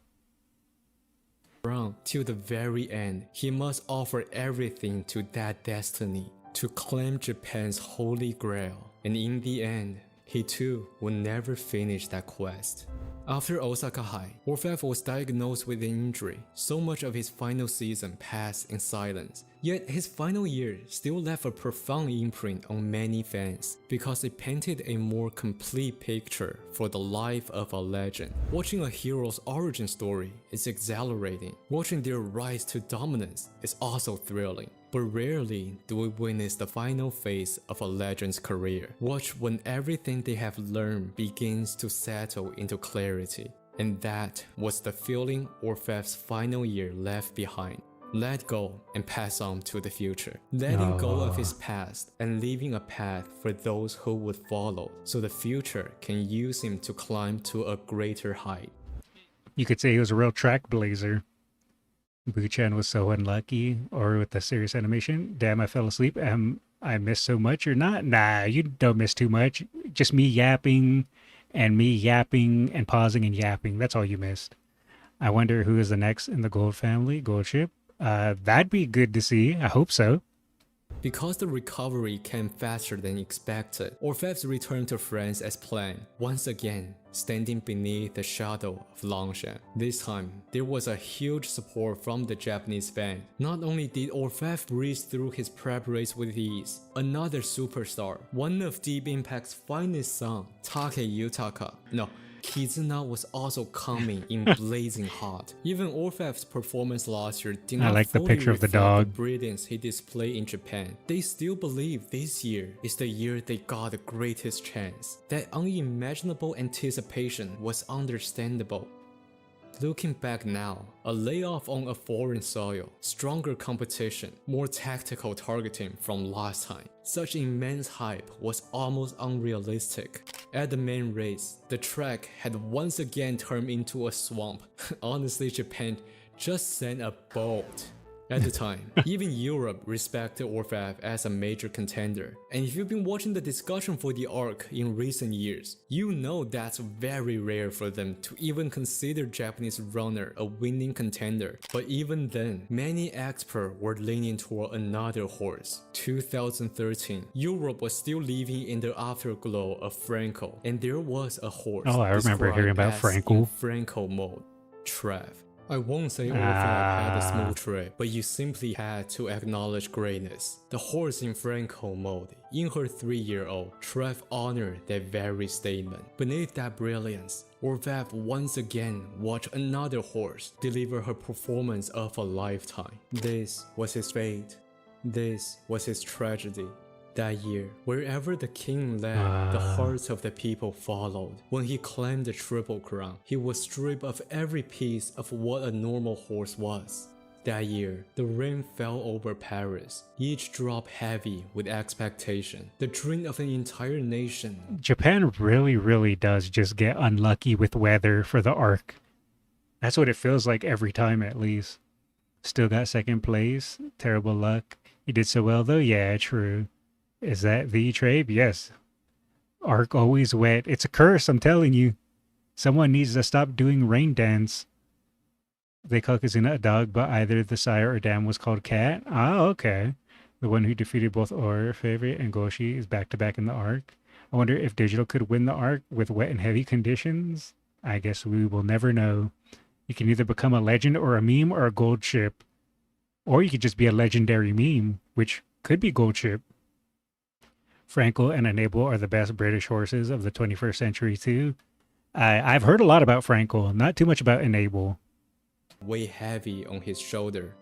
Till the very end, he must offer everything to that destiny to claim Japan's holy grail. And in the end, he too will never finish that quest. After Osaka High, Orfvre was diagnosed with an injury. So much of his final season passed in silence. Yet his final year still left a profound imprint on many fans because it painted a more complete picture for the life of a legend. Watching a hero's origin story is exhilarating. Watching their rise to dominance is also thrilling. But rarely do we witness the final phase of a legend's career. Watch when everything they have learned begins to settle into clarity. And that was the feeling Orfvre's final year left behind. Let go and pass on to the future. Letting go of his past and leaving a path for those who would follow, so the future can use him to climb to a greater height. You could say he was a real track blazer. Buchan was so unlucky, or with the serious animation, damn, I fell asleep. I missed so much or not? Nah, you don't miss too much. Just me yapping and pausing and yapping. That's all you missed. I wonder who is the next in the gold family, gold ship. That'd be good to see. I hope so. Because the recovery came faster than expected, Orfvre's returned to France as planned, once again standing beneath the shadow of Longshan. This time, there was a huge support from the Japanese fan. Not only did Orfvre breeze through his preparations with ease, another superstar, one of Deep Impact's finest sons, Kizuna was also coming in blazing hot. Even Orfvre's performance last year did not the picture of the dog. The brilliance he displayed in Japan. They still believe this year is the year they got the greatest chance. That unimaginable anticipation was understandable. Looking back now, a layoff on a foreign soil, stronger competition, more tactical targeting from last time. Such immense hype was almost unrealistic. At the main race, the track had once again turned into a swamp. Honestly, Japan just sent a bolt. At the time, even Europe respected Orfvre as a major contender. And if you've been watching the discussion for the arc in recent years, you know that's very rare for them to even consider Japanese runner a winning contender. But even then, many experts were leaning toward another horse. 2013, Europe was still living in the afterglow of Franco, and there was a horse. Oh, I remember hearing about Franco. Franco mode, Trev. I won't say Orfvre had a smooth trip, but you simply had to acknowledge greatness. The horse in Franco mode, in her 3-year-old, Trev honored that very statement. Beneath that brilliance, Orfvre once again watched another horse deliver her performance of a lifetime. This was his fate. This was his tragedy. That year, wherever the king led, the hearts of the people followed. When he claimed the Triple Crown, he was stripped of every piece of what a normal horse was. That year, the rain fell over Paris, each drop heavy with expectation, the dream of an entire nation. Japan really does just get unlucky with weather for the arc. That's what it feels like every time, at least. Still got second place, terrible luck. You did so well though? Yeah, true. Is that the trade? Yes. Arc always wet. It's a curse, I'm telling you. Someone needs to stop doing rain dance. They call Kazuna a dog, but either the sire or dam was called Cat. Ah, okay. The one who defeated both Orfvre and Goshi is back-to-back in the arc. I wonder if Digital could win the arc with wet and heavy conditions. I guess we will never know. You can either become a legend or a meme or a gold chip. Or you could just be a legendary meme, which could be gold chip. Franco and Enable are the best British horses of the 21st century too. I've heard a lot about Franco, not too much about Enable. Way heavy on his shoulder.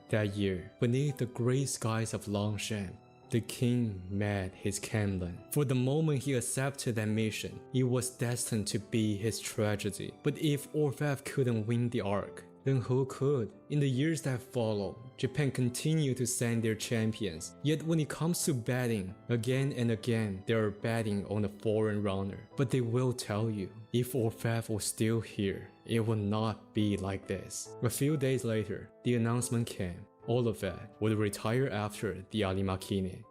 That year, beneath the grey skies of Longshan, the king met his Camlin. For the moment he accepted that mission, it was destined to be his tragedy. But if Orfvre couldn't win the arc, then who could? In the years that followed, Japan continued to send their champions. Yet when it comes to betting, again and again they are betting on a foreign runner. But they will tell you, if Orfvre was still here, it would not be like this. A few days later, the announcement came. Orfvre would retire after the Arimakine.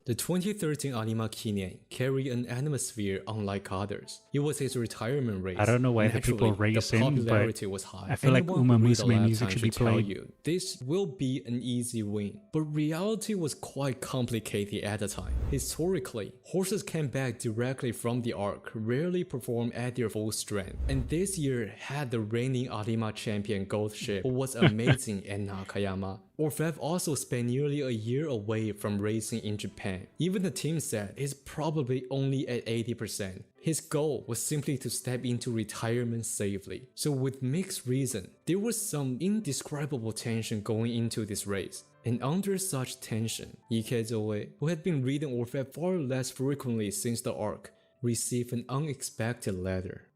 The 2013 Arimakine carried an atmosphere unlike others. It was his retirement race. I don't know why the people race him, but was high. I feel like Umamusume music should be played. You, this will be an easy win. But reality was quite complicated at the time. Historically, horses came back directly from the arc rarely perform at their full strength. And this year had the reigning Arima champion Gold Ship, who was amazing at Nakayama. Orfvre also spent nearly a year away from racing in Japan. Even the team said he's probably only at 80%. His goal was simply to step into retirement safely. So with mixed reason, there was some indescribable tension going into this race. And under such tension, Ikezoe, who had been reading Orfvre far less frequently since the arc, received an unexpected letter.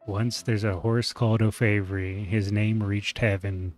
Once there's a horse called Orfvre, his name reached heaven.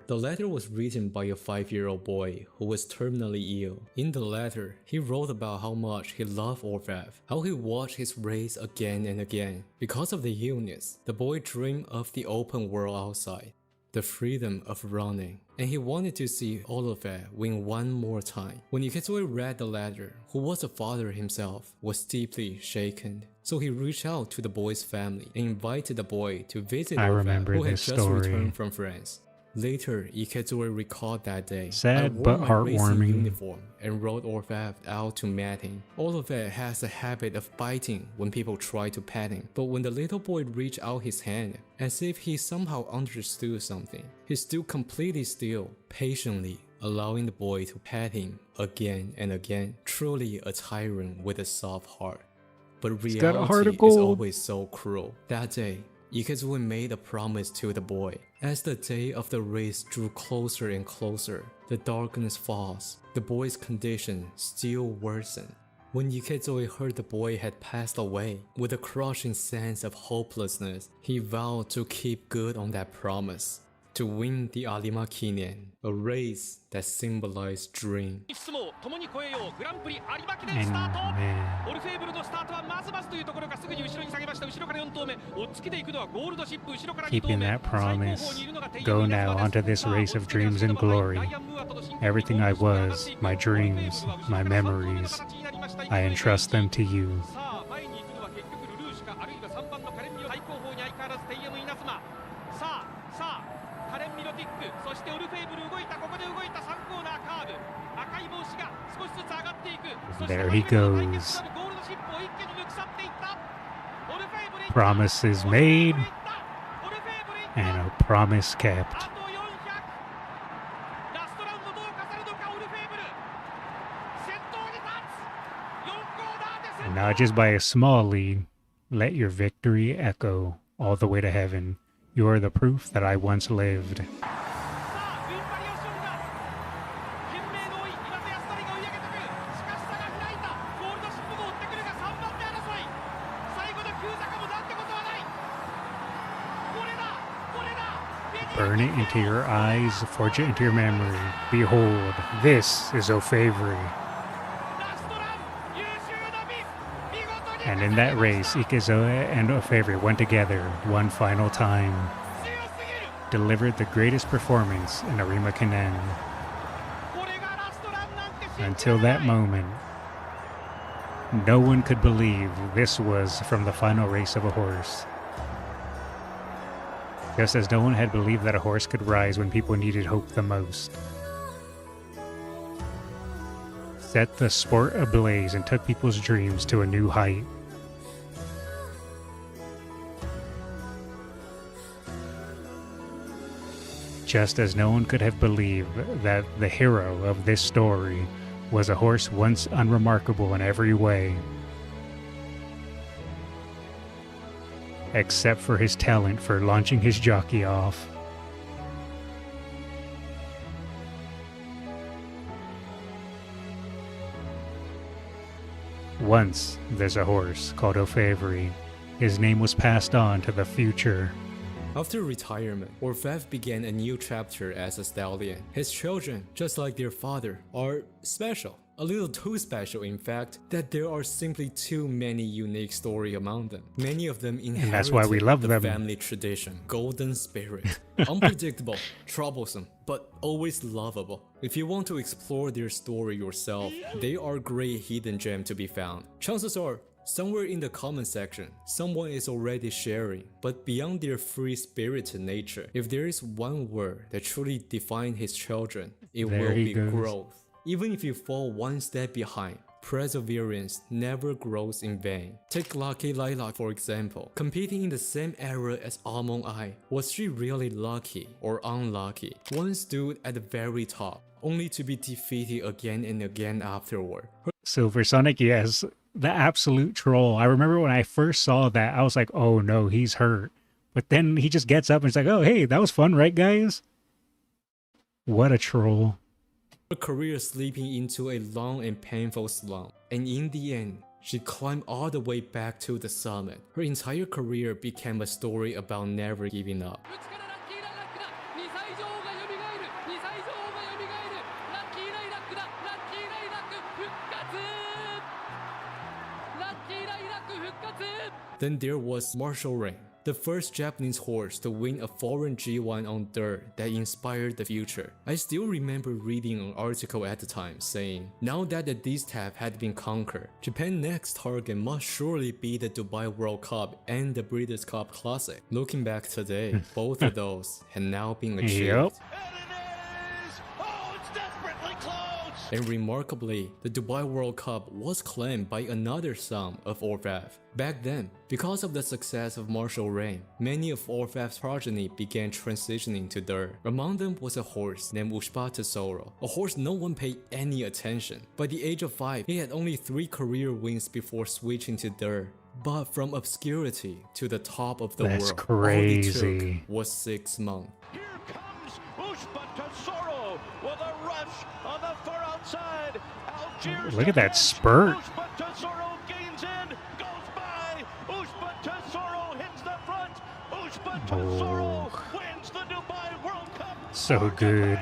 The letter was written by a 5-year-old boy who was terminally ill. In the letter, he wrote about how much he loved Orfvre, how he watched his race again and again. Because of the illness, the boy dreamed of the open world outside, the freedom of running, and he wanted to see Orfvre win one more time. When Ikezoe read the letter, who was a father himself, was deeply shaken. So he reached out to the boy's family and invited the boy to visit Orfvre, who had just returned from France. Later, Ikezoe recalled that day. Sad but heartwarming. Uniform and rode Orfvre out to mat him. Orfvre has a habit of biting when people try to pet him, but when the little boy reached out his hand, as if he somehow understood something, he stood completely still, patiently allowing the boy to pet him again and again. Truly a tyrant with a soft heart. But reality is always so cruel. That day, Ikezoe made a promise to the boy. As the day of the race drew closer and closer, the darkness falls. The boy's condition still worsened. When Ikezoe heard the boy had passed away, with a crushing sense of hopelessness, he vowed to keep good on that promise. To win the Arimakine, a race that symbolized dream. And man. Keeping that promise. Go now onto this race of dreams and glory. Everything I was, my dreams, my memories, I entrust them to you. There he goes. Promise is made, and a promise kept. And not just by a small lead, let your victory echo all the way to heaven. You are the proof that I once lived. Burn it into your eyes, forge it into your memory. Behold, this is Orfvre. And in that race, Ikezoe and Orfvre went together one final time. Delivered the greatest performance in Arima Kanen. Until that moment, no one could believe this was from the final race of a horse. Just as no one had believed that a horse could rise when people needed hope the most. Set the sport ablaze and took people's dreams to a new height. Just as no one could have believed that the hero of this story was a horse once unremarkable in every way, except for his talent for launching his jockey off. Once there's a horse called Orfvre. His name was passed on to the future. After retirement, Orfvre began a new chapter as a stallion. His children, just like their father, are special. A little too special, in fact, that there are simply too many unique stories among them. Many of them inherited And that's why we love the them. family tradition, golden spirit, unpredictable, troublesome, but always lovable. If you want to explore their story yourself, they are great hidden gem to be found. Chances are, somewhere in the comment section, someone is already sharing, but beyond their free-spirited nature, if there is one word that truly defines his children, it There will he be goes. growth. Even if you fall one step behind, perseverance never grows in vain. Take Lucky Lilac for example. Competing in the same era as Amon I, was she really lucky or unlucky? One stood at the very top, only to be defeated again and again afterward. Silver Sonic, yes. The absolute troll. I remember when I first saw that, I was like, oh no, he's hurt. But then he just gets up and he's like, oh hey, that was fun, right guys? What a troll. Her career slipping into a long and painful slump, and in the end, she climbed all the way back to the summit. Her entire career became a story about never giving up. Then there was Marshall Rain, the first Japanese horse to win a foreign G1 on dirt that inspired the future. I still remember reading an article at the time saying, now that the distaff had been conquered, Japan's next target must surely be the Dubai World Cup and the Breeders' Cup Classic. Looking back today, both of those had now been achieved. Yep. And remarkably, the Dubai World Cup was claimed by another son of Orfvre. Back then, because of the success of Marshall Rain, many of Orfvre's progeny began transitioning to dirt. Among them was a horse named Ushba Tesoro, a horse no one paid any attention. By the age of 5, he had only 3 career wins before switching to dirt. But from obscurity to the top of the That's world, crazy. all it took was 6 months. Look at that spurt. Oh. So good.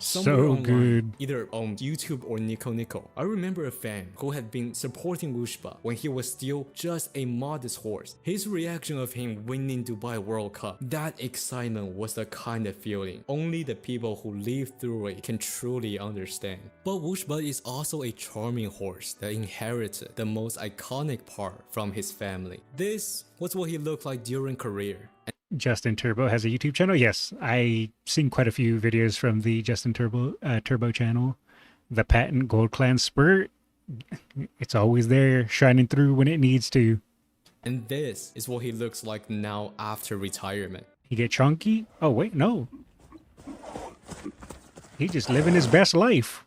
Somewhere online, good. either on YouTube or Nico Nico, I remember a fan who had been supporting Ushba when he was still just a modest horse. His reaction of him winning Dubai World Cup, that excitement was the kind of feeling only the people who live through it can truly understand. But Ushba is also a charming horse that inherited the most iconic part from his family. This was what he looked like during career. Justin Turbo has a YouTube channel. Yes, I seen quite a few videos from the Justin Turbo channel. The patent Gold Clan Spurt, it's always there, shining through when it needs to. And this is what he looks like now after retirement. He get chunky? Oh wait, no. He just living his best life.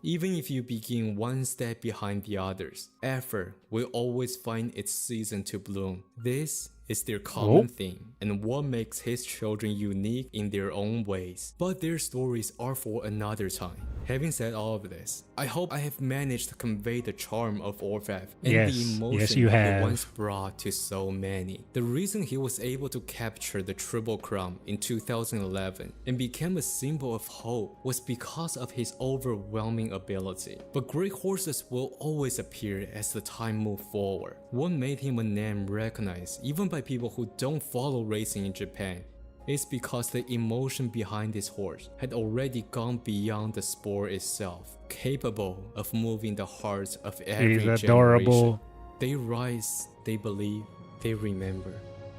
Even if you begin one step behind the others, effort will always find its season to bloom. This is their common theme and what makes his children unique in their own ways. But their stories are for another time. Having said all of this, I hope I have managed to convey the charm of Orfvre and the emotion you he have. once brought to so many. The reason he was able to capture the Triple Crown in 2011 and became a symbol of hope was because of his overwhelming ability. But great horses will always appear as the time moves forward. What made him a name recognized even by people who don't follow racing in Japan is because the emotion behind this horse had already gone beyond the sport itself, capable of moving the hearts of every He's adorable. generation. They rise, they believe, they remember.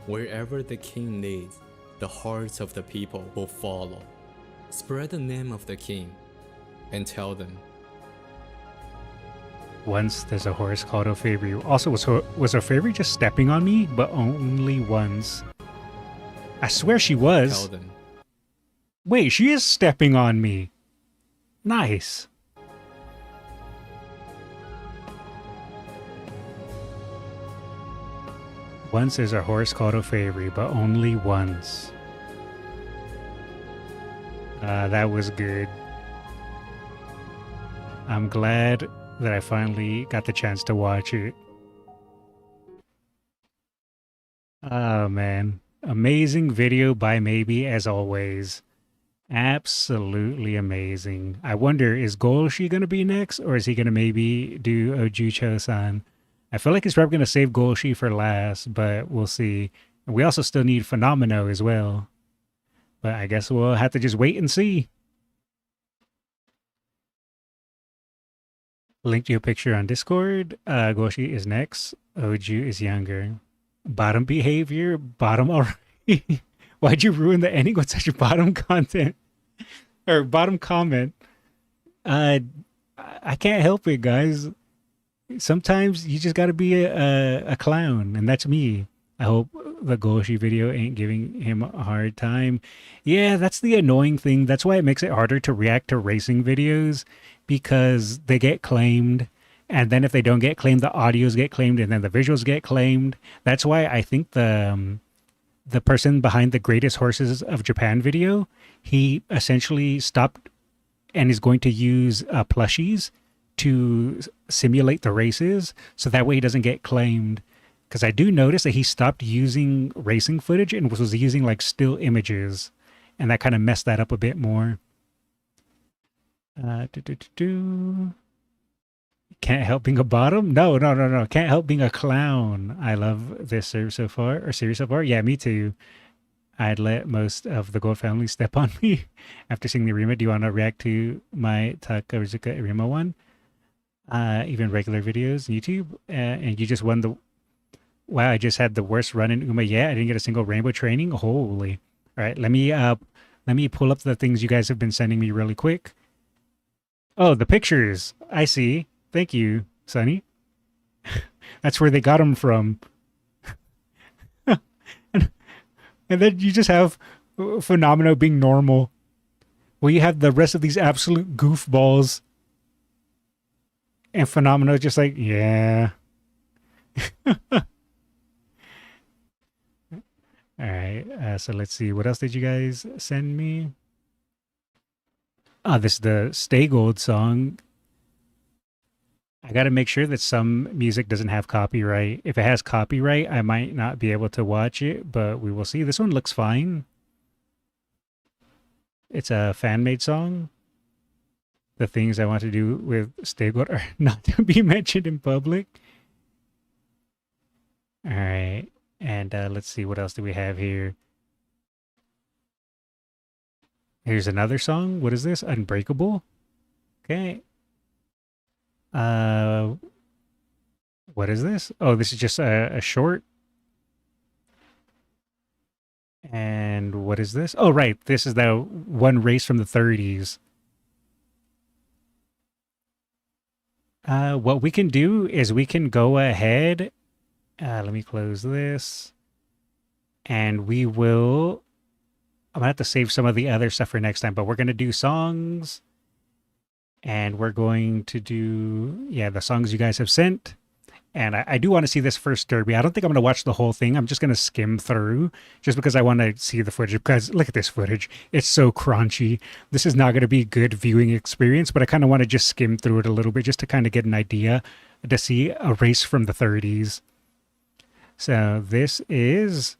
Wherever the king leads, the hearts of the people will follow. Spread the name of the king and tell them. Once there's a horse called Orfvre. Also, was Orfvre just stepping on me? But only once. I swear she was. Tell them. Wait, she is stepping on me. Nice. Once there's a horse called Orfvre, but only once. That was good. I'm glad that I finally got the chance to watch it. Oh man. Amazing video by Maybe as always. Absolutely amazing. I wonder, is Golshi gonna be next, or is he gonna maybe do Ojucho-san? I feel like he's probably gonna save Golshi for last, but we'll see. We also still need Phenomeno as well. But I guess we'll have to just wait and see. Link to your picture on Discord. Golshi is next. Oju is younger. Bottom behavior, bottom already. Why'd you ruin the ending with such a bottom content? Or bottom comment? I can't help it, guys. Sometimes you just gotta be a clown, and that's me. I hope the Golshi video ain't giving him a hard time. Yeah, that's the annoying thing. That's why it makes it harder to react to racing videos, because they get claimed. And then if they don't get claimed, the audios get claimed, and then the visuals get claimed. That's why I think the person behind the Greatest Horses of Japan video, he essentially stopped and is going to use plushies to simulate the races, so that way he doesn't get claimed. Because I do notice that he stopped using racing footage and was using like still images, and that kind of messed that up a bit more. Can't help being a bottom? No. Can't help being a clown. I love this series so far. Yeah, me too. I'd let most of the Gold family step on me after seeing the Arima. Do you want to react to my Takarazuka Arima one? Even regular videos on YouTube. And you just won the... Wow, I just had the worst run in Uma. Yeah, I didn't get a single rainbow training. Holy. All right, let me pull up the things you guys have been sending me really quick. Oh, the pictures. I see. Thank you, Sonny. That's where they got them from. and then you just have Phenomeno being normal. Well, you have the rest of these absolute goofballs. And Phenomeno just like, yeah. Alright, so let's see. What else did you guys send me? This is the Stay Gold song. I got to make sure that some music doesn't have copyright. If it has copyright, I might not be able to watch it, but we will see. This one looks fine. It's a fan-made song. The things I want to do with Stegor are not to be mentioned in public. All right. And let's see, what else do we have here? Here's another song. What is this? Unbreakable. Okay. What is this? Oh, this is just a short. And what is this? Oh, right. This is the one race from the 30s. What we can do is we can go ahead. Let me close this. And we will... I'm going to have to save some of the other stuff for next time, but we're going to do songs. And we're going to do, the songs you guys have sent. And I do want to see this first derby. I don't think I'm going to watch the whole thing. I'm just going to skim through just because I want to see the footage. Because look at this footage. It's so crunchy. This is not going to be a good viewing experience, but I kind of want to just skim through it a little bit just to kind of get an idea to see a race from the 30s. So this is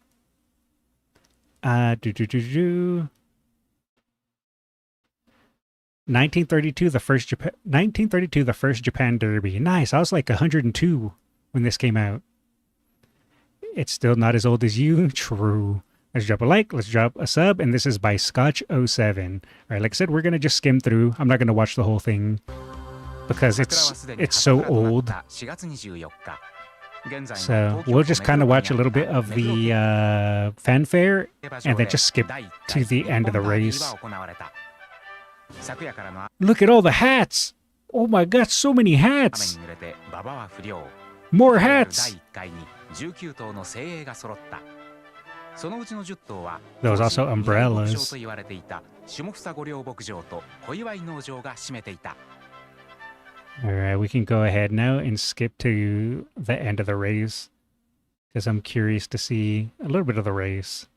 1932, the first Japan Derby. Nice. I was like 102 when this came out. It's still not as old as you. True. Let's drop a like. Let's drop a sub. And this is by Scotch07. All right. Like I said, we're going to just skim through. I'm not going to watch the whole thing because it's so old. So we'll just kind of watch a little bit of the fanfare and then just skip to the end of the race. Look at all the hats! Oh my god, so many hats! More hats! There was also umbrellas. Alright, we can go ahead now and skip to the end of the race. Because I'm curious to see a little bit of the race.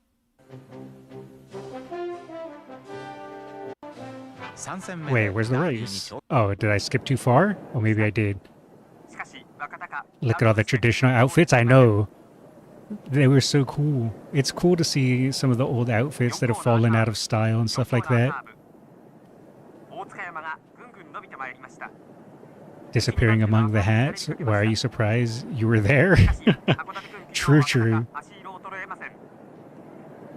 Wait, where's the race? Oh, did I skip too far? Oh, maybe I did. Look at all the traditional outfits. I know. They were so cool. It's cool to see some of the old outfits that have fallen out of style and stuff like that. Disappearing among the hats? Why are you surprised you were there? True, true.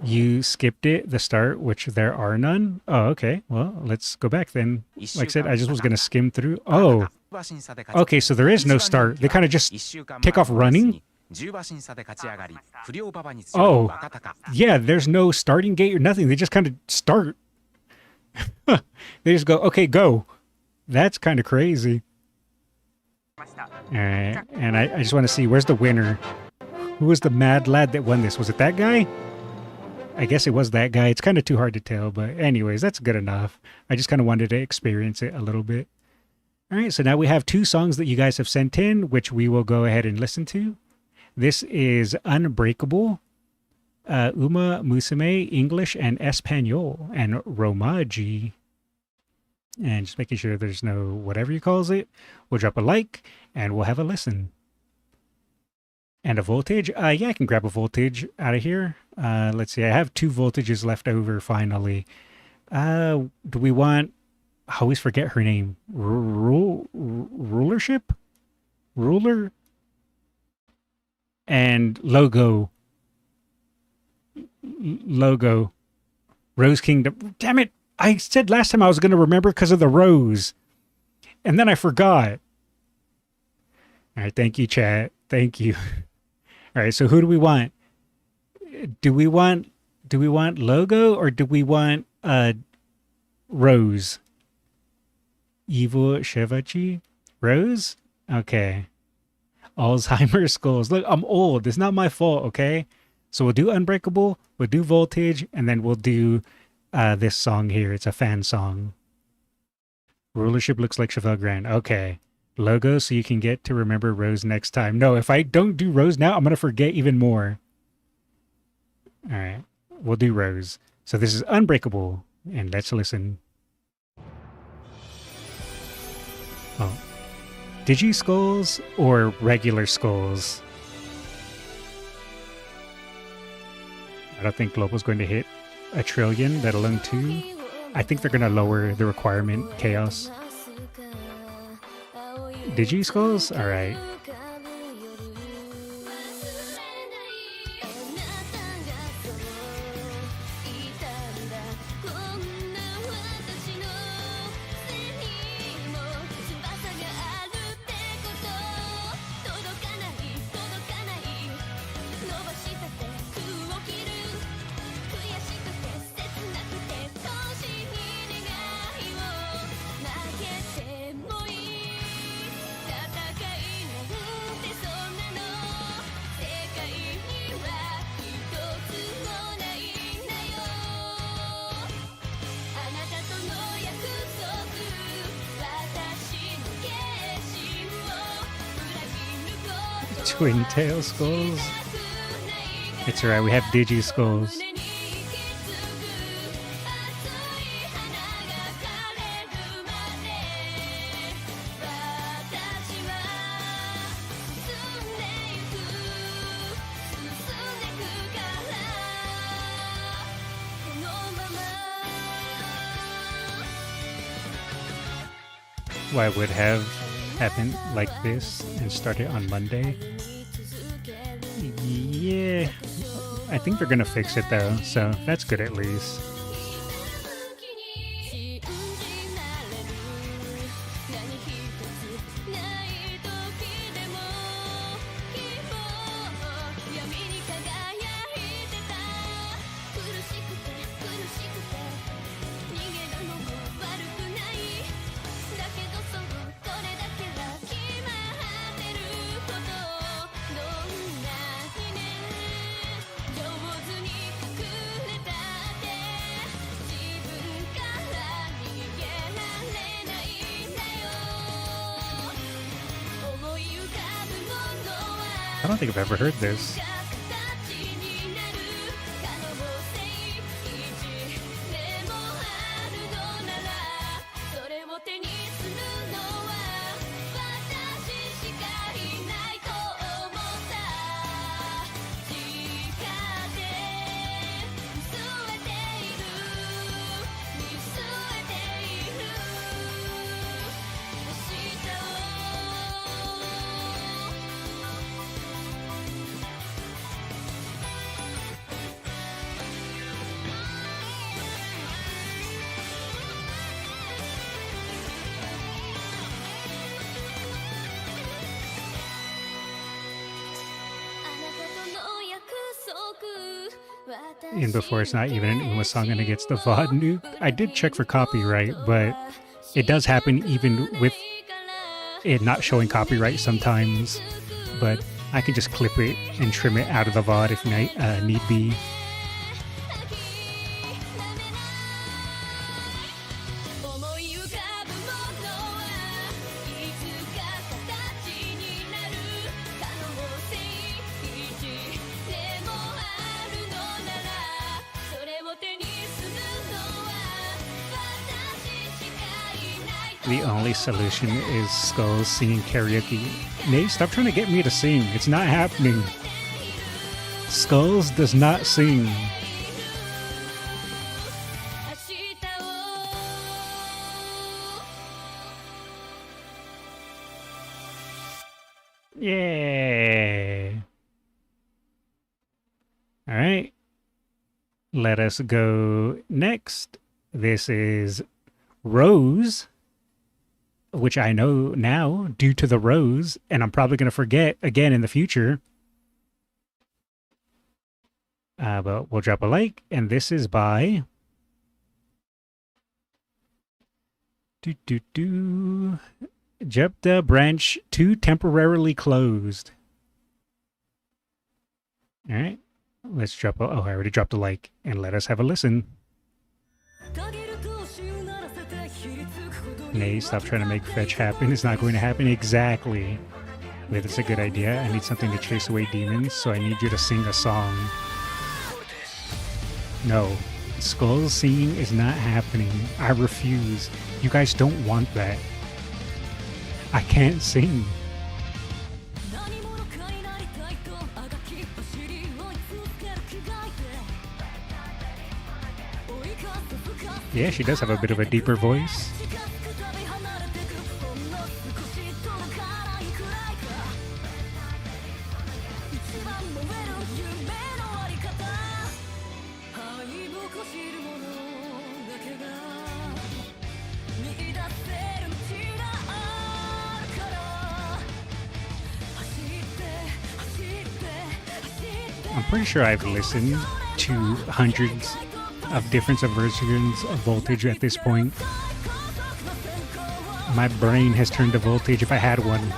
You skipped it, the start, which there are none? Oh, okay. Well, let's go back then. Like I said, I just was going to skim through. Oh. Okay, so there is no start. They kind of just take off running? Oh. Yeah, there's no starting gate or nothing. They just kind of start. They just go, okay, go. That's kind of crazy. Alright, and I just want to see, where's the winner? Who was the mad lad that won this? Was it that guy? I guess it was that guy. It's kind of too hard to tell, but anyways, that's good enough. I just kind of wanted to experience it a little bit. All right, so now we have two songs that you guys have sent in, which we will go ahead and listen to. This is Unbreakable, Umamusume, English and Espanol, and Romaji. And just making sure there's no whatever you calls it. We'll drop a like, and we'll have a listen. And a voltage? Yeah, I can grab a voltage out of here. Let's see, I have 2 voltages left over finally. Do we want... I always forget her name. Rulership? Ruler? And Logo. Logo. Rose Kingdom. Damn it! I said last time I was going to remember because of the rose. And then I forgot. Alright, thank you, chat. Thank you. Alright, so who do we want? Do we want Logo or do we want Rose? Evil Shevachi? Rose? Okay. Alzheimer's Skullz. Look, I'm old. It's not my fault, okay? So we'll do Unbreakable, we'll do Voltage, and then we'll do this song here. It's a fan song. Rulership looks like Chevelle Grand. Okay. Logo so you can get to remember Rose next time. No, if I don't do Rose now, I'm going to forget even more. Alright. We'll do Rose. So this is Unbreakable, and let's listen. Oh. Digi Skullz or regular Skullz? I don't think Global's going to hit 1 trillion, let alone 2. I think they're going to lower the requirement, Chaos. Digi Skullz? Alright. Twin tail skulls. It's alright, we have Digi Skullz. Why would have happened like this and started on Monday? Yeah, I think they're gonna fix it though, so that's good at least. I don't think I've ever heard this. And before it's not even an Uma song and it gets the VOD nuke. I did check for copyright, but it does happen even with it not showing copyright sometimes. But I can just clip it and trim it out of the VOD if need be. The only solution is Skullz singing karaoke. Nate, stop trying to get me to sing. It's not happening. Skullz does not sing. Yeah. All right. Let us go next. This is Rose, which I know now due to the rose, and I'm probably going to forget again in the future. But we'll drop a like, and this is by Jepta Branch 2 temporarily closed. All right, let's drop a, oh, I already dropped a like, and let us have a listen. Nay, stop trying to make fetch happen. It's not going to happen. Exactly. Wait, that's a good idea. I need something to chase away demons, so I need you to sing a song. No. Skullz singing is not happening. I refuse. You guys don't want that. I can't sing. Yeah, she does have a bit of a deeper voice. I'm pretty sure I've listened to hundreds of different versions of Voltage at this point. My brain has turned to Voltage if I had one.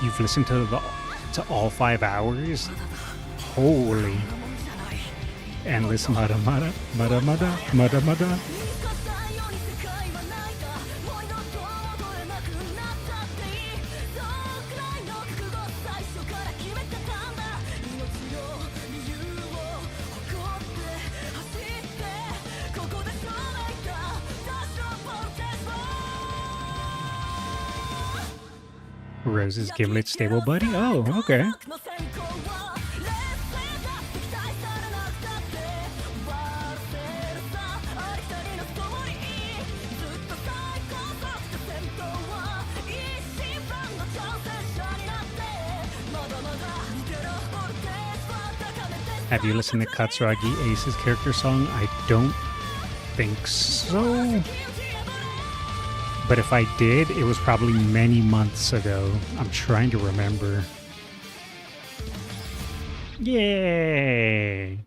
You've listened to all 5 hours? Holy. Endless mada mada, mada mada, mada mada. Rose's Gimlet's stable buddy? Oh, okay. Have you listened to Katsuragi Ace's character song? I don't think so. But if I did, it was probably many months ago. I'm trying to remember. Yay!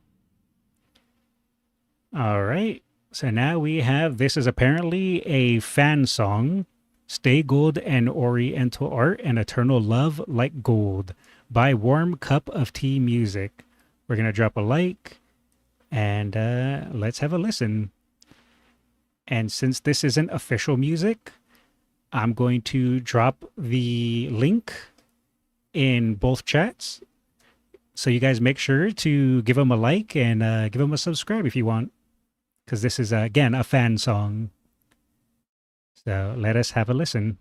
Alright, so now we have, this is apparently a fan song, Stay Gold and Oriental Art and Eternal Love Like Gold by Warm Cup of Tea Music. We're going to drop a like and let's have a listen. And since this isn't official music, I'm going to drop the link in both chats. So you guys make sure to give them a like and give them a subscribe if you want. Because this is, again, a fan song. So let us have a listen.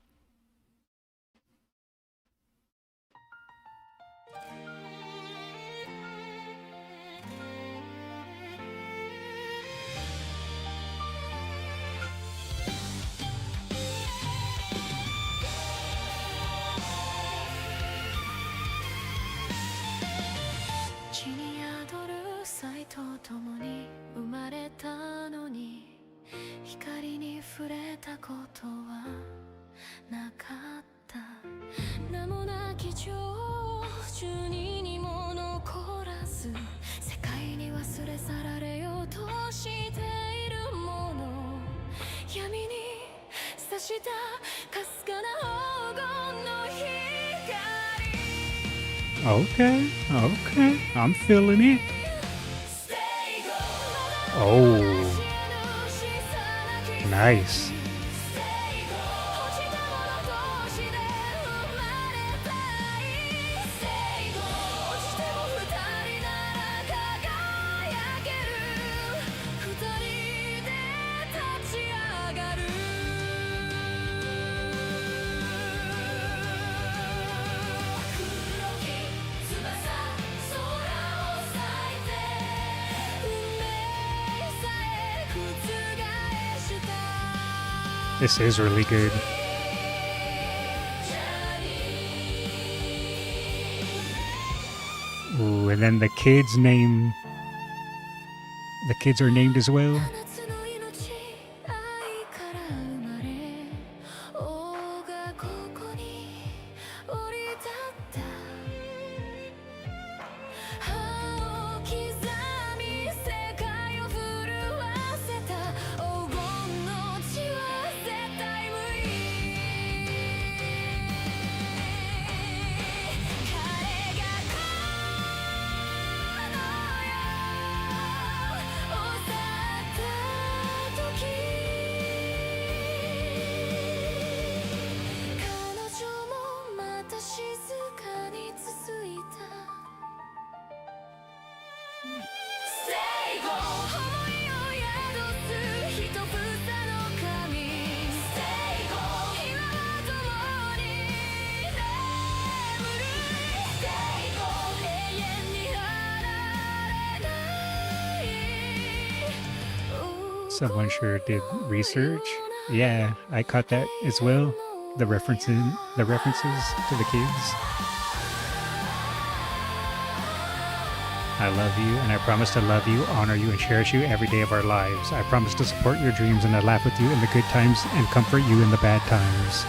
Okay, okay, I'm feeling it. Oh, nice. This is really good. Ooh, and then the kids are named as well. Someone sure did research. Yeah, I caught that as well. The references to the kids. I love you, and I promise to love you, honor you, and cherish you every day of our lives. I promise to support your dreams and to laugh with you in the good times and comfort you in the bad times.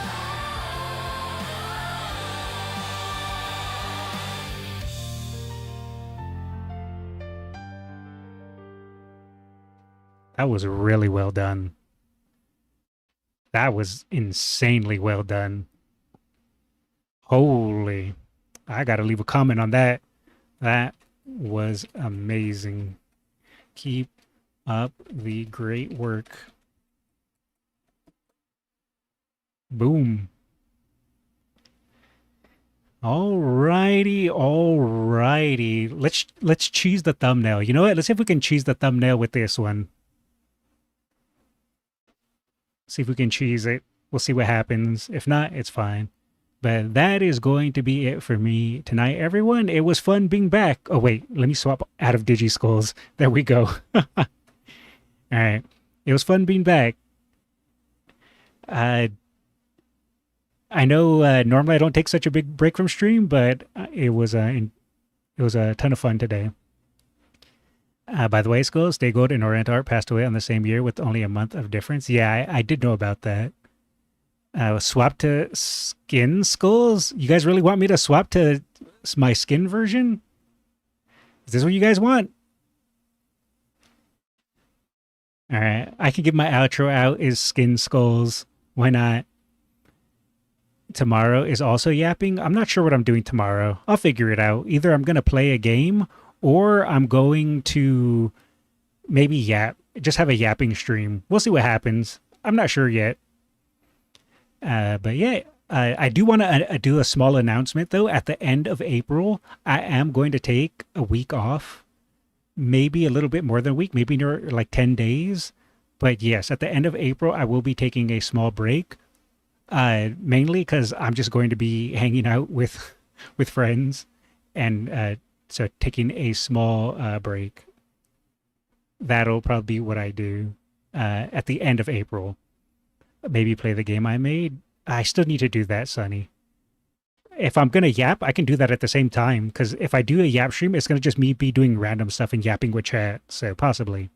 That was really well done. That was insanely well done. Holy. I gotta leave a comment on that. That was amazing. Keep up the great work. Boom. Alrighty. Let's cheese the thumbnail. You know what? Let's see if we can cheese the thumbnail with this one. See if we can cheese it. We'll see what happens. If not, it's fine. But that is going to be it for me tonight, everyone. It was fun being back. Oh, wait. Let me swap out of Skullz. There we go. All right. It was fun being back. I know normally I don't take such a big break from stream, but it was a ton of fun today. By the way, Skullz, Stay Gold and Art passed away on the same year with only a month of difference. Yeah, I did know about that. Swap to skin Skullz? You guys really want me to swap to my skin version? Is this what you guys want? Alright, I can give my outro out is skin Skullz. Why not? Tomorrow is also yapping. I'm not sure what I'm doing tomorrow. I'll figure it out. Either I'm going to play a game or I'm going to maybe yap. Just have a yapping stream. We'll see what happens. I'm not sure yet. But yeah, I do want to do a small announcement, though. At the end of April, I am going to take a week off. Maybe a little bit more than a week. Maybe near like 10 days. But yes, at the end of April, I will be taking a small break. Mainly because I'm just going to be hanging out with friends. And so taking a small break. That'll probably be what I do at the end of April. Maybe play the game I made. I still need to do that, Sonny. If I'm going to yap, I can do that at the same time. Because if I do a yap stream, it's going to just me be doing random stuff and yapping with chat. So possibly.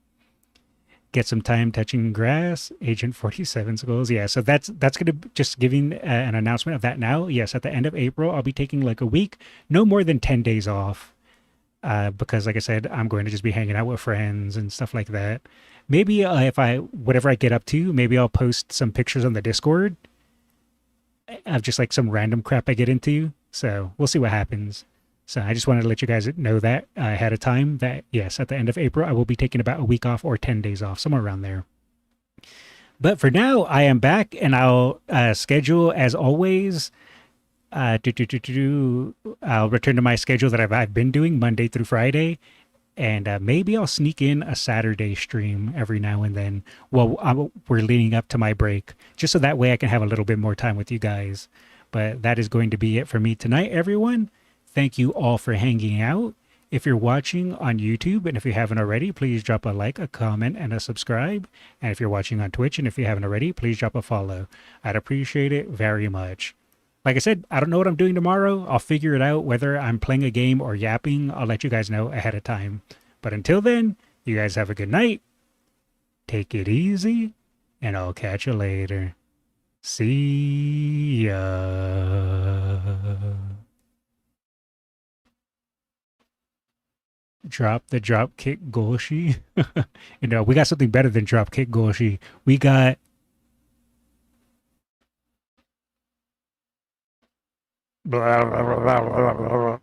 Get some time touching grass. Agent 47 Skullz. Yeah, so that's going to just giving an announcement of that now. Yes, at the end of April, I'll be taking like a week. No more than 10 days off. Because like I said, I'm going to just be hanging out with friends and stuff like that. Maybe whatever I get up to, maybe I'll post some pictures on the Discord of just like some random crap I get into. So we'll see what happens. So I just wanted to let you guys know that ahead of time that yes, at the end of April, I will be taking about a week off or 10 days off, somewhere around there. But for now, I am back and I'll schedule as always. I'll return to my schedule that I've been doing Monday through Friday. And maybe I'll sneak in a Saturday stream every now and then while we're leading up to my break, just so that way I can have a little bit more time with you guys. But that is going to be it for me tonight, everyone. Thank you all for hanging out. If you're watching on YouTube, and if you haven't already, please drop a like, a comment, and a subscribe. And if you're watching on Twitch, and if you haven't already, please drop a follow. I'd appreciate it very much. Like I said, I don't know what I'm doing tomorrow. I'll figure it out, whether I'm playing a game or yapping. I'll let you guys know ahead of time. But until then, you guys have a good night. Take it easy, and I'll catch you later. See ya. Drop the drop kick Goshi. You know, we got something better than drop kick Goshi. We got blah, blah, blah, blah, blah, blah.